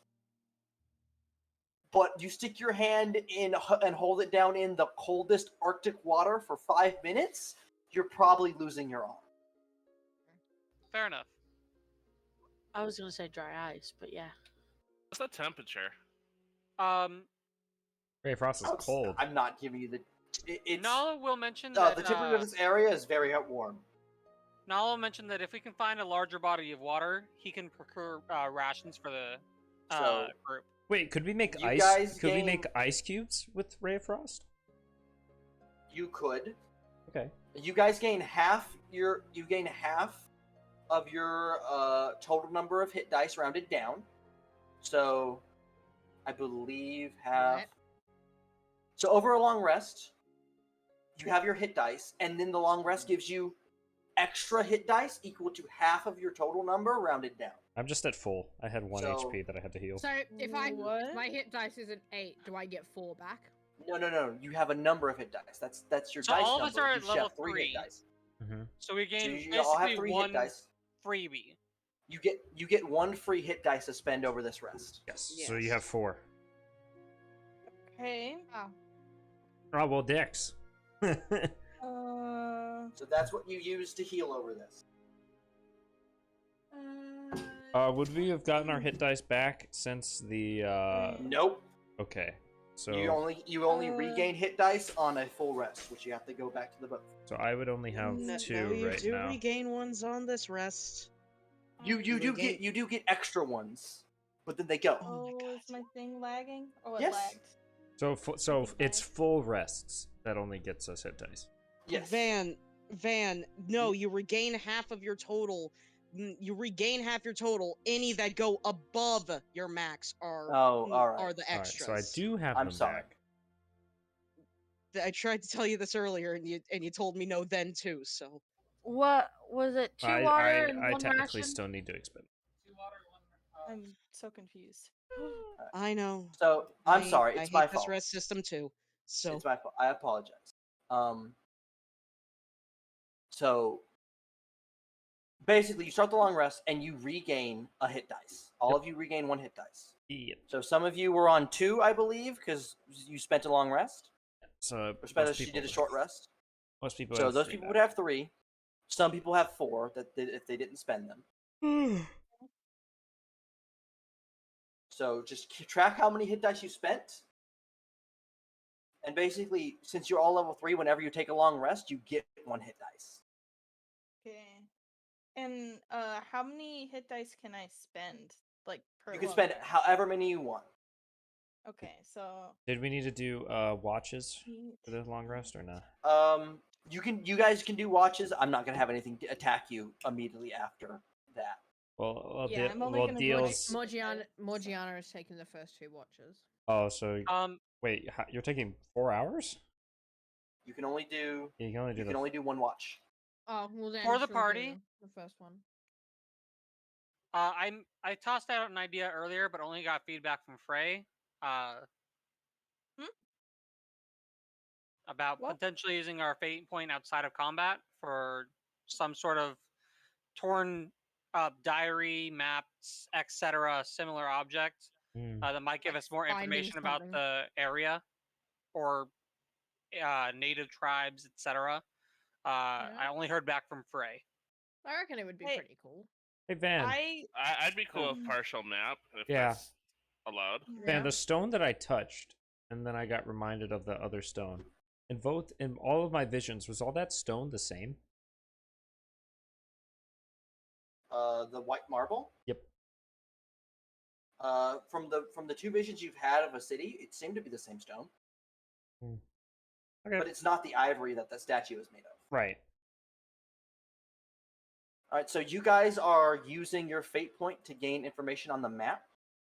But you stick your hand in and hold it down in the coldest Arctic water for 5 minutes, you're probably losing your arm. fair enough. I was gonna say dry ice, but yeah. What's the temperature? Ray Frost is cold. I'm not giving you the. It's Nala will mention the that. temperature of this area is very warm. Nala mentioned that if we can find a larger body of water, he can procure rations for the So- group. Wait, could we make You ice? guys Could we gain- make ice cubes with Ray of Frost? You could. Okay. You guys gain half of your total number of hit dice rounded down. So I believe have Right. so over a long rest, you have your hit dice, and then the long rest gives you extra hit dice equal to half of your total number rounded down. I'm just at full. I had 1 So- HP that I had to heal. So if What? my hit dice is an 8, do I get 4 back? No. You have a number of hit dice. That's your So dice all of us number. are You at just have level 3 3. hit dice. Mm-hmm. So we So gain you all have basically 3 one hit dice. freebie. You get 1 free hit dice to spend over this rest. Yes. So you Yes. have 4. Okay. Oh. Oh well, Dex. So that's what you use to heal over this. Would we have gotten our hit dice back since the? Nope. Okay. So You only regain hit dice on a full rest, which you have to go back to the book. so I would only have No, 2 you right do now. regain ones on this rest. You do get extra ones, but then they go. Oh, is my thing lagging? Oh, it Yes. lagged. So it's full rests that only gets us hit dice. Yes. Van, no, you regain half of your total. You regain half your total. Any that go above your max are Oh, all right. are the All right, extras. so I do have I'm them sorry. back. I tried to tell you this earlier, and you told me no then too. So What was it? 2 water and I 1 technically ration? still need to expend. I'm so confused. I know. So I'm sorry, I it's hate my this fault. rest system too. So It's my fault. I apologize. So basically, you start the long rest and you regain a hit dice. All of you regain 1 hit dice. Yep. So some of you were on 2, I believe, because you spent a long rest. So Or most spent people did a short rest. Most people So have those 3 people now. would have 3. Some people have 4 if they didn't spend them. So just keep track how many hit dice you spent. And basically, since you're all level 3, whenever you take a long rest, you get 1 hit dice. Okay. And how many hit dice can I spend? Like per You can long spend rest? however many you want. Okay, so Did we need to do watches for the long rest or not? You guys can do watches. I'm not gonna have anything to attack you immediately after that. Well, yeah, I'm only gonna deals. do like Morgiana is taking the first 2 watches. Oh, so wait, you're taking 4 hours? You can only do. You can only do 1 watch. Oh, well then For the she'll do party, the first one. I tossed out an idea earlier, but only got feedback from Frey. About potentially using our fate point outside of combat for some sort of torn diary, maps, etc., similar object that might give us more information about the area or native tribes, etc. I only heard back from Frey. I reckon it would be pretty cool. Hey Van. I'd be cool with partial map if Yeah. that's allowed. Van, the stone that I touched, and then I got reminded of the other stone. In all of my visions, was all that stone the same? The white marble. Yep. From the 2 visions you've had of a city, it seemed to be the same stone. Okay. But it's not the ivory that the statue is made of. Right. All right. So you guys are using your fate point to gain information on the map.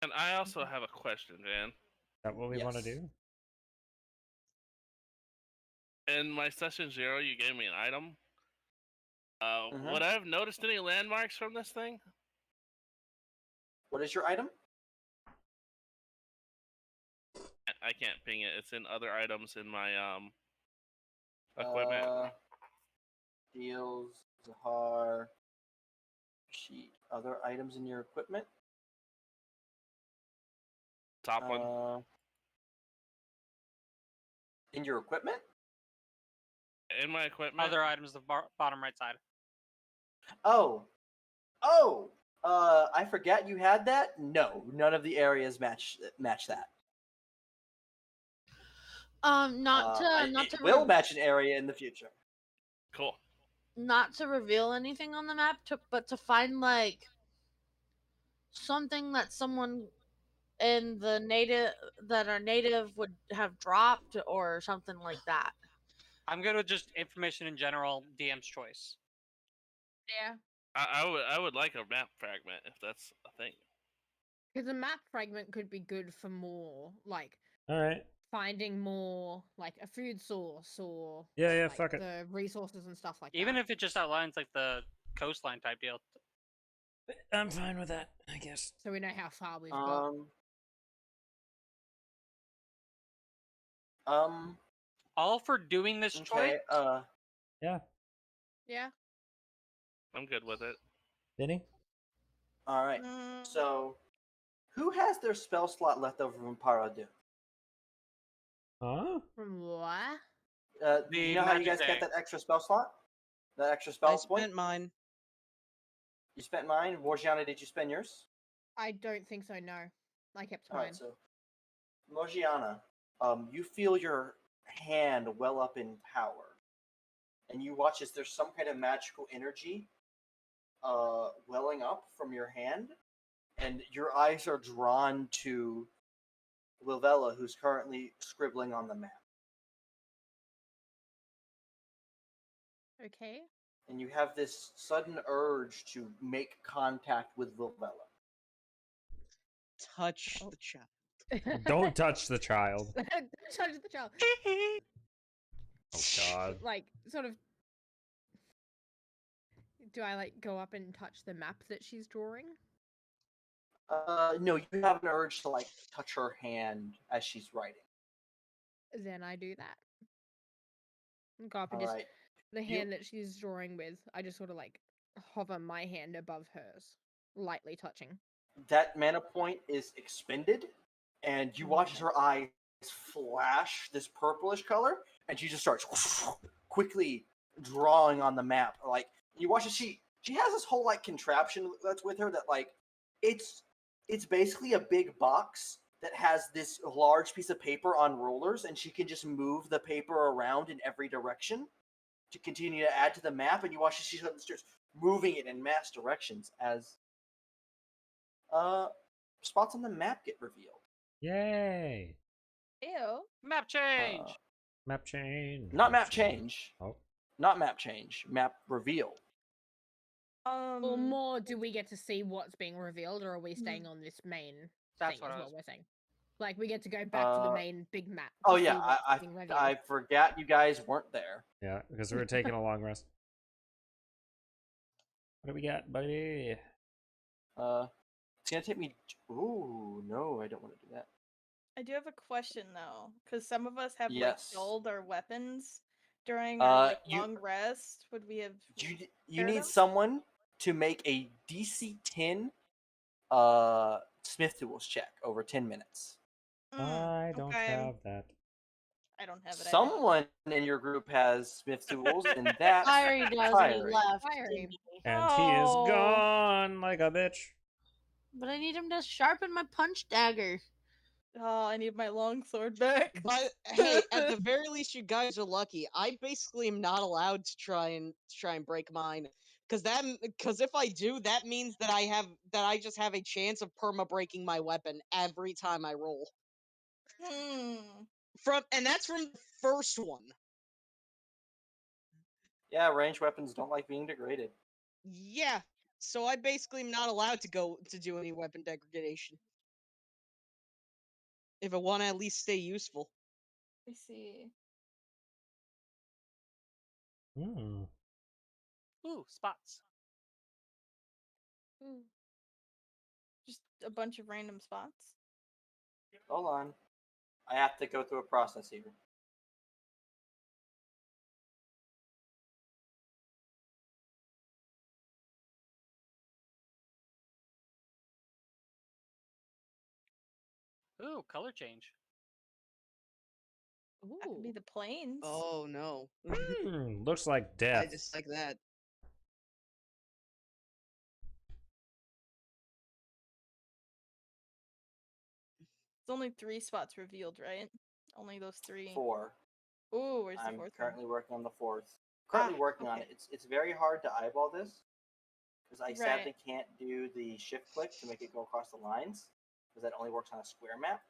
And I also have a question, Van. Is that what we want to do? In my session 0, you gave me an item. Would I have noticed any landmarks from this thing? What is your item? I can't ping it. It's in other items in my equipment. Deals, Zahar, sheet, other items in your equipment. Top one. In your equipment? In my equipment. Other items, the bottom right side. Oh, I forgot you had that. No, none of the areas match that. It will match an area in the future. Cool. Not to reveal anything on the map, but to find like something that someone in the native would have dropped or something like that. I'm good with just information in general. DM's choice. Yeah. I would like a map fragment if that's a thing. Because a map fragment could be good for more, like. All right. Finding more, like a food source or like, fuck it. The resources and stuff like Even that. if it just outlines like the coastline type deal. I'm fine with that, I guess. So we know how far we've got. All for doing this choice. Yeah. Yeah. I'm good with it. Denny? All right. So, who has their spell slot left over from Paradu? Huh? From what? You know how you guys get that extra spell slot? That extra spell point? I spent mine. You spent mine? Morgiana, did you spend yours? I don't think so, no. I kept mine. Alright, so Morgiana, you feel your hand well up in power. And you watch as there's some kind of magical energy welling up from your hand. And your eyes are drawn to Livella, who's currently scribbling on the map. Okay. And you have this sudden urge to make contact with Livella. Touch the child. Don't touch the child. Don't touch the child. Oh god. Like, sort of Do I like go up and touch the map that she's drawing? No, you have an urge to like touch her hand as she's writing. Then I do that. Go up and All just right. the hand that she's drawing with, I just sort of like hover my hand above hers, lightly touching. That mana point is expended, and you watch as her eyes flash this purplish color, and she just starts quickly drawing on the map. Like you watch as she has this whole like contraption that's with her that like it's basically a big box that has this large piece of paper on rollers, and she can just move the paper around in every direction to continue to add to the map. And you watch as she starts moving it in mass directions as spots on the map get revealed. Yay! Ew. Map change. Map change. Not map change. Oh. Not map change. Map reveal. Or more, do we get to see what's being revealed, or are we Hmm. staying on this main That's thing? what Is I what was- we're saying. Like we get to go back to the main big map. Oh to yeah, see what's being revealed. I forgot you guys weren't there. Yeah, because we were taking a long rest. What do we got, buddy? It's gonna take me. Ooh, no, I don't want to do that. I do have a question though, because some of us have Yes. like dulled our weapons during our like you- long rest. Would we have? You Fair need enough. someone to make a DC 10 Smith tools check over 10 minutes. I don't okay. have that. I don't have it. either. Someone in your group has Smith tools, and that's Fiery does, and he Fiery. left. Fiery. didn't he? And he is Oh. gone like a bitch. But I need him to sharpen my punch dagger. Oh, I need my long sword back. But hey, at the very least, you guys are lucky. I basically am not allowed to try and break mine, because if I do, that means that I just have a chance of perma breaking my weapon every time I roll. And that's from the first one. Yeah, ranged weapons don't like being degraded. Yeah, so I basically am not allowed to do any weapon degradation if I want to at least stay useful. I see. Hmm. Ooh, spots. Ooh. Just a bunch of random spots. Hold on. I have to go through a process here. Ooh, color change. That could be Ooh. the planes. Oh no. Looks like I death. just like that. It's only 3 spots revealed, right? Only those 3. 4. Ooh, where's the I'm 4th currently working on the 4th. Currently working on okay. it. It's very hard to eyeball this because I sadly Right. can't do the shift click to make it go across the lines because that only works on a square map.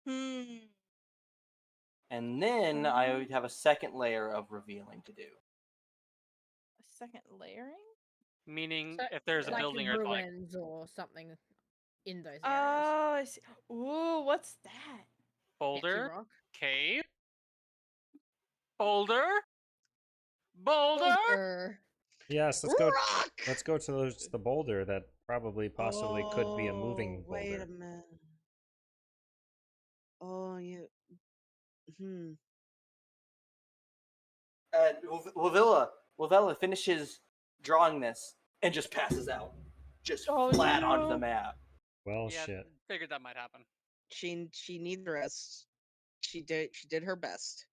one? And then I would have a second layer of revealing to do. A second layering? Meaning, So, if there's a like building or like ruins or something in those areas. Oh, I see. Ooh, what's that? Empty boulder, rock. cave, boulder, boulder. Boulder. Yes, let's go. Rock! Let's go to the boulder that probably possibly could be a moving Wait boulder. a minute. Oh, yeah. And Lavilla finishes drawing this and just passes out, just Oh, flat onto no. the map. Well, Yeah, shit. figured that might happen. She needs rest. She did her best.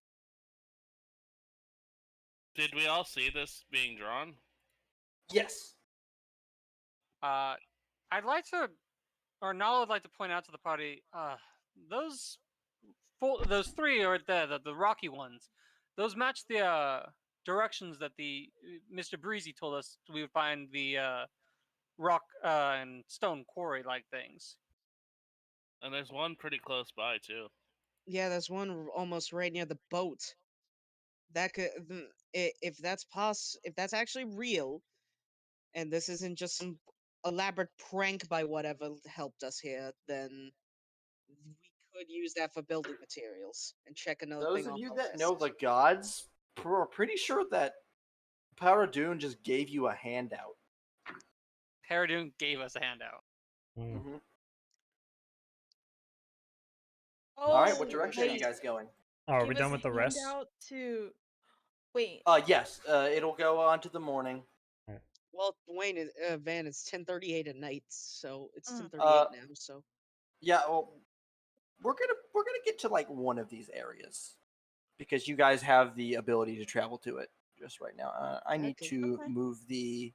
Did we all see this being drawn? Yes. I'd like to, or Nala would like to point out to the party, those those 3 are the rocky ones. Those match the directions that the Mr. Breezy told us we would find the rock and stone quarry like things. And there's one pretty close by too. Yeah, there's one almost right near the boat. That could, if that's actually real, and this isn't just some elaborate prank by whatever helped us here, then we could use that for building materials and check another Those thing of off you our that know list. the gods are pretty sure that Paradoon just gave you a handout. Paradoon gave us a handout. Hmm. Mm-hmm. Oh, All right, what direction are you wait. guys going? Oh, are Give we us done a with the rest? handout to. Wait. Yes. It'll go on to the morning. Well, Wayne, Van, it's 10:38 at night, so it's Mm. 10:38 now. So Yeah. Well, we're gonna get to like one of these areas because you guys have the ability to travel to it just right now. I need Okay. to Okay. move the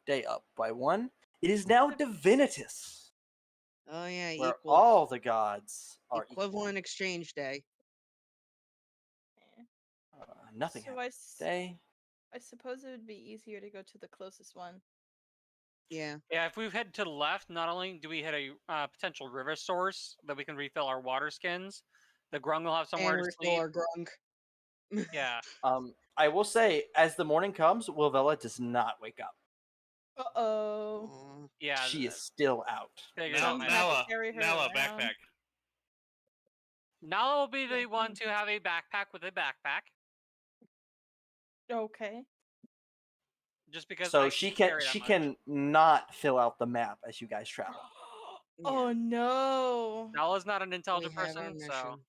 day up by one. It is now Divinitus, Oh yeah, where equal all the gods are equivalent exchange day. Eh. equal. Nothing So happened today. I suppose it would be easier to go to the closest one. Yeah. Yeah, if we head to the left, not only do we hit a potential river source that we can refill our water skins, the grung will have somewhere And to refill sleep. our grung. Yeah. I will say, as the morning comes, Wilvella does not wake up. Uh-oh. Aw. Yeah. She is still out. Figured Now, that Someone's might gonna have to Nala, carry her Nala, around. backpack. Nala will be the Yeah. one to have a backpack with a backpack, Okay. just because So I she can can carry that she much. can not fill out the map as you guys travel. Oh no. Nala's not an We intelligent have our person, so mission.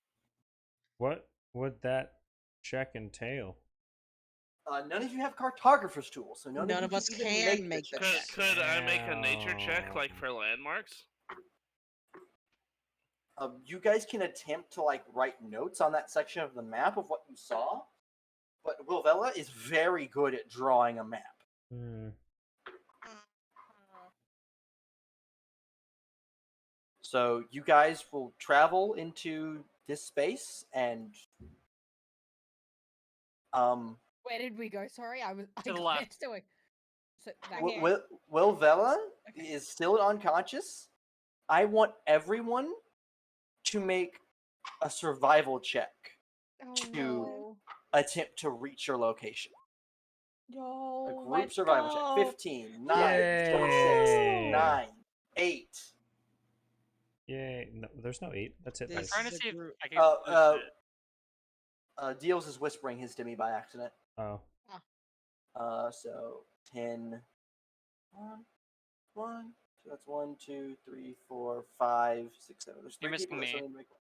What would that check entail? None of you have cartographer's tools, so none None of of you us even can make make the the Could, check. could I make a nature check, like Damn. for landmarks? You guys can attempt to like write notes on that section of the map of what you saw, but Wilvella is very good at drawing a map. Hmm. So you guys will travel into this space and Where did we go? Sorry, I To the got left. next to it. So that Wilvella Okay. is still unconscious. I want everyone to make a survival check Oh to no. attempt to reach your location. Yo, A group let's survival go. check. 15, 9, Let's 26, Yay. 9, 8. Yay. No, there's no 8. That's it. This Nice. trying to is a see if group. I can push it. Deals is whispering his to me by accident. Oh. So 10, 1. So that's 1, 2, 3, 4, 5, 6, 7. There's 3 You're missing people that me. still need to make one.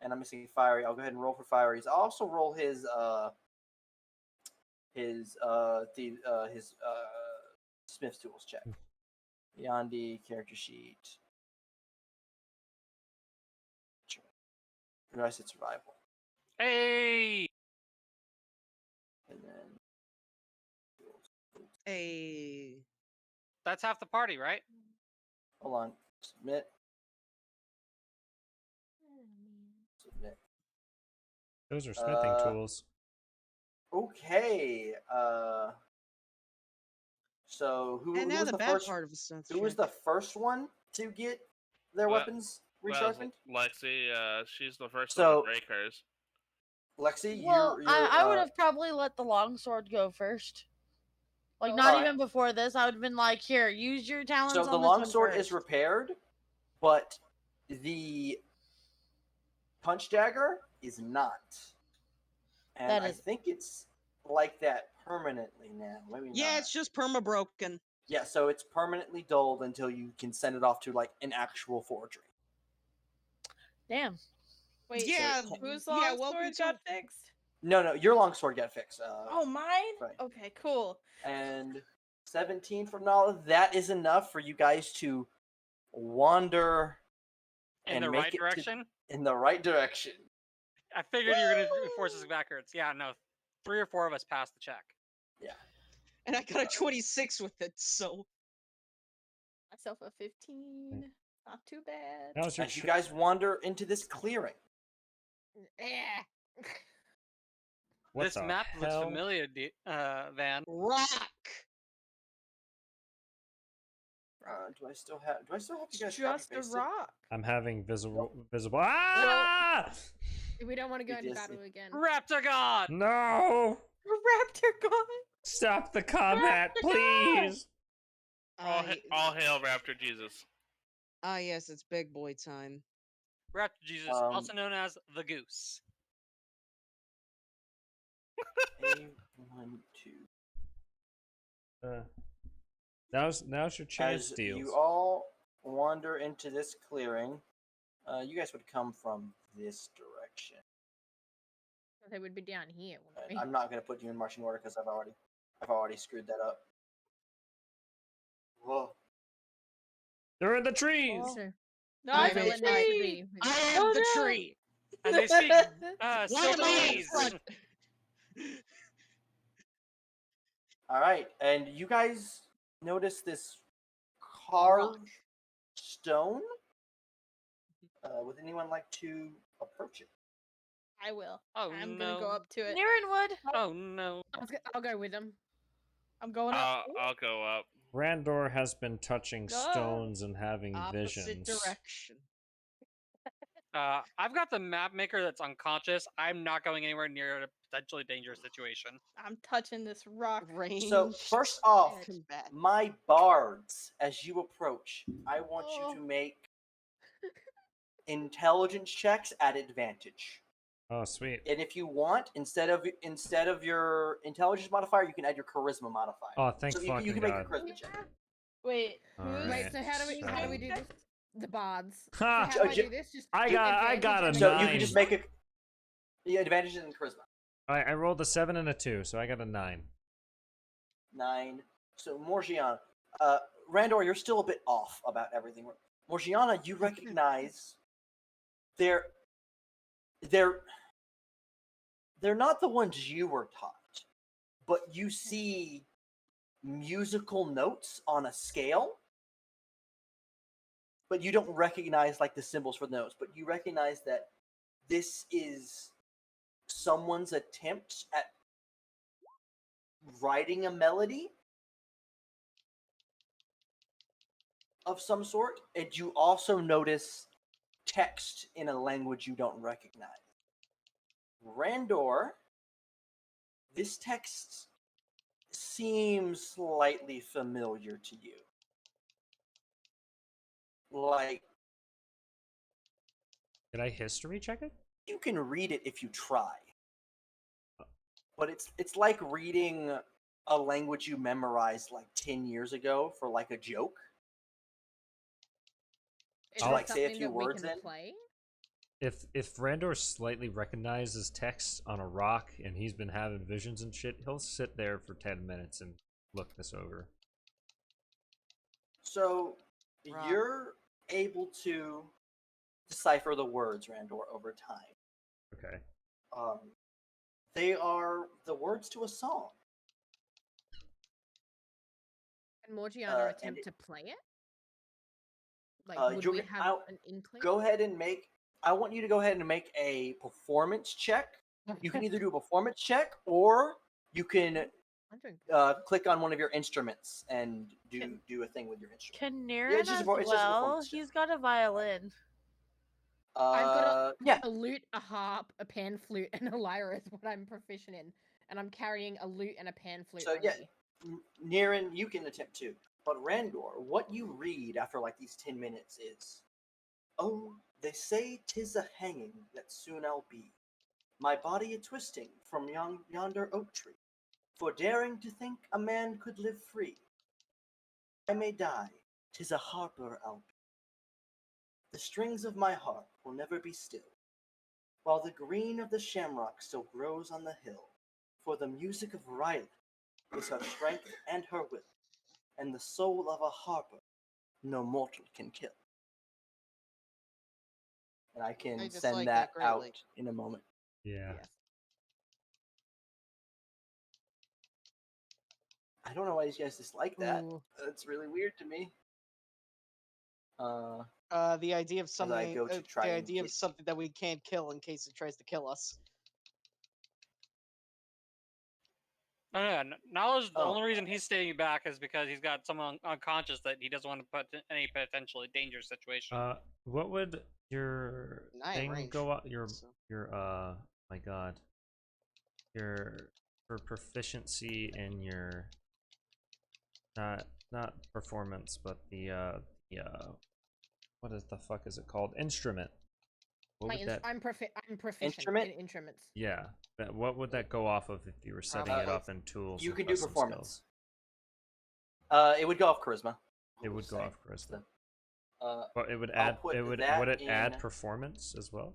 And I'm missing Fiery. I'll go ahead and roll for Fiery's. I'll also roll his Smith's tools check. Yandi character sheet. Or I said survival. Hey! And then Hey. That's half the party, right? hold on. Submit. Submit. Those are smithing tools. Okay. So who And now was the the bad first? part of a strength Who was check. the first one to get their Well, weapons Well, resharpened? Lexi, she's the first one So- to break hers. Lexi, Well, you're I would have probably let the longsword go first. Like, not Alright. even before this. I would have been like, here, use your talents So on the this one longsword is first. repaired, but the punch dagger is not. And That I is- think it's like that permanently now. Maybe Yeah, not. it's just perma broken. Yeah, so it's permanently dulled until you can send it off to like an actual forgery. Damn. Wait, Yeah, whose yeah, longsword welcome to- got fixed? No, your longsword got fixed. Oh, mine? right. Okay, cool. And 17 from Nala, that is enough for you guys to wander In and the make right it to- direction? in the right direction. I figured you were going to force us backwards. Yeah, no. 3 or 4 of us passed the check. And I got a 26 with it, so Myself a 15. Not too bad. How's your As you guys wander into this clearing, Yeah. What This the map looks hell? familiar, Van. rock. do I still have you guys It's copy just a pasted? rock. I'm having visible. Ah! We don't want to go It into is- battle again. Raptor God! No! Raptor God! Stop the combat, please! All hail Raptor Jesus. Yes, it's big boy time. Raptor Jesus, also known as the Goose. 1, 2. Now's your chance, As Deals. you all wander into this clearing, you guys would come from this direction. They would be down here, wouldn't we? I'm not going to put you in marching order because I've already screwed that up. Whoa. They're in the trees. Oh. No, I don't am let the nature tree. be. I am Oh, the no. tree. And they speak Why am Sylvanese. I in front? All right, and you guys notice this carved stone. Would anyone like to approach it? I will. Oh, I'm gonna go no. up to it. Niren would. Oh no. I'll go with them. I'm going up. I'll go up. Randor has been touching Ah. stones and having Opposite visions. direction. I've got the map maker that's unconscious. I'm not going anywhere near a potentially dangerous situation. I'm touching this rock. Range. So first off, combat. my bards, as you approach, I want Oh. you to make intelligence checks at advantage. Oh, sweet. And if you want, instead of your intelligence modifier, you can add your charisma modifier. Oh, thank so you fucking can make a God. charisma check. Wait, All who's right. Wait, so how do we do this? The bards. So Ha! how do I do this? Just I got a advantage So and you nine. can just make a advantage in charisma. I rolled a 7 and a 2, so I got a 9. 9. So Morgiana, Randor, you're still a bit off about everything. Morgiana, you recognize they're not the ones you were taught, but you see musical notes on a scale, but you don't recognize like the symbols for the notes, but you recognize that this is someone's attempt at writing a melody of some sort, and you also notice text in a language you don't recognize. Randor, this text seems slightly familiar to you. Like, Did I history check it? you can read it if you try. But it's like reading a language you memorized like 10 years ago for like a joke. Is To it like say a something few that we words can in. play? If Randor slightly recognizes text on a rock and he's been having visions and shit, he'll sit there for 10 minutes and look this over. So Rock. you're able to decipher the words, Randor, over time. Okay. They are the words to a song. Can Morgiana and attempt it- to play it? Like, would you're we gonna- have an inkling? Go ahead and make. I want you to go ahead and make a performance check. You can either do a performance check, or you can I'm doing click on one of your instruments and do a thing with your instrument. Can Yeah, Niren it's just as a- it's just a well? performance check. He's got a violin. I've got Yeah. a lute, a harp, a pan flute, and a lyre is what I'm proficient in. And I'm carrying a lute and a pan flute So on yeah, me. Niren, you can attempt to. But Randor, what you read after like these 10 minutes is, "Oh, they say 'tis a hanging that soon I'll be, my body a twisting from yonder oak tree, for daring to think a man could live free. I may die, 'tis a harper I'll be. The strings of my harp will never be still, while the green of the shamrock still grows on the hill, for the music of Rylan is her strength and her will, and the soul of a harper no mortal can kill." And I can I dislike send that that out greatly. in a moment. Yeah. Yes. I don't know why you guys dislike that. Ooh. That's really weird to me. The idea of I something, go to try the and idea of get- something that we can't kill in case it tries to kill us. No, knowledge. The Oh. only reason he's staying back is because he's got someone unconscious that he doesn't want to put in any potentially dangerous situation. What would your Nine thing range, go up? Your so- my God. Your for proficiency in your not performance, but the what is the fuck is it called? Instrument. I'm proficient Instrument? in instruments. Yeah. What would that go off of if you were setting it up in tools? You and can do custom performance. skills? It would go off charisma. It would go off charisma. But it would I'll add. put Would that it add in- performance as well?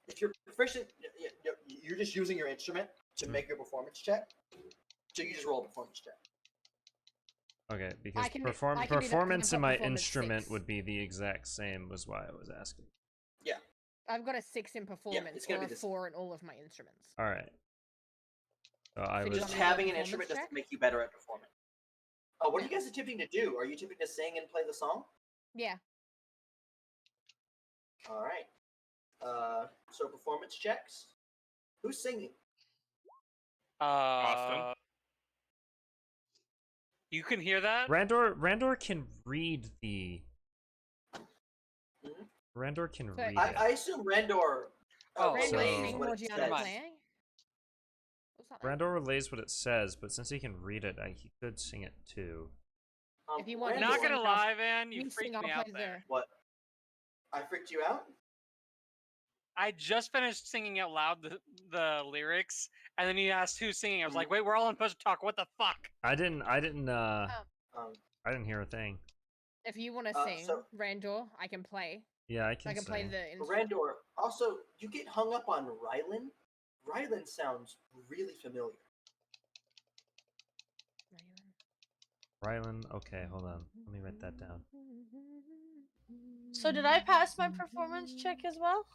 If you're proficient, you're just using your instrument to make your performance check. So you just roll a performance check. Okay, because I can do that 'cause I've performance got in my performance instrument 6. would be the exact same, was why I was asking. I've got a 6 in performance, it's gonna or be a this. 4 in all of my instruments. All right. So I So do was you Just want me to roll a having an performance instrument doesn't check? make you better at performing. What are you guys attempting to do? Are you attempting to sing and play the song? Yeah. All right. So performance checks. Who's singing? Austin. You can hear that? Randor can read the. Mhm. Randor can So- read it. I assume Randor. Randor so- singing, what it Morgiana says. playing. What's that? Randor relays what it says, but since he can read it, he could sing it too. If you want to Not sing, gonna lie, Van, you you freaked sing, me I'll out play there. What? I freaked you out? I just finished singing out loud the lyrics, and then you asked who's singing. I was Mm-hmm. like, wait, we're all supposed to talk. What the fuck? I didn't Um, hear a thing. If you want to sing, so- Randor, I can play. Yeah, I I can can play sing. the instrument. Randor. Also, you get hung up on Rylan. Rylan sounds really familiar. Rylan, okay, hold on. Let me write that down. So did I pass my performance check as well?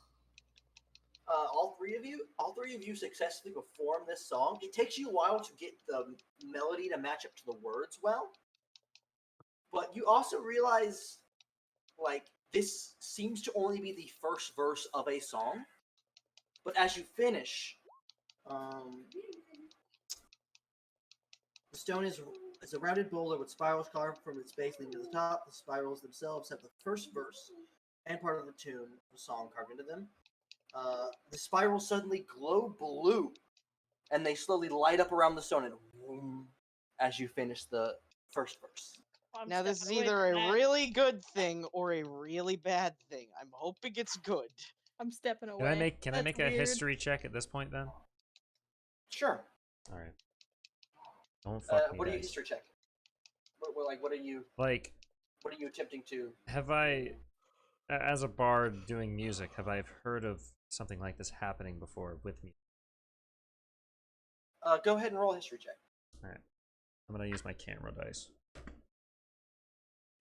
All three of you successfully perform this song. It takes you a while to get the melody to match up to the words well, but you also realize, like, this seems to only be the first verse of a song. But as you finish, the stone is a rounded boulder with spirals carved from its base leading to the top. The spirals themselves have the first verse and part of the tune, the song carved into them. The spirals suddenly glow blue, and they slowly light up around the stone, and whoom, as you finish the first verse. I'm Now this is stepping away either from a that. really good thing or a really bad thing. I'm hoping it's good. I'm stepping away. Can I That's make a weird. history check at this point then? Sure. All right. Don't fuck me, What are you guys. history check? What are you attempting to? Have I, as a bard doing music, have I heard of something like this happening before with me? Go ahead and roll a history check. All right. I'm gonna use my camera dice.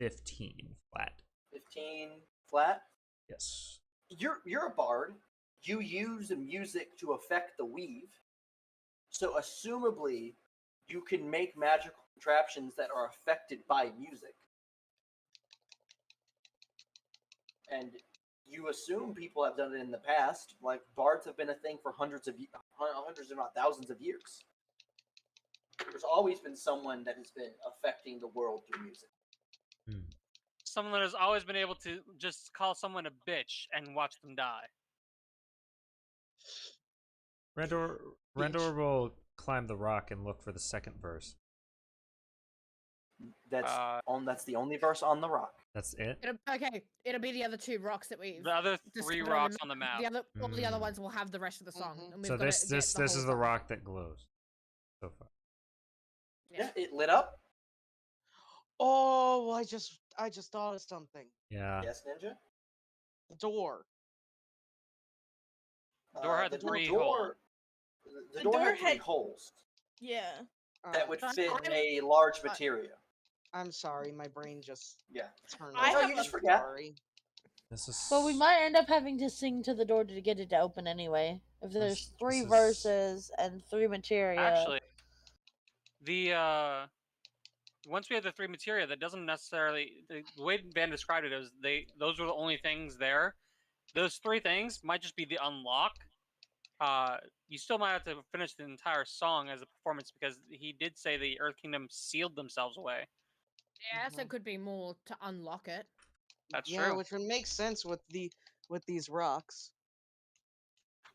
15 flat. 15 flat. Yes. You're a bard. You use the music to affect the weave. So assumably, you can make magical contraptions that are affected by music. And you assume people have done it in the past. Like, bards have been a thing for hundreds if not thousands of years. There's always been someone that has been affecting the world through music. Someone that has always been able to just call someone a bitch and watch them die. Rendor will climb the rock and look for the second verse. That's the only verse on the rock. That's it? It'll be the other 2 rocks that we've. The other 3 discovered rocks on the map. All the other ones will have the rest of the song. And we've So gotta this get this the this whole is the song. rock that glows so far. Yeah, it lit up. Oh, I just thought of something. Yeah. Yes, Ninja. The door. Door had the 3 door. holes. The The door door had 3 had- holes Yeah. that would Alright. fit a large materia. I'm sorry, my brain just Yeah. turned I off. have you a- just forgot. Sorry. This is. Well, we might end up having to sing to the door to get it to open anyway. If there's This- 3 this is- verses and 3 materia. Actually, the once we have the 3 materia, that doesn't necessarily the way Van described it is those were the only things there. Those 3 things might just be the unlock. You still might have to finish the entire song as a performance because he did say the Earth Kingdom sealed themselves away. Yeah, so it could be more to unlock it. That's Yeah, true. which would make sense with these rocks.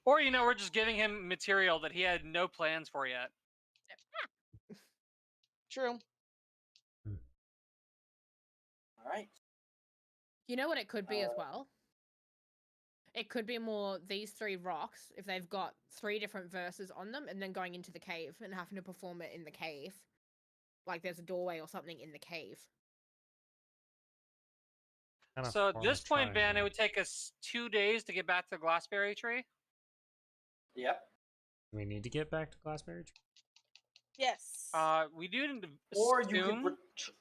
Or we're just giving him material that he had no plans for yet. True. All right. You know what it could be as well? It could be more these 3 rocks, if they've got 3 different verses on them, and then going into the cave and having to perform it in the cave. Like there's a doorway or something in the cave. So at this point, Van, it would take us 2 days to get back to the Glassberry tree. Yep. We need to get back to Glassberry Tree? Yes. We do need to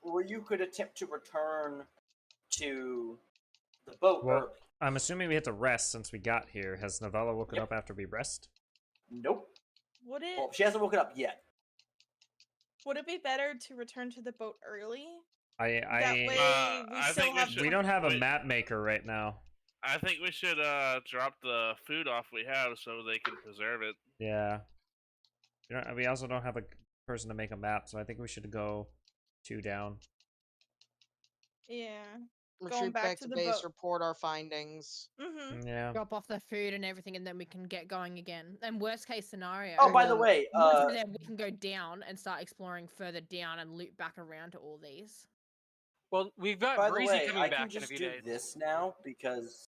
Or you could attempt to return to the boat early. I'm assuming we have to rest since we got here. Has Novella woken up after we rest? Nope. Would it? Well, she hasn't woken up yet. Would it be better to return to the boat early? That way we don't have a map maker right now. I think we should drop the food off we have so they can preserve it. Yeah. We also don't have a person to make a map, so I think we should go 2 down. Yeah. Retreat back to the base, report our findings. Mm-hmm. Yeah. Drop off the food and everything, and then we can get going again. And worst case scenario. Oh, by the way, we can go down and start exploring further down and loop back around to all these. Well, we've got by the Breezy way, coming I back can just in a few do days. this now because.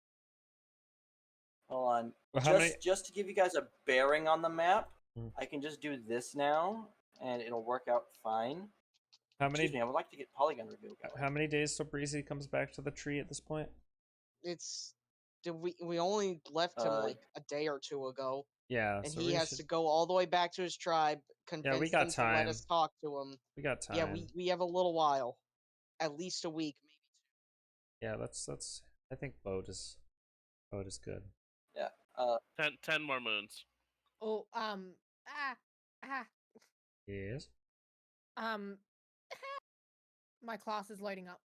Hold on. Well, just to give you guys a bearing on the map, I can just do this now, and it'll work out fine. Excuse me, I would like to get polygon reveal going. How many days till Breezy comes back to the tree at this point? We only left him like a day or 2 ago. Yeah, and so he has to go all the way back to his tribe, convince them to let us talk to him. We got time. Yeah, we have a little while, at least a week, maybe 2. Yeah, that's. I think boat is good. Yeah. 10 more moons. Oh, Yes. My class is loading up.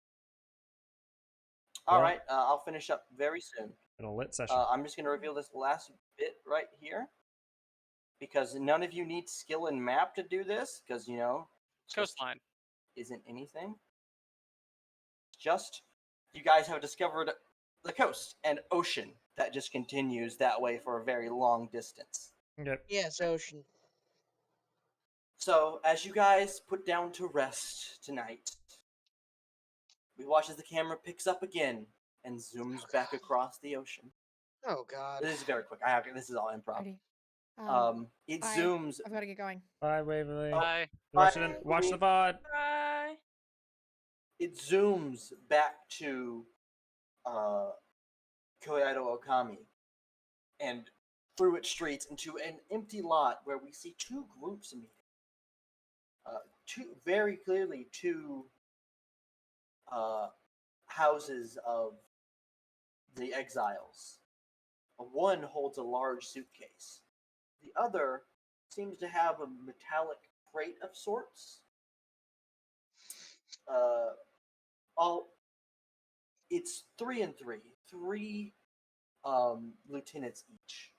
All right, I'll finish up very soon. In a lit session. I'm just going to reveal this last bit right here. Because none of you need skill in map to do this, because, coastline isn't anything. Just, you guys have discovered the coast and ocean that just continues that way for a very long distance. Okay. Yes, ocean. So, as you guys put down to rest tonight, we watch as the camera picks up again and zooms back across the ocean. Oh god. This is very quick. This is all improv. Ready. It bye. zooms. I've got to get going. Bye, Waverly. Bye. Watch the VOD. Bye. It zooms back to Koyado Okami and through its streets into an empty lot where we see 2 groups meeting. Very clearly 2 houses of the exiles. One holds a large suitcase. The other seems to have a metallic crate of sorts. It's 3 and 3. 3 lieutenants each.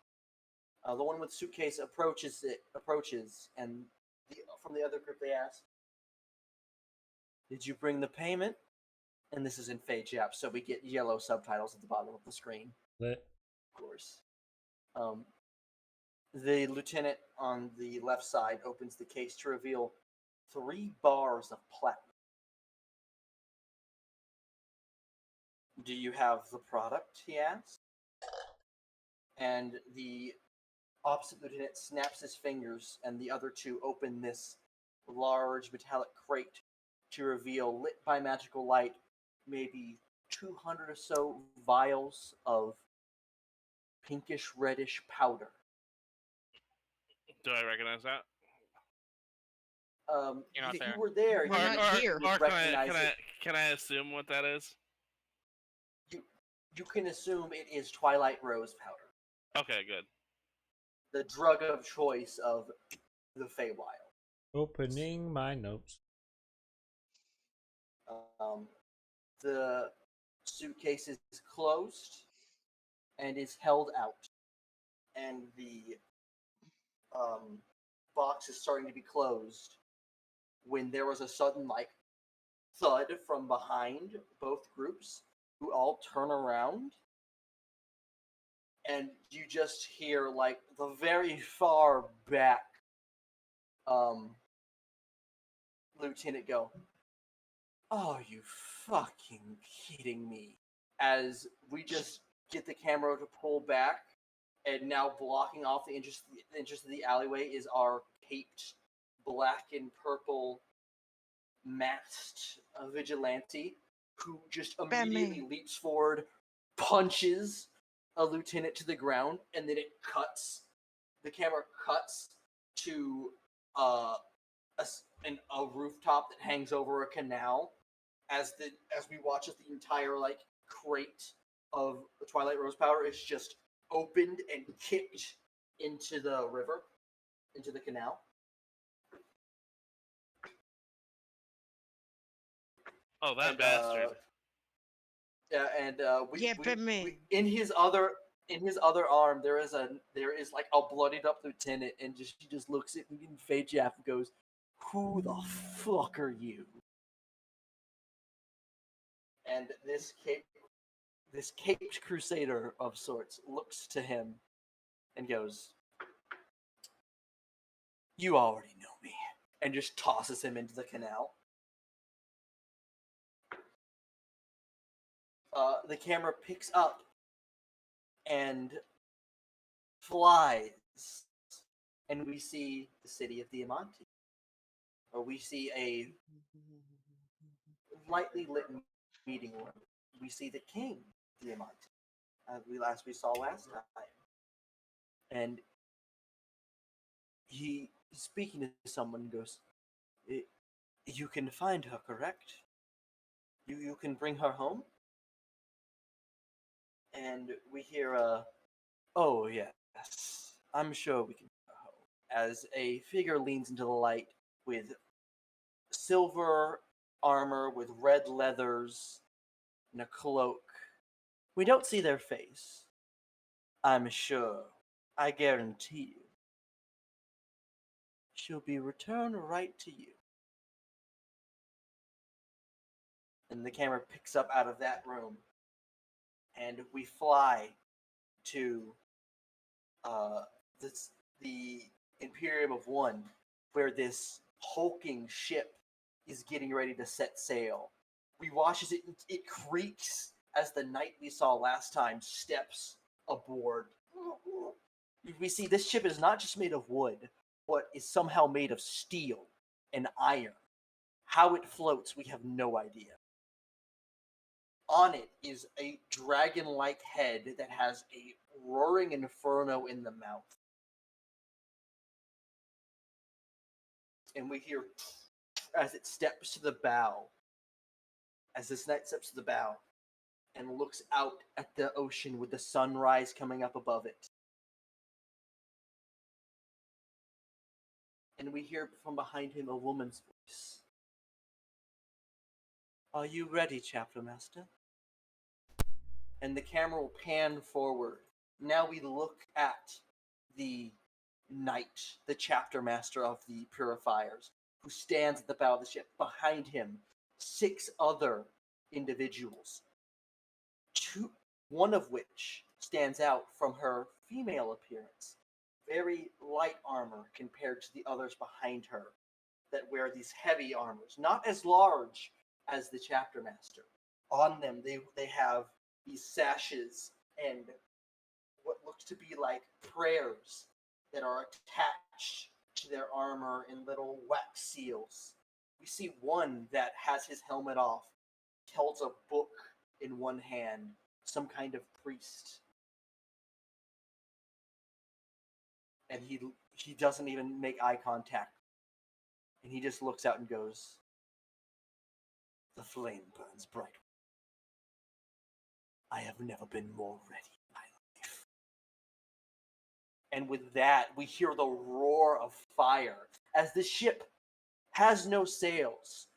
The one with suitcase approaches, and from the other group they ask, "Did you bring the payment?" And this is in Fey Jap, so we get yellow subtitles at the bottom of the screen. Lit. Of course. The lieutenant on the left side opens the case to reveal 3 bars of platinum. "Do you have the product?" he asks. And the opposite lieutenant snaps his fingers, and the other 2 open this large metallic crate to reveal, lit by magical light, maybe 200 or so vials of pinkish reddish powder. Do I recognize that? You're not If there. you were there, We're you not here. would Or recognize it. can I assume what that is? You can assume it is Twilight Rose powder, Okay, good. the drug of choice of the Feywild. Opening my notes. The suitcase is closed and is held out, and the box is starting to be closed when there was a sudden thud from behind both groups, who all turn around, and you just hear the very far back lieutenant go, "Oh, you fucking kidding me?" as we just get the camera to pull back, and now blocking off the entrance of the alleyway is our caped black and purple masked vigilante who just immediately Batman. leaps forward, punches a lieutenant to the ground, and then it cuts. The camera cuts to a rooftop that hangs over a canal as we watch as the entire crate of the Twilight Rose powder is just opened and kicked into the river, into the canal. Oh, that And, bastard. Yeah, and Batman. we in his other arm there is like a bloodied up lieutenant, and he just looks at me and Fade Jaff and goes, "Who the fuck are you?" And this caped crusader of sorts looks to him and goes, "You already know me," and just tosses him into the canal. The camera picks up and flies, and we see the city of Diamante. Or we see a lightly lit meeting room. We see the king, Diamante, as we saw last time. And he's speaking to someone and goes, "You can find her, correct? You can bring her home?" And we hear "Oh yes, I'm sure we can bring her home," as a figure leans into the light with silver armor with red leathers and a cloak. We don't see their face. I'm sure, I guarantee you, she'll be returned right to you. And the camera picks up out of that room, and we fly to the Imperium of One, where this hulking ship is getting ready to set sail. We watch as it creaks as the knight we saw last time steps aboard. We see this ship is not just made of wood, but is somehow made of steel and iron. How it floats, we have no idea. On it is a dragon-like head that has a roaring inferno in the mouth. And we hear as it steps to the bow, as this knight steps to the bow and looks out at the ocean with the sunrise coming up above it. And we hear from behind him a woman's voice. "Are you ready, Chapter Master?" And the camera will pan forward. Now we look at the knight, the Chapter Master of the Purifiers, who stands at the bow of the ship. Behind him, 6 other individuals, one of which stands out from her female appearance. Very light armor compared to the others behind her that wear these heavy armors, not as large as the Chapter Master. On them, they have these sashes and what looks to be like prayers that are attached to their armor in little wax seals. We see one that has his helmet off, holds a book in one hand, some kind of priest. And he doesn't even make eye contact. And he just looks out and goes, "The flame burns bright. I have never been more ready in my life." And with that, we hear the roar of fire as the ship has no sails,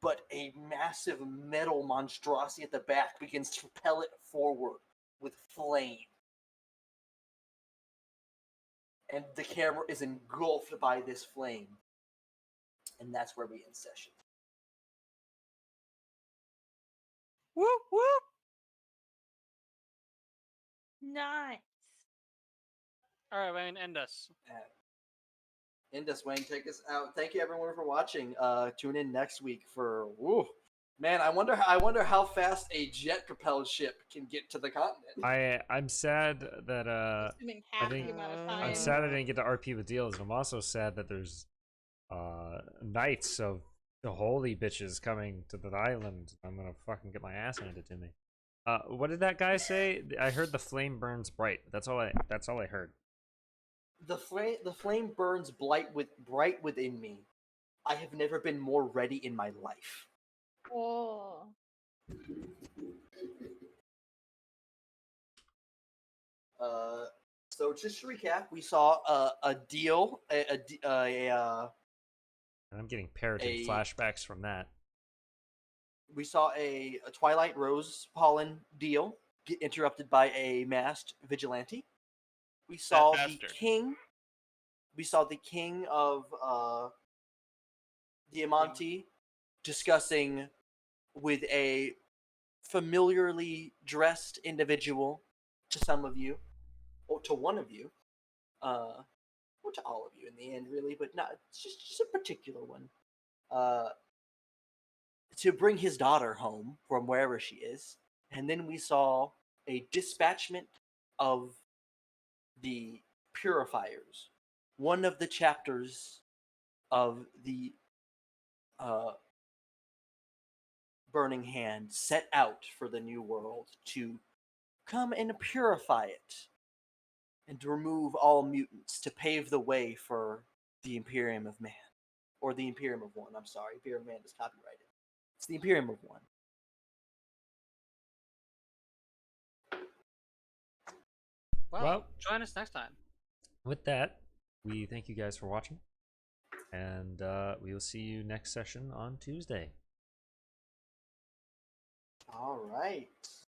but a massive metal monstrosity at the back begins to propel it forward with flame. And the camera is engulfed by this flame. And that's where we end session. Whoop whoop. Nice. All right, Wayne, end us. End us, Wayne. Take us out. Thank you, everyone, for watching. Tune in next week for Man, I wonder how fast a jet-propelled ship can get to the continent. I'm sad that Assuming I half think the amount of I'm time. sad I didn't get to RP with deals, and I'm also sad that there's knights of the holy bitches coming to the island. I'm gonna fucking get my ass handed to me. What did that guy say? I heard the flame burns bright. That's all I heard. The flame burns bright within me. I have never been more ready in my life. Oh. So just to recap, we saw a deal, And I'm getting parroted a flashbacks from that. we saw a Twilight Rose pollen deal get interrupted by a masked vigilante. We saw the bastard. king. We saw the king of Diamante discussing with a familiarly dressed individual to some of you, or to one of you, or to all of you in the end, really, but not just a particular one. To bring his daughter home from wherever she is, and then we saw a dispatchment of the purifiers, one of the chapters of the Burning Hand set out for the New World to come and purify it and to remove all mutants to pave the way for the Imperium of Man. Or the Imperium of One, I'm sorry. Imperium of Man is copyrighted. It's the Imperium of One. Well, join us next time. With that, we thank you guys for watching, and we will see you next session on Tuesday. All right.